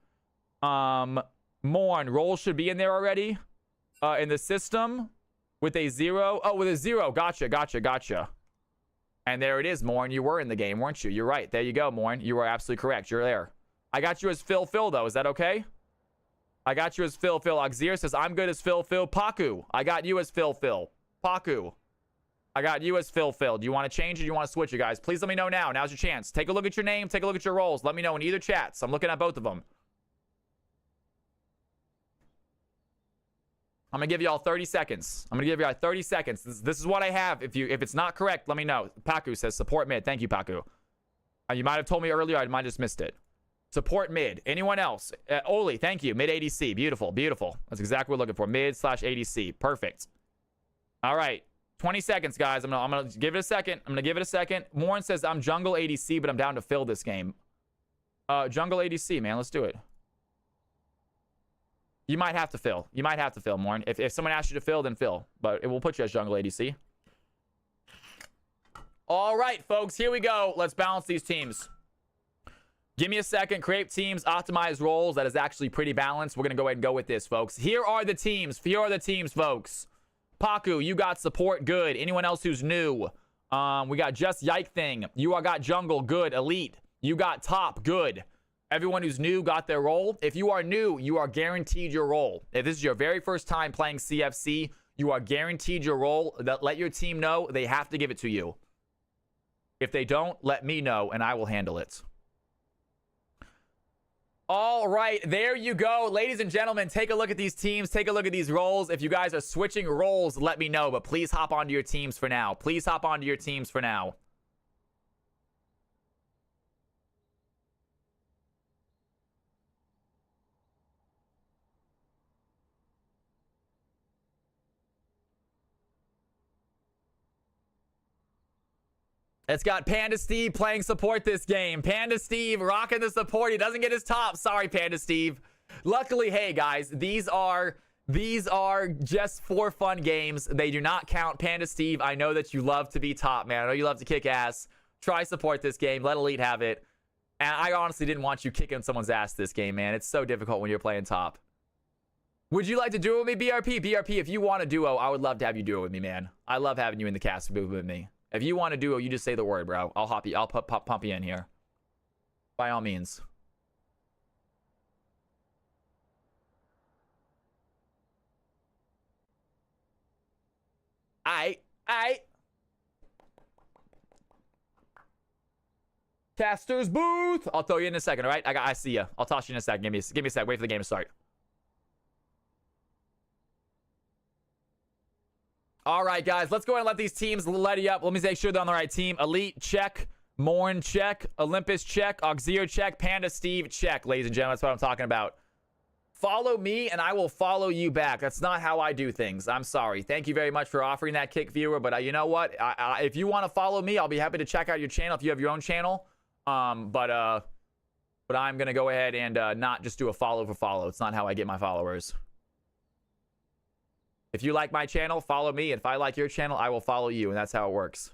Morn, roles should be in there already. In the system with a 0. Oh, with a 0. Gotcha. And there it is, Morn. You were in the game, weren't you? You're right. There you go, Morn. You are absolutely correct. You're there. I got you as Phil, though. Is that okay? I got you as Phil. Oxier says, I'm good as Phil. Paku, I got you as Phil. Paku, I got you as Phil. Do you want to change it? Do you want to switch it, guys? Please let me know now. Now's your chance. Take a look at your name. Take a look at your roles. Let me know in either chats. I'm looking at both of them. I'm going to give you all 30 seconds. This is what I have. If it's not correct, let me know. Paku says support mid. Thank you, Paku. You might have told me earlier. I might have just missed it. Support mid. Anyone else? Oli, thank you. Mid ADC. Beautiful. That's exactly what we're looking for. Mid/ADC. Perfect. All right. 20 seconds, guys. I'm gonna give it a second. Warren says, I'm jungle ADC, but I'm down to fill this game. Jungle ADC, man. Let's do it. You might have to fill. Warren. If someone asks you to fill, then fill. But it will put you as jungle ADC. All right, folks. Here we go. Let's balance these teams. Give me a second. Create teams, optimize roles. That is actually pretty balanced. We're going to go ahead and go with this, folks. Here are the teams, folks. Paku, you got support. Good. Anyone else who's new? We got Just Yike Thing. You all got jungle. Good. Elite. You got top. Good. Everyone who's new got their role. If you are new, you are guaranteed your role. If this is your very first time playing CFC, you are guaranteed your role. Let your team know they have to give it to you. If they don't, let me know and I will handle it. All right, there you go. Ladies and gentlemen, take a look at these teams. Take a look at these roles. If you guys are switching roles, let me know. But please hop onto your teams for now. It's got Panda Steve playing support this game. Panda Steve rocking the support. He doesn't get his top. Sorry, Panda Steve. Luckily, hey, guys, these are just for fun games. They do not count. Panda Steve, I know that you love to be top, man. I know you love to kick ass. Try support this game. Let Elite have it. And I honestly didn't want you kicking someone's ass this game, man. It's so difficult when you're playing top. Would you like to duo with me, BRP? BRP, if you want a duo, I would love to have you duo with me, man. I love having you in the cast with me. If you want a duo, you just say the word, bro. I'll pump you in here. By all means. Aight. Caster's booth. I'll throw you in a second, all right? I see you. I'll toss you in a second. Give me a sec. Wait for the game to start. All right, guys, let's go ahead and let these teams let you up. Let me make sure they're on the right team. Elite, check. Morn, check. Olympus, check. Oxier, check. Panda Steve, check. Ladies and gentlemen, that's what I'm talking about. Follow me, and I will follow you back. That's not how I do things. I'm sorry. Thank you very much for offering that, Kick Viewer. But you know what? If you want to follow me, I'll be happy to check out your channel if you have your own channel. But I'm going to go ahead and not just do a follow for follow. It's not how I get my followers. If you like my channel, follow me. If I like your channel, I will follow you. And that's how it works.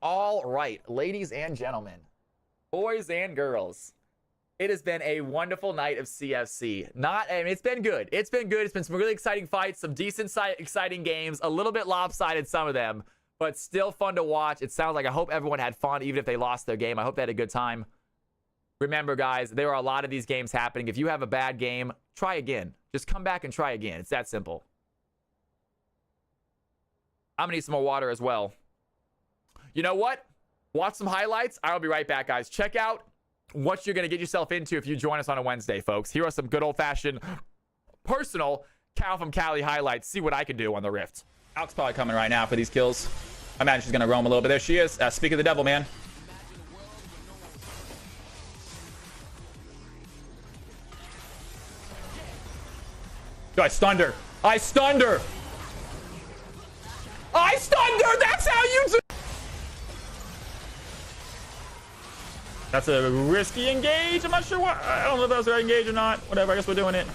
All right, ladies and gentlemen, boys and girls, it has been a wonderful night of CFC. It's been good. It's been some really exciting fights, some decent, exciting games, a little bit lopsided, some of them, but still fun to watch. It sounds like I hope everyone had fun, even if they lost their game. I hope they had a good time. Remember, guys, there are a lot of these games happening. If you have a bad game, try again. Just come back and try again. It's that simple. I'm gonna need some more water as well. You know what? Watch some highlights. I'll be right back, guys. Check out what you're gonna get yourself into if you join us on a Wednesday, folks. Here are some good old-fashioned personal Cal from Cali highlights. See what I can do on the Rift. Alex probably coming right now for these kills. I imagine she's gonna roam a little bit. There she is. Speak of the devil, man. Yo, I stunned her. I stunned her. I stunned her. That's how you do. That's a risky engage. I'm not sure what. I don't know if that was the right engage or not. Whatever. I guess we're doing it.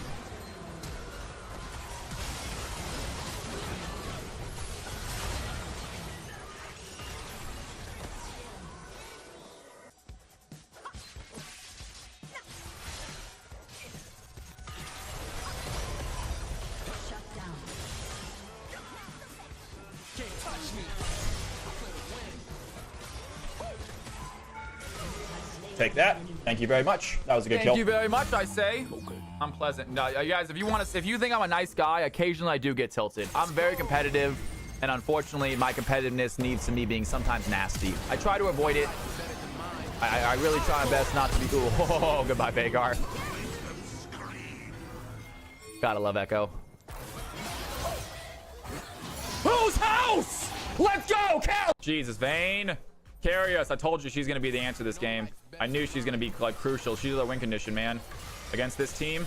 Take that. Thank you very much. That was a good kill. Thank you very much, I say. I'm pleasant. No, you guys, if you think I'm a nice guy, occasionally I do get tilted. I'm very competitive, and unfortunately, my competitiveness needs to me being sometimes nasty. I try to avoid it. I really try my best not to be cool. Oh, goodbye, Vagar. Gotta love Echo. Whose house? Let's go, Cal! Jesus, Vayne. Carry us. I told you she's going to be the answer to this game. I knew she's going to be like crucial. She's a win condition, man, against this team.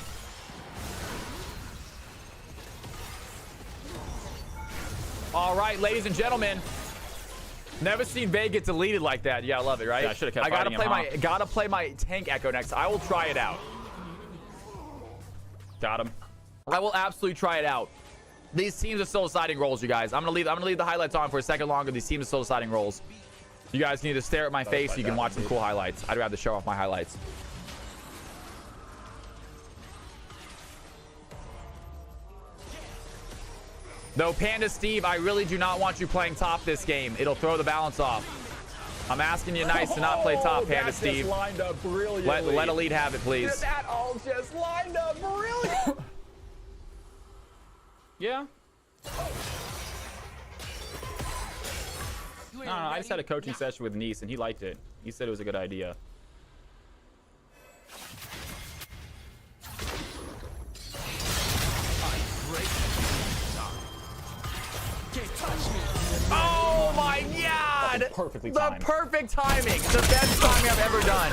All right, ladies and gentlemen. Never seen Vayne get deleted like that. Yeah, I love it, right? Yeah, I should have kept fighting him. Gotta play my tank Echo next. I will try it out. Got him. I will absolutely try it out. These teams are still deciding roles, you guys. I'm gonna leave the highlights on for a second longer. These teams are still deciding roles. You guys need to stare at my face so you can watch some cool highlights. I'd rather show off my highlights. Though, Panda Steve, I really do not want you playing top this game. It'll throw the balance off. I'm asking you nice to not play top, Panda Steve. Lined up brilliantly. Let Elite have it, please. That all just lined up brilliant. Yeah. No, I just had a coaching session with Nice, and he liked it. He said it was a good idea. Oh my God! Perfectly timed. The perfect timing. The best timing I've ever done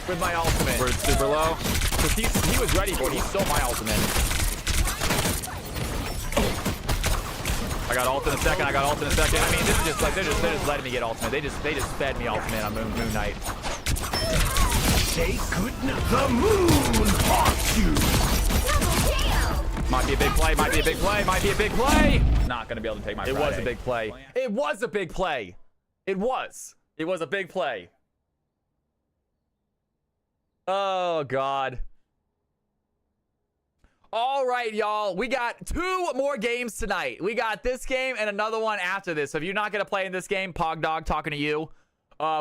with my ultimate. We're super low. Because he was ready for it. He stole my ultimate. I got ult in a second. I mean, this is just like they're just letting me get ultimate. They just fed me ultimate on Moon Knight. Say goodness. The moon haunts you. Might be a big play. Might be a big play. Might be a big play. Not gonna be able to take my. It was a big play. It was a big play. It was. It was a big play. Oh God. All right, y'all. We got 2 more games tonight. We got this game and another one after this. So if you're not going to play in this game, Pogdog talking to you,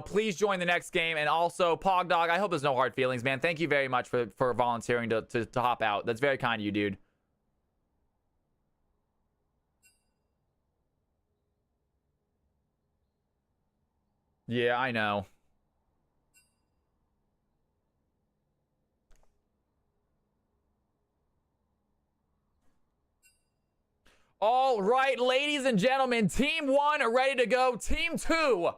please join the next game. And also, Pogdog, I hope there's no hard feelings, man. Thank you very much for volunteering to hop out. That's very kind of you, dude. Yeah, I know. All right, ladies and gentlemen, Team 1 ready to go. Team 2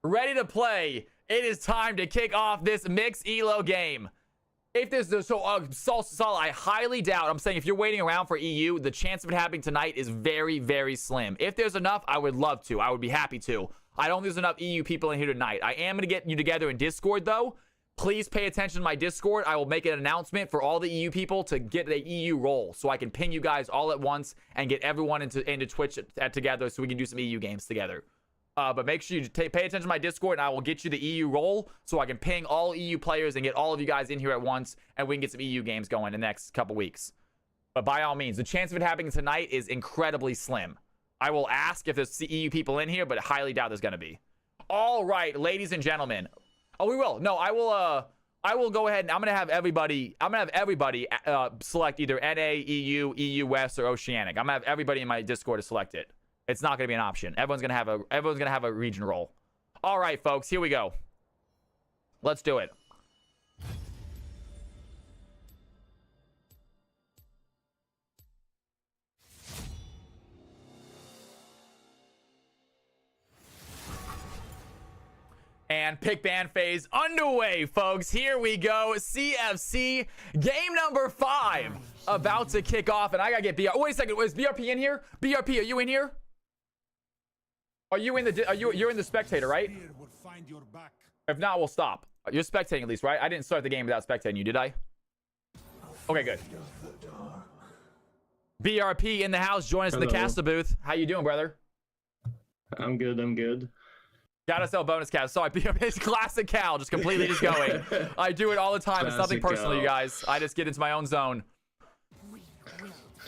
ready to play. It is time to kick off this mixed elo game. If there's I highly doubt. I'm saying if you're waiting around for EU, the chance of it happening tonight is very, very slim. If there's enough, I would love to. I would be happy to. I don't think there's enough EU people in here tonight. I am going to get you together in Discord, though. Please pay attention to my Discord. I will make an announcement for all the EU people to get a EU role so I can ping you guys all at once and get everyone into Twitch together so we can do some EU games together. But make sure you pay attention to my Discord and I will get you the EU role so I can ping all EU players and get all of you guys in here at once and we can get some EU games going in the next couple weeks. But by all means, the chance of it happening tonight is incredibly slim. I will ask if there's EU people in here, but I highly doubt there's going to be. All right, ladies and gentlemen. Oh, we will. No, I will go ahead and I'm going to have everybody select either NA, EU, EU West, or Oceanic. I'm going to have everybody in my Discord to select it. It's not going to be an option. Everyone's going to have a region role. All right, folks, here we go. Let's do it. And pick ban phase underway, folks. Here we go. CFC game number 5 about to kick off. And I gotta get BR. Wait a second. Is BRP in here? BRP, are you in here? Are you in the? You're in the spectator, right? If not, we'll stop. You're spectating at least, right? I didn't start the game without spectating you, did I? Okay, good. BRP in the house. Join us in the caster booth. How you doing, brother? I'm good. I'm good. Gotta sell bonus cast. Sorry, it's classic Cal, just completely just going. I do it all the time. It's nothing personal, you guys. I just get into my own zone.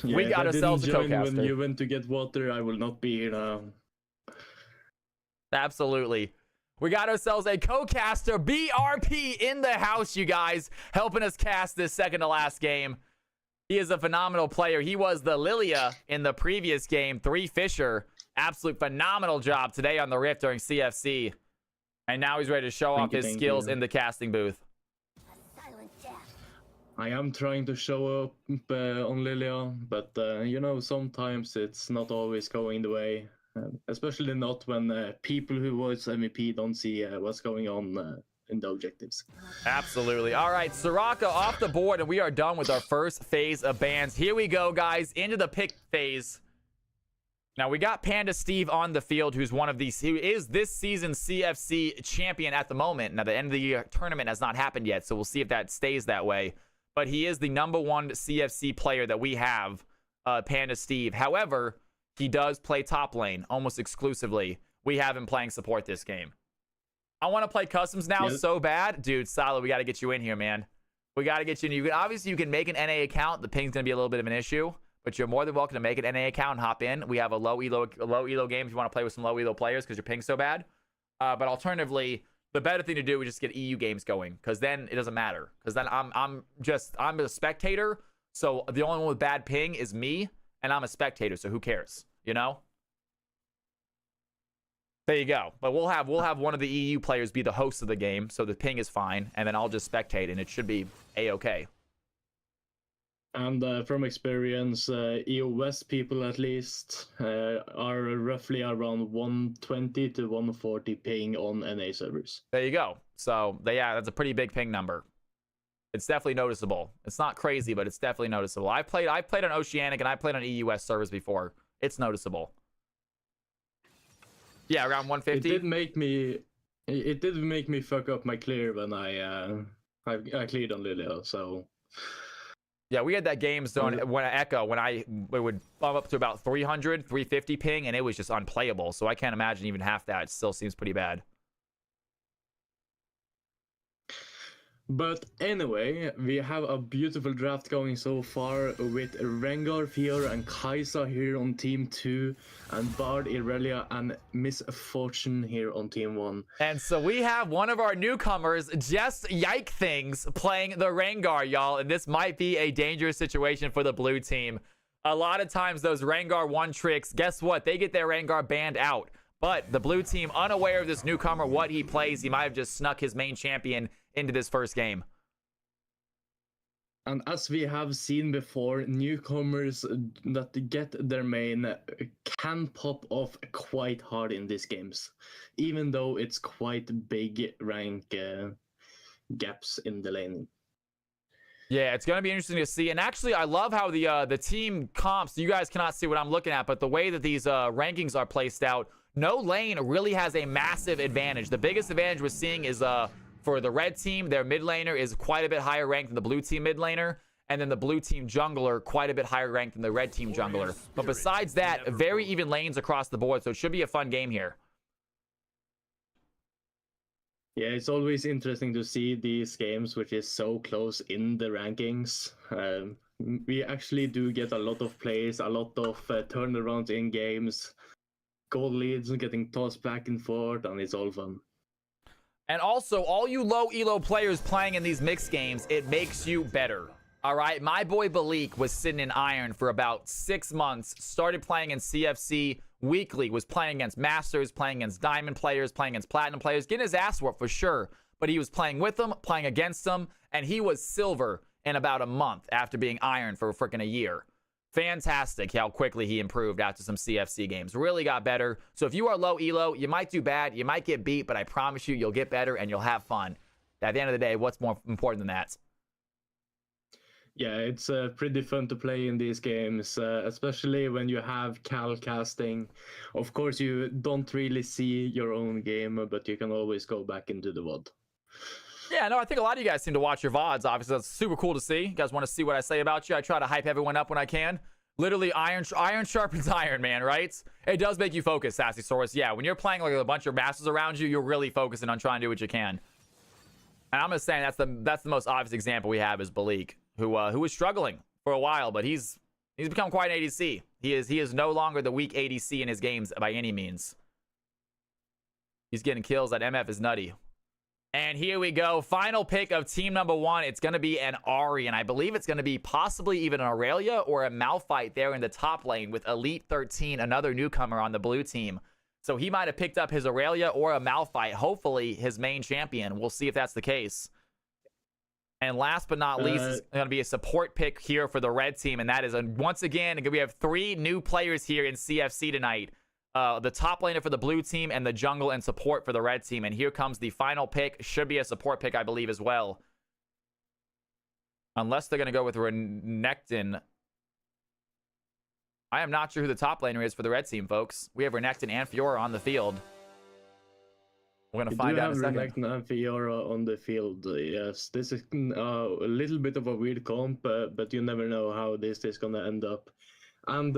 Yeah, we got ourselves a co-caster. When you went to get water, I will not be here now. Absolutely. We got ourselves a co-caster, BRP, in the house, you guys, helping us cast this second to last game. He is a phenomenal player. He was the Lilia in the previous game, 3 Fisher. Absolute phenomenal job today on the Rift during CFC. And now he's ready to show off his skills in the casting booth. I am trying to show up on Lilia, but you know, sometimes it's not always going the way. Especially not when people who watch MVP don't see what's going on in the objectives. Absolutely. All right, Soraka off the board, and we are done with our first phase of bans. Here we go, guys, into the pick phase. Now, we got Panda Steve on the field, who is this season's CFC champion at the moment. Now, the end of the year tournament has not happened yet, so we'll see if that stays that way. But he is the #1 CFC player that we have, Panda Steve. However, he does play top lane almost exclusively. We have him playing support this game. I want to play customs now so bad. Dude, Silo, we got to get you in here, man. We got to get you in. Obviously, you can make an NA account. The ping's going to be a little bit of an issue. But you're more than welcome to make an NA account and hop in. We have a low elo game if you want to play with some low elo players because your ping's so bad. But alternatively, the better thing to do is just get EU games going, because then it doesn't matter. Because then I'm a spectator. So the only one with bad ping is me, and I'm a spectator. So who cares? You know? There you go. But we'll have one of the EU players be the host of the game, so the ping is fine, and then I'll just spectate, and it should be a-okay. And from experience, EOS people at least are roughly around 120 to 140 ping on NA servers. There you go. So yeah, that's a pretty big ping number. It's definitely noticeable. It's not crazy, but it's definitely noticeable. I played on Oceanic and I played on EUS servers before. It's noticeable. Yeah, around 150. It did make me fuck up my clear when I cleared on Lilia, so. Yeah, we had that game zone when it would bump up to about 300, 350 ping, and it was just unplayable. So I can't imagine even half that. It still seems pretty bad. But anyway, we have a beautiful draft going so far with Rengar, Fiora, and Kai'Sa here on Team 2, and Bard, Irelia, and Miss Fortune here on Team 1. And so we have one of our newcomers, Just Yike Things, playing the Rengar, y'all. And this might be a dangerous situation for the blue team. A lot of times those Rengar one tricks, guess what? They get their Rengar banned out. But the blue team, unaware of this newcomer, what he plays, he might have just snuck his main champion into this first game. And as we have seen before, newcomers that get their main can pop off quite hard in these games, even though it's quite big rank gaps in the lane. Yeah, it's going to be interesting to see. And actually, I love how the team comps, you guys cannot see what I'm looking at, but the way that these rankings are placed out, no lane really has a massive advantage. The biggest advantage we're seeing is for the red team, their mid laner is quite a bit higher ranked than the blue team mid laner, and then the blue team jungler quite a bit higher ranked than the red team jungler. But besides that, very even lanes across the board, so it should be a fun game here. Yeah, it's always interesting to see these games which is so close in the rankings. We actually do get a lot of plays, a lot of turnarounds in games, goal leads getting tossed back and forth, and it's all fun. And also, all you low elo players playing in these mixed games, it makes you better. All right, my boy Balik was sitting in Iron for about 6 months, started playing in CFC weekly, was playing against Masters, playing against Diamond players, playing against Platinum players, getting his ass whooped for sure. But he was playing with them, playing against them, and he was silver in about a month after being iron for freaking a year. Fantastic how quickly he improved after some CFC games. Really got better. So if you are low elo, you might do bad, you might get beat, but I promise you, you'll get better and you'll have fun. At the end of the day, what's more important than that? Yeah, it's pretty fun to play in these games, especially when you have cal casting. Of course, you don't really see your own game, but you can always go back into the VOD. Yeah, no, I think a lot of you guys seem to watch your VODs. Obviously, that's super cool to see. You guys want to see what I say about you? I try to hype everyone up when I can. Literally, iron sharpens iron, man, right? It does make you focus, Sassy Saurus. Yeah, when you're playing like a bunch of masters around you, you're really focusing on trying to do what you can. And I'm just saying that's the most obvious example we have is Balik, who was struggling for a while, but he's become quite an ADC. He is no longer the weak ADC in his games by any means. He's getting kills. That MF is nutty. And here we go. Final pick of team number 1. It's going to be an Ahri, and I believe it's going to be possibly even an Aurelia or a Malphite there in the top lane with Elite 13, another newcomer on the blue team. So he might have picked up his Aurelia or a Malphite, hopefully his main champion. We'll see if that's the case. And last but not least, it's going to be a support pick here for the red team, and that is, once again, we have 3 new players here in CFC tonight. The top laner for the blue team and the jungle and support for the red team. And here comes the final pick. Should be a support pick, I believe, as well. Unless they're going to go with Renekton. I am not sure who the top laner is for the red team, folks. We have Renekton and Fiora on the field. We're going to find out in a second. Renekton and Fiora on the field, yes. This is a little bit of a weird comp, but you never know how this is going to end up. And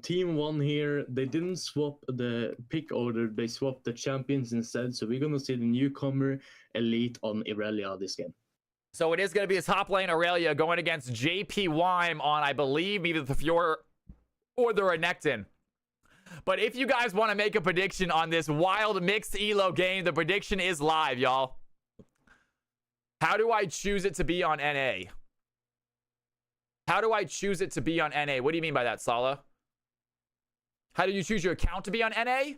team 1 here, they didn't swap the pick order, they swapped the champions instead. So we're going to see the newcomer Elite on Irelia this game. So it is going to be a top lane Aurelia going against JP Wyme on, I believe, either the Fiora or the Renekton. But if you guys want to make a prediction on this wild mixed elo game, the prediction is live, y'all. How do I choose it to be on NA? How do I choose it to be on NA? What do you mean by that, Sala? How do you choose your account to be on NA?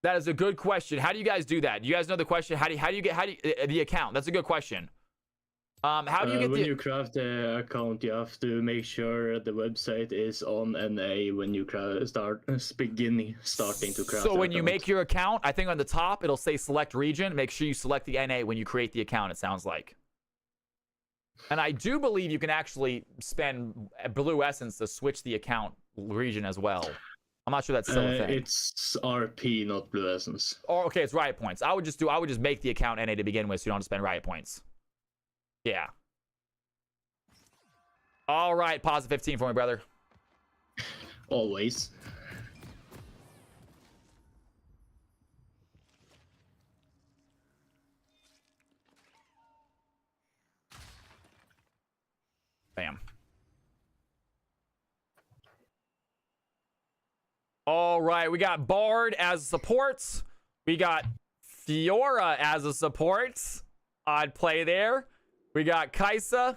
That is a good question. How do you guys do that? Do you guys know the question? How do you get the account? That's a good question. How do you get when you craft the account, you have to make sure the website is on NA when you starting to craft. So when you make your account, I think on the top it'll say select region. Make sure you select the NA when you create the account. It sounds like. And I do believe you can actually spend Blue Essence to switch the account region as well. I'm not sure that's still a thing. It's RP, not Blue Essence. Oh, okay, it's riot points. I would just make the account NA to begin with, so you don't have to spend riot points. Yeah. All right, pause 15 for me, brother. Always. Bam. All right, we got Bard as support. We got Fiora as a support. Odd play there. We got Kai'Sa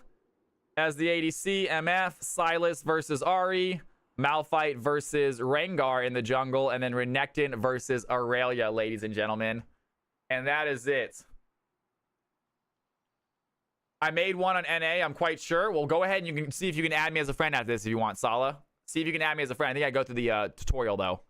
as the ADC. MF, Sylas versus Ahri. Malphite versus Rengar in the jungle. And then Renekton versus Aurelia, ladies and gentlemen. And that is it. I made one on NA, I'm quite sure. Well, go ahead and you can see if you can add me as a friend after this if you want, Sala. See if you can add me as a friend. I think I go through the tutorial, though.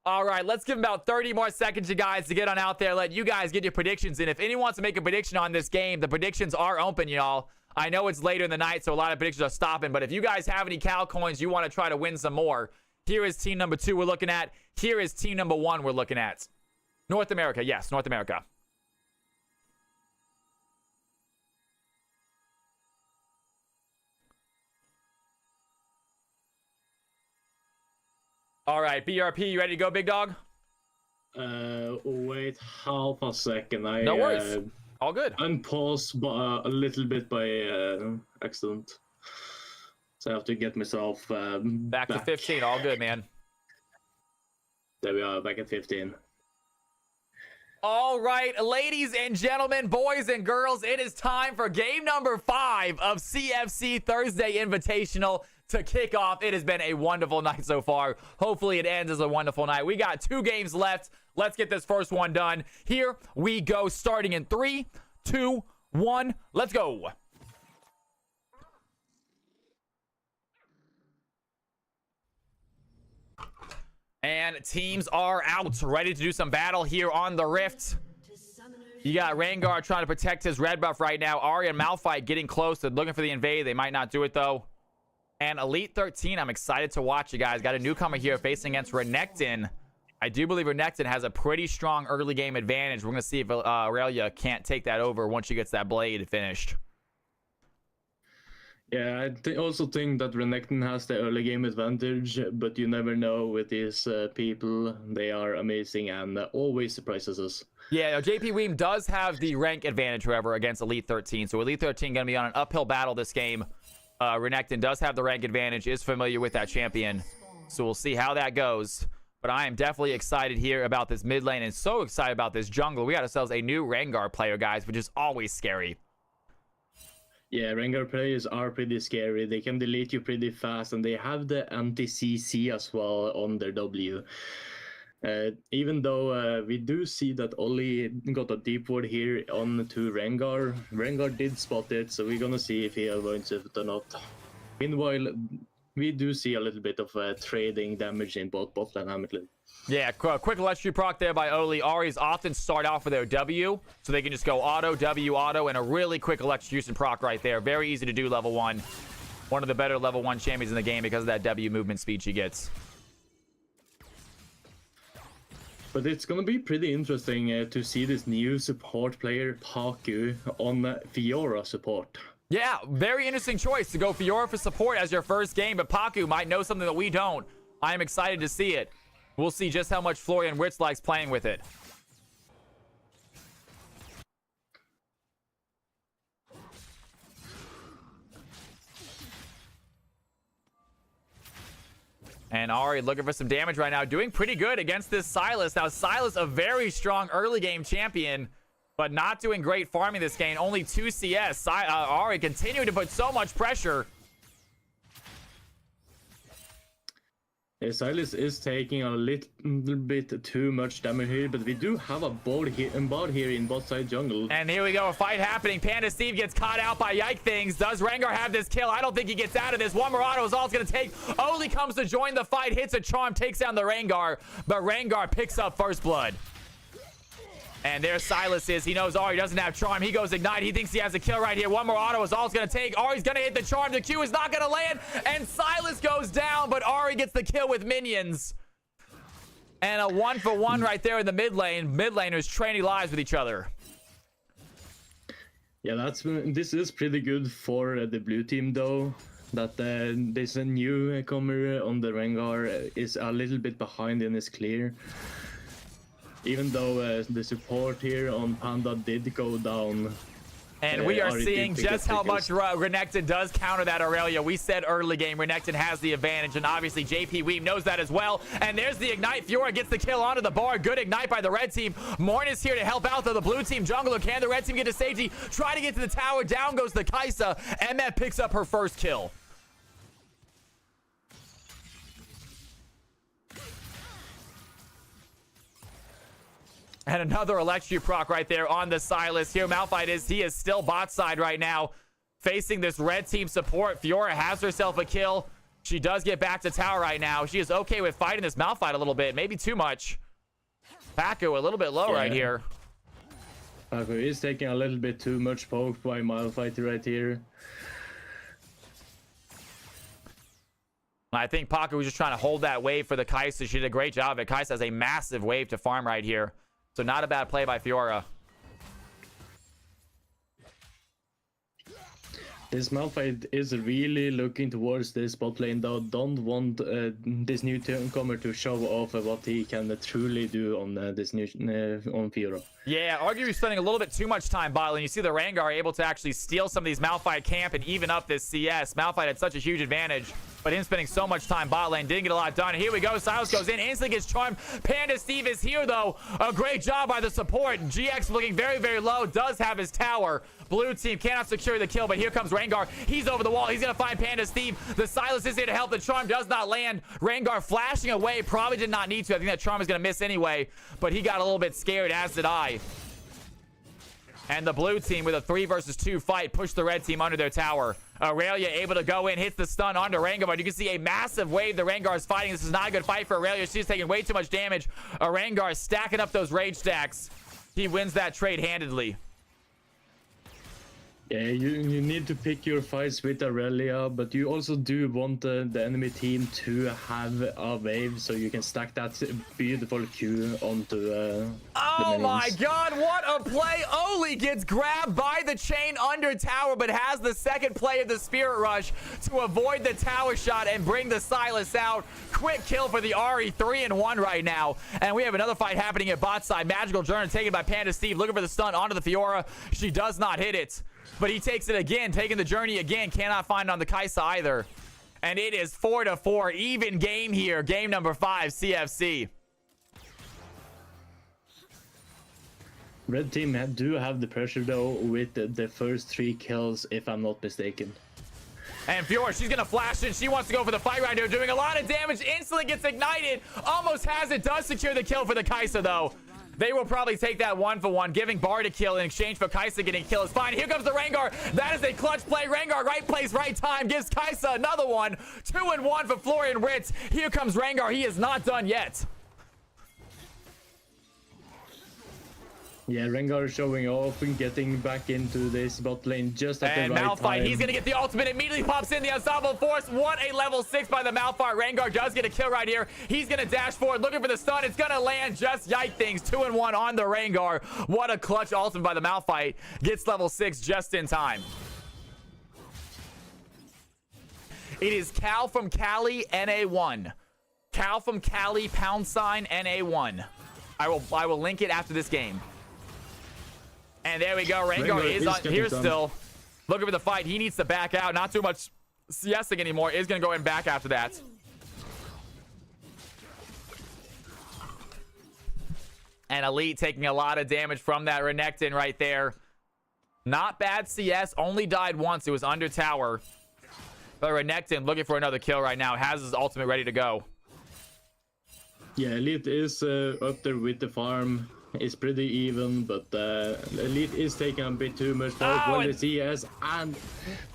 All right, let's give about 30 more seconds, you guys, to get on out there. Let you guys get your predictions in. If anyone wants to make a prediction on this game, the predictions are open, y'all. I know it's later in the night, so a lot of predictions are stopping. But if you guys have any Cal coins you want to try to win some more, here is team number 2 we're looking at. Here is team number 1 we're looking at. North America, yes, North America. All right, BRP, you ready to go, big dog? Wait half a second. No worries. All good. Unpaused a little bit by accident. So I have to get myself back to 15. All good, man. There we are, back at 15. All right, ladies and gentlemen, boys and girls, it is time for game number 5 of CFC Thursday Invitational. to kick off. It has been a wonderful night so far. Hopefully it ends as a wonderful night. We got 2 games left. Let's get this first one done. Here we go, starting in 3, 2, 1. Let's go. And teams are out, ready to do some battle here on the Rift. You got Rengar trying to protect his red buff right now. Ahri and Malphite getting close. They're looking for the invade. They might not do it, though. And Elite 13, I'm excited to watch you guys. Got a newcomer here facing against Renekton. I do believe Renekton has a pretty strong early game advantage. We're going to see if Aurelia can't take that over once she gets that blade finished. Yeah, I also think that Renekton has the early game advantage, but you never know with these people. They are amazing and always surprises us. Yeah, JP Weem does have the rank advantage, however, against Elite 13. So Elite 13 going to be on an uphill battle this game. Renekton does have the rank advantage, is familiar with that champion. So we'll see how that goes. But I am definitely excited here about this mid lane and so excited about this jungle. We got ourselves a new Rengar player, guys, which is always scary. Yeah, Rengar players are pretty scary. They can delete you pretty fast, and they have the anti-CC as well on their W. Even though we do see that Ollie got a deep ward here on to Rengar. Rengar did spot it, so we're gonna see if he avoids it or not. Meanwhile, we do see a little bit of trading damage in both bot and mid lane. Yeah, quick electric proc there by Oli. Ahris often start off with their W, so they can just go auto, W, auto, and a really quick electrocution proc right there. Very easy to do level 1. One of the better level 1 champions in the game because of that W movement speed she gets. But it's gonna be pretty interesting to see this new support player, Paku, on Fiora support. Yeah, very interesting choice to go Fiora for support as your first game, but Paku might know something that we don't. I am excited to see it. We'll see just how much Florian Wirtz likes playing with it. And Ahri looking for some damage right now. Doing pretty good against this Sylas. Now, Sylas, a very strong early game champion, but not doing great farming this game. Only 2 CS. Ahri continuing to put so much pressure. Yeah, Sylas is taking a little bit too much damage here, but we do have a bot here in bot side jungle. And here we go, a fight happening. Panda Steve gets caught out by Yike Things. Does Rengar have this kill? I don't think he gets out of this. One more auto is all it's going to take. Oli comes to join the fight, hits a charm, takes down the Rengar, but Rengar picks up first blood. And there Sylas is. He knows Ahri doesn't have charm. He goes ignite. He thinks he has a kill right here. One more auto is all it's going to take. Ahri's going to hit the charm. The Q is not going to land. And Sylas goes down, but Ahri gets the kill with minions. And a 1-for-1 right there in the mid lane. Mid laners trading lives with each other. Yeah, this is pretty good for the blue team, though. That there's a newcomer on the Rengar is a little bit behind in his clear. Even though the support here on Panda did go down. And we are seeing just how much Renekton does counter that Aurelia. We said early game Renekton has the advantage, and obviously JP Weem knows that as well. And there's the ignite. Fiora gets the kill onto the bar. Good ignite by the red team. Morn is here to help out though. The blue team jungler. Can the red team get to safety? Try to get to the tower. Down goes the Kai'Sa. MF picks up her first kill. And another electric proc right there on the Sylas. Here Malphite is. He is still bot side right now, facing this red team support. Fiora has herself a kill. She does get back to tower right now. She is okay with fighting this Malphite a little bit. Maybe too much. Paku a little bit low right here. Paku is taking a little bit too much poke by Malphite right here. I think Paku was just trying to hold that wave for the Kai'Sa. She did a great job of it. Kai'Sa has a massive wave to farm right here. So not a bad play by Fiora. This Malphite is really looking towards this bot lane, though. Don't want this newcomer to show off what he can truly do on this new on Fiora. Yeah, arguably spending a little bit too much time bot lane. You see the Rengar able to actually steal some of these Malphite camp and even up this CS. Malphite had such a huge advantage, but him spending so much time bot lane didn't get a lot done. Here we go. Sylas goes in, instantly gets charmed. Panda Steve is here, though. A great job by the support. GX looking very, very low. Does have his tower. Blue team cannot secure the kill, but here comes Rengar. He's over the wall. He's going to find Panda Steve. The Sylas is here to help. The charm does not land. Rengar flashing away. Probably did not need to. I think that charm is going to miss anyway, but he got a little bit scared, as did I. And the blue team with a 3 versus 2 fight pushed the red team under their tower. Aurelia able to go in, hits the stun onto Rengar, but you can see a massive wave the Rengar is fighting. This is not a good fight for Aurelia. She's taking way too much damage. Rengar is stacking up those rage stacks. He wins that trade handedly. Yeah, you need to pick your fights with Aurelia, but you also do want the enemy team to have a wave so you can stack that beautiful Q onto the Oh minions. my god, what a play! Oli gets grabbed by the chain under tower, but has the second play of the Spirit Rush to avoid the tower shot and bring the Sylas out. Quick kill for the Ahri, 3-1 right now. And we have another fight happening at bot side. Magical Journey taken by Panda Steve, looking for the stun onto the Fiora. She does not hit it, but he takes it again, taking the journey again. Cannot find it on the Kai'Sa either. And it is 4-4, even game here. Game number 5, CFC. Red team do have the pressure though with the first 3 kills, if I'm not mistaken. And Fiora, she's gonna flash in. She wants to go for the fight right here, doing a lot of damage. Instantly gets ignited. Almost has it. Does secure the kill for the Kai'Sa though. They will probably take that 1-for-1. Giving Bard a kill in exchange for Kai'Sa getting a kill is fine. Here comes the Rengar. That is a clutch play. Rengar, right place, right time. Gives Kai'Sa another one. 2-1 for Florian Ritz. Here comes Rengar. He is not done yet. Yeah, Rengar showing off and getting back into this bot lane just at And the right Malphite, time. he's gonna get the ultimate, immediately pops in the Ensemble Force. What a level 6 by the Malphite. Rengar does get a kill right here. He's gonna dash forward, looking for the stun. It's gonna land, just yike things. 2-1 on the Rengar. What a clutch ultimate by the Malphite. Gets level 6 just in time. It is Cal from Cali, NA1. Cal from Cali, # NA1. I will link it after this game. And there we go. Rengar is on here still. Looking for the fight. He needs to back out. Not too much CSing anymore. Is going to go in back after that. And Elite taking a lot of damage from that Renekton right there. Not bad CS. Only died once. It was under tower. But Renekton looking for another kill right now. Has his ultimate ready to go. Yeah, Elite is up there with the farm. It's pretty even, but Elite is taking a bit too much power Oh, for the and CS, and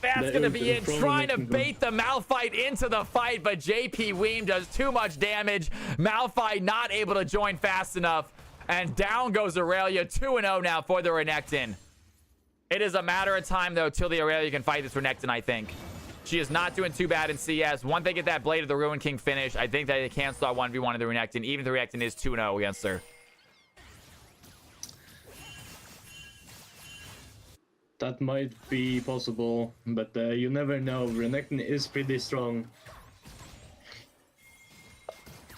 that's going to be in. from Trying to Renekton. bait the Malphite into the fight, but JP Weem does too much damage. Malphite not able to join fast enough. And down goes Aurelia. 2-0 now for the Renekton. It is a matter of time, though, till the Aurelia can fight this Renekton, I think. She is not doing too bad in CS. Once they get that Blade of the Ruin King finish, I think that they can start 1v1 of the Renekton, even if the Renekton is 2-0 against her. That might be possible, but you never know. Renekton is pretty strong.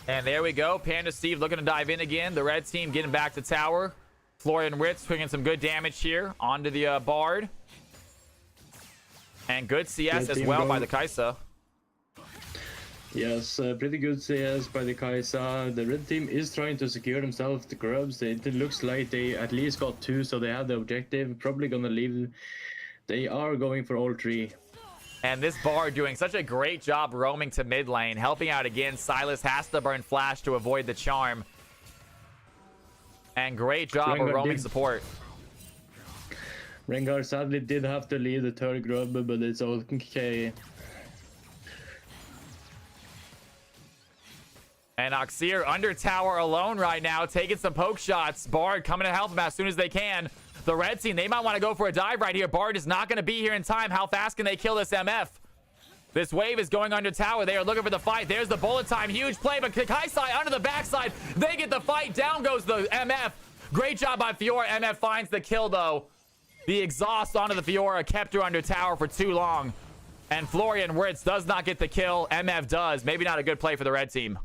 And there we go. Panda Steve looking to dive in again. The red team getting back to tower. Florian Ritz swinging some good damage here onto the Bard. And good CS Red as team well by going- the Kai'Sa. Yes, pretty good CS by the Kai'Sa. The red team is trying to secure themselves the grubs. It looks like they at least got 2, so they have the objective. Probably gonna leave. They are going for all 3. And this Bard doing such a great job roaming to mid lane, helping out again. Sylas has to burn flash to avoid the charm. And great job of Rengar roaming did- support. Rengar sadly did have to leave the third grub, but it's okay. And Oxir under tower alone right now, taking some poke shots. Bard coming to help him as soon as they can. The red team, they might want to go for a dive right here. Bard is not going to be here in time. How fast can they kill this MF? This wave is going under tower. They are looking for the fight. There's the bullet time. Huge play, but Kai'Sa under the backside. They get the fight. Down goes the MF. Great job by Fiora. MF finds the kill, though. The exhaust onto the Fiora kept her under tower for too long. And Florian Ritz does not get the kill. MF does. Maybe not a good play for the red team.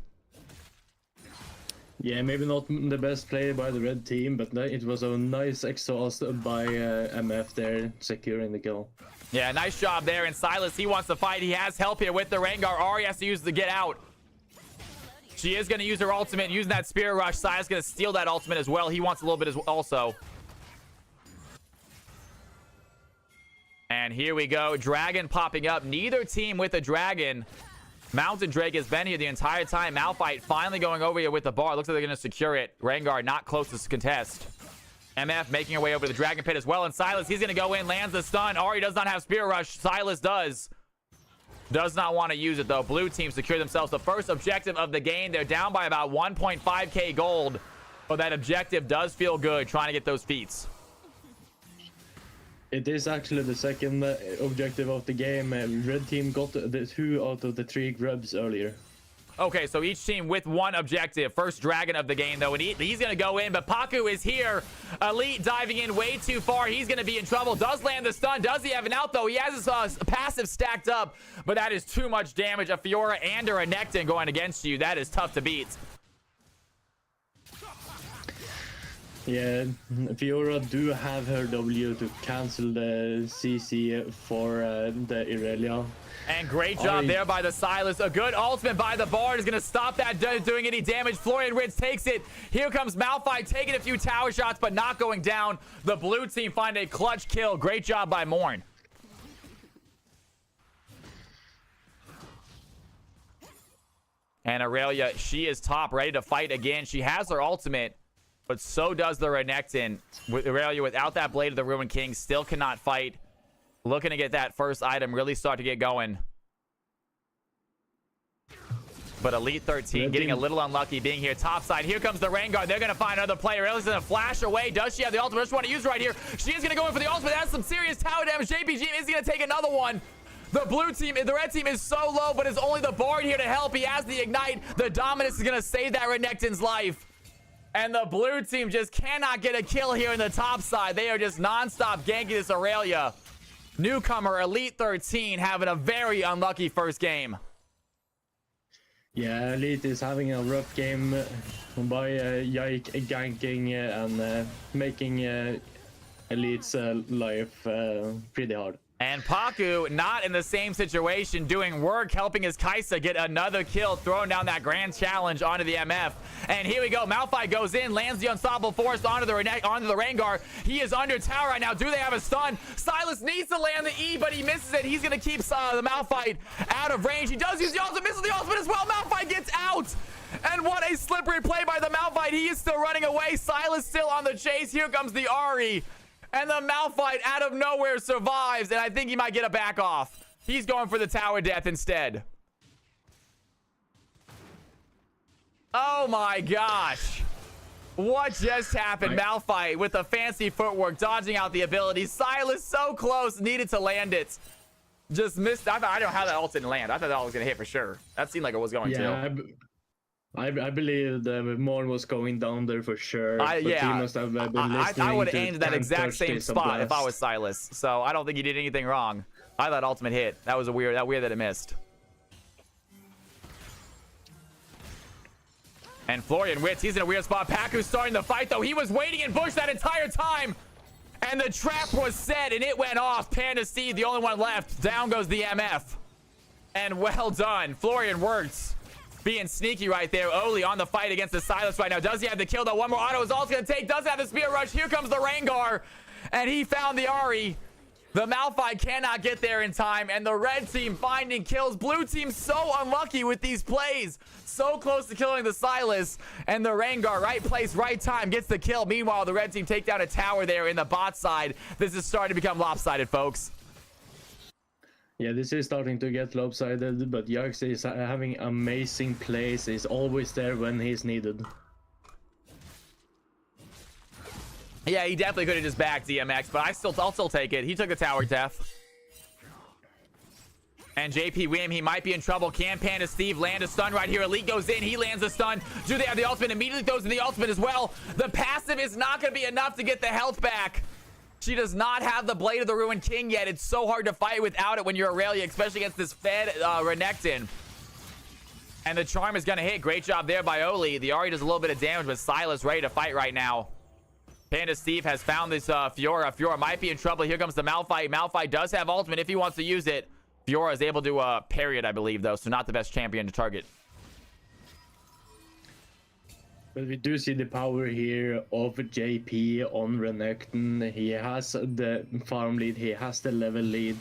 Yeah, maybe not the best play by the red team, but it was a nice exhaust by MF there, securing the kill. Yeah, nice job there. And Silas, he wants to fight. He has help here with the Rengar. Ahri has to use the get out. She is going to use her ultimate, using that Spirit Rush. Silas going to steal that ultimate as well. He wants a little bit as also. And here we go. Dragon popping up. Neither team with a dragon. Mountain Drake has been here the entire time. Malphite finally going over here with the bar. Looks like they're going to secure it. Rengar not close to contest. MF making her way over to the Dragon Pit as well. And Silas, he's going to go in, lands the stun. Ahri does not have Spirit Rush. Silas does. Does not want to use it, though. Blue team secure themselves the first objective of the game. They're down by about 1.5k gold. But that objective does feel good, trying to get those feats. It is actually the second objective of the game. Red team got the 2 out of the 3 grubs earlier. Okay, so each team with one objective. First dragon of the game, though, and he's going to go in, but Paku is here. Elite diving in way too far. He's going to be in trouble. Does land the stun. Does he have an out, though? He has his passive stacked up, but that is too much damage. A Fiora and a Renekton going against you. That is tough to beat. Yeah, Fiora do have her W to cancel the CC for the Irelia. And great job there by the Silas. A good ultimate by the Bard is going to stop that doing any damage. Florian Ritz takes it. Here comes Malphite taking a few tower shots, but not going down. The blue team find a clutch kill. Great job by Morn. And Aurelia, she is top, ready to fight again. She has her ultimate, but so does the Renekton. With Aurelia, without that Blade of the Ruined King, still cannot fight. Looking to get that first item, really start to get going. But Elite 13 getting a little unlucky being here topside. Here comes the Rengar. They're going to find another player. Aurelia's going to flash away. Does she have the ultimate? I just want to use it right here. She is going to go in for the ultimate. That's some serious tower damage. JPG is going to take another one. The blue team, the red team is so low, but it's only the Bard here to help. He has the Ignite. The Dominus is going to save that Renekton's life. And the blue team just cannot get a kill here in the top side. They are just non-stop ganking this Aurelia. Newcomer Elite 13 having a very unlucky first game. Yeah, Elite is having a rough game by Yike ganking and making Elite's life pretty hard. And Paku not in the same situation, doing work, helping his Kai'Sa get another kill, throwing down that grand challenge onto the MF. And here we go. Malphite goes in, lands the Unstoppable Force onto the Rengar. He is under tower right now. Do they have a stun? Silas needs to land the E, but he misses it. He's going to keep the Malphite out of range. He does use the ultimate, misses the ultimate as well. Malphite gets out. And what a slippery play by the Malphite. He is still running away. Silas still on the chase. Here comes the Ahri. And the Malphite out of nowhere survives. And I think he might get a back off. He's going for the tower death instead. Oh my gosh. What just happened? Malphite with the fancy footwork, dodging out the ability. Silas so close, needed to land it. Just missed. I don't know how that ult didn't land. I thought that was going to hit for sure. That seemed like it was going to. I believe the Morn was going down there for sure. Yeah, he must have been I would have aimed that exact same spot blast. if I was Silas. So I don't think he did anything wrong. I thought ultimate hit. That was weird that it missed. And Florian Witz, he's in a weird spot. Paku's starting the fight, though. He was waiting in bush that entire time. And the trap was set, and it went off. Panda Seed, the only one left. Down goes the MF. And well done. Florian Wirtz being sneaky right there. Oli on the fight against the Silas right now. Does he have the kill, though? One more auto is all it's going to take. Does have the Spear Rush. Here comes the Rengar. And he found the Ahri. The Malphite cannot get there in time. And the red team finding kills. Blue team so unlucky with these plays. So close to killing the Silas. And the Rengar, right place, right time, gets the kill. Meanwhile, the red team take down a tower there in the bot side. This is starting to become lopsided, folks. Yeah, this is starting to get lopsided, but Jax is having amazing plays. He's always there when he's needed. Yeah, he definitely could have just backed DMX, but I'll still take it. He took the tower death. And JP Wim, he might be in trouble. Can Panda Steve land a stun right here? Elite goes in, he lands a stun. Do they have the ultimate? Immediately throws in the ultimate as well. The passive is not going to be enough to get the health back. She does not have the Blade of the Ruined King yet. It's so hard to fight without it when you're Aurelia, especially against this fed Renekton. And the charm is going to hit. Great job there by Oli. The Ahri does a little bit of damage, but Sylas ready to fight right now. Panda Steve has found this Fiora. Fiora might be in trouble. Here comes the Malphite. Malphite does have ultimate if he wants to use it. Fiora is able to parry it, I believe, though, so not the best champion to target. But we do see the power here of JP on Renekton. He has the farm lead, he has the level lead.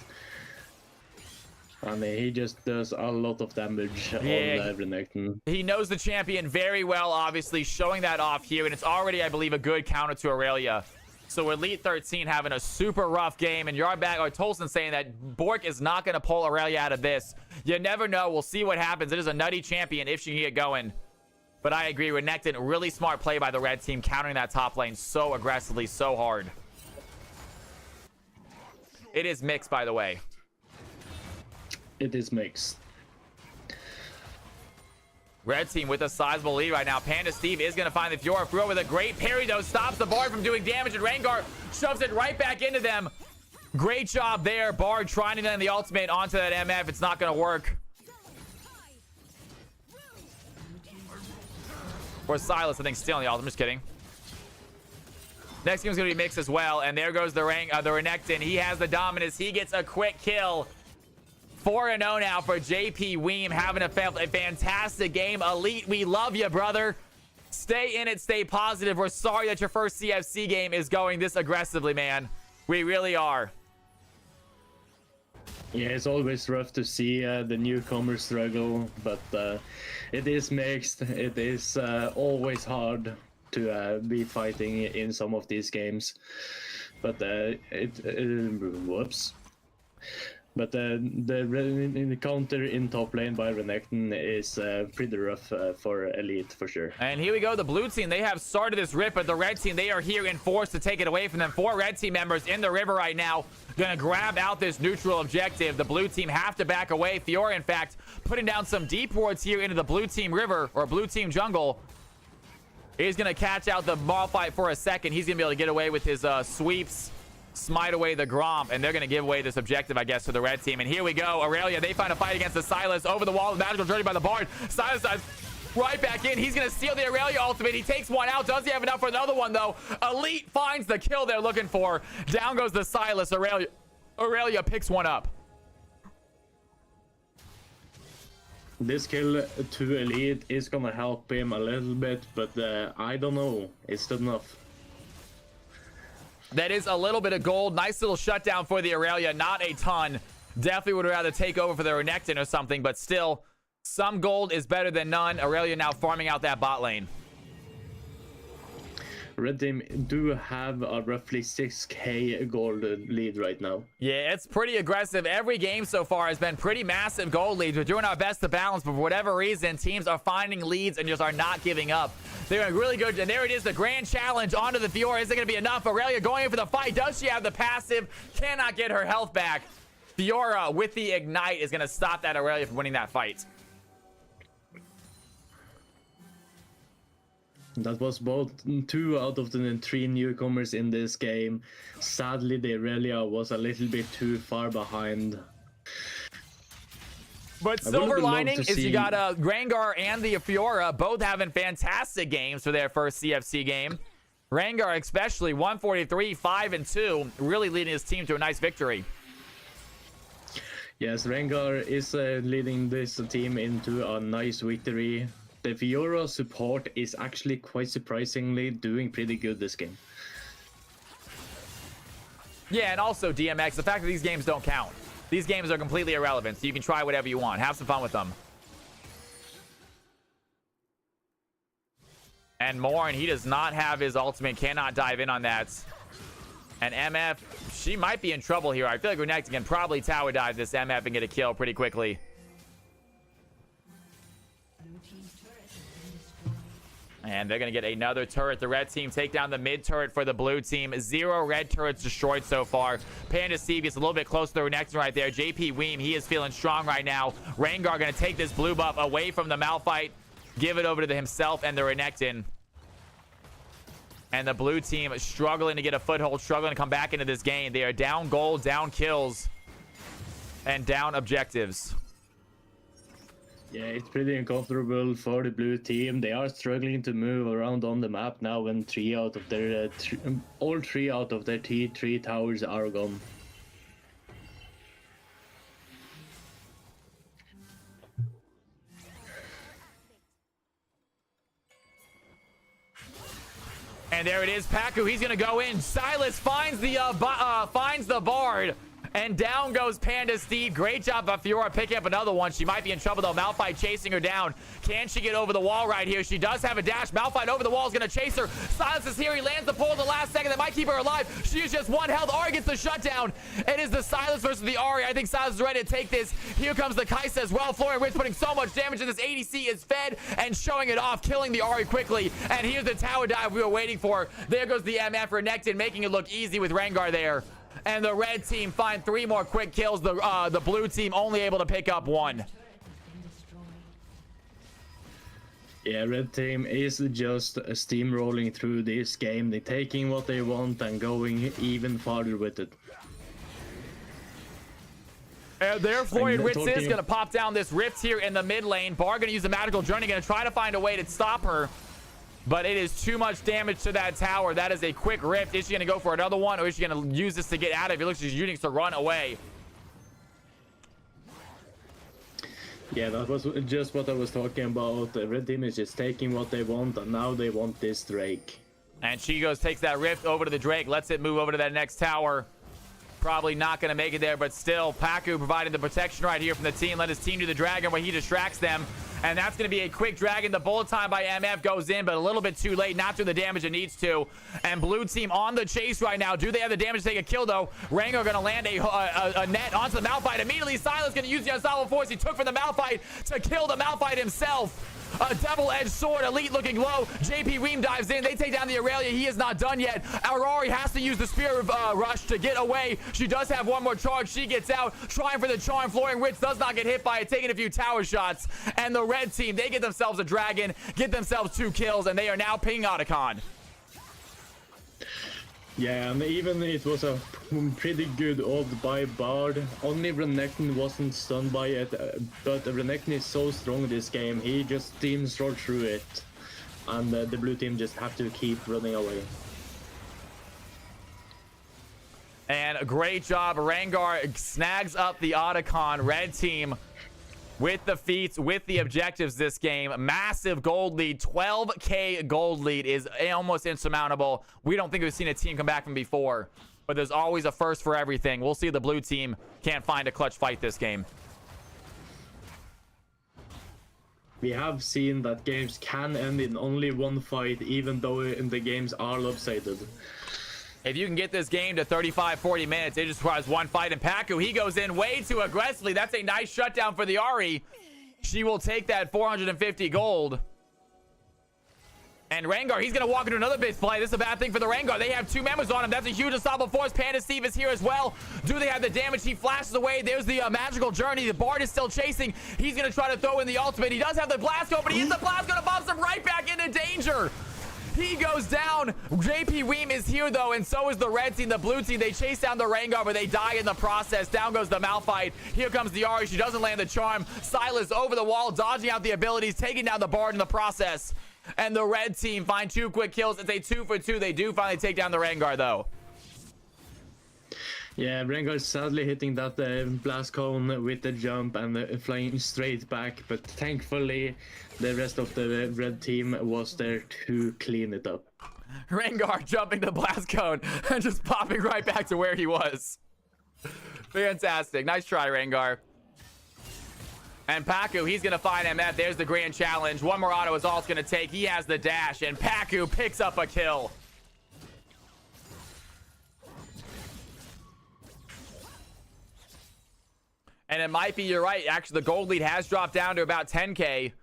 And he just does a lot of damage on Renekton. He knows the champion very well, obviously, showing that off here. And it's already, I believe, a good counter to Aurelia. So Elite 13 having a super rough game. And Yardback or Tolson saying that Bork is not going to pull Aurelia out of this. You never know. We'll see what happens. It is a nutty champion if she can get going. But I agree, Renekton, really smart play by the red team, countering that top lane so aggressively, so hard. It is mixed, by the way. It is mixed. Red team with a sizable lead right now. Panda Steve is going to find the Fiora. Fiora with a great parry, though, stops the Bard from doing damage, and Rengar shoves it right back into them. Great job there. Bard trying to land the ultimate onto that MF. It's not going to work. Or Sylas, I think, stealing the ult. I'm just kidding. Next game's going to be mixed as well. And there goes the Renekton. He has the dominance. He gets a quick kill. 4-0 now for JP Weem. Having a fantastic game. Elite, we love you, brother. Stay in it. Stay positive. We're sorry that your first CFC game is going this aggressively, man. We really are. Yeah, it's always rough to see the newcomers struggle, but it is mixed. It is always hard to be fighting in some of these games. But whoops. But the counter in top lane by Renekton is pretty rough for Elite, for sure. And here we go. The blue team, they have started this rip, but the red team, they are here and forced to take it away from them. 4 red team members in the river right now. Gonna grab out this neutral objective. The blue team have to back away. Fiora, in fact, putting down some deep wards here into the blue team river, or blue team jungle. He's gonna catch out the Malphite for a second. He's gonna be able to get away with his sweeps. Smite away the Gromp, and they're going to give away this objective, I guess, to the red team. And here we go. Aurelia, they find a fight against the Sylas over the wall. The magical journey by the Bard. Sylas dives right back in. He's going to steal the Aurelia ultimate. He takes one out. Does he have enough for another one, though? Elite finds the kill they're looking for. Down goes the Sylas. Aurelia picks one up. This kill to Elite is going to help him a little bit, but I don't know. It's not enough. That is a little bit of gold. Nice little shutdown for the Aurelia. Not a ton. Definitely would rather take over for the Renekton or something, but still, some gold is better than none. Aurelia now farming out that bot lane. Red team do have a roughly 6k gold lead right now. Yeah, it's pretty aggressive. Every game so far has been pretty massive gold leads. We're doing our best to balance, but for whatever reason, teams are finding leads and just are not giving up. They're doing really good. And there it is, the grand challenge onto the Fiora. Is it going to be enough? Aurelia going in for the fight. Does she have the passive? Cannot get her health back. Fiora with the ignite is going to stop that Aurelia from winning that fight. That was both 2 out of the 3 newcomers in this game. Sadly, the Aurelia was a little bit too far behind. But silver lining is you got Rengar and the Fiora both having fantastic games for their first CFC game. Rengar especially 143, 5-2, really leading his team to a nice victory. Yes, Rengar is leading this team into a nice victory. The Fiora support is actually quite surprisingly doing pretty good this game. Yeah, and also DMX, the fact that these games don't count. These games are completely irrelevant, so you can try whatever you want. Have some fun with them. And Morin, he does not have his ultimate, cannot dive in on that. And MF, she might be in trouble here. I feel like Renekton can probably tower dive this MF and get a kill pretty quickly. And they're going to get another turret. The red team take down the mid turret for the blue team. 0 red turrets destroyed so far. Panda Steve gets a little bit close to the Renekton right there. JP Weem, he is feeling strong right now. Rengar going to take this blue buff away from the Malphite. Give it over to himself and the Renekton. And the blue team struggling to get a foothold, struggling to come back into this game. They are down gold, down kills, and down objectives. Yeah, it's pretty uncomfortable for the blue team. They are struggling to move around on the map now when all three out of their T3 towers are gone. And there it is, Pacu. He's gonna go in. Silas finds the Bard, and down goes Panda Steve. Great job by Fiora picking up another one. She might be in trouble though. Malphite chasing her down. Can she get over the wall right here? She does have a dash. Malphite over the wall is gonna chase her. Silas is here. He lands the pull at the last second. That might keep her alive. She is just one health. Ari gets the shutdown. It is the Silas versus the Ari. I think Silas is ready to take this. Here comes the Kaisa as well. Florian Rich putting so much damage in this. ADC is fed and showing it off, killing the Ari quickly. And here's the tower dive we were waiting for. There goes the MF for Renekton, making it look easy with Rengar there. And the red team find 3 more quick kills. The blue team only able to pick up 1. Yeah, red team is just steamrolling through this game. They're taking what they want and going even farther with it. And there, Florian Ritz is going to pop down this Rift here in the mid lane. Bar going to use the Magical Journey, going to try to find a way to stop her. But it is too much damage to that tower. That is a quick Rift. Is she going to go for another one, or is she going to use this to get out of it? It looks like she's using to run away. Yeah, that was just what I was talking about. The red team is just taking what they want, and now they want this Drake. And she takes that Rift over to the Drake, lets it move over to that next tower. Probably not going to make it there, but still, Pacu providing the protection right here from the team. Let his team do the Dragon where he distracts them. And that's going to be a quick Dragon. The bullet time by MF goes in, but a little bit too late. Not doing the damage it needs to. And blue team on the chase right now. Do they have the damage to take a kill, though? Rengar going to land a net onto the Malphite. Immediately, Silas going to use the unstoppable force he took from the Malphite to kill the Malphite himself. A double-edged sword, elite looking low. JP Ream dives in. They take down the Aurelia. He is not done yet. Aurori has to use the Spear Rush to get away. She does have one more charge. She gets out, trying for the charm. Florian Ritz does not get hit by it, taking a few tower shots. And the red team, they get themselves a Dragon, get themselves 2 kills, and they are now pinging Otacon. Yeah, and even it was a pretty good ult by Bard. Only Renekton wasn't stunned by it, but Renekton is so strong this game. He just steamrolled through it, and the blue team just have to keep running away. And a great job. Rengar snags up the Otacon. Red team with the feats, with the objectives this game. Massive gold lead. 12K gold lead is almost insurmountable. We don't think we've seen a team come back from before, but there's always a first for everything. We'll see if the blue team can't find a clutch fight this game. We have seen that games can end in only one fight, even though the games are lopsided. If you can get this game to 35-40 minutes, it just requires one fight. And Pacu, he goes in way too aggressively. That's a nice shutdown for the Ari. She will take that 450 gold. And Rengar, he's going to walk into another base play. This is a bad thing for the Rengar. They have 2 members on him. That's a huge unstoppable force. Panda Steve is here as well. Do they have the damage? He flashes away. There's the Magical Journey. The Bard is still chasing. He's going to try to throw in the ultimate. He does have the blast go, but he is the blast going to bounce him right back into danger. He goes down. JP Ream is here, though, and so is the red team. The blue team, they chase down the Rengar, but they die in the process. Down goes the Malphite. Here comes the Ari. She doesn't land the charm. Silas over the wall, dodging out the abilities, taking down the Bard in the process. And the red team find 2 quick kills. It's a 2 for 2. They do finally take down the Rengar, though. Yeah, Rengar is sadly hitting that blast cone with the jump and flying straight back, but thankfully the rest of the red team was there to clean it up. Rengar jumping the blast cone and just popping right back to where he was. Fantastic. Nice try, Rengar. And Pacu, he's going to find MF. There's the grand challenge. One more auto is all it's going to take. He has the dash, and Pacu picks up a kill. And it might be, you're right, actually the gold lead has dropped down to about 10K.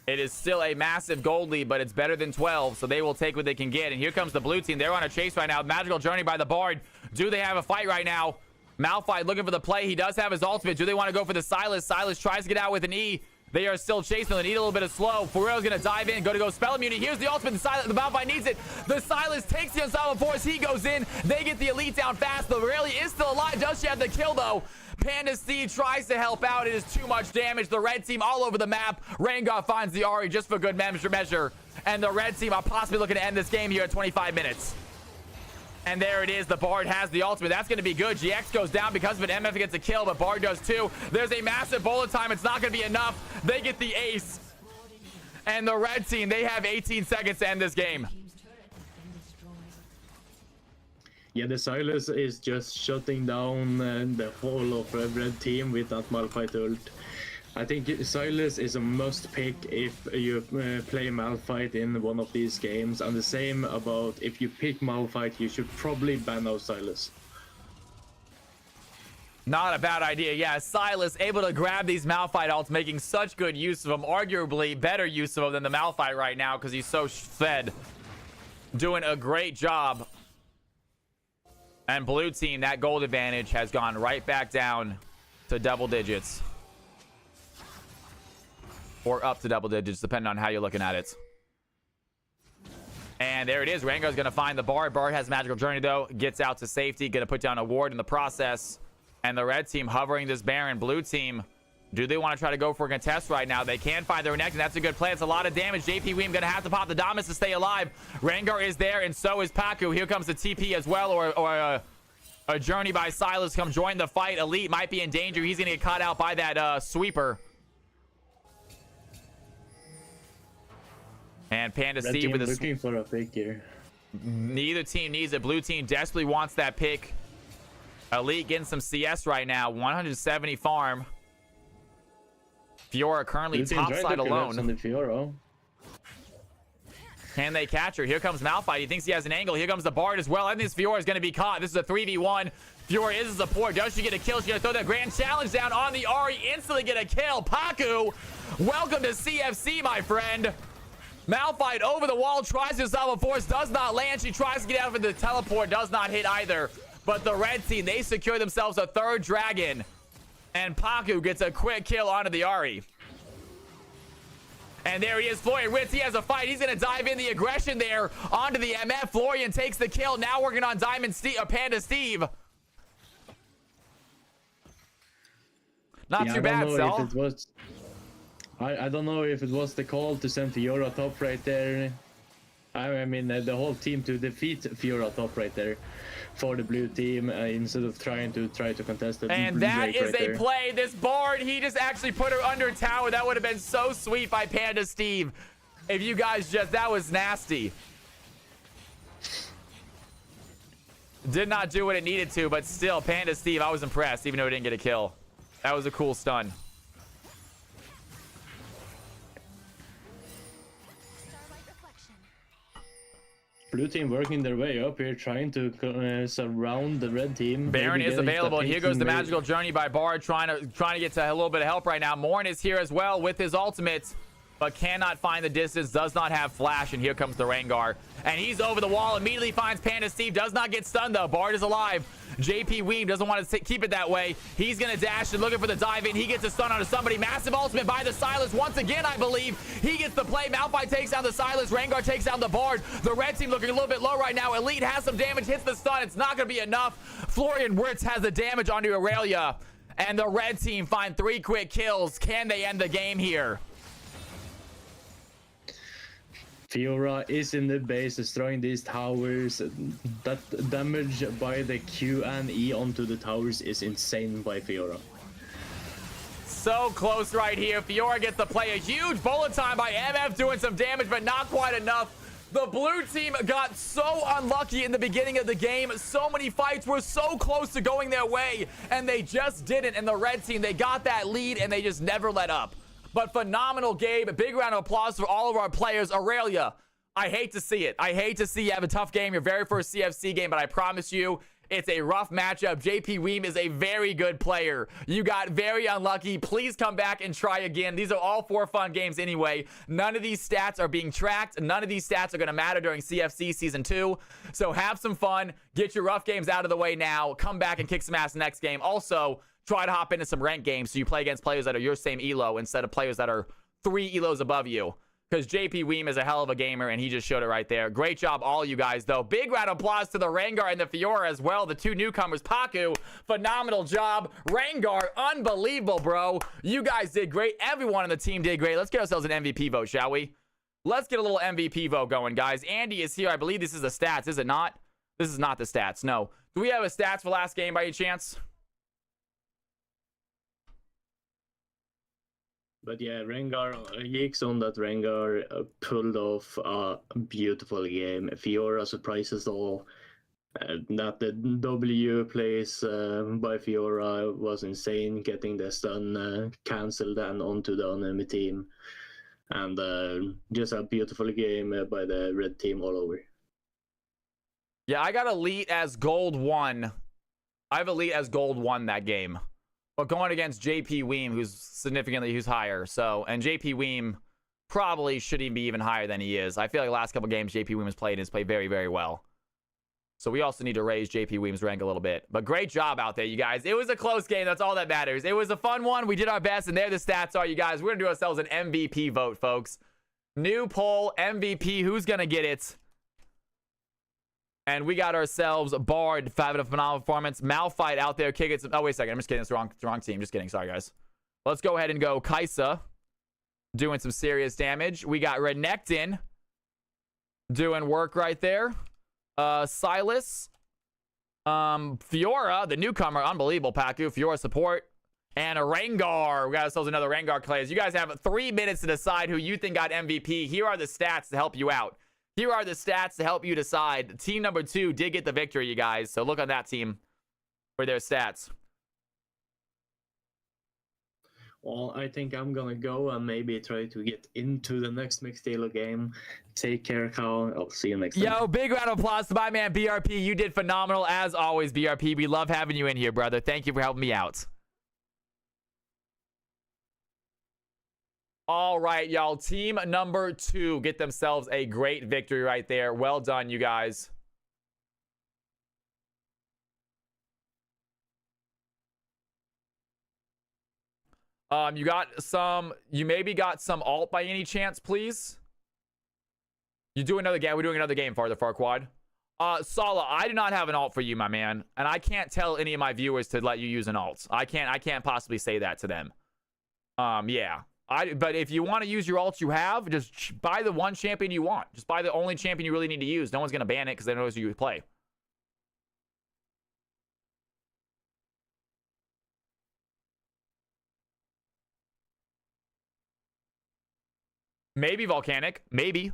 It is still a massive gold lead, but it's better than 12, so they will take what they can get. And here comes the blue team. They're on a chase right now. Magical Journey by the Bard. Do they have a fight right now? Malphite looking for the play. He does have his ultimate. Do they want to go for the Silas? Silas tries to get out with an E. They are still chasing. They need a little bit of slow. Pharrell's going to dive in. Go spell immunity. Here's the ultimate. The Malphite needs it. The Sylas takes the Unstoppable Force. He goes in. They get the Elite down fast. The Aurelia is still alive. Does she have the kill, though? Panda Steve tries to help out. It is too much damage. The red team all over the map. Rengar finds the Ahri just for good measure. And the red team are possibly looking to end this game here at 25 minutes. And there it is. The Bard has the ultimate. That's going to be good. GX goes down because of it. MF gets a kill, but Bard does too. There's a massive bullet time. It's not going to be enough. They get the ace. And the red team, they have 18 seconds to end this game. Yeah, the Sylas is just shutting down the whole of the red team with that Malphite ult. I think Sylas is a must pick if you play Malphite in one of these games, and the same about if you pick Malphite, you should probably ban out Sylas. Not a bad idea. Yeah, Sylas able to grab these Malphite ults, making such good use of them, arguably better use of them than the Malphite right now because he's so fed. Doing a great job. And blue team, that gold advantage has gone right back down to double digits. Or up to double digits, depending on how you're looking at it. And there it is. Rengar's going to find the Bard. Bard has Magical Journey, though. Gets out to safety. Going to put down a ward in the process. And the red team hovering this Baron. Blue team, do they want to try to go for a contest right now? They can find the Renekton. That's a good play. It's a lot of damage. JP Weem going to have to pop the Dominus to stay alive. Rengar is there, and so is Paku. Here comes the TP as well, or a Journey by Sylas. Come join the fight. Elite might be in danger. He's going to get caught out by that sweeper. And Panda Red Steve team with a looking for a pick here. Neither team needs it. Blue team desperately wants that pick. Elite getting some CS right now. 170 farm. Fiora currently topside alone. On the Fiora. Can they catch her? Here comes Malphite. He thinks he has an angle. Here comes the Bard as well. I think this Fiora is going to be caught. This is a 3v1. Fiora is a support. Does she get a kill? She's going to throw that grand challenge down on the Ahri. Instantly get a kill. Paku, welcome to CFC, my friend. Malphite over the wall, tries to stop a force, does not land. She tries to get out of the teleport, does not hit either. But the red team, they secure themselves a third dragon. And Paku gets a quick kill onto the Ahri. And there he is, Florian Ritz. He has a fight. He's going to dive in the aggression there onto the MF. Florian takes the kill. Now working on Panda Steve. Not too bad, Sal. I don't know if it was the call to send Fiora top right there. I mean, the whole team to defeat Fiora top right there for the blue team instead of trying to contest the and blue that break is right a there. play. This Bard, he just actually put her under tower. That would have been so sweet by Panda Steve. If you guys just, that was nasty. Did not do what it needed to, but still, Panda Steve, I was impressed, even though he didn't get a kill. That was a cool stun. Blue team working their way up here, trying to surround the red team. Baron Maybe is getting available, and here goes the maybe. Magical Journey by Bard, trying to get to a little bit of help right now. Morn is here as well with his ultimate, but cannot find the distance, does not have flash, and here comes the Rengar. And he's over the wall, immediately finds Panda Steve, does not get stunned though. Bard is alive. JP Weem doesn't want to keep it that way. He's going to dash and looking for the dive in. He gets a stun onto somebody. Massive ultimate by the Sylas once again, I believe. He gets the play. Malphite takes down the Sylas. Rengar takes down the Bard. The red team looking a little bit low right now. Elite has some damage, hits the stun. It's not going to be enough. Florian Wirtz has the damage onto Aurelia. And the red team find 3 quick kills. Can they end the game here? Fiora is in the base, destroying these towers. That damage by the Q and E onto the towers is insane by Fiora. So close right here. Fiora gets the play. A huge bullet time by MF doing some damage, but not quite enough. The blue team got so unlucky in the beginning of the game. So many fights were so close to going their way, and they just didn't. And the red team, they got that lead, and they just never let up. But phenomenal game. A big round of applause for all of our players. Aurelia, I hate to see it. I hate to see you have a tough game, your very first CFC game, but I promise you, it's a rough matchup. JP Weem is a very good player. You got very unlucky. Please come back and try again. These are all 4 fun games anyway. None of these stats are being tracked. None of these stats are going to matter during CFC Season 2. So have some fun. Get your rough games out of the way now. Come back and kick some ass next game. Also, try to hop into some ranked games so you play against players that are your same elo instead of players that are 3 elos above you. Because JP Weem is a hell of a gamer, and he just showed it right there. Great job, all you guys, though. Big round of applause to the Rengar and the Fiora as well. The 2 newcomers, Paku, phenomenal job. Rengar, unbelievable, bro. You guys did great. Everyone on the team did great. Let's get ourselves an MVP vote, shall we? Let's get a little MVP vote going, guys. Andy is here. I believe this is the stats, is it not? This is not the stats, no. Do we have a stats for last game by any chance? But yeah, Rengar, geeks on that Rengar pulled off a beautiful game. Fiora surprises all. That the W plays by Fiora was insane, getting the stun cancelled and onto the enemy team. And just a beautiful game by the red team all over. Yeah, I got Elite as Gold 1. I have Elite as Gold 1 that game. But going against JP Weem, who's higher. So, and JP Weem probably shouldn't be even higher than he is. I feel like the last couple games JP Weem has played very, very well. So we also need to raise JP Weem's rank a little bit. But great job out there, you guys. It was a close game. That's all that matters. It was a fun one. We did our best, and there the stats are, you guys. We're going to do ourselves an MVP vote, folks. New poll, MVP. Who's going to get it? And we got ourselves Bard, having a phenomenal performance. Malphite out there kicking some... Oh, wait a second. I'm just kidding. It's the wrong team. Just kidding. Sorry, guys. Let's go ahead and go Kaisa doing some serious damage. We got Renekton doing work right there. Silas. Fiora, the newcomer. Unbelievable, Paku. Fiora support. And a Rengar. We got ourselves another Rengar players. You guys have 3 minutes to decide who you think got MVP. Here are the stats to help you out. Here are the stats to help you decide. Team number 2 did get the victory, you guys. So look on that team for their stats. Well, I think I'm gonna go and maybe try to get into the next Mixed Halo game. Take care, Kyle. I'll see you next time. Yo, big round of applause to my man, BRP. You did phenomenal as always, BRP. We love having you in here, brother. Thank you for helping me out. All right, y'all. Team number 2 get themselves a great victory right there. Well done, you guys. You maybe got some alt by any chance, please? You do another game. We're doing another game, Farquad. Sala, I do not have an alt for you, my man. And I can't tell any of my viewers to let you use an alt. I can't possibly say that to them. Yeah. But if you want to use your alts you have, just buy the one champion you want. Just buy the only champion you really need to use. No one's going to ban it because they know you play. Maybe Volcanic. Maybe.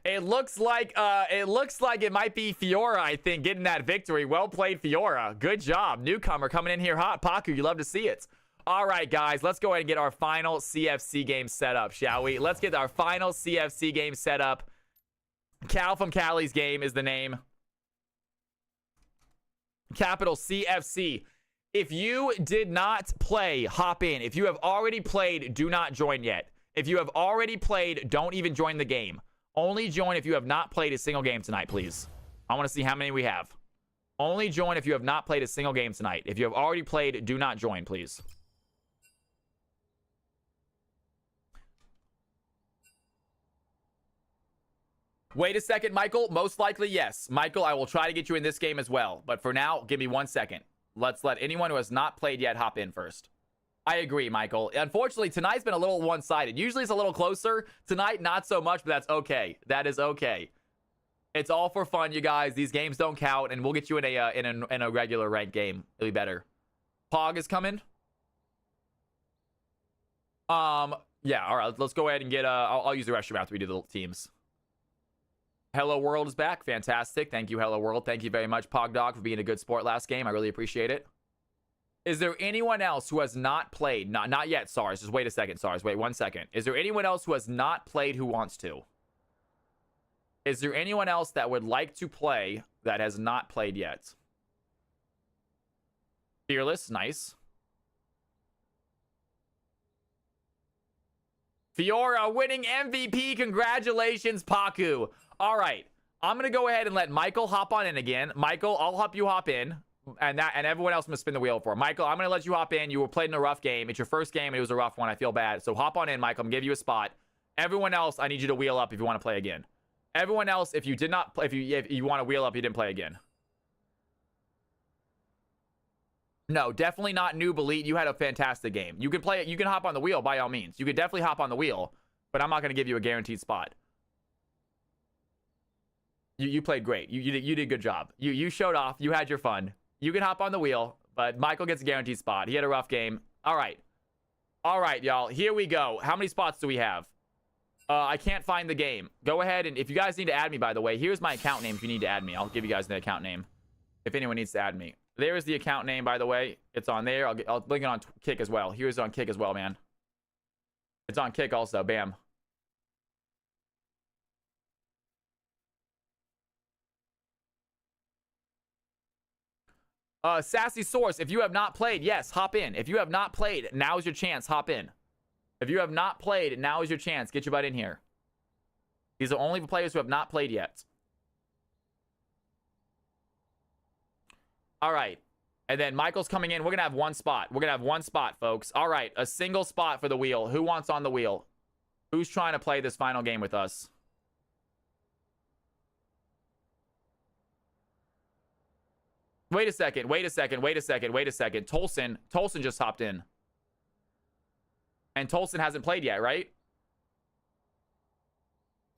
It looks like it might be Fiora, I think, getting that victory. Well played, Fiora. Good job. Newcomer coming in here hot. Paku, you love to see it. All right, guys, let's go ahead and get our final CFC game set up, shall we? Let's get our final CFC game set up. Cal from Cali's game is the name. Capital CFC. If you did not play, hop in. If you have already played, do not join yet. If you have already played, don't even join the game. Only join if you have not played a single game tonight, please. I want to see how many we have. Only join if you have not played a single game tonight. If you have already played, do not join, please. Wait a second, Michael. Most likely, yes. Michael, I will try to get you in this game as well. But for now, give me 1 second. Let's let anyone who has not played yet hop in first. I agree, Michael. Unfortunately, tonight's been a little one-sided. Usually it's a little closer. Tonight, not so much, but that's okay. That is okay. It's all for fun, you guys. These games don't count, and we'll get you in a regular ranked game. It'll be better. Pog is coming. Yeah, all right. Let's go ahead and get I'll use the restroom after we do the teams. Hello World is back. Fantastic. Thank you, Hello World. Thank you very much, Pogdog, for being a good sport last game. I really appreciate it. Is there anyone else who has not played? Not yet, SARS. Just wait a second, SARS. Wait 1 second. Is there anyone else who has not played who wants to? Is there anyone else that would like to play that has not played yet? Fearless, nice. Fiora winning MVP. Congratulations, Paku. All right. I'm going to go ahead and let Michael hop on in again. Michael, I'll help you hop in. and everyone else must spin the wheel for. Michael, I'm going to let you hop in. You were played in a rough game. It's your first game. It was a rough one. I feel bad. So hop on in, Michael. I'm going to give you a spot. Everyone else, I need you to wheel up if you want to play again. Everyone else, if you did not play, if you want to wheel up, you didn't play again. No, definitely not Noob Elite. You had a fantastic game. You can play it. You can hop on the wheel by all means. You could definitely hop on the wheel, but I'm not going to give you a guaranteed spot. You played great. You did a good job. You showed off. You had your fun. You can hop on the wheel, but Michael gets a guaranteed spot. He had a rough game. All right. All right, y'all. Here we go. How many spots do we have? I can't find the game. Go ahead, and if you guys need to add me, by the way, here's my account name if you need to add me. I'll give you guys the account name if anyone needs to add me. There is the account name, by the way. It's on there. I'll link it on Kick as well. Here's on Kick as well, man. It's on Kick also. Bam. Sassy Source, if you have not played, yes, hop in. If you have not played, now is your chance. Hop in. If you have not played, now is your chance. Get your butt in here. These are only players who have not played yet. All right. And then Michael's coming in. We're going to have one spot. We're going to have one spot, folks. All right. A single spot for the wheel. Who wants on the wheel? Who's trying to play this final game with us? Wait a second. Wait a second. Wait a second. Wait a second. Tolson just hopped in. And Tolson hasn't played yet, right?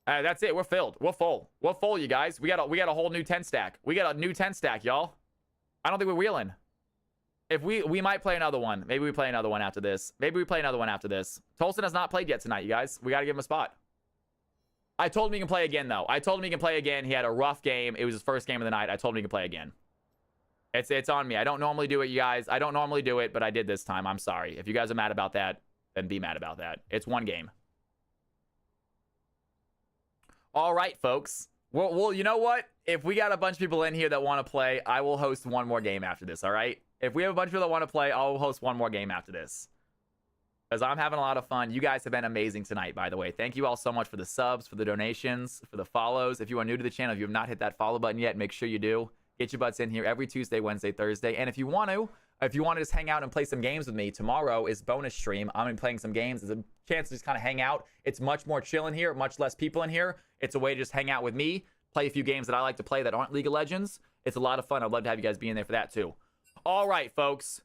That's it. We're filled. We're full. We're full, you guys. We got a whole new 10 stack. We got a new 10 stack, y'all. I don't think we're wheeling. If we might play another one. Maybe we play another one after this. Maybe we play another one after this. Tolson has not played yet tonight, you guys. We got to give him a spot. I told him he can play again, though. I told him he can play again. He had a rough game. It was his first game of the night. I told him he can play again. It's on me. I don't normally do it, you guys. I don't normally do it, but I did this time. I'm sorry. If you guys are mad about that, then be mad about that. It's one game. All right, folks. Well, you know what? If we got a bunch of people in here that want to play, I will host one more game after this, all right? If we have a bunch of people that want to play, I'll host one more game after this. Because I'm having a lot of fun. You guys have been amazing tonight, by the way. Thank you all so much for the subs, for the donations, for the follows. If you are new to the channel, if you have not hit that follow button yet, make sure you do. Get your butts in here every Tuesday, Wednesday, Thursday. And if you want to just hang out and play some games with me, tomorrow is bonus stream. I'm going to be playing some games. There's a chance to just kind of hang out. It's much more chill in here, much less people in here. It's a way to just hang out with me, play a few games that I like to play that aren't League of Legends. It's a lot of fun. I'd love to have you guys be in there for that too. All right, folks.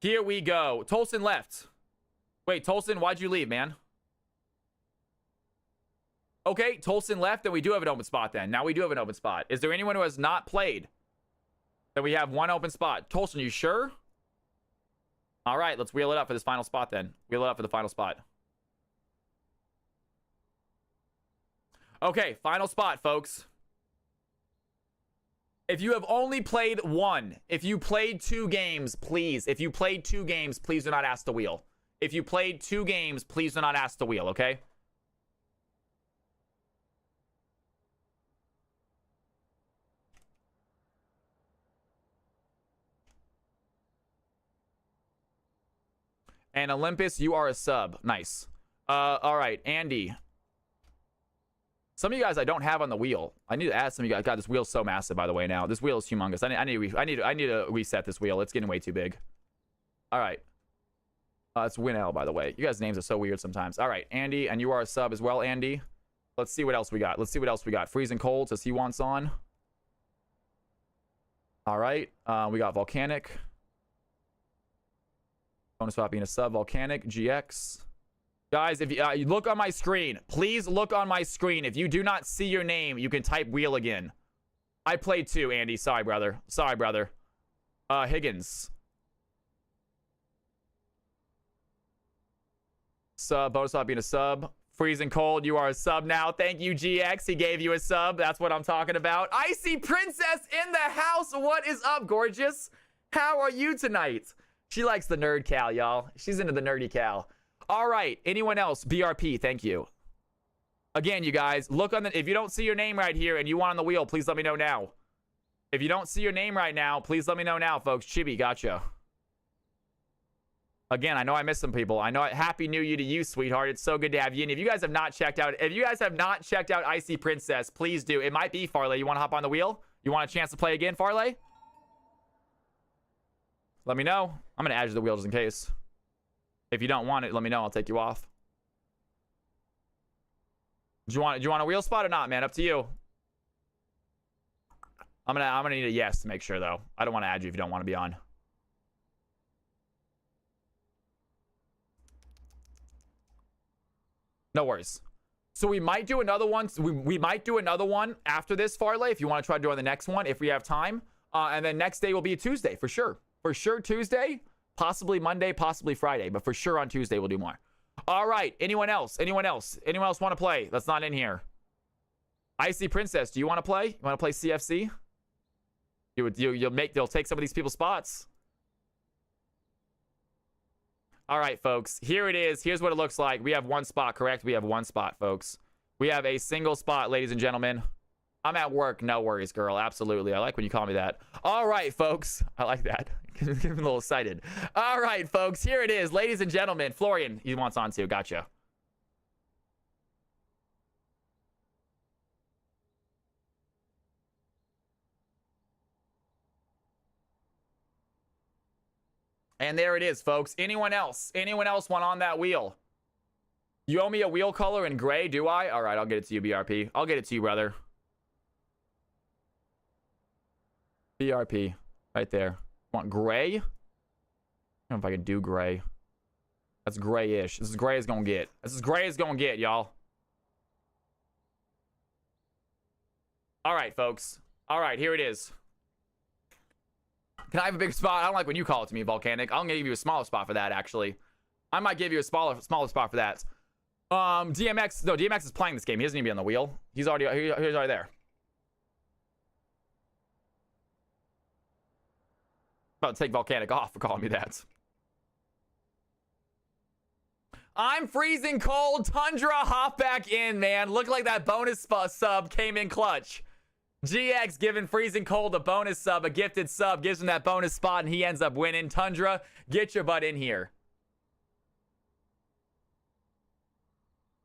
Here we go. Tolson left. Wait, Tolson, why'd you leave, man? Okay, Tolson left, then we do have an open spot then. Now we do have an open spot. Is there anyone who has not played? Then we have one open spot. Tolson, you sure? All right, let's wheel it up for this final spot then. Wheel it up for the final spot. Okay, final spot, folks. If you have only played one, if you played 2 games, please. If you played 2 games, please do not ask to wheel. If you played 2 games, please do not ask to wheel, okay? And Olympus, you are a sub. Nice. All right, Andy. Some of you guys I don't have on the wheel. I need to add some of you guys. God, this wheel's so massive, by the way, now. This wheel is humongous. I need to reset this wheel. It's getting way too big. All right. It's Winell, by the way. You guys' names are so weird sometimes. All right, Andy, and you are a sub as well, Andy. Let's see what else we got. Let's see what else we got. Freezing Cold says he wants on. All right. We got Volcanic. Bonus spot being a sub. Volcanic. GX. Guys, if you look on my screen, please look on my screen. If you do not see your name, you can type wheel again. I played 2, Andy. Sorry, brother. Sorry, brother. Higgins. Sub. Bonus spot being a sub. Freezing Cold, you are a sub now. Thank you, GX. He gave you a sub. That's what I'm talking about. Icy Princess in the house. What is up, gorgeous? How are you tonight? She likes the nerd Cal, y'all. She's into the nerdy Cal. All right. Anyone else? BRP, thank you. Again, you guys, look on the... If you don't see your name right here and you want on the wheel, please let me know now. If you don't see your name right now, please let me know now, folks. Chibi, gotcha. Again, I know I missed some people. I know. Happy New Year to you, sweetheart. It's so good to have you. And if you guys have not checked out... If you guys have not checked out Icy Princess, please do. It might be Farley. You want to hop on the wheel? You want a chance to play again, Farley? Let me know. I'm gonna add you to the wheel just in case. If you don't want it, let me know. I'll take you off. Do you want a wheel spot or not, man? Up to you. I'm gonna need a yes to make sure though. I don't want to add you if you don't want to be on. No worries. So we might do another one. We might do another one after this, Farley, if you want to try doing the next one, if we have time. And then next day will be a Tuesday, for sure. For sure Tuesday, possibly Monday, possibly Friday. But for sure on Tuesday, we'll do more. All right. Anyone else? Anyone else? Anyone else want to play? That's not in here. Icy Princess, do you want to play? You want to play CFC? You'll take some of these people's spots. All right, folks, here it is. Here's what it looks like. We have one spot, correct? We have one spot, folks. We have a single spot, ladies and gentlemen. I'm at work. No worries, girl. Absolutely. I like when you call me that. All right, folks. I like that. Get me a little excited. All right, folks, here it is. Ladies and gentlemen. Florian, he wants on too. Gotcha. And there it is, folks. Anyone else? Anyone else want on that wheel? You owe me a wheel color in gray, do I? All right, I'll get it to you, BRP. I'll get it to you, brother. BRP. Right there. Want gray? I don't know if I can do gray. That's grayish. This is gray as gonna get. This is gray as gonna get, y'all. All right, folks. All right, here it is. Can I have a big spot? I don't like when you call it to me, Volcanic. I'm gonna give you a smaller spot for that, actually. I might give you a smaller spot for that. DMX, no, DMX is playing this game. He doesn't need to be on the wheel. He's already there. About to take Volcanic off for calling me that. I'm freezing cold. Tundra, hop back in, man. Look like that bonus sub came in clutch. GX giving Freezing Cold a bonus sub, a gifted sub, gives him that bonus spot, and he ends up winning. Tundra, get your butt in here.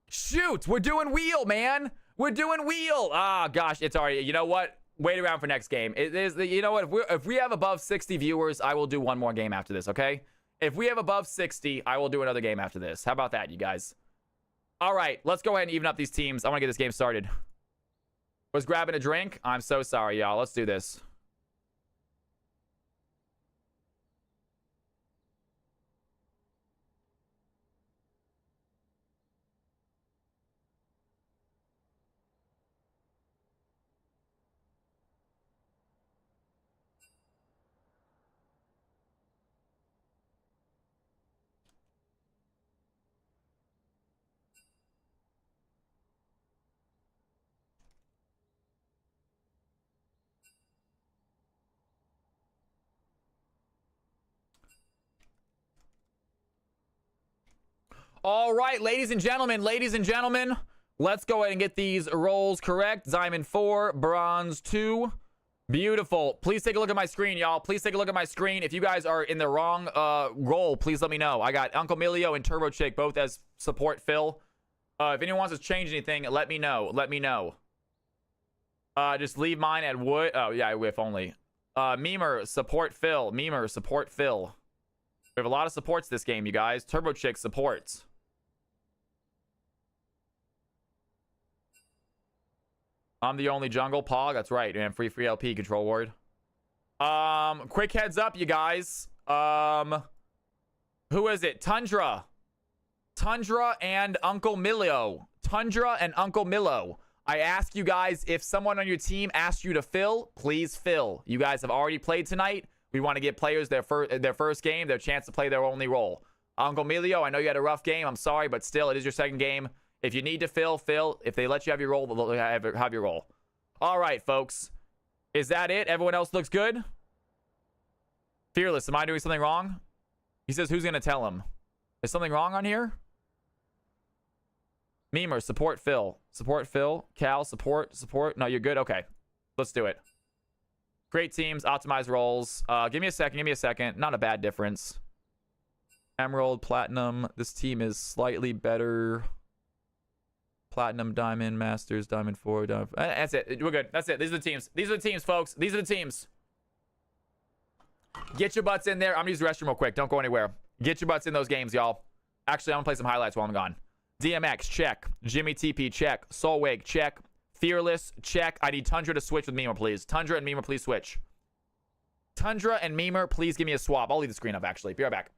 Shoot, we're doing wheel, man. We're doing wheel. Ah, gosh, it's already, you know what? Wait around for next game. It is, you know what? If we have above 60 viewers, I will do one more game after this, okay? If we have above 60, I will do another game after this. How about that, you guys? All right, let's go ahead and even up these teams. I want to get this game started. Was grabbing a drink? I'm so sorry, y'all. Let's do this. All right, ladies and gentlemen, let's go ahead and get these rolls correct. Diamond 4, Bronze 2. Beautiful. Please take a look at my screen, y'all. Please take a look at my screen. If you guys are in the wrong role, please let me know. I got Uncle Milio and Turbo Chick both as support Phil. If anyone wants to change anything, let me know. Let me know. Just leave mine at wood. Oh, yeah, if only. Memer, support Phil. Memer, support Phil. We have a lot of supports this game, you guys. Turbo Chick supports. I'm the only jungle. Pog, that's right, man. Free LP, control ward. Quick heads up, you guys. Who is it? Tundra. Tundra and Uncle Milio. Tundra and Uncle Milo. I ask you guys, if someone on your team asks you to fill, please fill. You guys have already played tonight. We want to give players their first game, their chance to play their only role. Uncle Milio, I know you had a rough game. I'm sorry, but still, it is your second game. If you need to fill, fill. If they let you have your role, they'll have your role. All right, folks. Is that it? Everyone else looks good? Fearless, am I doing something wrong? He says, who's going to tell him? Is something wrong on here? Memer, support Phil. Support Phil. Cal, support. No, you're good? Okay. Let's do it. Create teams, optimize roles. Give me a second. Not a bad difference. Emerald, Platinum. This team is slightly better. Platinum, Diamond, Masters, Diamond 4, Diamond 5. That's it. We're good. That's it. These are the teams. These are the teams, folks. These are the teams. Get your butts in there. I'm gonna use the restroom real quick. Don't go anywhere. Get your butts in those games, y'all. Actually, I'm gonna play some highlights while I'm gone. DMX, check. Jimmy TP, check. Soulwake, check. Fearless, check. I need Tundra to switch with Memer, please. Tundra and Memer, please switch. Tundra and Memer, please give me a swap. I'll leave the screen up, actually. Be right back.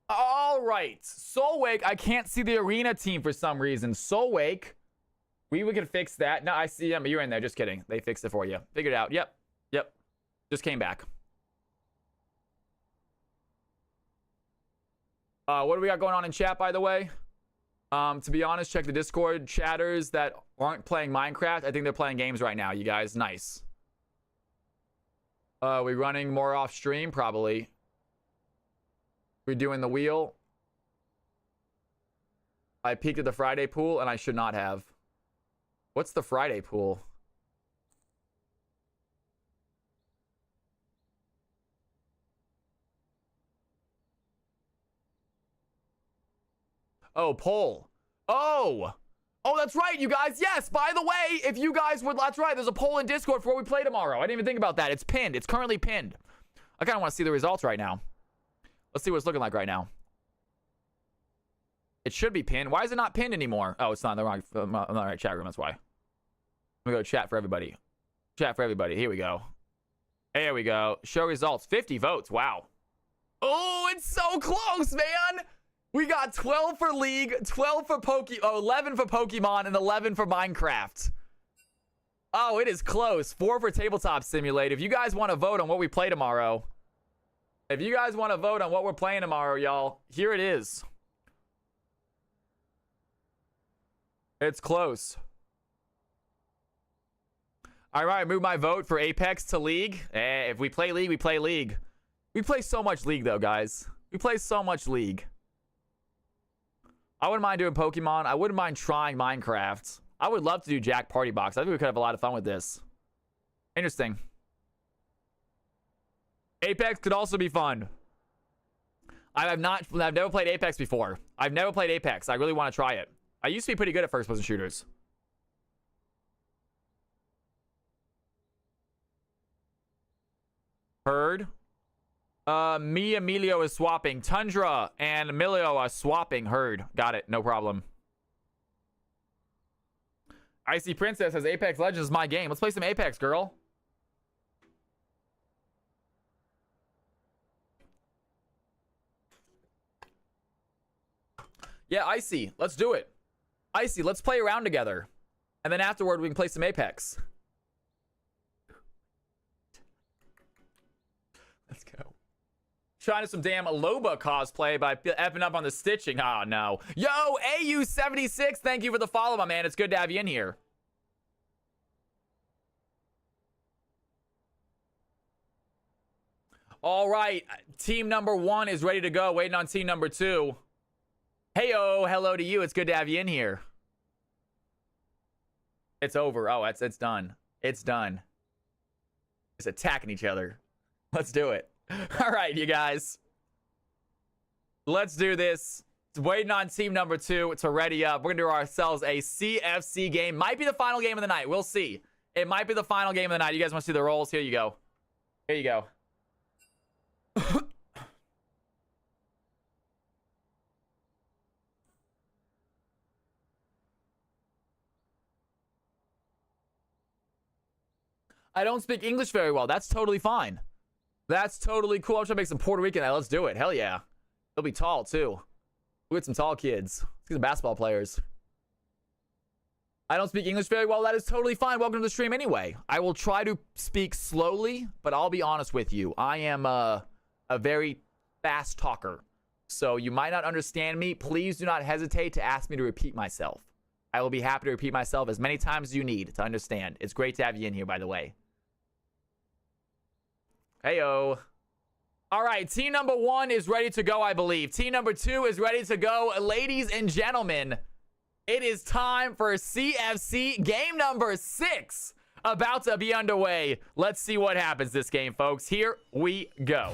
All right. Soulwake, I can't see the arena team for some reason. Soulwake, we can fix that. No, I see them. You're in there. Just kidding. They fixed it for you. Figured it out. Yep. Yep. Just came back. What do we got going on in chat, by the way? To be honest, check the Discord chatters that aren't playing Minecraft. I think they're playing games right now, you guys. Nice. We running more off stream? Probably. We're doing the wheel. I peeked at the Friday pool and I should not have. What's the Friday pool? Oh, poll. Oh! Oh, that's right, you guys. Yes, by the way, if you guys would... That's right, there's a poll in Discord for what we play tomorrow. I didn't even think about that. It's pinned. It's currently pinned. I kind of want to see the results right now. Let's see what it's looking like right now. It should be pinned. Why is it not pinned anymore? Oh, it's not in the right chat room. That's why. Let me go chat for everybody. Chat for everybody. Here we go. There we go. Show results. 50 votes. Wow. Oh, it's so close, man. We got 12 for League, 12 for 11 for Pokemon, and 11 for Minecraft. Oh, it is close. 4 for Tabletop Simulator. If you guys want to vote on what we play tomorrow... If you guys want to vote on what we're playing tomorrow, y'all, here it is. It's close. All right, move my vote for Apex to League. If we play League, we play League. We play so much League, though, guys. We play so much League. I wouldn't mind doing Pokemon. I wouldn't mind trying Minecraft. I would love to do Jack Party Box. I think we could have a lot of fun with this. Interesting. Apex could also be fun. I've never played Apex before. I've never played Apex. I really want to try it. I used to be pretty good at first-person shooters. Heard. Me, Emilio is swapping. Tundra and Emilio are swapping. Heard. Got it. No problem. Icy Princess says Apex Legends is my game. Let's play some Apex, girl. Yeah, Icy, let's do it. Icy, let's play around together. And then afterward, we can play some Apex. Let's go. Trying to some damn Loba cosplay by effing up on the stitching. Oh, no. Yo, AU76, thank you for the follow, my man. It's good to have you in here. All right, team number 1 is ready to go. Waiting on team number 2. Heyo, hello to you. It's good to have you in here. It's over. Oh, it's done. It's done. It's attacking each other. Let's do it. All right, you guys. Let's do this. It's waiting on team number 2 to ready up. We're going to do ourselves a CFC game. Might be the final game of the night. We'll see. It might be the final game of the night. You guys want to see the rolls? Here you go. Here you go. I don't speak English very well. That's totally fine. That's totally cool. I'm trying to make some Puerto Rican. Let's do it. Hell yeah. They'll be tall too. We'll get some tall kids. Let's get some basketball players. I don't speak English very well. That is totally fine. Welcome to the stream anyway. I will try to speak slowly, but I'll be honest with you. I am a very fast talker. So you might not understand me. Please do not hesitate to ask me to repeat myself. I will be happy to repeat myself as many times as you need to understand. It's great to have you in here, by the way. Heyo. All right, team number 1 is ready to go, I believe. Team number 2 is ready to go. Ladies and gentlemen, it is time for CFC game number 6 about to be underway. Let's see what happens this game, folks. Here we go.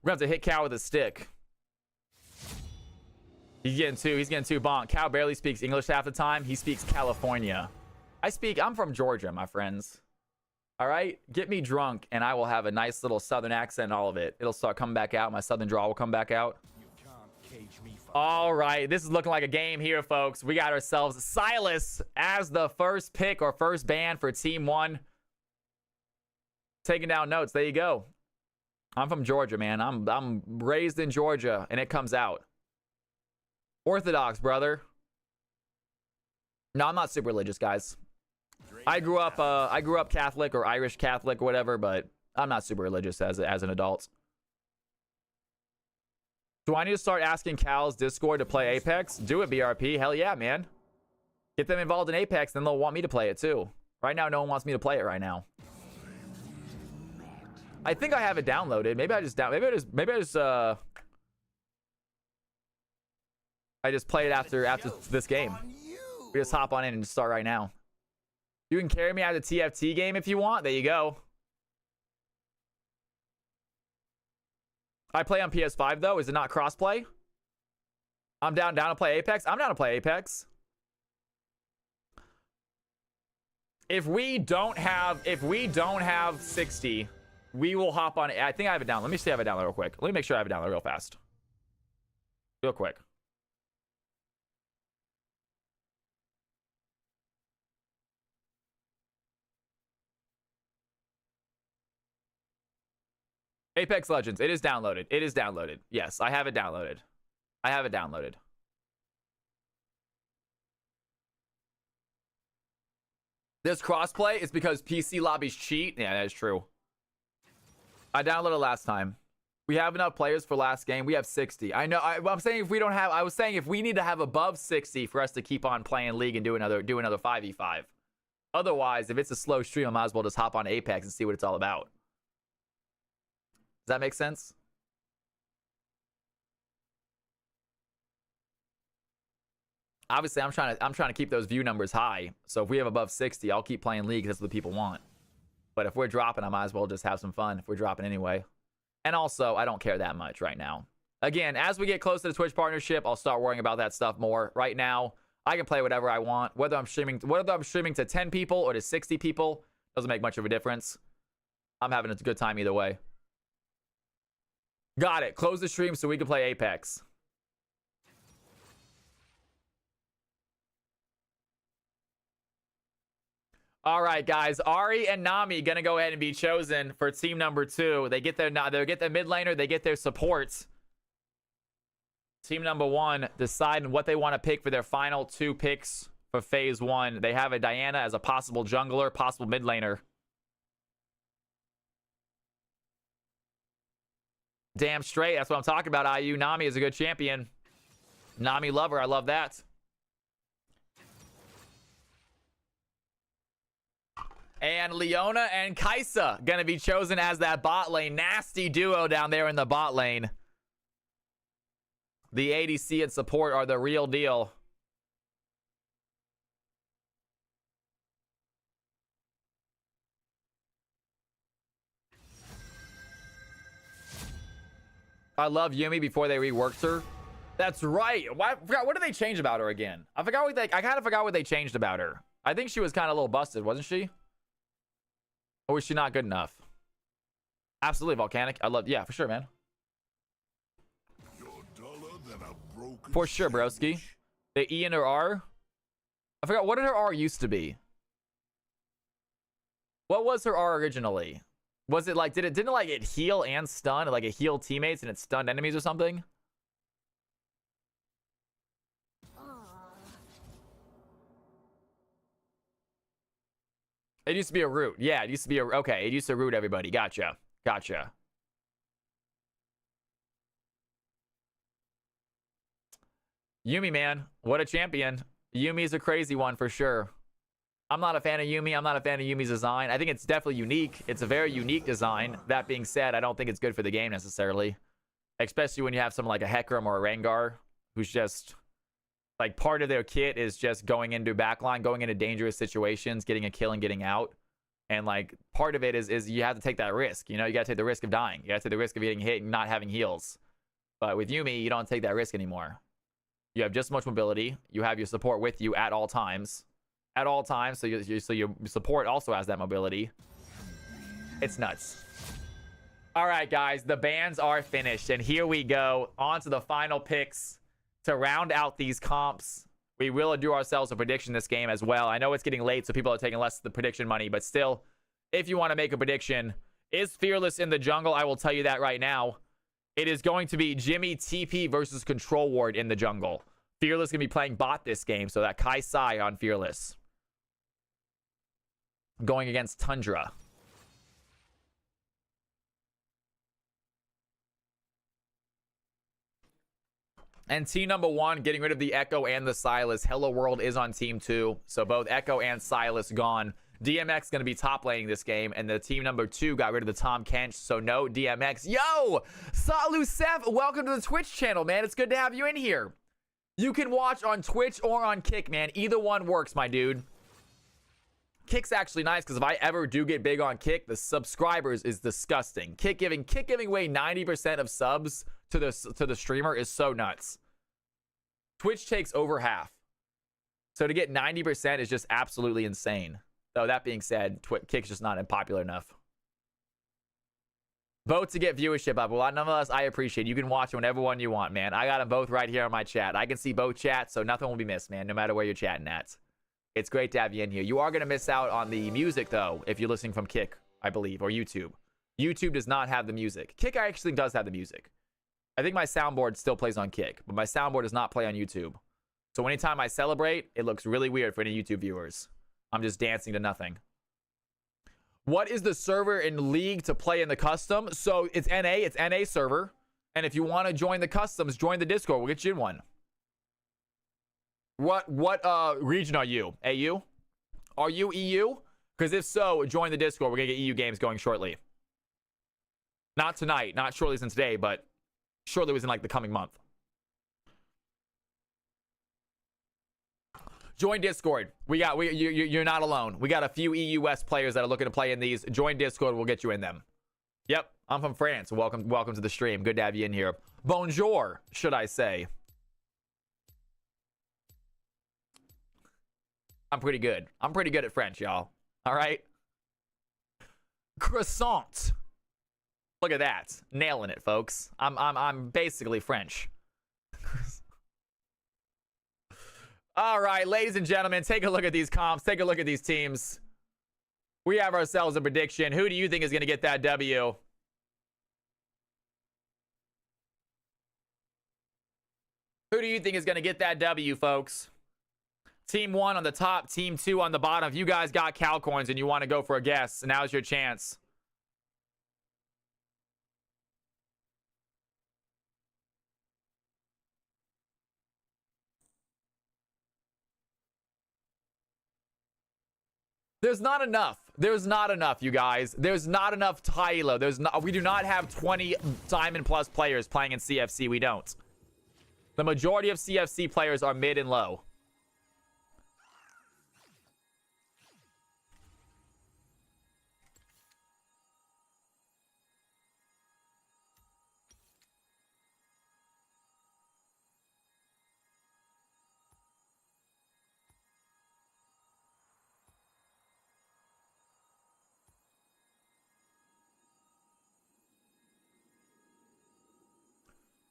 We're going to have to hit Cal with a stick. He's getting 2. He's getting 2 bonk. Cal barely speaks English half the time. He speaks California. I'm from Georgia, my friends. All right? Get me drunk, and I will have a nice little southern accent and all of it. It'll start coming back out. My southern drawl will come back out. All right. This is looking like a game here, folks. We got ourselves Silas as the first pick or first ban for Team 1. Taking down notes. There you go. I'm from Georgia, man. I'm raised in Georgia, and it comes out. Orthodox, brother. No, I'm not super religious, guys. I grew up Catholic or Irish Catholic or whatever, but I'm not super religious as an adult. Do I need to start asking Cal's Discord to play Apex? Do it, BRP. Hell yeah, man. Get them involved in Apex, then they'll want me to play it too. Right now, no one wants me to play it right now. I think I have it downloaded. Maybe I just play it after this game. We just hop on in and just start right now. You can carry me out of the TFT game if you want. There you go. I play on PS5 though. Is it not crossplay? I'm down to play Apex. I'm down to play Apex. If we don't have 60, we will hop on. I think I have it down. Let me see if I have it down real quick. Let me make sure I have it down real fast. Real quick. Apex Legends. It is downloaded. It is downloaded. Yes, I have it downloaded. I have it downloaded. This crossplay is because PC lobbies cheat. Yeah, that is true. I downloaded last time. We have enough players for last game. We have 60. I know. I'm saying if we don't have. I was saying if we need to have above 60 for us to keep on playing League and do another 5v5. Otherwise, if it's a slow stream, I might as well just hop on Apex and see what it's all about. Does that make sense? Obviously, I'm trying to keep those view numbers high. So if we have above 60, I'll keep playing League. That's what people want. But if we're dropping, I might as well just have some fun if we're dropping anyway. And also, I don't care that much right now. Again, as we get close to the Twitch partnership, I'll start worrying about that stuff more. Right now, I can play whatever I want. Whether I'm streaming to 10 people or to 60 people, doesn't make much of a difference. I'm having a good time either way. Got it. Close the stream so we can play Apex. All right, guys. Ari and Nami gonna go ahead and be chosen for team number 2. They get their mid laner. They get their supports. Team number 1 deciding what they want to pick for their final 2 picks for phase 1. They have a Diana as a possible jungler, possible mid laner. Damn straight. That's what I'm talking about, IU. Nami is a good champion. Nami lover. I love that. And Leona and Kaisa gonna be chosen as that bot lane. Nasty duo down there in the bot lane. The ADC and support are the real deal. I love Yumi before they reworked her. That's right. I forgot, what did they change about her again? I kind of forgot what they changed about her. I think she was kind of a little busted, wasn't she? Or was she not good enough? Absolutely, Volcanic. I love, yeah, for sure, man. For sure, broski. The E and her R. I forgot, what did her R used to be? What was her R originally? Was it like, didn't it like it heal and stun? Like it healed teammates and it stunned enemies or something? It used to be a root. Yeah, it used to be a, okay, it used to root everybody. Gotcha. Gotcha. Yumi, man, what a champion. Yumi's a crazy one for sure. I'm not a fan of Yumi. I'm not a fan of Yumi's design. I think it's definitely unique. It's a very unique design. That being said, I don't think it's good for the game necessarily. Especially when you have someone like a Hecarim or a Rengar who's just, like, part of their kit is just going into backline, going into dangerous situations, getting a kill and getting out. And, like, part of it is you have to take that risk. You know, you got to take the risk of dying. You got to take the risk of getting hit and not having heals. But with Yumi, you don't take that risk anymore. You have just as much mobility. You have your support with you at all times. At all times, so your support also has that mobility. It's nuts. All right, guys, the bans are finished, and here we go on to the final picks to round out these comps. We will do ourselves a prediction this game as well. I know it's getting late, so people are taking less of the prediction money, but still, if you want to make a prediction, is Fearless in the jungle? I will tell you that right now. It is going to be Jimmy TP versus Control Ward in the jungle. Fearless going to be playing bot this game, so that Kai Sai on Fearless. Going against Tundra. And team number 1, getting rid of the Echo and the Sylas. Hello World is on team 2. So both Echo and Sylas gone. DMX going to be top laning this game. And the team number 2 got rid of the Tom Kench. So no DMX. Yo! Salut Seth! Welcome to the Twitch channel, man. It's good to have you in here. You can watch on Twitch or on Kick, man. Either one works, my dude. Kick's actually nice because if I ever do get big on Kick, the subscribers is disgusting. Kick giving away 90% of subs to the streamer is so nuts. Twitch takes over half. So to get 90% is just absolutely insane. Though that being said, Kick's just not popular enough. Vote to get viewership up. Well, nonetheless, I appreciate it. You can watch whenever one you want, man. I got them both right here on my chat. I can see both chats, so nothing will be missed, man, no matter where you're chatting at. It's great to have you in here. You are going to miss out on the music, though, if you're listening from Kick, I believe, or YouTube. YouTube does not have the music. Kick actually does have the music. I think my soundboard still plays on Kick, but my soundboard does not play on YouTube. So anytime I celebrate, it looks really weird for any YouTube viewers. I'm just dancing to nothing. What is the server in League to play in the custom? So it's NA server. And if you want to join the customs, join the Discord. We'll get you in one. What region are you? AU? Are you EU? Because if so, join the Discord. We're going to get EU games going shortly. Not tonight. Not shortly as in today, but shortly was in like the coming month. Join Discord. You're not alone. We got a few EU West players that are looking to play in these. Join Discord. We'll get you in them. Yep. I'm from France. Welcome to the stream. Good to have you in here. Bonjour, should I say. I'm pretty good. I'm pretty good at French, y'all. All right. Croissant. Look at that. Nailing it, folks. I'm basically French. All right, ladies and gentlemen, take a look at these comps. Take a look at these teams. We have ourselves a prediction. Who do you think is going to get that W? Who do you think is going to get that W, folks? Team 1 on the top, Team 2 on the bottom. If you guys got Cal coins and you want to go for a guess, now's your chance. There's not enough. There's not enough, you guys. There's not enough high elo. We do not have 20 diamond plus players playing in CFC. We don't. The majority of CFC players are mid and low.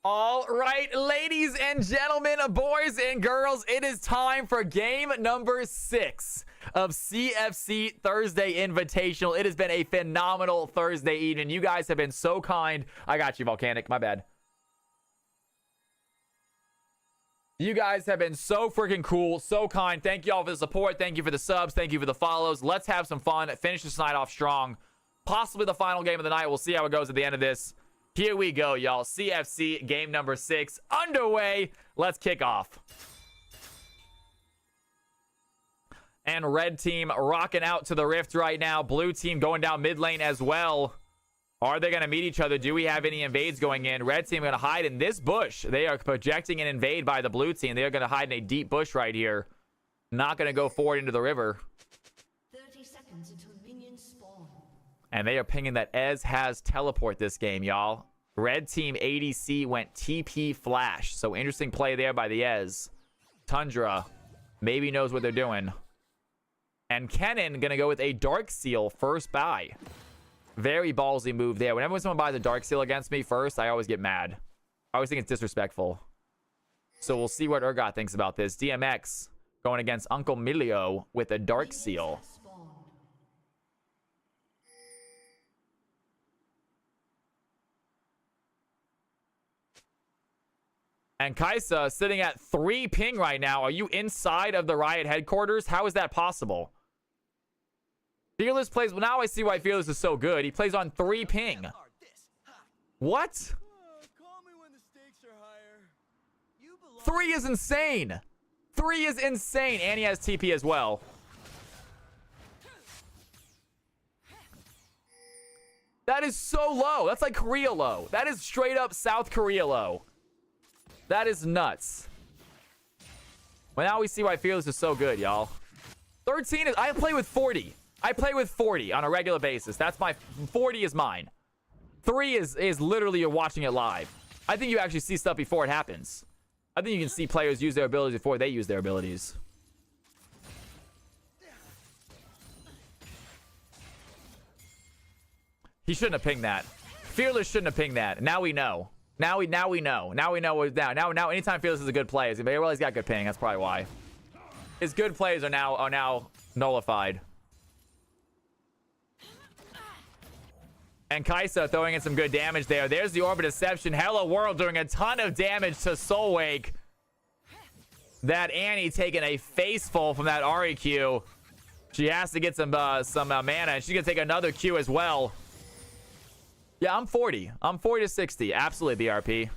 All right, ladies and gentlemen, boys and girls, it is time for game number 6 of CFC Thursday Invitational. It has been a phenomenal Thursday evening. You guys have been so kind. I got you, Volcanic. My bad. You guys have been so freaking cool, so kind. Thank you all for the support. Thank you for the subs. Thank you for the follows. Let's have some fun. Finish this night off strong. Possibly the final game of the night. We'll see how it goes at the end of this. Here we go, y'all. CFC game number 6 underway. Let's kick off. And red team rocking out to the rift right now. Blue team going down mid lane as well. Are they going to meet each other? Do we have any invades going in? Red team going to hide in this bush. They are projecting an invade by the blue team. They are going to hide in a deep bush right here. Not going to go forward into the river. 30 seconds until minions spawn. And they are pinging that Ez has teleport this game, y'all. Red team ADC went TP flash. So interesting play there by the Ez. Tundra maybe knows what they're doing. And Kennen going to go with a Dark Seal first buy. Very ballsy move there. Whenever someone buys a Dark Seal against me first, I always get mad. I always think it's disrespectful. So we'll see what Urgot thinks about this. DMX going against Uncle Milio with a Dark Seal. And Kaisa sitting at 3 ping right now. Are you inside of the Riot headquarters? How is that possible? Fearless plays... Well, now I see why Fearless is so good. He plays on 3 ping. What? 3 is insane. 3 is insane. And he has TP as well. That is so low. That's like Korea low. That is straight up South Korea low. That is nuts. Well, now we see why Fearless is so good, y'all. 13 is... I play with 40. I play with 40 on a regular basis. That's my... 40 is mine. 3 is literally you're watching it live. I think you actually see stuff before it happens. I think you can see players use their abilities before they use their abilities. He shouldn't have pinged that. Fearless shouldn't have pinged that. Now we know. Now we know. Now we know what's down. Now anytime Fearless is a good play, well, he's got good ping. That's probably why. His good plays are now nullified. And Kaisa throwing in some good damage there. There's the Orb of Deception. Hello World doing a ton of damage to Soulwake. That Annie taking a face full from that Ahri Q. She has to get some mana, and she's gonna take another Q as well. Yeah, I'm 40. I'm 40 to 60. Absolutely, BRP.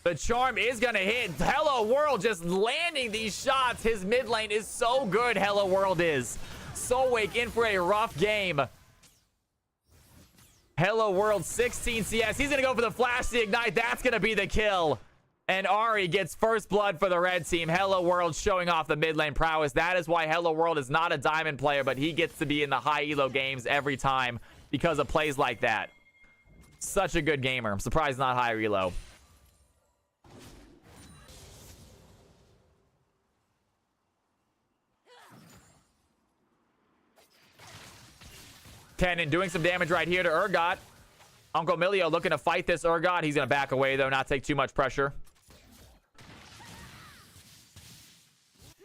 The charm is gonna hit. Hello World just landing these shots. His mid lane is so good. Hello World is. Soulwake in for a rough game. Hello World 16 CS. He's gonna go for the flash, the ignite. That's gonna be the kill. And Ahri gets first blood for the red team. Hello World showing off the mid lane prowess. That is why Hello World is not a diamond player, but he gets to be in the high elo games every time because of plays like that. Such a good gamer. I'm surprised not high elo. Kennen doing some damage right here to Urgot. Uncle Milio looking to fight this Urgot. He's going to back away, though, not take too much pressure.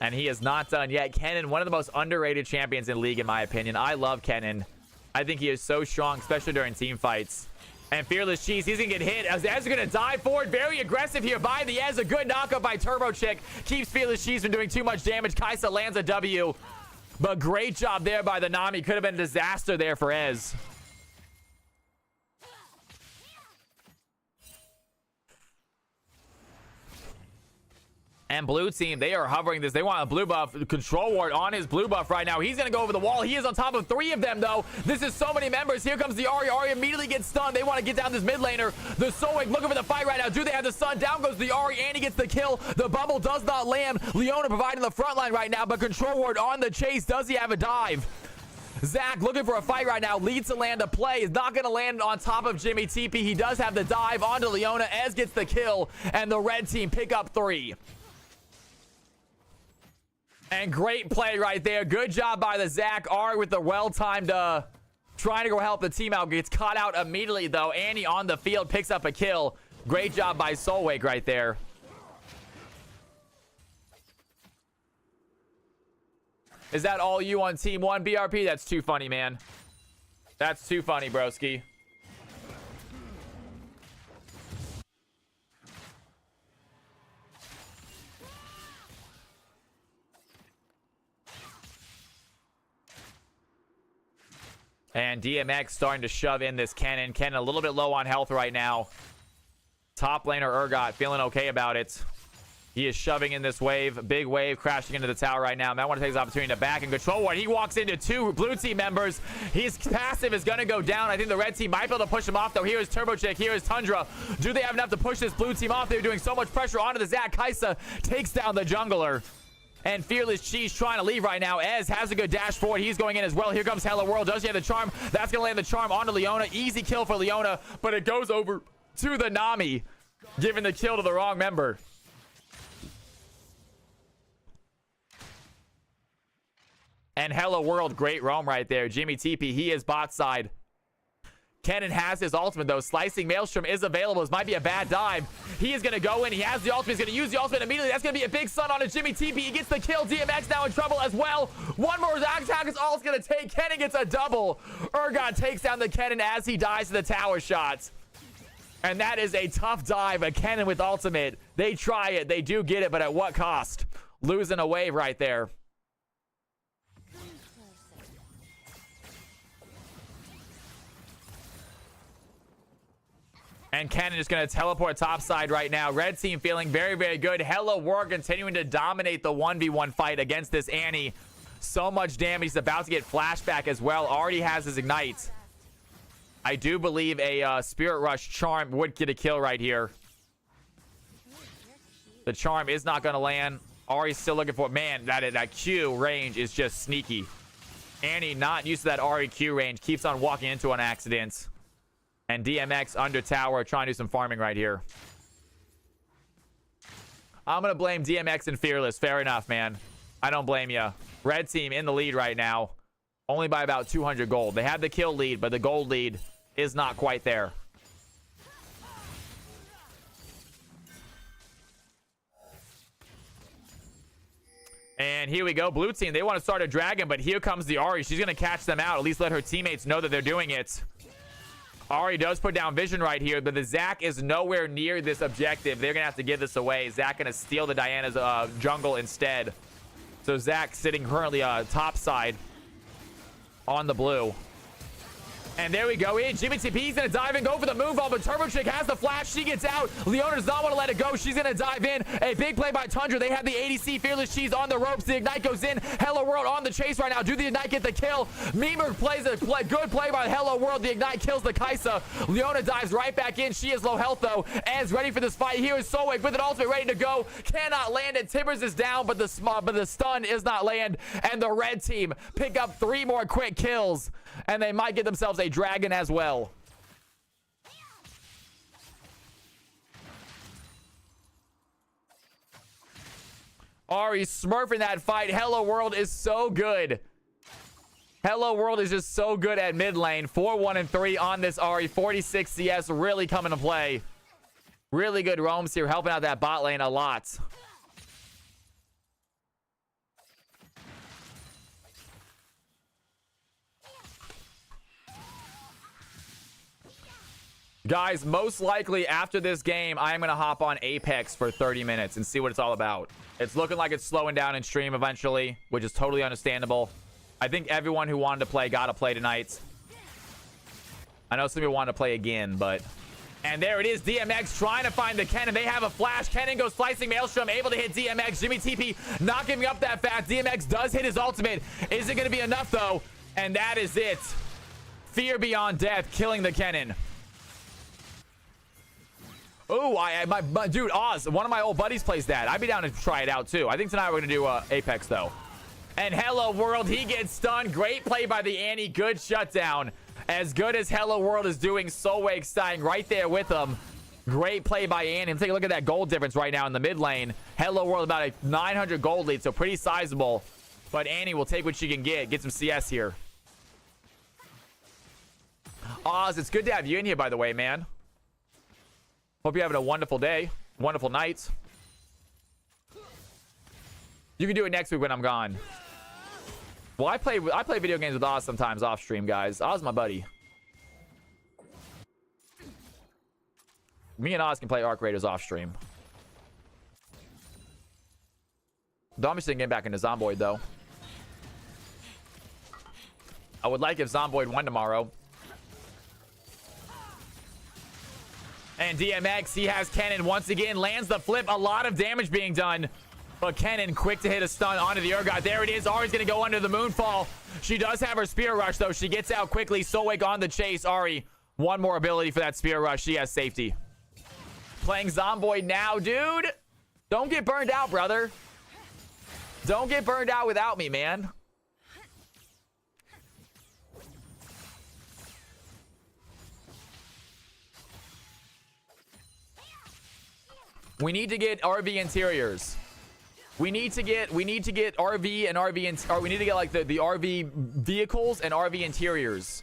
And he is not done yet. Kennen, one of the most underrated champions in League, in my opinion. I love Kennen. I think he is so strong, especially during team fights. And Fearless Cheese, he's going to get hit. As Ez is going to dive forward. Very aggressive here by the Ez. A good knockup by Turbo Chick. Keeps Fearless Cheese from doing too much damage. Kaisa lands a W. But great job there by the Nami. Could have been a disaster there for Ez. And blue team, they are hovering this. They want a blue buff. Control ward on his blue buff right now. He's going to go over the wall. He is on top of 3 of them, though. This is so many members. Here comes the Ahri. Ahri immediately gets stunned. They want to get down this mid laner. The Soulwake looking for the fight right now. Do they have the stun? Down goes the Ahri, and he gets the kill. The bubble does not land. Leona providing the front line right now, but Control ward on the chase. Does he have a dive? Zach looking for a fight right now. Leads to land a play. Is not going to land on top of Jimmy TP. He does have the dive onto Leona. Ez gets the kill, and the red team pick up 3. And great play right there. Good job by the Zach. Ahri with the well-timed trying to go help the team out. Gets caught out immediately, though. Annie on the field picks up a kill. Great job by Soulwake right there. Is that all you on Team 1, BRP? That's too funny, man. That's too funny, broski. And DMX starting to shove in this Kennen. Kennen a little bit low on health right now. Top laner Urgot feeling okay about it. He is shoving in this wave. Big wave crashing into the tower right now. Matt wants to take this opportunity to back and control ward. He walks into 2 blue team members. His passive is going to go down. I think the red team might be able to push him off, though. Here is Turbo Chick. Here is Tundra. Do they have enough to push this blue team off? They're doing so much pressure onto the Zach. Kaisa takes down the jungler. And Fearless Cheese trying to leave right now. Ez has a good dash forward. He's going in as well. Here comes Hello World. Does he have the charm? That's going to land the charm onto Leona. Easy kill for Leona, but it goes over to the Nami, giving the kill to the wrong member. And Hello World, great roam right there. Jimmy TP, he is bot side. Kennen has his ultimate, though. Slicing Maelstrom is available. This might be a bad dive. He is going to go in. He has the ultimate. He's going to use the ultimate immediately. That's going to be a big stun on a Jimmy TP. He gets the kill. DMX now in trouble as well. One more attack is all it's going to take. Kennen gets a double. Urgot takes down the Kennen as he dies to the tower shots. And that is a tough dive. A Kennen with ultimate. They try it. They do get it, but at what cost? Losing a wave right there. And Kennen is going to teleport topside right now. Red team feeling very, very good. Hello World continuing to dominate the 1v1 fight against this Annie. So much damage. He's about to get flashback as well. Already has his ignite. I do believe a Spirit Rush charm would get a kill right here. The charm is not going to land. Ahri's still looking for it. Man, that Q range is just sneaky. Annie not used to that Ahri Q range. Keeps on walking into an accident. And DMX under tower trying to do some farming right here. I'm going to blame DMX and Fearless. Fair enough, man. I don't blame you. Red team in the lead right now. Only by about 200 gold. They have the kill lead, but the gold lead is not quite there. And here we go. Blue team, they want to start a dragon, but here comes the Ahri. She's going to catch them out. At least let her teammates know that they're doing it. Ahri does put down vision right here, but the Zac is nowhere near this objective. They're going to have to give this away. Zac going to steal the Diana's jungle instead. So Zac sitting currently top side on the blue. And there we go. Jimmy TP's going to dive in, go for the move on, but Turbo Chick has the flash. She gets out. Leona does not want to let it go. She's going to dive in. A big play by Tundra. They have the ADC Fearless Cheese on the ropes. The Ignite goes in. Hello World on the chase right now. Do the Ignite get the kill? Mimir plays a good play by Hello World. The Ignite kills the Kaisa. Leona dives right back in. She is low health, though. Ez ready for this fight. Here is Soulwake with an ultimate ready to go. Cannot land it. Tibbers is down, but the stun is not land. And the red team pick up 3 more quick kills. And they might get themselves a dragon as well. Ahri smurfing that fight. Hello World is so good. Hello World is just so good at mid lane. 4-1-3 on this Ahri. 46 CS really coming to play. Really good roams here, helping out that bot lane a lot. Guys, most likely after this game, I'm going to hop on Apex for 30 minutes and see what it's all about. It's looking like it's slowing down in stream eventually, which is totally understandable. I think everyone who wanted to play got to play tonight. I know some people want to play again, but And there it is, DMX trying to find the Kennen. They have a flash. Kennen goes slicing Maelstrom, able to hit DMX. Jimmy TP not giving up that fast. DMX does hit his ultimate. Is it going to be enough, though? And that is it. Fear Beyond Death, killing the Kennen. Oh, my dude, Oz, one of my old buddies plays that. I'd be down to try it out, too. I think tonight we're going to do Apex, though. And Hello World, he gets stunned. Great play by the Annie. Good shutdown. As good as Hello World is doing, Solveig staying right there with him. Great play by Annie. Take a look at that gold difference right now in the mid lane. Hello World about a 900 gold lead, so pretty sizable. But Annie will take what she can get some CS here. Oz, it's good to have you in here, by the way, man. Hope you're having a wonderful day, wonderful night. You can do it next week when I'm gone. Well, I play video games with Oz sometimes off stream, guys. Oz, my buddy. Me and Oz can play Arc Raiders off stream. Don't be getting back into Zomboid, though. I would like if Zomboid won tomorrow. And DMX, he has Kennen once again, lands the flip. A lot of damage being done. But Kennen quick to hit a stun onto the Urgot. There it is. Ari's going to go under the Moonfall. She does have her Spear Rush, though. She gets out quickly. Solveig on the chase. Ari, one more ability for that Spear Rush. She has safety. Playing Zomboid now, dude. Don't get burned out, brother. Don't get burned out without me, man. We need to get RV interiors. We need to get RV and or we need to get like the RV vehicles and RV interiors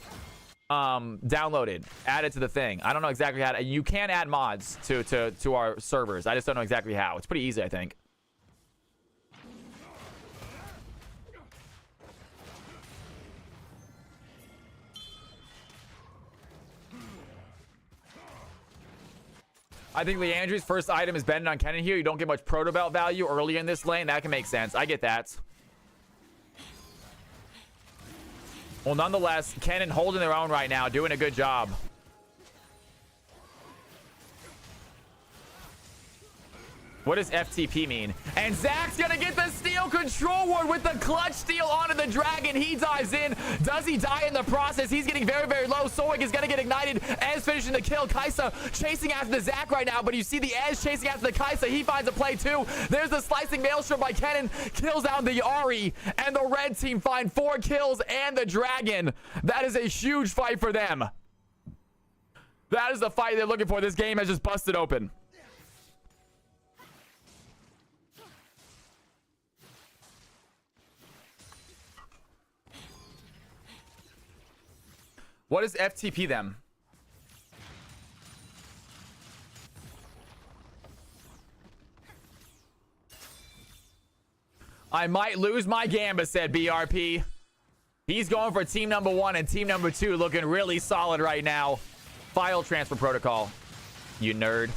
downloaded, added to the thing. I don't know exactly how to, you can add mods to our servers. I just don't know exactly how. It's pretty easy, I think. I think Leandry's first item is bending on Kennen here. You don't get much proto belt value early in this lane. That can make sense. I get that. Well, nonetheless, Kennen holding their own right now, doing a good job. What does FTP mean? And Zach's gonna get the steel control ward with the clutch steal onto the dragon. He dives in. Does he die in the process? He's getting very, very low. Solveig is gonna get ignited. Ez finishing the kill. Kai'Sa chasing after the Zach right now, but you see the Ez chasing after the Kai'Sa. He finds a play too. There's the slicing Maelstrom by Kennen. Kills out the Ari, and the red team find 4 kills and the dragon. That is a huge fight for them. That is the fight they're looking for. This game has just busted open. What is FTP them? I might lose my Gamba, said BRP. He's going for team number 1 and team number 2 looking really solid right now. File transfer protocol. You nerd.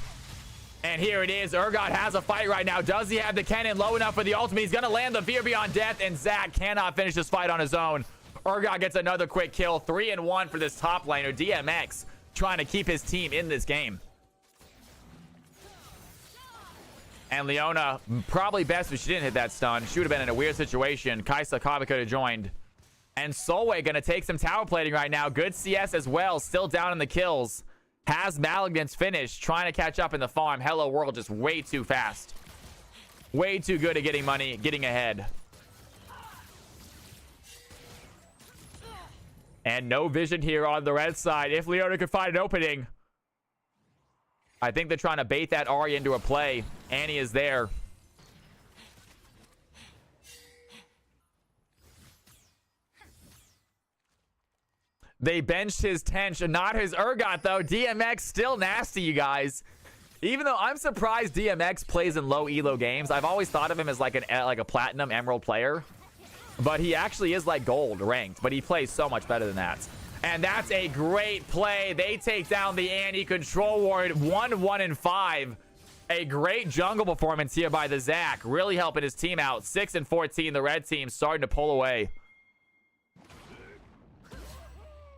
And here it is. Urgot has a fight right now. Does he have the Kennen low enough for the ultimate? He's going to land the Fear Beyond Death, and Zach cannot finish this fight on his own. Urgot gets another quick kill. 3-1 for this top laner. DMX trying to keep his team in this game. And Leona, probably best if she didn't hit that stun. She would have been in a weird situation. Kai'Sa Kava could have joined. And Solveig going to take some tower plating right now. Good CS as well. Still down in the kills. Has Malignant's finished. Trying to catch up in the farm. Hello World just way too fast. Way too good at getting money, getting ahead. And no vision here on the red side. If Leona could find an opening. I think they're trying to bait that Ahri into a play. Annie is there. They benched his Tench, not his Urgot, though. DMX still nasty, you guys. Even though I'm surprised DMX plays in low elo games. I've always thought of him as like a platinum emerald player. But he actually is like gold ranked. But he plays so much better than that. And that's a great play. They take down the Annie control ward. 1-1-5. A great jungle performance here by the Zach. Really helping his team out. 6-14. The red team starting to pull away.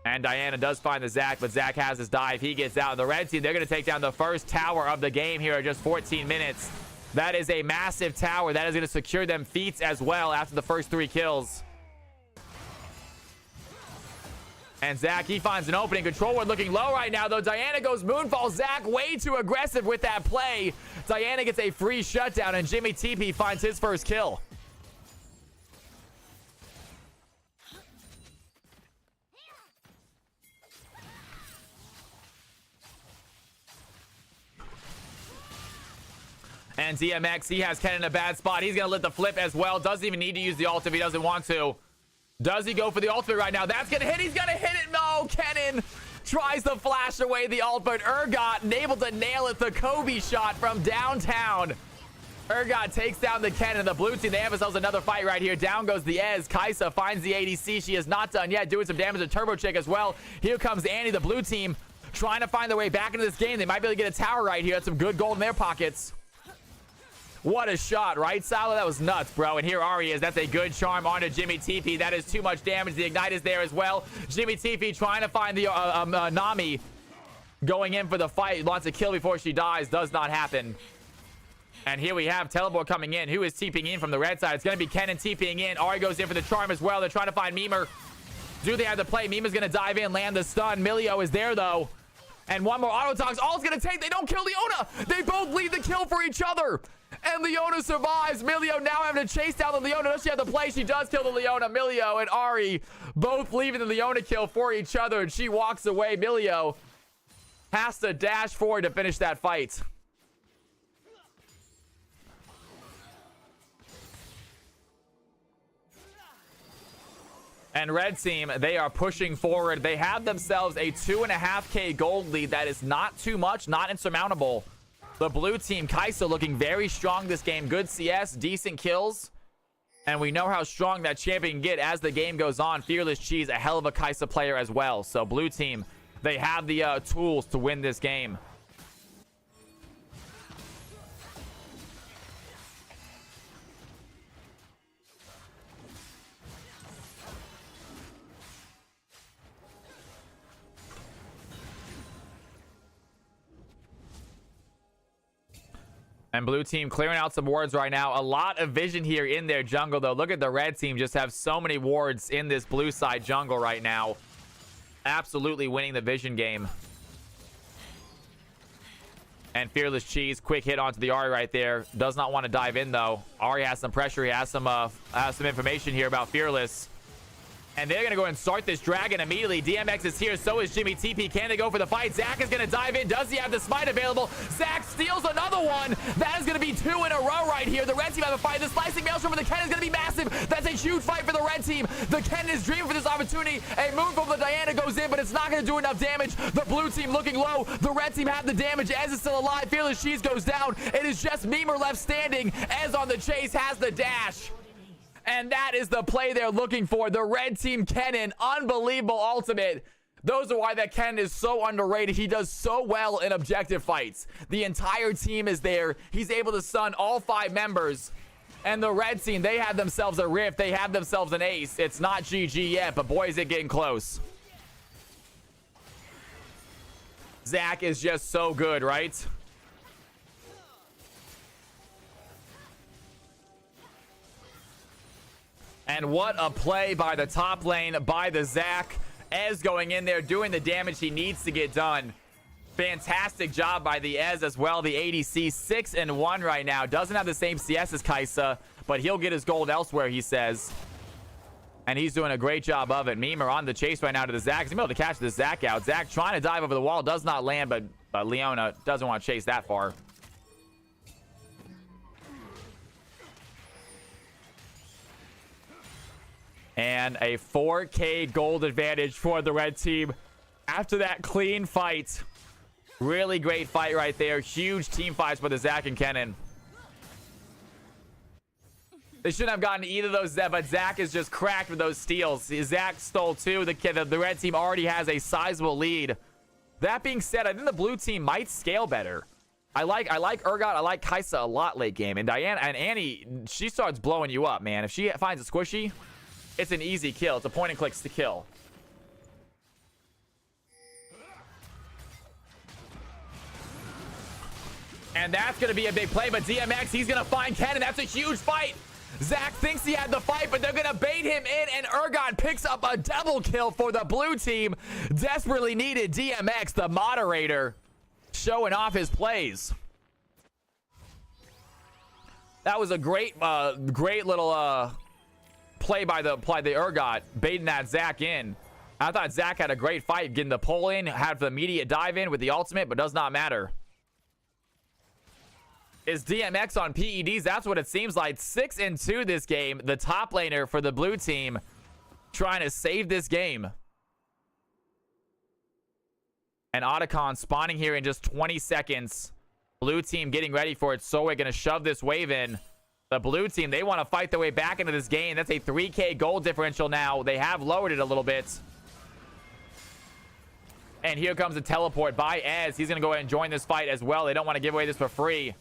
And Diana does find the Zac, but Zac has his dive. He gets out. The red team, they're going to take down the first tower of the game here in just 14 minutes. That is a massive tower. That is going to secure them feats as well after the first 3 kills. And Zac, he finds an opening. Control Ward looking low right now, though. Diana goes Moonfall. Zac way too aggressive with that play. Diana gets a free shutdown, and Jimmy TP finds his first kill. And DMX, he has Ken in a bad spot. He's going to let the flip as well. Doesn't even need to use the ult if he doesn't want to. Does he go for the ultimate right now? That's going to hit. He's going to hit it. No, Kennen tries to flash away the ult, but Urgot able to nail it. The Kobe shot from downtown. Urgot takes down the Kennen. The blue team, they have themselves another fight right here. Down goes the Ez. Kai'Sa finds the ADC. She is not done yet. Doing some damage to Turbo Chick as well. Here comes Annie, the blue team, trying to find their way back into this game. They might be able to get a tower right here. That's some good gold in their pockets. What a shot, right, Silo? That was nuts, bro. And here Ahri is. That's a good charm onto Jimmy TP. That is too much damage. The Ignite is there as well. Jimmy TP trying to find the Nami. Going in for the fight. Wants to kill before she dies. Does not happen. And here we have Teleport coming in. Who is TPing in from the red side? It's going to be Kennen TPing in. Ahri goes in for the charm as well. They're trying to find Mimer. Do they have the play? Mimer's going to dive in, land the stun. Milio is there, though. And one more Autotox. All it's going to take. They don't kill Leona. They both leave the kill for each other. And Leona survives. Milio now having to chase down the Leona. Does she have the play? She does kill the Leona. Milio and Ahri both leaving the Leona kill for each other. And she walks away. Milio has to dash forward to finish that fight. And red team, they are pushing forward. They have themselves a 2.5K gold lead. That is not too much, not insurmountable. The blue team, Kai'Sa, looking very strong this game. Good CS, decent kills. And we know how strong that champion can get as the game goes on. Fearless Cheese, a hell of a Kai'Sa player as well. So blue team, they have the tools to win this game. And blue team clearing out some wards right now. A lot of vision here in their jungle, though. Look at the red team just have so many wards in this blue side jungle right now. Absolutely winning the vision game. And Fearless Cheese, quick hit onto the Ahri right there. Does not want to dive in, though. Ahri has some pressure. He has some information here about Fearless. And they're going to go and start this dragon immediately. DMX is here. So is Jimmy TP. Can they go for the fight? Zac is going to dive in. Does he have the smite available? Zac steals another one. That is going to be 2 in a row right here. The red team have a fight. The slicing maelstrom for the Kennen is going to be massive. That's a huge fight for the red team. The Kennen is dreaming for this opportunity. A move from the Diana goes in, but it's not going to do enough damage. The blue team looking low. The red team have the damage. Ez is still alive. Fearless Cheese goes down. It is just Mimer left standing. Ez on the chase has the dash. And that is the play they're looking for. The red team Kennen, unbelievable ultimate. Those are why that Kennen is so underrated. He does so well in objective fights. The entire team is there. He's able to stun all 5 members. And the red team, they have themselves a rift. They have themselves an ace. It's not GG yet, but boy, is it getting close. Zac is just so good, right? And what a play by the top lane, by the Zac. Ez going in there, doing the damage he needs to get done. Fantastic job by the Ez as well. The ADC 6-1 right now. Doesn't have the same CS as Kai'Sa, but he'll get his gold elsewhere, he says. And he's doing a great job of it. Mimer on the chase right now to the Zac. He's able to catch the Zac out. Zac trying to dive over the wall. Does not land, but Leona doesn't want to chase that far. And a 4K gold advantage for the red team after that clean fight. Really great fight right there. Huge team fights for the Zac and Kennen. They shouldn't have gotten either of those, but Zac is just cracked with those steals. Zac stole 2. The red team already has a sizable lead. That being said, I think the blue team might scale better. I like Urgot. I like Kai'Sa a lot late game. And Diana and Annie, she starts blowing you up, man. If she finds a squishy, it's an easy kill. It's a point and clicks to kill. And that's going to be a big play, but DMX, he's going to find Kennen. That's a huge fight. Zach thinks he had the fight, but they're going to bait him in, and Urgot picks up a double kill for the blue team. Desperately needed DMX, the moderator, showing off his plays. That was a great little play by the Urgot, baiting that Zach in. I thought Zach had a great fight, getting the pull in, had the immediate dive in with the ultimate, but does not matter. Is DMX on PEDs? That's what it seems like. 6-2 this game. The top laner for the blue team trying to save this game. And Otacon spawning here in just 20 seconds. Blue team getting ready for it. So we're going to shove this wave in. The blue team, they want to fight their way back into this game. That's a 3K gold differential now. They have lowered it a little bit. And here comes a teleport by Ez. He's going to go ahead and join this fight as well. They don't want to give away this for free.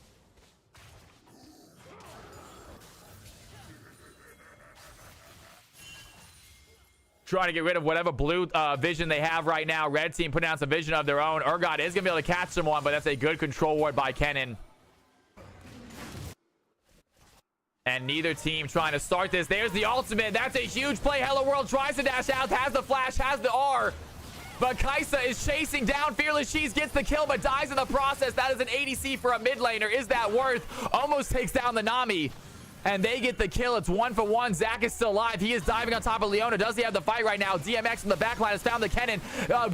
Trying to get rid of whatever blue vision they have right now. Red team putting out some vision of their own. Urgot is going to be able to catch someone, but that's a good control ward by Kennen. And neither team trying to start this. There's the ultimate. That's a huge play. Hello World tries to dash out, has the flash, has the R. But Kai'Sa is chasing down. Fearless Cheese gets the kill, but dies in the process. That is an ADC for a mid laner. Is that worth? Almost takes down the Nami. And they get the kill. It's 1-for-1. Zach is still alive. He is diving on top of Leona. Does he have the fight right now? DMX from the backline has found the Kennen.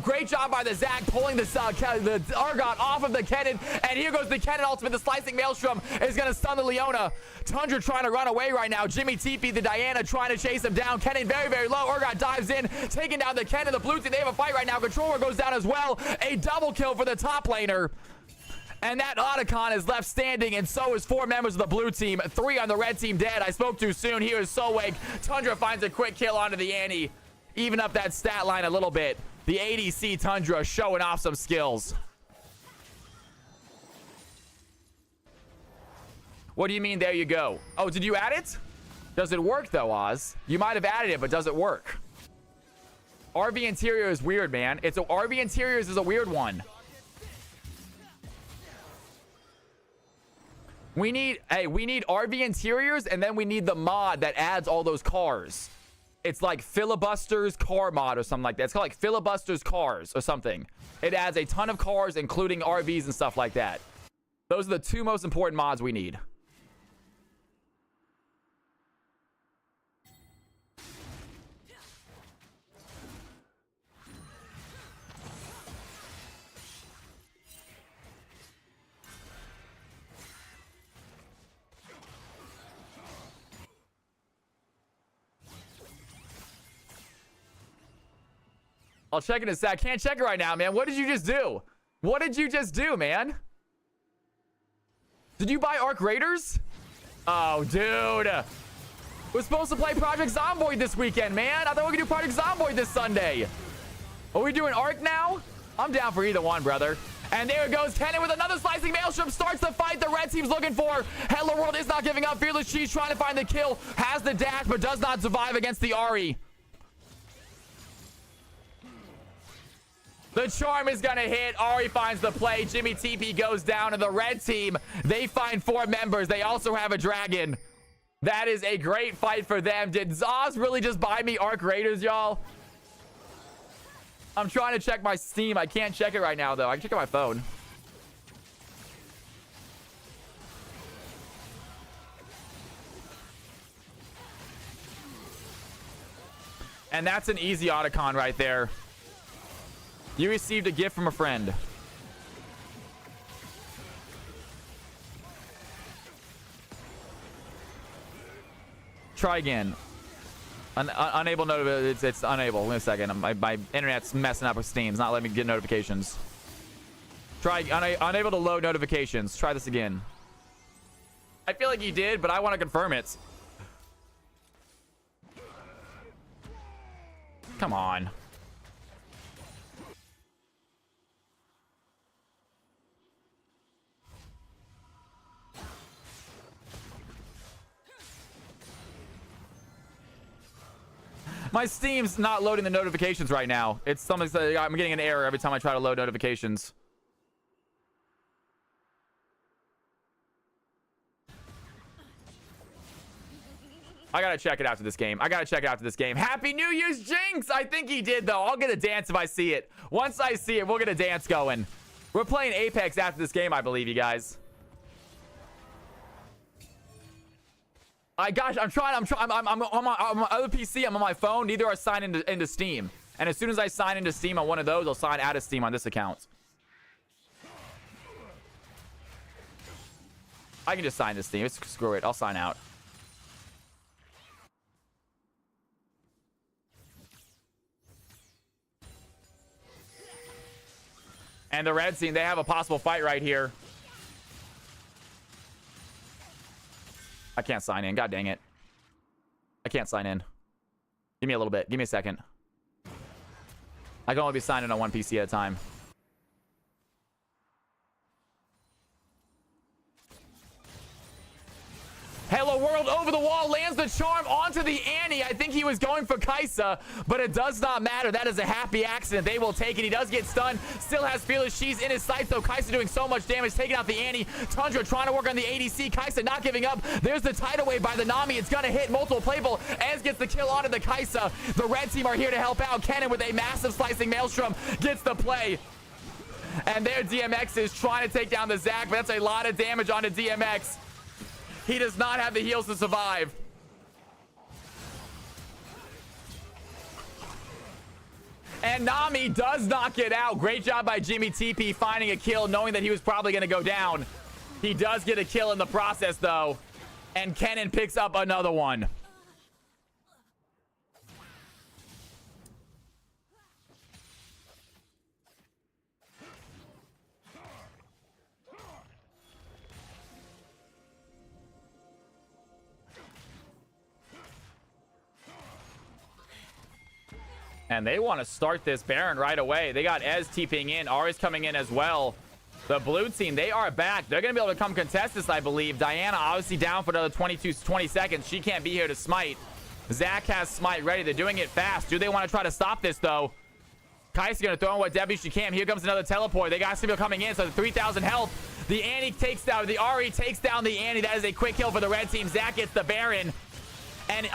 Great job by the Zach pulling the Urgot off of the Kennen. And here goes the Kennen ultimate. The slicing Maelstrom is going to stun the Leona. Tundra trying to run away right now. Jimmy TP, the Diana, trying to chase him down. Kennen very, very low. Urgot dives in, taking down the Kennen. The blue team, they have a fight right now. Controller goes down as well. A double kill for the top laner. And that Otacon is left standing, and so is 4 members of the blue team. 3 on the red team dead. I spoke too soon. Here is Solweg. Tundra finds a quick kill onto the Annie. Even up that stat line a little bit. The ADC Tundra showing off some skills. What do you mean, there you go? Oh, did you add it? Does it work, though, Oz? You might have added it, but does it work? RV Interior is weird, man. RV Interiors is a weird one. We need RV Interiors, and then we need the mod that adds all those cars. It's like Filibuster's car mod or something like that. It's called like Filibuster's cars or something. It adds a ton of cars, including RVs and stuff like that. Those are the 2 most important mods we need. I'll check it in a sec. I can't check it right now, man. What did you just do? What did you just do, man? Did you buy Arc Raiders? Oh, dude. We're supposed to play Project Zomboid this weekend, man. I thought we were going to do Project Zomboid this Sunday. Are we doing Arc now? I'm down for either one, brother. And there it goes. Kennen with another slicing Maelstrom starts the fight the red team's looking for. Hello World is not giving up. Fearless Cheese trying to find the kill. Has the dash, but does not survive against the Ahri. The charm is going to hit. Ahri finds the play. Jimmy TP goes down. And the red team, they find 4 members. They also have a dragon. That is a great fight for them. Did Zaz really just buy me Arc Raiders, y'all? I'm trying to check my Steam. I can't check it right now, though. I can check it on my phone. And that's an easy Otacon right there. You received a gift from a friend. Try again. Unable notification. It's unable. Wait a second. My internet's messing up with Steam. It's not letting me get notifications. Try unable to load notifications. Try this again. I feel like you did, but I want to confirm it. Come on. My Steam's not loading the notifications right now. It's something that I'm getting an error every time I try to load notifications. I gotta check it after this game. Happy New Year's, Jinx! I think he did, though. I'll get a dance if I see it. Once I see it, we'll get a dance going. We're playing Apex after this game, I believe, you guys. Gosh, I'm on my other PC. I'm on my phone. Neither are signed into Steam. And as soon as I sign into Steam on one of those, I'll sign out of Steam on this account. I can just sign to Steam. Screw it. I'll sign out. And the red team, they have a possible fight right here. I can't sign in. God dang it. I can't sign in. Give me a little bit. Give me a second. I can only be signed in on one PC at a time. Hello World over the wall, lands the charm onto the Annie. I think he was going for Kaisa, but it does not matter. That is a happy accident. They will take it. He does get stunned. Still has Fearless. She's in his sights, though. Kaisa doing so much damage, taking out the Annie. Tundra trying to work on the ADC. Kaisa not giving up. There's the tidal wave by the Nami. It's going to hit multiple playable. Ez gets the kill onto the Kaisa. The red team are here to help out. Kennen with a massive slicing maelstrom gets the play. And their DMX is trying to take down the Zac, but that's a lot of damage onto DMX. He does not have the heals to survive. And Nami does not get out. Great job by Jimmy TP finding a kill, knowing that he was probably going to go down. He does get a kill in the process, though. And Kennen picks up another one. And they want to start this Baron right away. They got Ez TPing in. Ari's coming in as well. The blue team, they are back. They're going to be able to come contest this, I believe. Diana obviously down for another 20 seconds. She can't be here to smite. Zac has smite ready. They're doing it fast. Do they want to try to stop this, though? Kai's going to throw in what W she can. Here comes another teleport. They got people coming in, so 3,000 health. The Annie takes down, the Ari takes down the Annie. That is a quick kill for the red team. Zac gets the Baron. And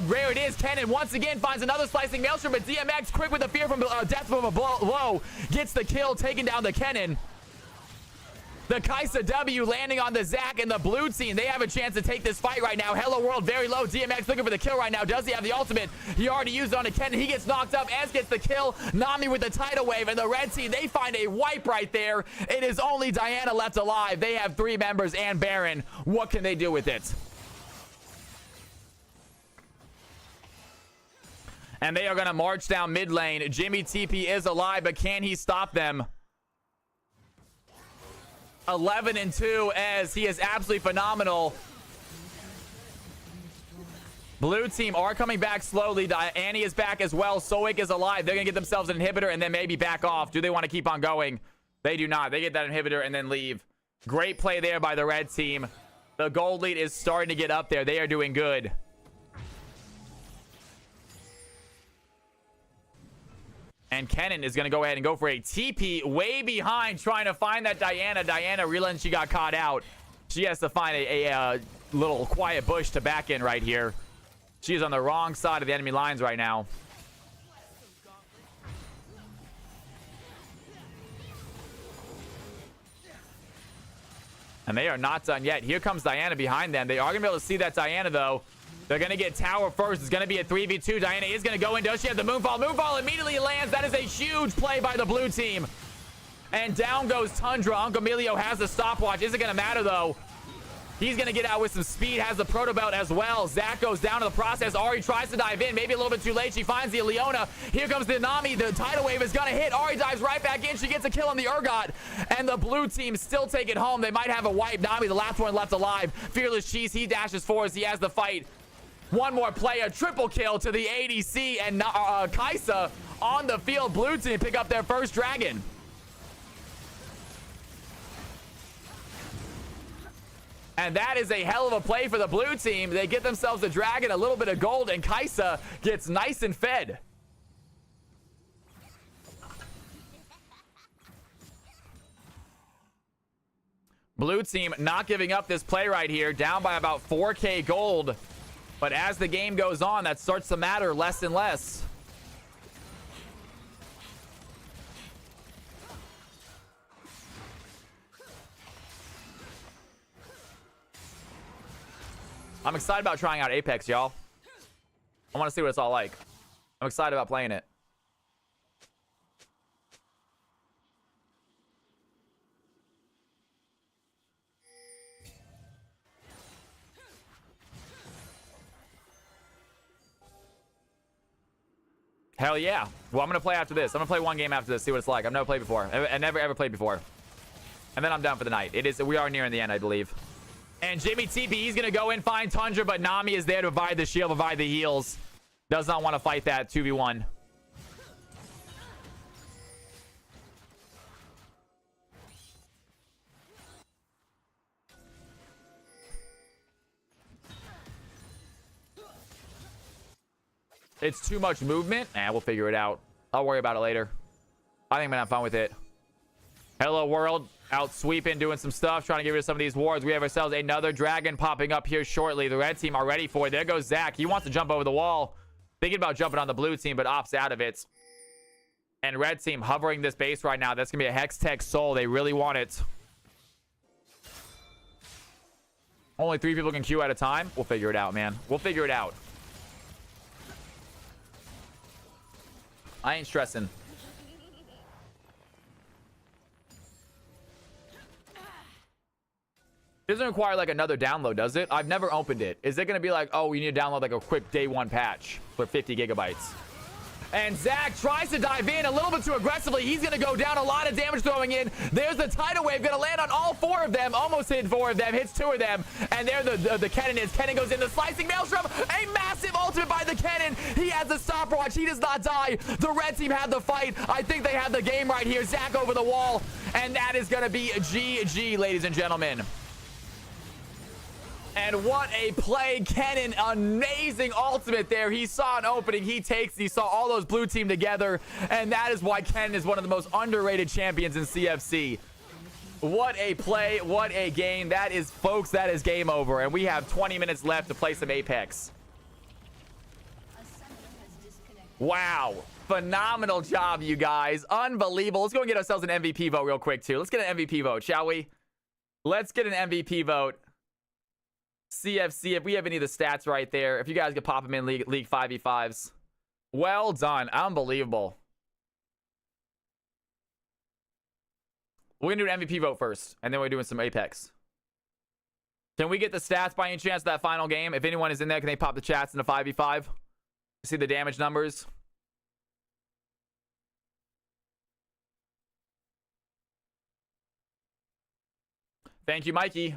there it is. Kennen once again finds another slicing maelstrom, but DMX quick with the fear from death from a blow gets the kill, taking down the Kennen. The Kaisa W landing on the Zac and the blue team. They have a chance to take this fight right now. Hello World very low. DMX looking for the kill right now. Does he have the ultimate? He already used it on a Kennen. He gets knocked up. Ez gets the kill. Nami with the tidal wave, and the red team, they find a wipe right there. It is only Diana left alive. They have 3 members and Baron. What can they do with it? And they are going to march down mid lane. Jimmy TP is alive, but can he stop them? 11-2 as he is absolutely phenomenal. Blue team are coming back slowly. Annie is back as well. Soik is alive. They're going to get themselves an inhibitor and then maybe back off. Do they want to keep on going? They do not. They get that inhibitor and then leave. Great play there by the red team. The gold lead is starting to get up there. They are doing good. And Kennen is going to go ahead and go for a TP way behind, trying to find that Diana. Diana realizing she got caught out. She has to find a little quiet bush to back in right here. She is on the wrong side of the enemy lines right now. And they are not done yet. Here comes Diana behind them. They are going to be able to see that Diana, though. They're going to get tower first. It's going to be a 3v2. Diana is going to go in. Does she have the moonfall? Moonfall immediately lands. That is a huge play by the blue team. And down goes Tundra. Uncle Emilio has the stopwatch. Isn't going to matter, though. He's going to get out with some speed. Has the proto belt as well. Zac goes down to the process. Ari tries to dive in. Maybe a little bit too late. She finds the Leona. Here comes the Nami. The tidal wave is going to hit. Ari dives right back in. She gets a kill on the Urgot. And the blue team still take it home. They might have a wipe. Nami, the last one left alive. Fearless Cheese. He dashes forward as he has the fight. One more player, triple kill to the ADC, and Kaisa on the field. Blue team pick up their first dragon. And that is a hell of a play for the blue team. They get themselves a dragon, a little bit of gold, and Kaisa gets nice and fed. Blue team not giving up this play right here, down by about 4K gold. But as the game goes on, that starts to matter less and less. I'm excited about trying out Apex, y'all. I want to see what it's all like. I'm excited about playing it. Hell yeah. Well, I'm going to play after this. I'm going to play one game after this, see what it's like. I've never played before. I never ever played before. And then I'm done for the night. We are nearing the end, I believe. And Jimmy TP, he's going to go in, find Tundra, but Nami is there to provide the shield, provide the heals. Does not want to fight that 2v1. It's too much movement. Nah, we'll figure it out. I'll worry about it later. I think I'm going to have fun with it. Hello, world. Out sweeping, doing some stuff, trying to get rid of some of these wards. We have ourselves another dragon popping up here shortly. The red team are ready for it. There goes Zach. He wants to jump over the wall. Thinking about jumping on the blue team, but opts out of it. And red team hovering this base right now. That's going to be a Hextech Soul. They really want it. Only 3 people can queue at a time. We'll figure it out, man. We'll figure it out. I ain't stressing. It doesn't require like another download, does it? I've never opened it. Is it going to be like, oh, you need to download like a quick day one patch for 50 gigabytes? And Zach tries to dive in a little bit too aggressively. He's going to go down, a lot of damage throwing in. There's the tidal wave, going to land on all 4 of them. Almost hit 4 of them, hits 2 of them. And there the Kennen is. Kennen goes in, the slicing maelstrom. A massive ultimate by the Kennen. He has the stopwatch. He does not die. The red team had the fight. I think they have the game right here. Zach over the wall. And that is going to be GG, ladies and gentlemen. And what a play. Kennen, amazing ultimate there. He saw an opening. He takes. He saw all those blue team together. And that is why Kennen is one of the most underrated champions in CFC. What a play. What a game. That is, folks, that is game over. And we have 20 minutes left to play some Apex. Wow. Phenomenal job, you guys. Unbelievable. Let's go and get ourselves an MVP vote real quick, too. Let's get an MVP vote, shall we? Let's get an MVP vote. CFC, if we have any of the stats right there, if you guys could pop them in League 5v5s. Well done. Unbelievable. We're going to do an MVP vote first, and then we're doing some Apex. Can we get the stats by any chance of that final game? If anyone is in there, can they pop the chats into 5v5? See the damage numbers? Thank you, Mikey.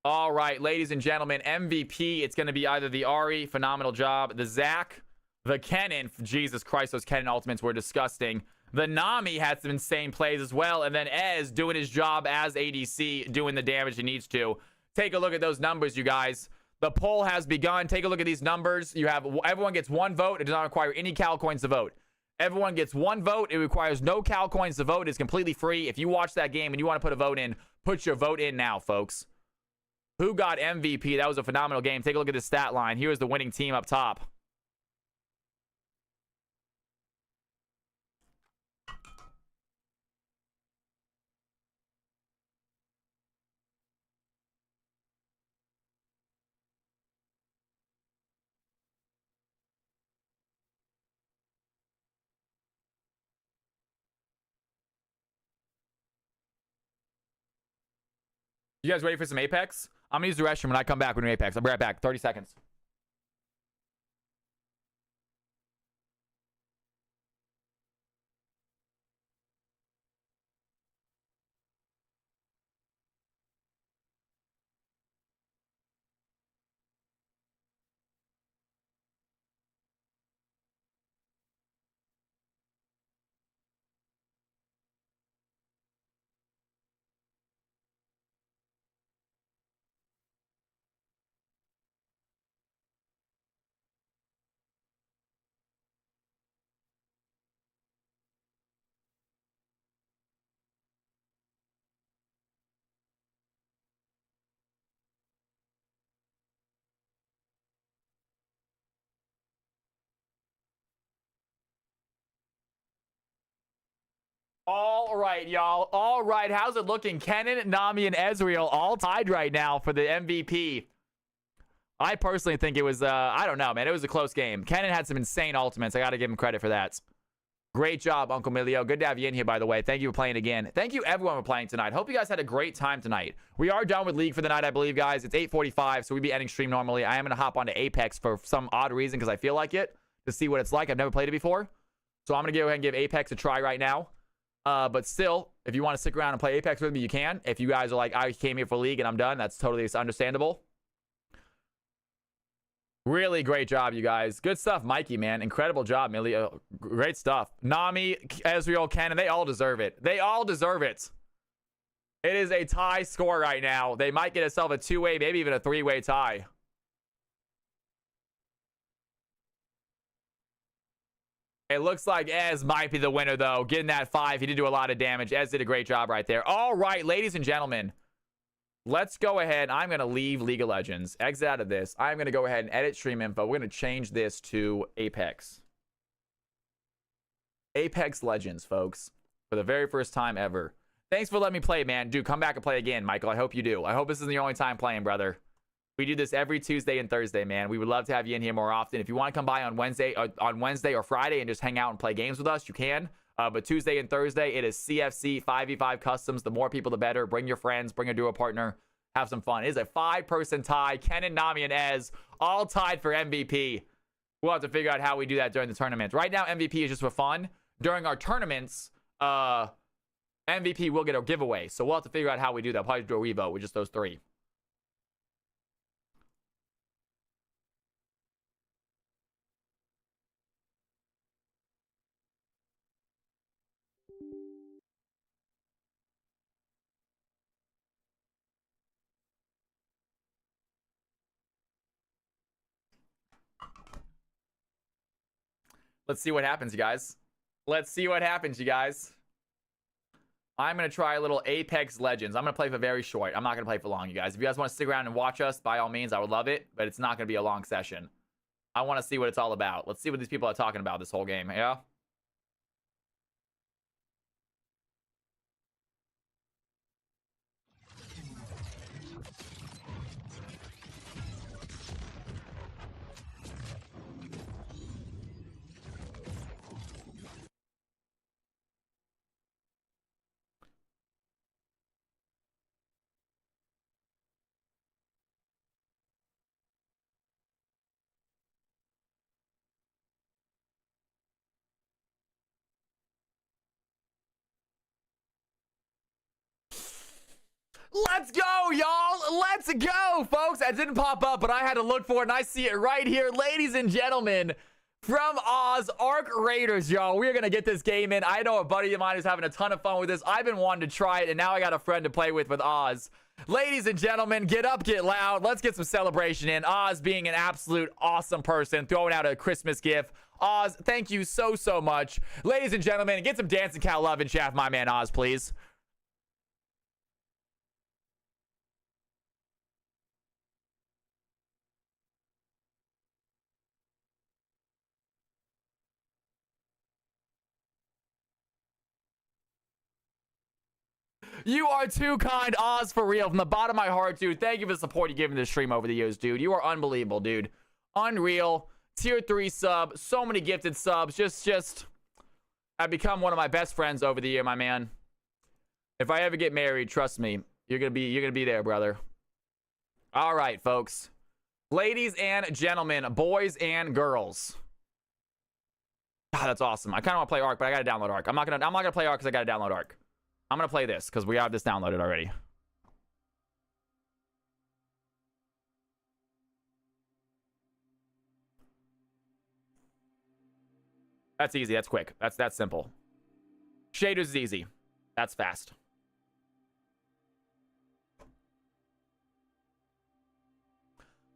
All right, ladies and gentlemen, MVP, it's going to be either the Ari, phenomenal job, the Zach, the Kennen, Jesus Christ, those Kennen ultimates were disgusting. The Nami had some insane plays as well, and then Ez doing his job as ADC, doing the damage he needs to. Take a look at those numbers, you guys. The poll has begun. Take a look at these numbers. You have, everyone gets 1 vote. It does not require any Cal coins to vote. Everyone gets 1 vote. It requires no Cal coins to vote. It's completely free. If you watch that game and you want to put a vote in, put your vote in now, folks. Who got MVP? That was a phenomenal game. Take a look at the stat line. Here's the winning team up top. You guys ready for some Apex? I'm gonna use the restroom when I come back when we Apex. I'll be right back. 30 seconds. All right, y'all. All right. How's it looking? Kennen, Nami, and Ezreal all tied right now for the MVP. I personally think it was, I don't know, man. It was a close game. Kennen had some insane ultimates. I got to give him credit for that. Great job, Uncle Milio. Good to have you in here, by the way. Thank you for playing again. Thank you, everyone, for playing tonight. Hope you guys had a great time tonight. We are done with League for the night, I believe, guys. It's 8:45, so we'd be ending stream normally. I am going to hop onto Apex for some odd reason because I feel like it to see what it's like. I've never played it before. So I'm going to go ahead and give Apex a try right now. But still, if you want to stick around and play Apex with me, you can. If you guys are like, I came here for League and I'm done, that's totally understandable. Really great job, you guys. Good stuff, Mikey, man. Incredible job, Millie. Great stuff. Nami, Ezreal, Kennen, they all deserve it. They all deserve it. It is a tie score right now. They might get itself a two-way, maybe even a three-way tie. It looks like Ez might be the winner, though. Getting that 5. He did do a lot of damage. Ez did a great job right there. All right, ladies and gentlemen. Let's go ahead. I'm going to leave League of Legends. Exit out of this. I'm going to go ahead and edit stream info. We're going to change this to Apex. Apex Legends, folks. For the very first time ever. Thanks for letting me play, man. Dude, come back and play again, Michael. I hope you do. I hope this isn't the only time playing, brother. We do this every Tuesday and Thursday, man. We would love to have you in here more often. If you want to come by on Wednesday or Friday and just hang out and play games with us, you can. But Tuesday and Thursday, it is CFC 5v5 customs. The more people, the better. Bring your friends. Bring a duo partner. Have some fun. It is a 5-person tie. Kennen, Nami, and Ez all tied for MVP. We'll have to figure out how we do that during the tournament. Right now, MVP is just for fun. During our tournaments, MVP will get a giveaway. So we'll have to figure out how we do that. Probably do a revote with just those 3. Let's see what happens, you guys. Let's see what happens, you guys. I'm going to try a little Apex Legends. I'm going to play for very short. I'm not going to play for long, you guys. If you guys want to stick around and watch us, by all means, I would love it. But it's not going to be a long session. I want to see what it's all about. Let's see what these people are talking about this whole game, yeah? Let's go, y'all. Let's go, folks. That didn't pop up, but I had to look for it, and I see it right here. Ladies and gentlemen, from Oz, Arc Raiders, y'all. We're going to get this game in. I know a buddy of mine is having a ton of fun with this. I've been wanting to try it, and now I got a friend to play with Oz. Ladies and gentlemen, get up, get loud. Let's get some celebration in. Oz being an absolute awesome person, throwing out a Christmas gift. Oz, thank you so, so much. Ladies and gentlemen, get some dancing cow love in chat, my man Oz, please. You are too kind, Oz, for real. From the bottom of my heart, dude. Thank you for the support you give me this stream over the years, dude. You are unbelievable, dude. Unreal. Tier 3 sub. So many gifted subs. Just I've become one of my best friends over the year, my man. If I ever get married, trust me, you're gonna be there, brother. All right, folks. Ladies and gentlemen, boys and girls. God, that's awesome. I kind of want to play Arc, but I gotta download Arc. I'm not gonna play Arc because I gotta download Arc. I'm going to play this because we have this downloaded already. That's easy. That's quick. That's simple. Shaders is easy. That's fast.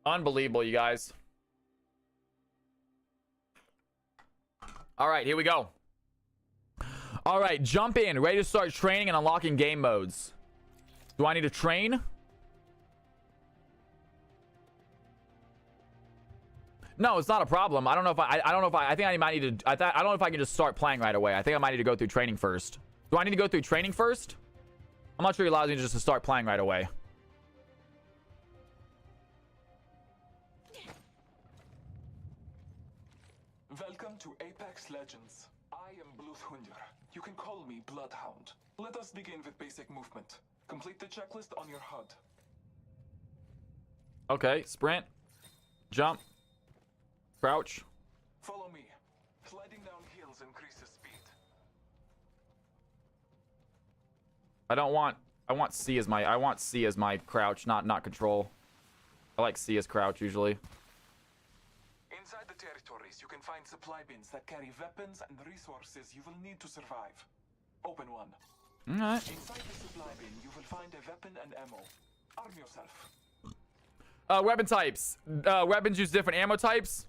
Unbelievable, you guys. All right, here we go. All right, jump in. Ready to start training and unlocking game modes. Do I need to train? No, it's not a problem. I don't know if I think I might need to. I don't know if I can just start playing right away. I think I might need to go through training first. Do I need to go through training first? I'm not sure he allows me just to start playing right away. Welcome to Apex Legends. I am Bloodhunder. You can call me Bloodhound. Let us begin with basic movement. Complete the checklist on your HUD. Okay, sprint, jump, crouch. Follow me. Sliding down hills increases speed. I want C as my crouch, not control. I like C as crouch usually. Inside the territories, you can find supply bins that carry weapons and resources you will need to survive. Open one. Alright. Inside the supply bin, you will find a weapon and ammo. Arm yourself. Weapon types. Weapons use different ammo types.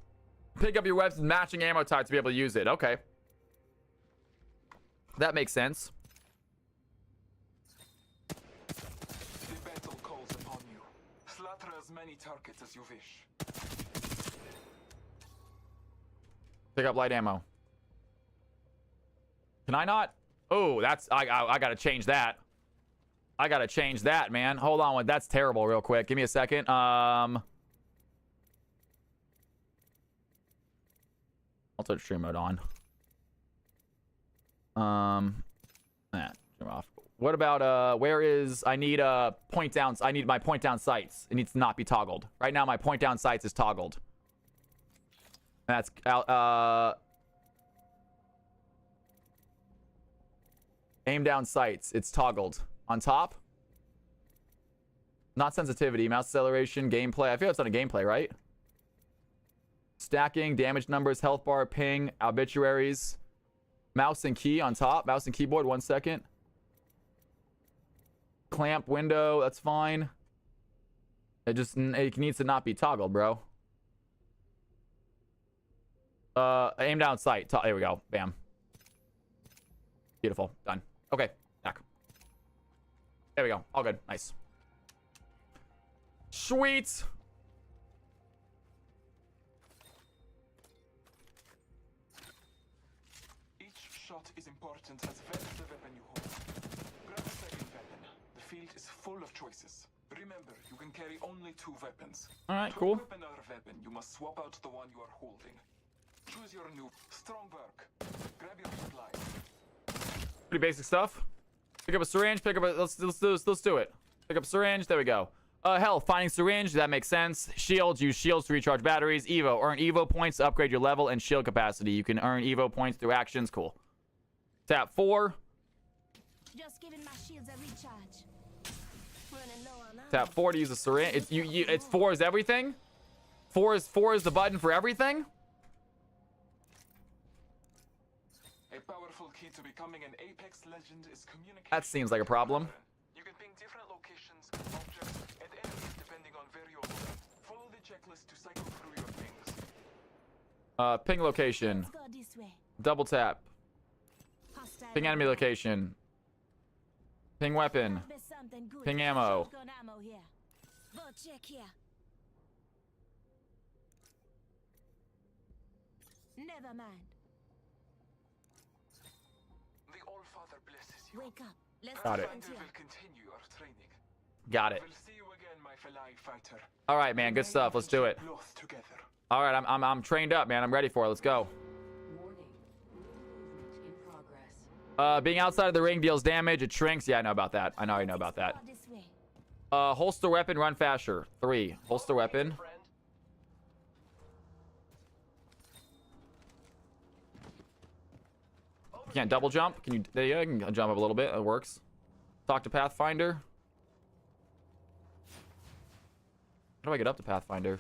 Pick up your weapons matching ammo type to be able to use it. Okay. That makes sense. The battle calls upon you. Slaughter as many targets as you wish. Pick up light ammo. Can I not? Oh, that's I gotta change that. I gotta change that, man. Hold on, that's terrible. Real quick, give me a second. I'll turn stream mode on. Turn off. What about where is I need point downs? I need my point down sights. It needs to not be toggled. Right now, my point down sights is toggled. That's out. Aim down sights. It's toggled. On top. Not sensitivity. Mouse acceleration. Gameplay. I feel it's on a gameplay, right? Stacking. Damage numbers. Health bar. Ping. Obituaries. Mouse and key on top. Mouse and keyboard. 1 second. Clamp window. That's fine. It needs to not be toggled, bro. Aim down sight. There we go. Bam. Beautiful. Done. Okay. Back. There we go. All good. Nice. Sweet. Each shot is important as well as the weapon you hold. Grab a second weapon. The field is full of choices. Remember, you can carry only 2 weapons. All right. To Cool. equip another weapon, you must swap out the one you are holding. Choose your new strong work. Grab your supplies. Pretty basic stuff. Pick up a syringe. Pick up a. Let's do it. Pick up a syringe. There we go. Health. Finding syringe. That makes sense. Shields. Use shields to recharge batteries. Evo. Earn Evo points to upgrade your level and shield capacity. You can earn Evo points through actions. Cool. Tap 4. Just giving my shields a recharge. Running low on ammo. Tap 4 to use a syringe. It's 4 is everything. 4 is the button for everything. A powerful key to becoming an Apex Legend is communication. That seems like a problem. You can ping different locations, objects, and enemies depending on where you are. Follow the checklist to cycle through your pings. Ping location. Let's go this way. Double tap. Hostile Ping enemy location. Ping weapon. Must be something good. Ping ammo. Shotgun ammo here. Go check here. Never mind. The All-Father blesses you. Wake up. Let's Got it. Finder will continue your training. Got it. We'll see you again, my fellow fighter. All right, man. Good stuff. Let's do it. Both together. All right, I'm trained up, man. I'm ready for it. Let's go. Warning. Movement in progress. Being outside of the ring deals damage. It shrinks. Yeah, I know about that. I know about that. Go this way. Holster weapon, run faster. 3. Holster weapon. You can't double jump. Can you? There you go. You can jump up a little bit. It works. Talk to Pathfinder. How do I get up to Pathfinder?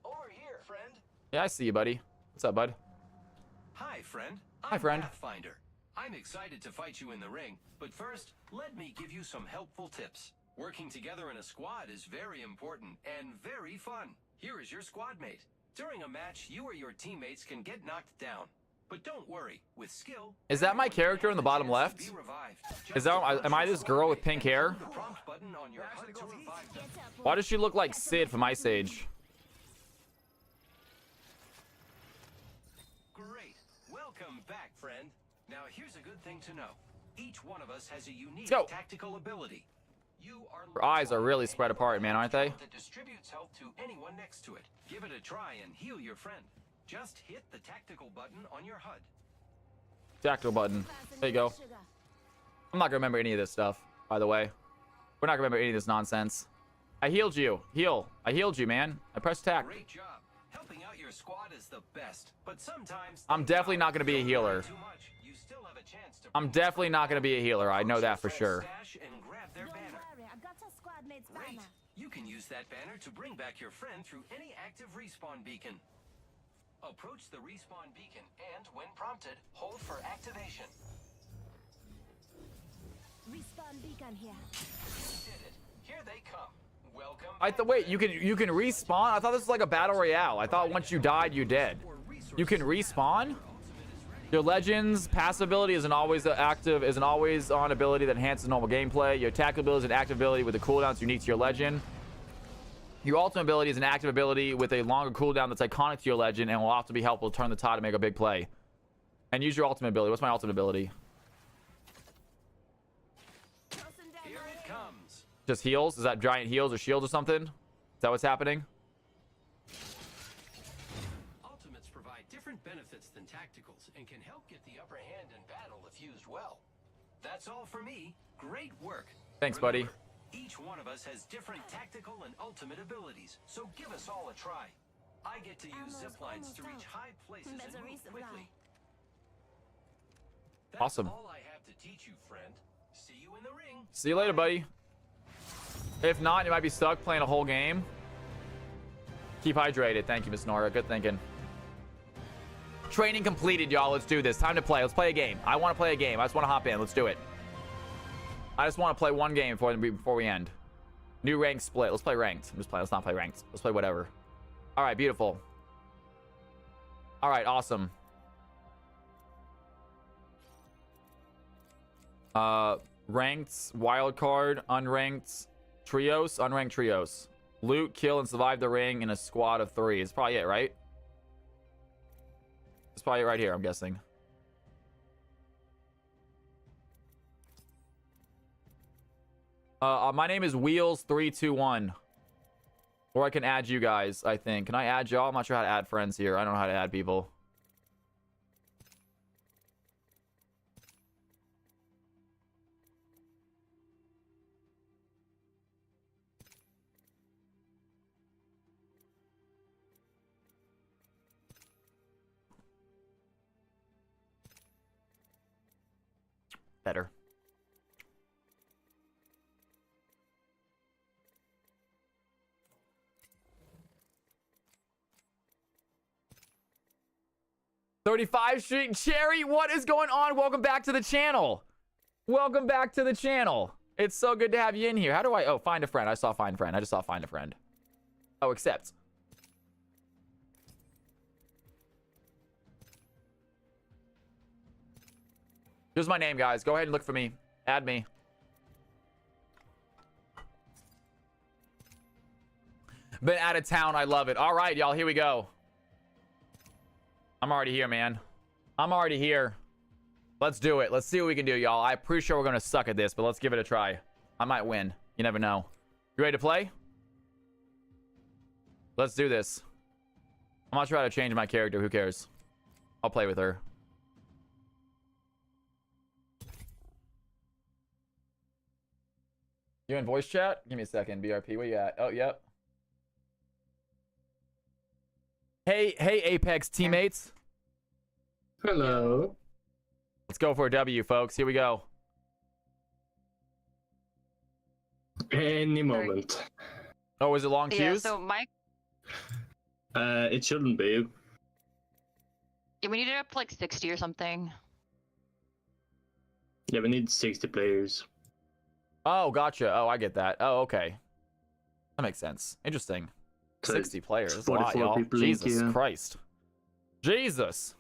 Over here, friend. Yeah, I see you, buddy. What's up, bud? Hi, friend. Hi, friend. Pathfinder. I'm excited to fight you in the ring, but first, let me give you some helpful tips. Working together in a squad is very important and very fun. Here is your squad mate. During a match, you or your teammates can get knocked down. But don't worry, with skill... Is that my character in the bottom left? Is that am I this girl with pink hair? The prompt button on your HUD to revive them. Get up. Why does she look like Sid from Ice Age? Great. Well Now here's a good thing to know. Each one of us has a unique go. tactical ability. You are Your eyes are really spread apart, man, aren't they? that distributes health to anyone next to it. Give it a try and heal your friend. Just hit the tactical button on your HUD. Tactical button. There you go. Sugar. I'm not gonna remember any of this stuff, by the way. We're not gonna remember any of this nonsense. I healed you. Heal. I healed you, man. I pressed tack. Great job. Helping out your squad is the best, but sometimes I'm definitely not gonna be a healer. too much. You still have a chance to I'm definitely not gonna be a healer. I know that for sure. stash and grab their Don't banner. worry, I got a squad mate's Great. banner. You can use that banner to bring back your friend through any active respawn beacon. Approach the respawn beacon and, when prompted, hold for activation. Respawn beacon here. You did it. Here they come. Welcome. I thought. Wait, you can respawn? I thought this was like a battle royale. I thought once you died, you dead. You can respawn? Your Legends passive ability isn't always an always-on ability that enhances normal gameplay. Your attack ability is an active ability with the cooldowns unique to your Legend. Your ultimate ability is an active ability with a longer cooldown that's iconic to your Legend and will often be helpful to turn the tide to make a big play. And use your ultimate ability. What's my ultimate ability? Tossing down Here my it aim. comes. Just heals? Is that giant heals or shields or something? Is that what's happening? Ultimates provide different benefits than tacticals and can help get the upper hand in battle if used well. That's all for me. Great work. Thanks, buddy. Remember, each one of us has different tactical and ultimate abilities, so give us all a try. I get to use Almost, zip lines to almost reach out. high places There's and a move resupply. quickly. That's Awesome. all I have to teach you, friend. See you in the ring. See you later, buddy. If not, you might be stuck playing a whole game. Keep hydrated. Thank you, Miss Nora. Good thinking. Training completed, y'all. Let's do this. Time to play. Let's play a game. I want to play a game. I just want to hop in. Let's do it. I just want to play one game before we end. New rank split. Let's play ranked. I'm just playing. Let's not play ranked. Let's play whatever. All right, beautiful. All right, awesome. Ranked, wild card, unranked, trios, unranked trios. Loot, kill, and survive the ring in a squad of 3. It's probably it, right? It's probably it right here, I'm guessing. My name is Wheels321. Or I can add you guys, I think. Can I add y'all? I'm not sure how to add friends here. I don't know how to add people. Better. $35 Street Cherry, what is going on? Welcome back to the channel. Welcome back to the channel. It's so good to have you in here. How do I... Oh, find a friend. I saw find friend. I just saw find a friend. Oh, accept. Here's my name, guys. Go ahead and look for me. Add me. Been out of town. I love it. All right, y'all. Here we go. I'm already here, man. I'm already here. Let's do it. Let's see what we can do, y'all. I'm pretty sure we're going to suck at this, but let's give it a try. I might win. You never know. You ready to play? Let's do this. I'm not sure how to change my character. Who cares? I'll play with her. You in voice chat? Give me a second. BRP, where you at? Oh, yep. Hey, Apex teammates. Hello. Let's go for a W, folks. Here we go. Any moment. Oh, is it long Yeah, queues? so Mike, It shouldn't be. we need it up to like 60 or something. Yeah, we need 60 players. Oh, gotcha. Oh, I get that. Oh, okay. That makes sense. Interesting. So 60 players. That's a lot, 44 y'all. people in Jesus queue. Christ. Jesus.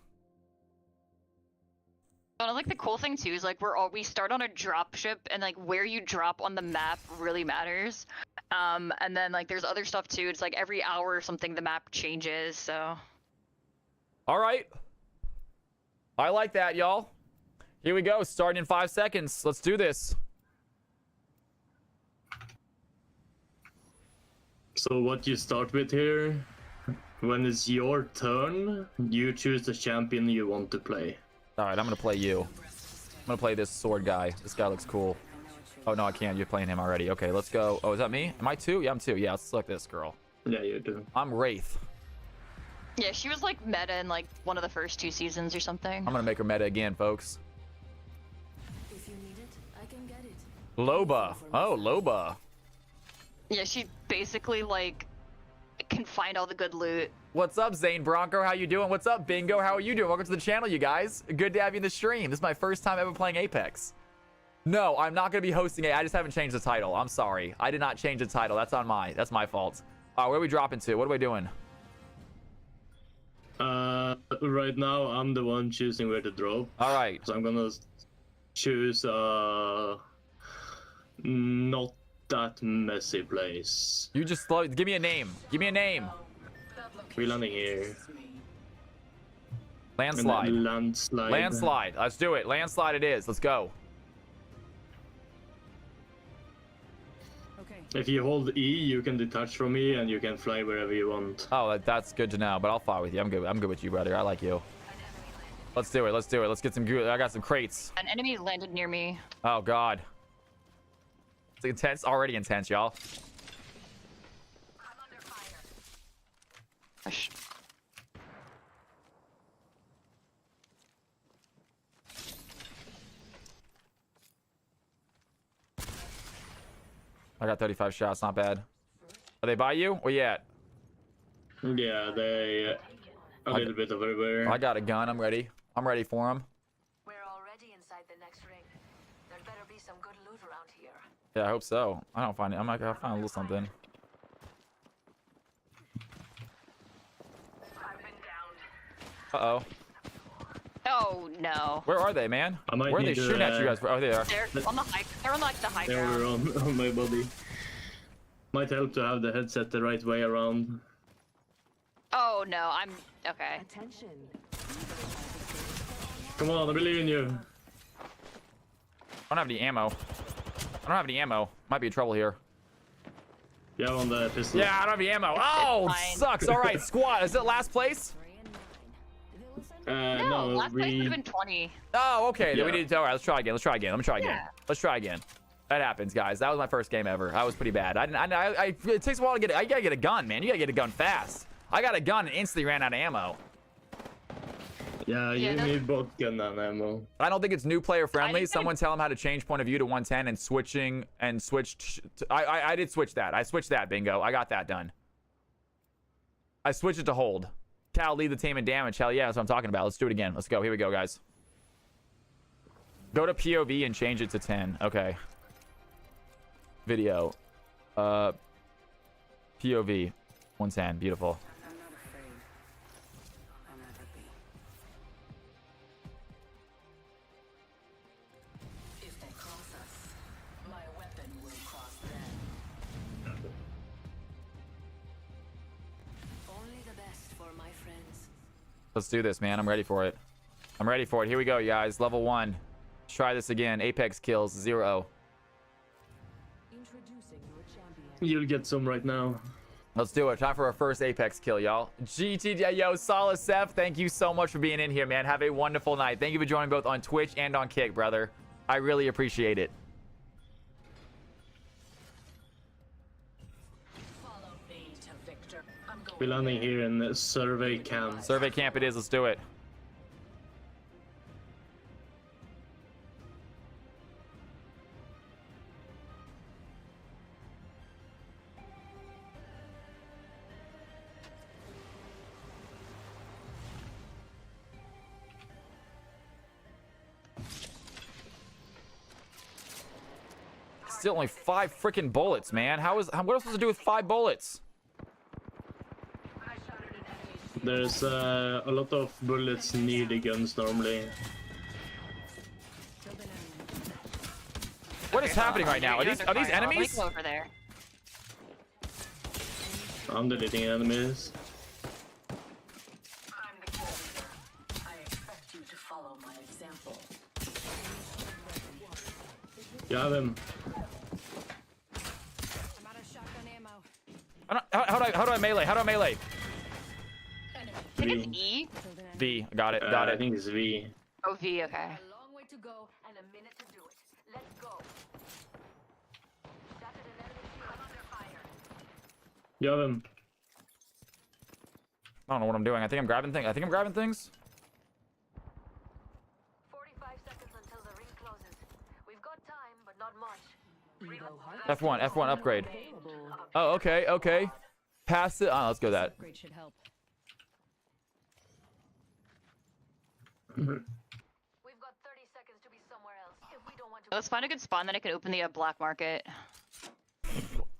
And like the cool thing too is like we start on a drop ship and like where you drop on the map really matters. And then like there's other stuff too. It's like every hour or something the map changes. So All right. I like that, y'all. Here we go. Starting in 5 seconds. Let's do this. So what you start with here, when it's your turn, you choose the champion you want to play. All right, I'm gonna play you. I'm gonna play this sword guy. This guy looks cool. Oh no, I can't. You're playing him already. Okay, let's go. Oh, is that me? Am I 2? Yeah, I'm 2. Yeah, let's select this girl. Yeah, you do. I'm Wraith. Yeah, she was like meta in like one of the first 2 seasons or something. I'm gonna make her meta again, folks. If you need it, I can get it. Loba. Oh, Loba. Yeah, she basically like can find all the good loot. What's up, Zane Bronco? How you doing? What's up, Bingo? How are you doing? Welcome to the channel, you guys. Good to have you in the stream. This is my first time ever playing Apex. No, I'm not gonna be hosting it. I just haven't changed the title. I'm sorry. I did not change the title. That's my fault. Where are we dropping to? What are we doing? Right now I'm the one choosing where to drop. All right. So I'm gonna choose not that messy place. You just give me a name. Give me a name. We're landing here. Landslide. And then landslide. Landslide. Let's do it. Landslide it is. Let's go. Okay. If you hold E, you can detach from me and you can fly wherever you want. Oh, that's good to know. But I'll fly with you. I'm good with you, brother. I like you. Let's do it. Let's do it. Let's get some good. I got some crates. An enemy landed near me. Oh God. It's intense. Already intense, y'all. Gosh. I got 35 shots. Not bad. Are they by you? Where you at? Yeah, they a little bit of everywhere. I got a gun. I'm ready. I'm ready for them. We're already inside the next ring. There better be some good loot around here. Yeah, I hope so. I don't find it. I'm not gonna find a little something. Uh-oh. Oh no. Where are they, man? I might Where are they need to, shooting at you guys? Oh, they are. They're on the high. They're on like the high They were ground. on my body. Might help to have the headset the right way around. Oh no, I'm okay. Attention. Come on, I believe in you. I don't have any ammo. I don't have any ammo. Might be in trouble here. Yeah, on the pistol. Yeah, I don't have any ammo. Oh, fine. sucks. All right, squad. Is it last place? 3 and 9. They will send No, No, last place would we. have been 20. Oh, okay. Then we Yeah. need to. All right, let's try again. Let's try again. Let me try again. Yeah. Let's try again. That happens, guys. That was my first game ever. I was pretty bad. It takes a while to get. I gotta get a gun, man. You gotta get a gun fast. I got a gun and instantly ran out of ammo. Yeah, you Yeah, no- need both gun and ammo. I don't think it's new player friendly. didn't- Someone tell them how to change point of view to 110 and switched. I did switch that. I switched that. Bingo. I got that done. I switched it to hold. Cal, lead the team in damage. Hell yeah, that's what I'm talking about. Let's do it again. Let's go. Here we go, guys. Go to POV and change it to 10. Okay. Video. POV. 110. Beautiful. I'm not afraid. I'll never be. If they cross us, my weapon will cross them. only the best for my friends. Let's do this, man. I'm ready for it. I'm ready for it. Here we go, you guys. Level 1. Let's try this again. Apex kills 0. Introducing your champion. You'll get some right now. Let's do it. Time for our first Apex kill, y'all. GTJ, yo, Solid Seth, thank you so much for being in here, man. Have a wonderful night. Thank you for joining both on Twitch and on Kick, brother. I really appreciate it. Follow me to Victor. I'm going. We're landing here in the survey camp. Survey camp it is. Let's do it. Still only 5 freaking bullets, man. What am I supposed to do with 5 bullets? There's a lot of bullets near the guns normally. What is happening right now? Are these enemies? Over there. I'm deleting enemies. I'm the kill leader. I expect you to follow my example. You have him. I'm out of shotgun ammo. How do I melee? How do I melee? I think it's E. V. Got it. Got I it. think it's V. Oh, V. Okay. A long way to go and a minute to do it. Let's go. Shattered an enemy shield. I'm under fire. You have him. I don't know what I'm doing. I think I'm grabbing things. 45 seconds until the ring closes. We've got time, but not much. F1 upgrade. Oh, okay, okay. Pass it. Oh, let's go that. Upgrade should help. We've got 30 seconds to be somewhere else. If we don't want to. Let's find a good spawn, then I can open the black market.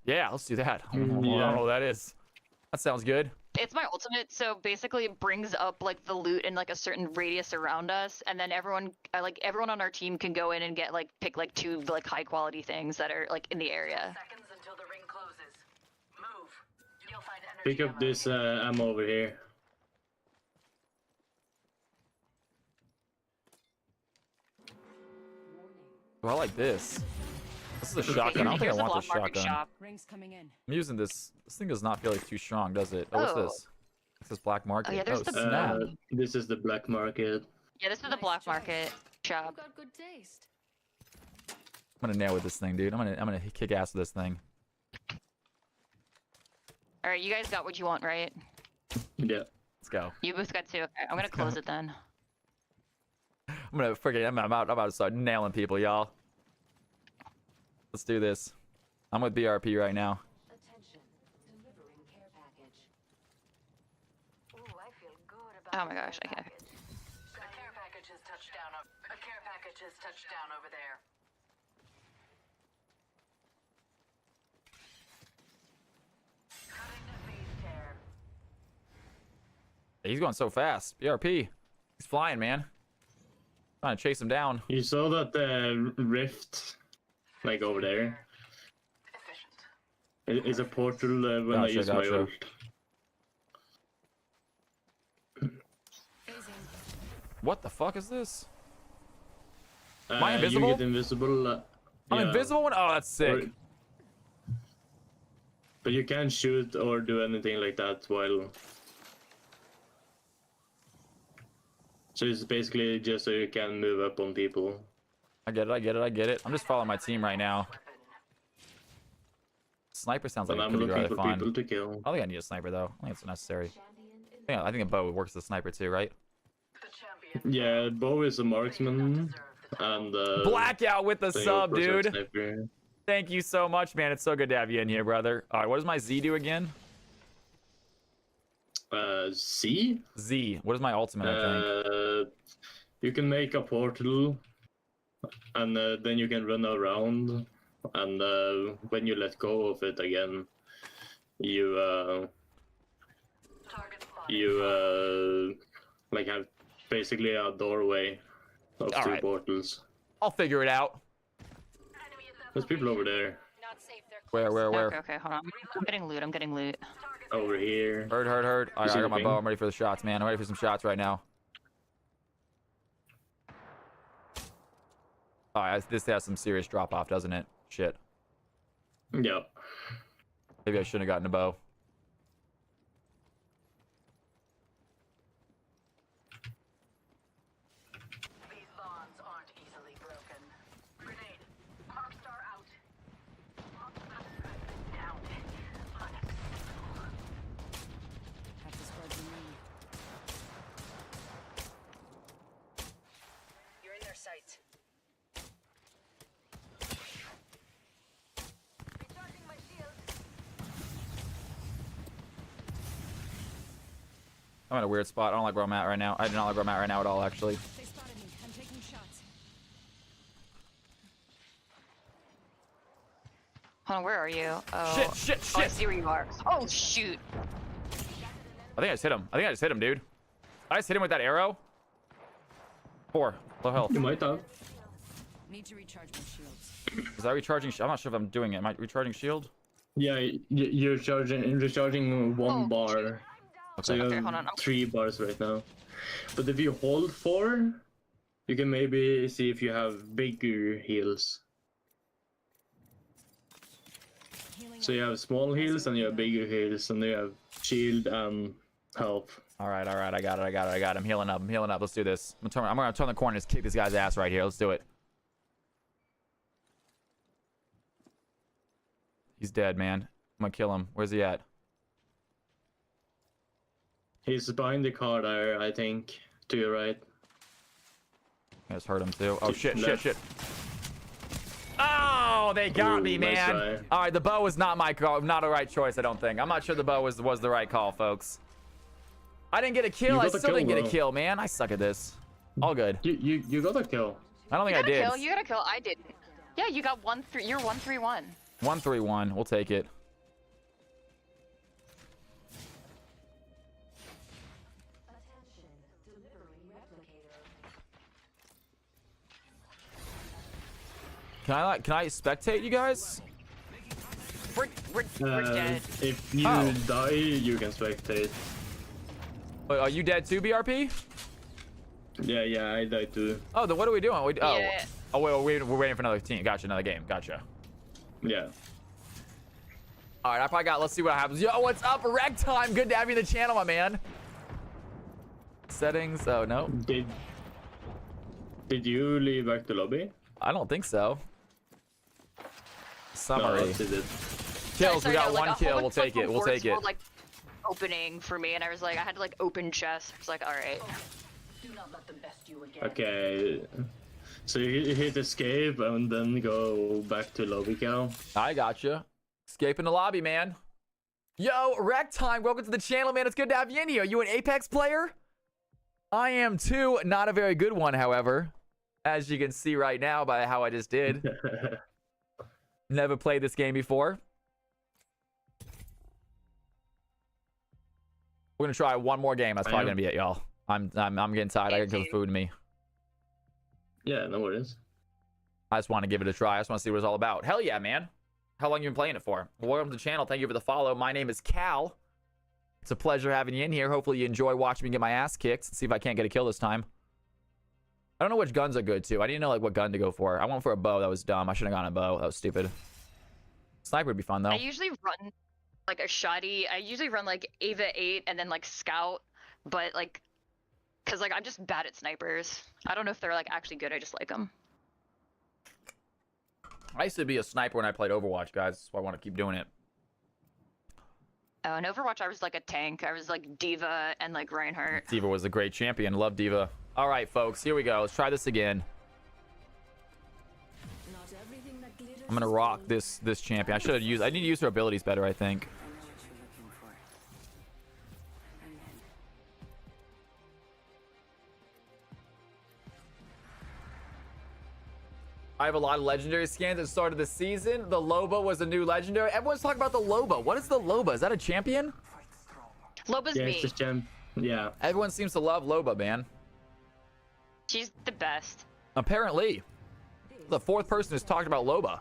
Yeah, let's do that. I don't Yeah. know what that is. That sounds good. It's my ultimate, so basically it brings up like the loot in like a certain radius around us, and then everyone on our team can go in and get like pick like 2 like high quality things that are like in the area. Seconds until the ring closes. Move. You'll find energy. Pick up ammo. this ammo over here. Oh, I like this. This is a shotgun. I don't think I Here's the want black this market shotgun. shop. Rings coming in. I'm using this. This thing does not feel like too strong, does it? Oh, what's Oh. this? What's this black market? yeah, there's the- snap. This is the black market. Yeah, this is the Nice black choice. market shop. You've got good taste. I'm gonna nail with this thing, dude. I'm gonna kick ass with this thing. All right, you guys got what you want, right? Yeah. Let's go. You both got 2. Okay, I'm gonna close it then. I'm gonna freaking. I'm about to start nailing people, y'all. Let's do this. I'm with BRP right now. Attention. Delivering care package. Ooh, I feel good about Oh my gosh, the care okay. package. A care package has touched down. A care package has touched down over there. Cutting the phase tear. He's going so fast. BRP. He's flying, man. Trying to chase him down. You saw that rift, like over there. Efficient. It's a portal when I Gotcha, use my gotcha. ult. Phasing. What the fuck is this? Uh, Am I invisible? You get invisible. I'm yeah. invisible one? Oh, that's sick. Or- But you can't shoot or do anything like that while. So it's basically just so you can move up on people. I get it. I'm just following my team right now. Sniper sounds like And it I'm could be looking rather for fun. people to kill. I don't think I need a sniper though. I think it's necessary. I think a bow works as a sniper too, right? The champion. Yeah, Bo is a marksman, and Blackout with the they sub, go for dude. sniper. Thank you so much, man. It's so good to have you in here, brother. All right, what does my Z do again? C. Z. What is my ultimate? I think. You can make a portal, and then you can run around, and when you let go of it again, you Target spotted. like have basically a doorway of All 2 right. portals. I'll figure it out. Enemy at that There's people over there, Not safe. They're Where? Okay, hold on. I'm getting loot. I'm getting loot. over here. Heard. All right, I see got my the bow. ping? I'm ready for the shots, man. I'm ready for some shots right now. All right, this has some serious drop off, doesn't it? Shit. Yeah. Maybe I shouldn't have gotten a bow. These bonds aren't easily broken. Grenade. Arcstar out. Down. Unacceptable. Have to spread the knee. You're in their sights. Recharging my shield. I'm in a weird spot. I don't like where I'm at right now. I do not like where I'm at right now at all, actually. They spotted me. I'm taking shots. Hold on, where are you? Oh, Shit. Oh, I see where you are. Oh shoot. I think I just hit him. Dude. I just hit him with that arrow. 4. Low health. You might have. Need to recharge my shields. Is that recharging? I'm not sure if I'm doing it. Am I recharging shield? Yeah, you're recharging 1 Oh, bar. So Okay. you Okay, have hold on. 3 bars right now. But if you hold 4, you can maybe see if you have bigger heals. So you have small heals and you have bigger heals, and you have shield and health. All right. I got it. I'm healing up. Let's do this. I'm gonna turn the corner and just kick this guy's ass right here. Let's do it. He's dead, man. I'm gonna kill him. Where's he at? He's behind the car there, I think, to your right. I just hurt him too. Oh shit. Oh, they got me, Ooh, nice man. try. All right, the bow was not my call, not a right choice, I don't think. I'm not sure the bow was the right call, folks. I didn't get a kill. You I got the still didn't kill, get a bro. kill, man. I suck at this. All good. You got a kill. I don't think I You got a did. kill. You got a kill. I didn't. Yeah, you got 1-3. You're 1-3-1. 1-3-1. We'll take it. Can I spectate you guys? We're dead. If you Oh. die, you can spectate. Are you dead too, BRP? Yeah, I died too. Oh, then what are we doing? Yeah. Oh, wait, we're waiting for another team. Gotcha, another game. Gotcha. Yeah. All right, I probably got. Let's see what happens. Yo, what's up, Rec Time? Good to have you in the channel, my man. Settings. Oh no, Did you leave back to lobby? I don't think so. No, Summary. she did. Kills. Sorry, We got no, like, one a whole kill. We'll bunch take of it. We'll boards take it. were, like, opening for me, and I was like, I had to like open chest. I was like, all right. Do not let them best you again. Okay. So you hit escape and then go back to lobby, Cal. I gotcha. Escaping the lobby, man. Yo, Rec Time. Welcome to the channel, man. It's good to have you in here. Are you an Apex player? I am too. Not a very good one, however, as you can see right now by how I just did. Never played this game before. We're gonna try one more game. That's probably gonna be it, y'all. I'm getting tired. I gotta kill the food in me. Yeah, no worries. I just want to give it a try. I just want to see what it's all about. Hell yeah, man. How long you been playing it for? Welcome to the channel. Thank you for the follow. My name is Cal. It's a pleasure having you in here. Hopefully you enjoy watching me get my ass kicked. See if I can't get a kill this time. I don't know which guns are good too. I didn't know like what gun to go for. I went for a bow. That was dumb. I should have gone a bow. That was stupid. Sniper would be fun though. I usually run like a shoddy. I usually run like Ava 8 and then like Scout, but like, cause like I'm just bad at snipers. I don't know if they're like actually good. I just like them. I used to be a sniper when I played Overwatch, guys. That's why I want to keep doing it. Oh, in Overwatch, I was like a tank. I was like Diva and like Reinhardt. Diva was a great champion. Love Diva. All right, folks. Here we go. Let's try this again. I'm gonna rock this champion. I need to use her abilities better, I think. I have a lot of legendary skins at the start of the season. The Loba was a new legendary. Everyone's talking about the Loba. What is the Loba? Is that a champion? Loba's Yeah, me. it's just champ. Yeah. Everyone seems to love Loba, man. She's the best. Apparently. The fourth person who's talked about Loba.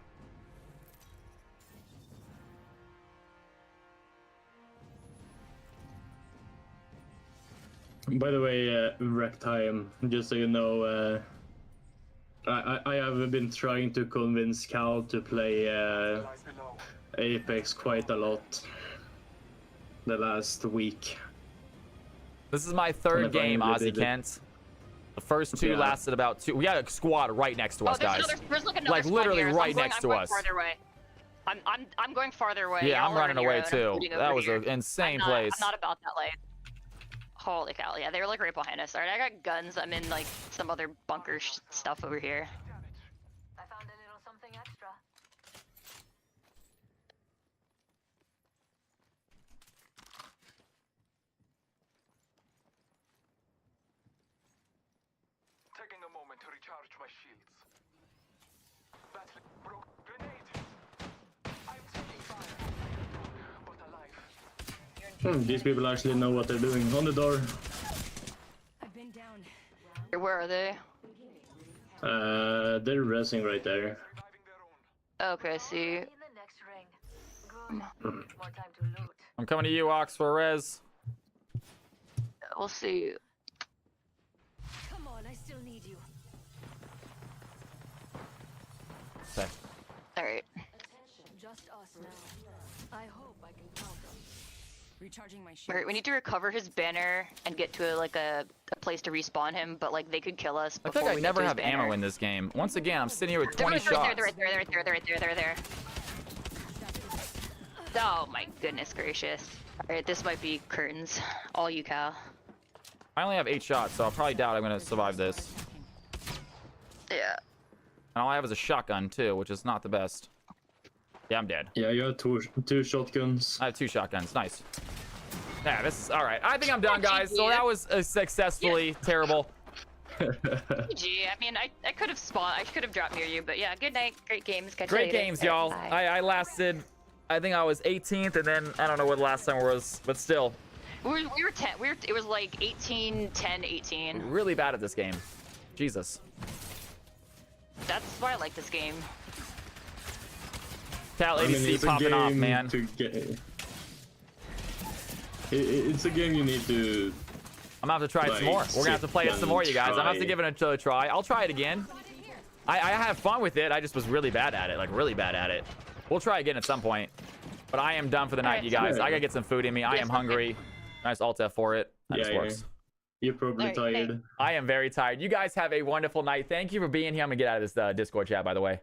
By the way, Wreck Time, just so you know, I have been trying to convince Cal to play Lies below. Apex quite a lot the last week. This is my third And I game, finally Ozzy did it. Kent. The first two Yeah. lasted about 2. We got a squad right next to us, there's guys. there's like another Like, squad literally here, so right next to I'm us. going farther away. I'm going farther away. Yeah, Y'all I'm are running on your away own. I'm too. shooting That over was here. an insane I'm place. not about that life. Holy cow! Yeah, they were like right behind us. Alright, I got guns. I'm in like some other bunker stuff over here. I found a little something extra. Taking a moment to recharge my shields. Battle broke grenade. I'm taking fire. But alive. These people actually know what they're doing. On the door. I've been down. Where are they? They're resing right there. Reviving their own. Okay, see. In the next ring. Good. More time to loot. I'm coming to you, Ox, for res. We'll see. Come on, I still need you. Okay. Alright. Just Just us now. I hope I can count on you. Recharging my shield. Alright, we need to recover his banner and get to like a place to respawn him, but like they could kill us I before think I we get never to his have banner. ammo in this game. Once again, I'm sitting here with They're 20 right there, shots. they're right there. Oh my goodness gracious. Alright, this might be curtains. All you, Cal. I only have 8 shots, so I probably doubt I'm gonna survive this. Yeah. And all I have is a shotgun too, which is not the best. Yeah, I'm dead. Yeah, you have two shotguns. I have 2 shotguns. Nice. Yeah, this is all right. I think I'm done, guys. So that was successfully terrible. GG. I mean, I could have spawned. I could have dropped near you, but yeah, good night. Great games. Catch you Great later. games, y'all. Bye. I lasted. I think I was 18th, and then I don't know what the last time was, but still, We were 10. It was like 18, 10, 18. really bad at this game. Jesus. That's why I like this game. Cal I mean, ADC it's a popping off, game man. to get. It's a game you need to. I'm gonna have to try it some more. We're gonna have to play it some more, you guys. I'm gonna have to give it a try. I'll try it again. I have fun with it. I just was really bad at it, like really bad at it. We'll try again at some point. But I am done for the night, Alright, you guys. yeah. I gotta get some food in me. I am hungry. Nice alt F for it. That just works. You're probably Alright, tired. I am very tired. You guys have a wonderful night. Thank you for being here. I'm gonna get out of this Discord chat, by the way.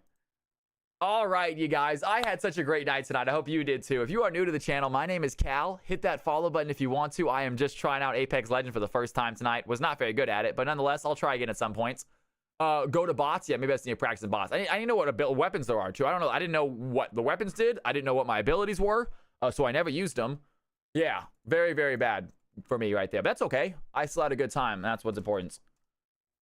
All right, you guys. I had such a great night tonight. I hope you did too. If you are new to the channel, my name is Cal. Hit that follow button if you want to. I am just trying out Apex Legends for the first time tonight. Was not very good at it, but nonetheless, I'll try again at some points. Go to bots. Yeah, maybe I just need to practice in bots. I didn't know what weapons there are too. I don't know. I didn't know what the weapons did. I didn't know what my abilities were, so I never used them. Yeah, very, very bad for me right there. But that's okay. I still had a good time. And that's what's important.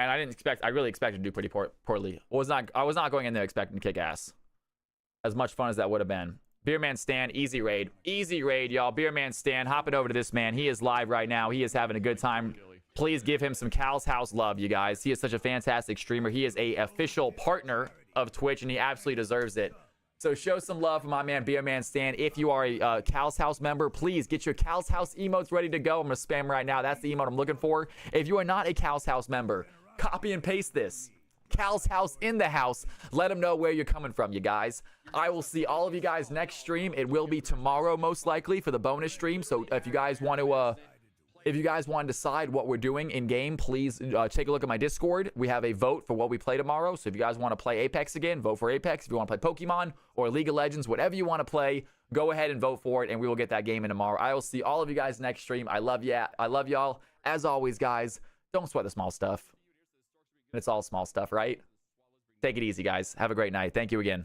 And I really expected to do pretty poorly. I was not going in there expecting to kick ass. As much fun as that would have been. Beerman Stan, easy raid, y'all. Beerman Stan, hopping over to this man. He is live right now. He is having a good time. Please give him some Cal's House love, you guys. He is such a fantastic streamer. He is a official partner of Twitch, and he absolutely deserves it. So show some love for my man Beerman Stan. If you are a Cal's House member, please get your Cal's House emotes ready to go. I'm gonna spam right now. That's the emote I'm looking for. If you are not a Cal's House member, copy and paste this. Cal's House in the house. Let them know where you're coming from, you guys. I will see all of you guys next stream. It will be tomorrow, most likely, for the bonus stream. So if you guys want to decide what we're doing in game, please take a look at my Discord. We have a vote for what we play tomorrow. So if you guys want to play Apex again, vote for Apex. If you want to play Pokemon or League of Legends, whatever you want to play, go ahead and vote for it, and we will get that game in tomorrow. I will see all of you guys next stream. I love you. I love y'all. As always, guys, don't sweat the small stuff. It's all small stuff, right? Take it easy, guys. Have a great night. Thank you again.